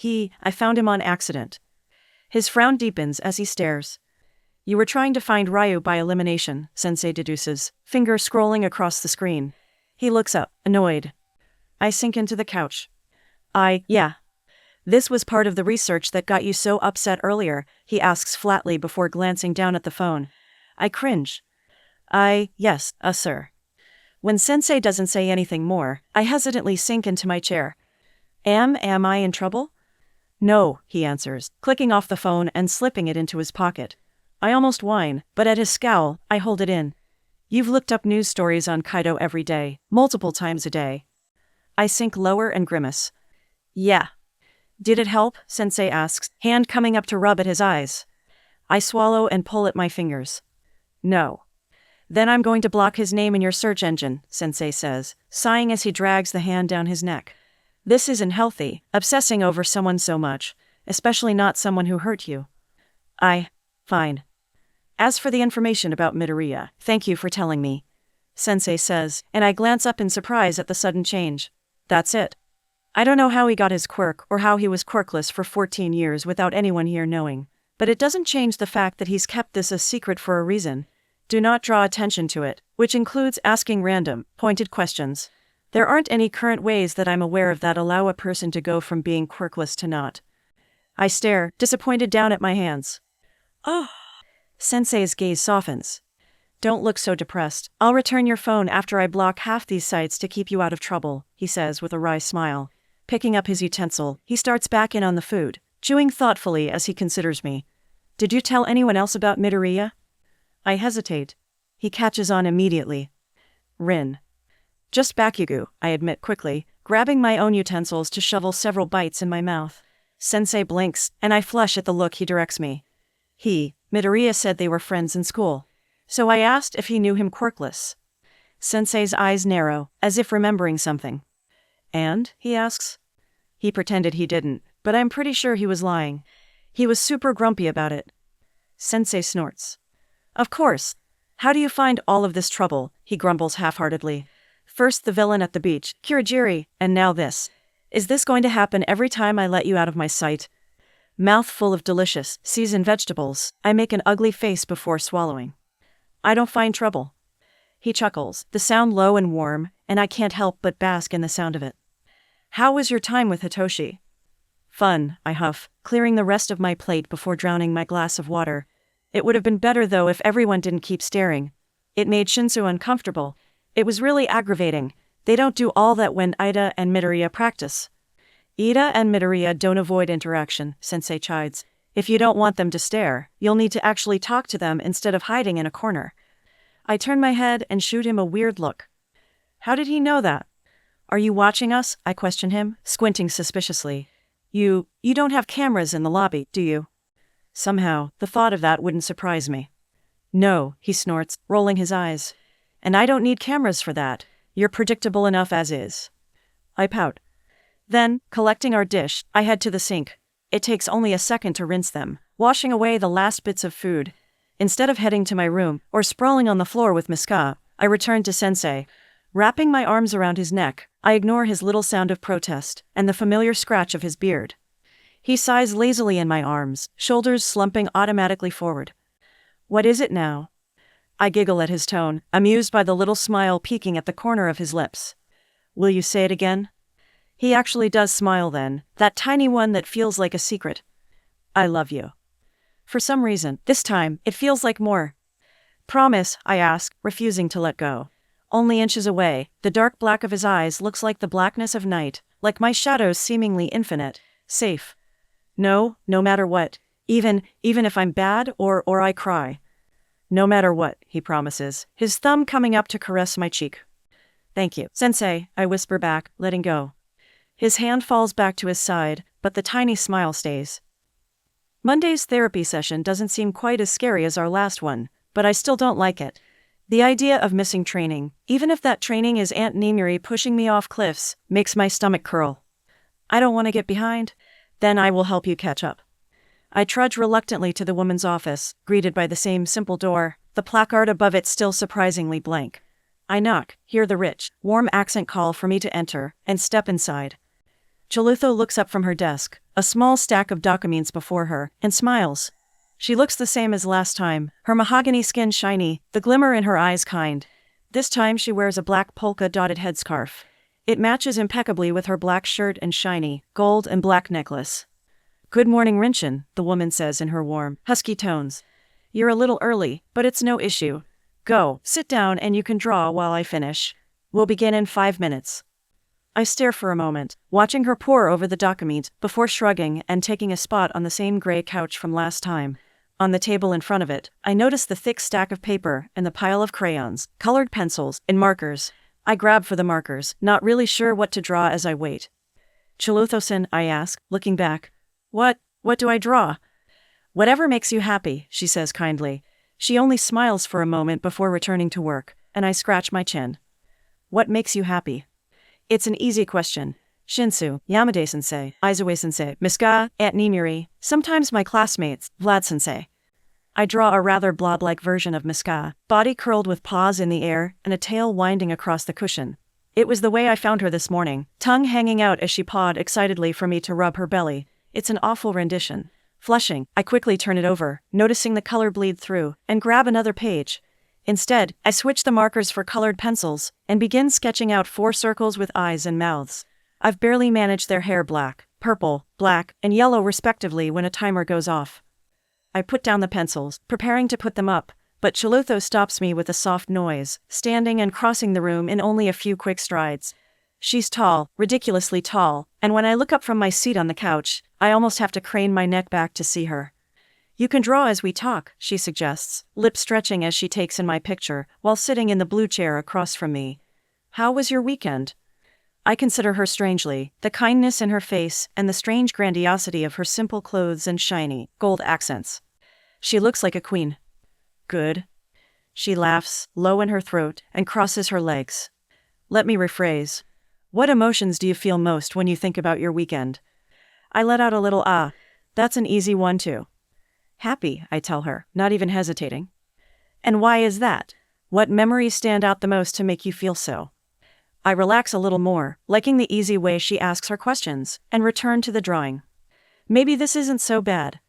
S1: I found him on accident. His frown deepens as he stares. You were trying to find Ryu by elimination, Sensei deduces, finger scrolling across the screen. He looks up, annoyed. I sink into the couch. Yeah. This was part of the research that got you so upset earlier, he asks flatly before glancing down at the phone. I cringe. Yes, sir. When Sensei doesn't say anything more, I hesitantly sink into my chair. Am I in trouble? No, he answers, clicking off the phone and slipping it into his pocket. I almost whine, but at his scowl, I hold it in. You've looked up news stories on Kaido every day, multiple times a day. I sink lower and grimace. Yeah. Did it help? Sensei asks, hand coming up to rub at his eyes. I swallow and pull at my fingers. No. Then I'm going to block his name in your search engine, Sensei says, sighing as he drags the hand down his neck. This isn't healthy, obsessing over someone so much, especially not someone who hurt you. Fine. As for the information about Midoriya, thank you for telling me, Sensei says, and I glance up in surprise at the sudden change. That's it. I don't know how he got his quirk or how he was quirkless for 14 years without anyone here knowing, but it doesn't change the fact that he's kept this a secret for a reason. Do not draw attention to it, which includes asking random, pointed questions. There aren't any current ways that I'm aware of that allow a person to go from being quirkless to not. I stare, disappointed, down at my hands. Oh. Sensei's gaze softens. Don't look so depressed. I'll return your phone after I block half these sites to keep you out of trouble, he says with a wry smile. Picking up his utensil, he starts back in on the food, chewing thoughtfully as he considers me. Did you tell anyone else about Midoriya? I hesitate. He catches on immediately. Rin. Just Bakugo, I admit quickly, grabbing my own utensils to shovel several bites in my mouth. Sensei blinks, and I flush at the look he directs me. Midoriya said they were friends in school. So I asked if he knew him quirkless. Sensei's eyes narrow, as if remembering something. And, he asks. He pretended he didn't, but I'm pretty sure he was lying. He was super grumpy about it. Sensei snorts. Of course. How do you find all of this trouble? He grumbles half-heartedly. First the villain at the beach, Kurogiri, and now this. Is this going to happen every time I let you out of my sight? Mouth full of delicious, seasoned vegetables, I make an ugly face before swallowing. I don't find trouble. He chuckles, the sound low and warm, and I can't help but bask in the sound of it. How was your time with Hitoshi? Fun, I huff, clearing the rest of my plate before drowning my glass of water. It would have been better though if everyone didn't keep staring. It made Shinsu uncomfortable. It was really aggravating. They don't do all that when Ida and Midoriya practice. Ida and Midoriya don't avoid interaction, Sensei chides. If you don't want them to stare, you'll need to actually talk to them instead of hiding in a corner. I turn my head and shoot him a weird look. How did he know that? Are you watching us? I question him, squinting suspiciously. You don't have cameras in the lobby, do you? Somehow, the thought of that wouldn't surprise me. No, he snorts, rolling his eyes. And I don't need cameras for that. You're predictable enough as is. I pout. Then, collecting our dish, I head to the sink. It takes only a second to rinse them, washing away the last bits of food. Instead of heading to my room, or sprawling on the floor with Miska, I return to Sensei. Wrapping my arms around his neck, I ignore his little sound of protest, and the familiar scratch of his beard. He sighs lazily in my arms, shoulders slumping automatically forward. What is it now? I giggle at his tone, amused by the little smile peeking at the corner of his lips. Will you say it again? He actually does smile then, that tiny one that feels like a secret. I love you. For some reason, this time, it feels like more. Promise, I ask, refusing to let go. Only inches away, the dark black of his eyes looks like the blackness of night, like my shadows seemingly infinite, safe. No matter what, even if I'm bad or I cry. No matter what, he promises, his thumb coming up to caress my cheek. Thank you, Sensei, I whisper back, letting go. His hand falls back to his side, but the tiny smile stays. Monday's therapy session doesn't seem quite as scary as our last one, but I still don't like it. The idea of missing training, even if that training is Aunt Nimuri pushing me off cliffs, makes my stomach curl. I don't want to get behind. Then I will help you catch up. I trudge reluctantly to the woman's office, greeted by the same simple door, the placard above it still surprisingly blank. I knock, hear the rich, warm accent call for me to enter, and step inside. Chilutho looks up from her desk, a small stack of documents before her, and smiles. She looks the same as last time, her mahogany skin shiny, the glimmer in her eyes kind. This time she wears a black polka-dotted headscarf. It matches impeccably with her black shirt and shiny, gold and black necklace. Good morning, Rinchin, the woman says in her warm, husky tones. You're a little early, but it's no issue. Go, sit down and you can draw while I finish. We'll begin in 5 minutes. I stare for a moment, watching her pore over the document, before shrugging and taking a spot on the same gray couch from last time. On the table in front of it, I notice the thick stack of paper and the pile of crayons, colored pencils, and markers. I grab for the markers, not really sure what to draw as I wait. Chilutho-san, I ask, looking back. What do I draw? Whatever makes you happy, she says kindly. She only smiles for a moment before returning to work, and I scratch my chin. What makes you happy? It's an easy question. Shinsu, Yamade-sensei, Aizawa-sensei, Miska, Aunt Nimuri, sometimes my classmates, Vlad-sensei. I draw a rather blob-like version of Miska, body curled with paws in the air and a tail winding across the cushion. It was the way I found her this morning, tongue hanging out as she pawed excitedly for me to rub her belly. It's an awful rendition. Flushing, I quickly turn it over, noticing the color bleed through, and grab another page. Instead, I switch the markers for colored pencils and begin sketching out 4 circles with eyes and mouths. I've barely managed their hair black, purple, black, and yellow respectively when a timer goes off. I put down the pencils, preparing to put them up, but Chalutho stops me with a soft noise, standing and crossing the room in only a few quick strides. She's tall, ridiculously tall, and when I look up from my seat on the couch, I almost have to crane my neck back to see her. You can draw as we talk, she suggests, lips stretching as she takes in my picture, while sitting in the blue chair across from me. How was your weekend? I consider her strangely, the kindness in her face and the strange grandiosity of her simple clothes and shiny, gold accents. She looks like a queen. Good. She laughs, low in her throat, and crosses her legs. Let me rephrase. What emotions do you feel most when you think about your weekend? I let out a little ah. That's an easy one too. Happy, I tell her, not even hesitating. And why is that? What memories stand out the most to make you feel so? I relax a little more, liking the easy way she asks her questions, and return to the drawing. Maybe this isn't so bad.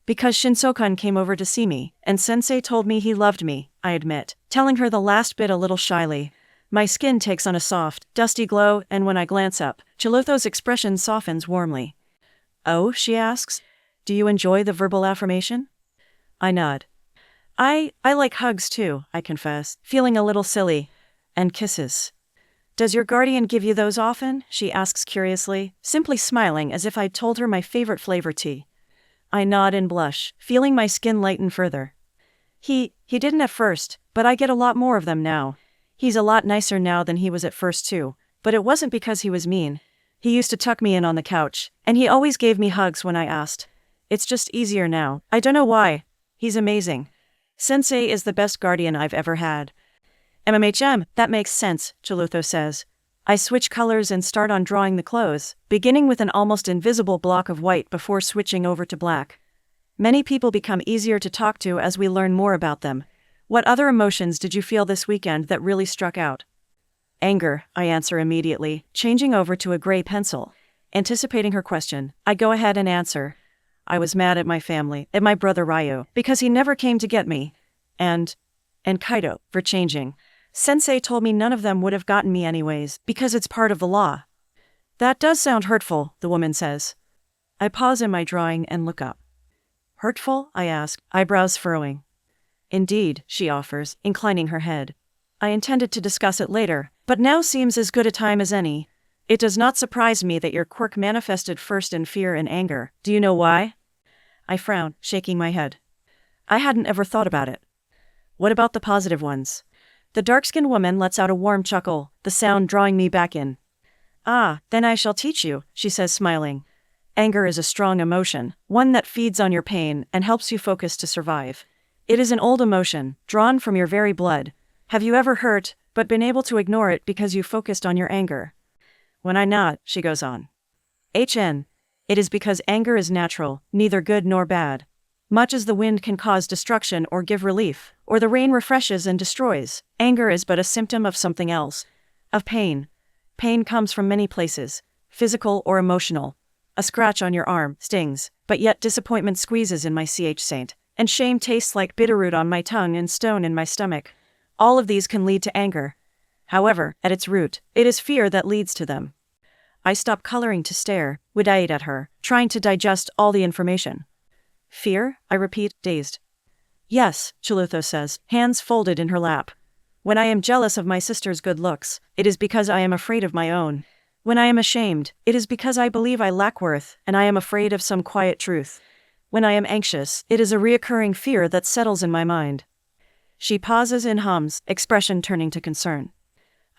S1: Because Shinso-kun came over to see me, and Sensei told me he loved me, I admit, telling her the last bit a little shyly. My skin takes on a soft, dusty glow, and when I glance up, Chalutho's expression softens warmly. Oh, she asks, do you enjoy the verbal affirmation? I nod. I like hugs too, I confess, feeling a little silly. And kisses. Does your guardian give you those often? She asks curiously, simply smiling as if I'd told her my favorite flavor tea. I nod and blush, feeling my skin lighten further. He didn't at first, but I get a lot more of them now. He's a lot nicer now than he was at first too, but it wasn't because he was mean. He used to tuck me in on the couch, and he always gave me hugs when I asked. It's just easier now. I don't know why. He's amazing. Sensei is the best guardian I've ever had. MMHM, that makes sense, Chalutho says. I switch colors and start on drawing the clothes, beginning with an almost invisible block of white before switching over to black. Many people become easier to talk to as we learn more about them. What other emotions did you feel this weekend that really struck out? Anger, I answer immediately, changing over to a gray pencil. Anticipating her question, I go ahead and answer. I was mad at my family, at my brother Ryu, because he never came to get me. And Kaido, for changing. Sensei told me none of them would have gotten me anyways, because it's part of the law. That does sound hurtful, the woman says. I pause in my drawing and look up. Hurtful? I ask, eyebrows furrowing. Indeed, she offers, inclining her head. I intended to discuss it later, but now seems as good a time as any. It does not surprise me that your quirk manifested first in fear and anger. Do you know why? I frown, shaking my head. I hadn't ever thought about it. What about the positive ones? The dark-skinned woman lets out a warm chuckle, the sound drawing me back in. Ah, then I shall teach you, she says smiling. Anger is a strong emotion, one that feeds on your pain and helps you focus to survive. It is an old emotion, drawn from your very blood. Have you ever hurt, but been able to ignore it because you focused on your anger? When I nod, she goes on. It is because anger is natural, neither good nor bad. Much as the wind can cause destruction or give relief, or the rain refreshes and destroys, anger is but a symptom of something else. Of pain. Pain comes from many places, physical or emotional. A scratch on your arm stings, but yet disappointment squeezes in my saint, and shame tastes like bitterroot on my tongue and stone in my stomach. All of these can lead to anger. However, at its root, it is fear that leads to them. I stop coloring to stare, wide-eyed at her, trying to digest all the information. Fear? I repeat, dazed. Yes, Chalutho says, hands folded in her lap. When I am jealous of my sister's good looks, it is because I am afraid of my own. When I am ashamed, it is because I believe I lack worth, and I am afraid of some quiet truth. When I am anxious, it is a reoccurring fear that settles in my mind. She pauses and hums, expression turning to concern.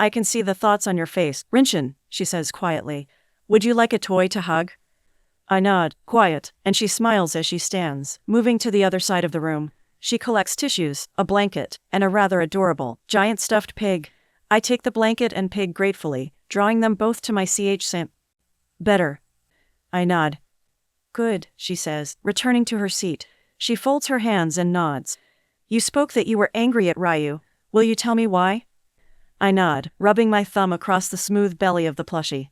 S1: I can see the thoughts on your face, Rinshin, she says quietly. Would you like a toy to hug? I nod, quiet, and she smiles as she stands, moving to the other side of the room. She collects tissues, a blanket, and a rather adorable, giant stuffed pig. I take the blanket and pig gratefully, drawing them both to my saint. Better. I nod. Good, she says, returning to her seat. She folds her hands and nods. You spoke that you were angry at Ryu. Will you tell me why? I nod, rubbing my thumb across the smooth belly of the plushie.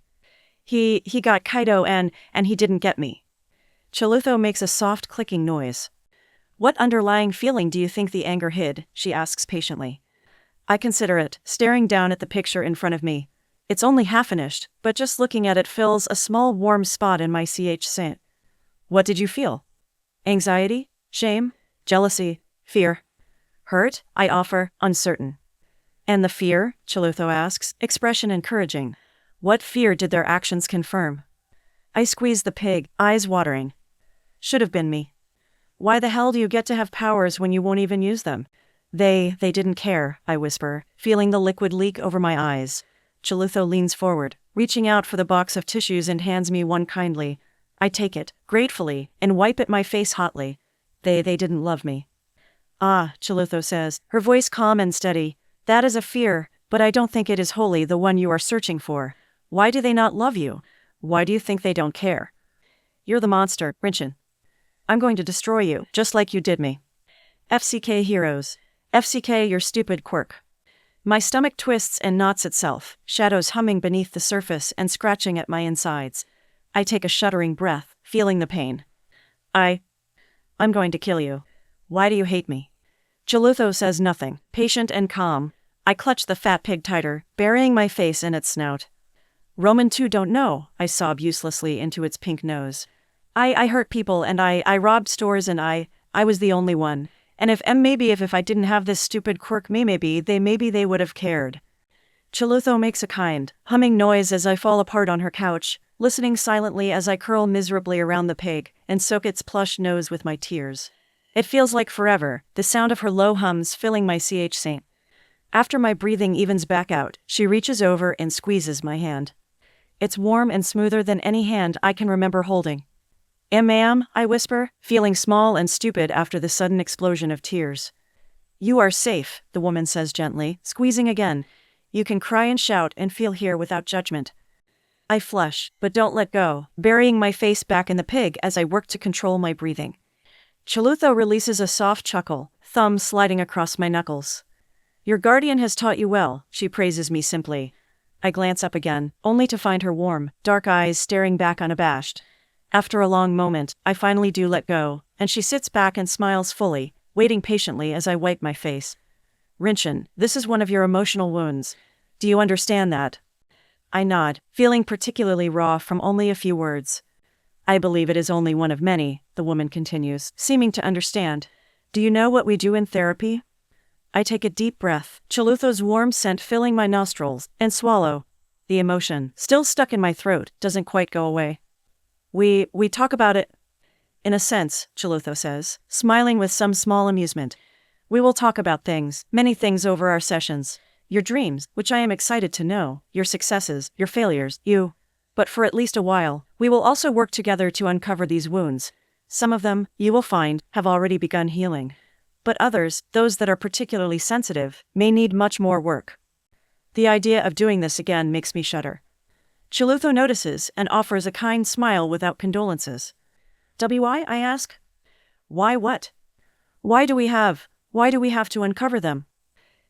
S1: He got Kaido and he didn't get me. Chalutho makes a soft clicking noise. What underlying feeling do you think the anger hid? She asks patiently. I consider it, staring down at the picture in front of me. It's only half finished, but just looking at it fills a small warm spot in my CH. What did you feel? Anxiety? Shame? Jealousy? Fear? Hurt? I offer, uncertain. And the fear? Chalutho asks, expression encouraging. What fear did their actions confirm? I squeeze the pig, eyes watering. Should have been me. Why the hell do you get to have powers when you won't even use them? They didn't care, I whisper, feeling the liquid leak over my eyes. Chalutho leans forward, reaching out for the box of tissues and hands me one kindly. I take it, gratefully, and wipe at my face hotly. They didn't love me. Ah, Chalutho says, her voice calm and steady. That is a fear, but I don't think it is wholly the one you are searching for. Why do they not love you? Why do you think they don't care? You're the monster, Rinchen. I'm going to destroy you, just like you did me. FCK heroes. FCK your stupid quirk. My stomach twists and knots itself, shadows humming beneath the surface and scratching at my insides. I take a shuddering breath, feeling the pain. I'm going to kill you. Why do you hate me? Chalutho says nothing, patient and calm. I clutch the fat pig tighter, burying my face in its snout. Roman too don't know, I sob uselessly into its pink nose. I hurt people and I robbed stores and I was the only one. And if I didn't have this stupid quirk maybe they would have cared. Chalutho makes a kind, humming noise as I fall apart on her couch, listening silently as I curl miserably around the pig and soak its plush nose with my tears. It feels like forever, the sound of her low hums filling my CH. After my breathing evens back out, she reaches over and squeezes my hand. It's warm and smoother than any hand I can remember holding. Ma'am, I whisper, feeling small and stupid after the sudden explosion of tears. You are safe, the woman says gently, squeezing again. You can cry and shout and feel here without judgment. I flush, but don't let go, burying my face back in the pig as I work to control my breathing. Chalutho releases a soft chuckle, thumb sliding across my knuckles. Your guardian has taught you well, she praises me simply. I glance up again, only to find her warm, dark eyes staring back unabashed. After a long moment, I finally do let go, and she sits back and smiles fully, waiting patiently as I wipe my face. Rinchen, this is one of your emotional wounds. Do you understand that? I nod, feeling particularly raw from only a few words. I believe it is only one of many, the woman continues, seeming to understand. Do you know what we do in therapy? I take a deep breath, Chalutho's warm scent filling my nostrils, and swallow. The emotion, still stuck in my throat, doesn't quite go away. We talk about it. In a sense, Chalutho says, smiling with some small amusement. We will talk about things, many things over our sessions. Your dreams, which I am excited to know, your successes, your failures, you. But for at least a while, we will also work together to uncover these wounds. Some of them, you will find, have already begun healing. But others, those that are particularly sensitive, may need much more work. The idea of doing this again makes me shudder. Chalutho notices and offers a kind smile without condolences. Why? I ask. Why what? Why do we have to uncover them?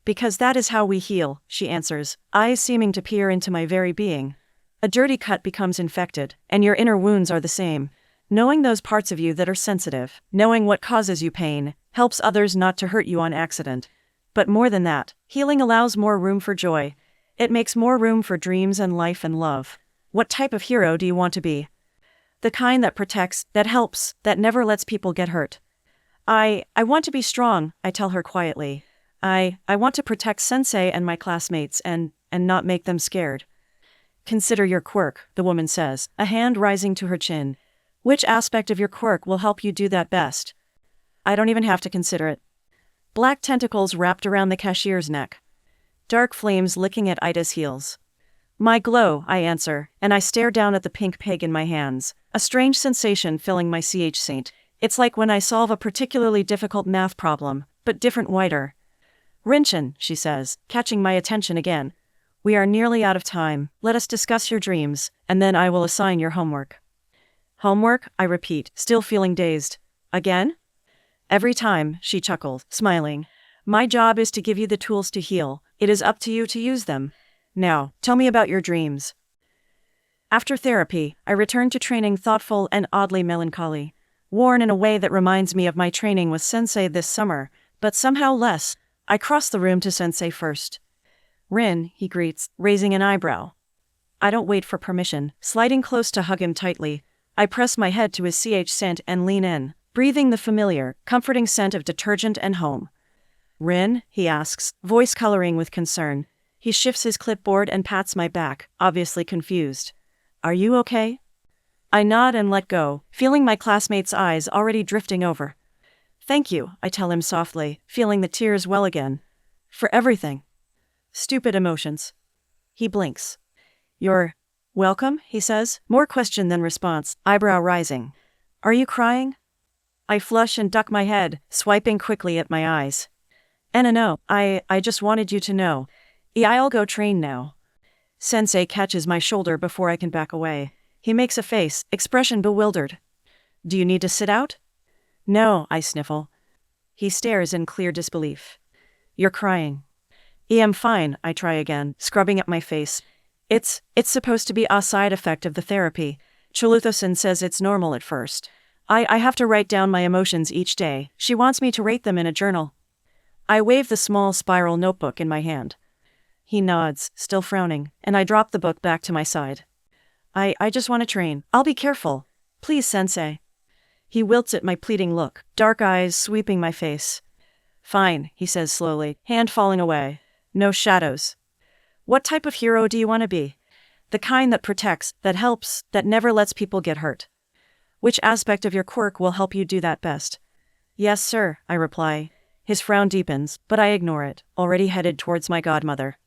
S1: Because that is how we heal, she answers, eyes seeming to peer into my very being. A dirty cut becomes infected, and your inner wounds are the same. Knowing those parts of you that are sensitive, knowing what causes you pain, helps others not to hurt you on accident. But more than that, healing allows more room for joy. It makes more room for dreams and life and love. What type of hero do you want to be? The kind that protects, that helps, that never lets people get hurt. I want to be strong, I tell her quietly. I want to protect Sensei and my classmates and not make them scared. Consider your quirk, the woman says, a hand rising to her chin. Which aspect of your quirk will help you do that best? I don't even have to consider it. Black tentacles wrapped around the cashier's neck. Dark flames licking at Ida's heels. My glow, I answer, and I stare down at the pink pig in my hands, a strange sensation filling my CH. It's like when I solve a particularly difficult math problem, but different wider. Rinchen, she says, catching my attention again. We are nearly out of time, let us discuss your dreams, and then I will assign your homework. Homework, I repeat, still feeling dazed. Again? Every time, she chuckled, smiling. My job is to give you the tools to heal. It is up to you to use them. Now, tell me about your dreams. After therapy, I returned to training thoughtful and oddly melancholy. worn in a way that reminds me of my training with Sensei this summer, but somehow less. I cross the room to Sensei first. Rin, he greets, raising an eyebrow. I don't wait for permission, sliding close to hug him tightly. I press my head to his CH scent and lean in, breathing the familiar, comforting scent of detergent and home. Rin, he asks, voice coloring with concern. He shifts his clipboard and pats my back, obviously confused. Are you okay? I nod and let go, feeling my classmate's eyes already drifting over. Thank you, I tell him softly, feeling the tears well again. For everything. Stupid emotions. He blinks. You're welcome, he says, more question than response, eyebrow rising. Are you crying? I flush and duck my head, swiping quickly at my eyes. No, I just wanted you to know. I'll go train now. Sensei catches my shoulder before I can back away. He makes a face, expression bewildered. Do you need to sit out? No, I sniffle. He stares in clear disbelief. You're crying. I'm fine, I try again, scrubbing at my face. It's supposed to be a side effect of the therapy. Chuluthosan says it's normal at first. I have to write down my emotions each day. She wants me to rate them in a journal. I wave the small spiral notebook in my hand. He nods, still frowning, and I drop the book back to my side. I just want to train. I'll be careful. Please, Sensei. He wilts at my pleading look, dark eyes sweeping my face. Fine, he says slowly, hand falling away. No shadows. What type of hero do you want to be? The kind that protects, that helps, that never lets people get hurt. Which aspect of your quirk will help you do that best? Yes, sir, I reply. His frown deepens, but I ignore it, already headed towards my godmother.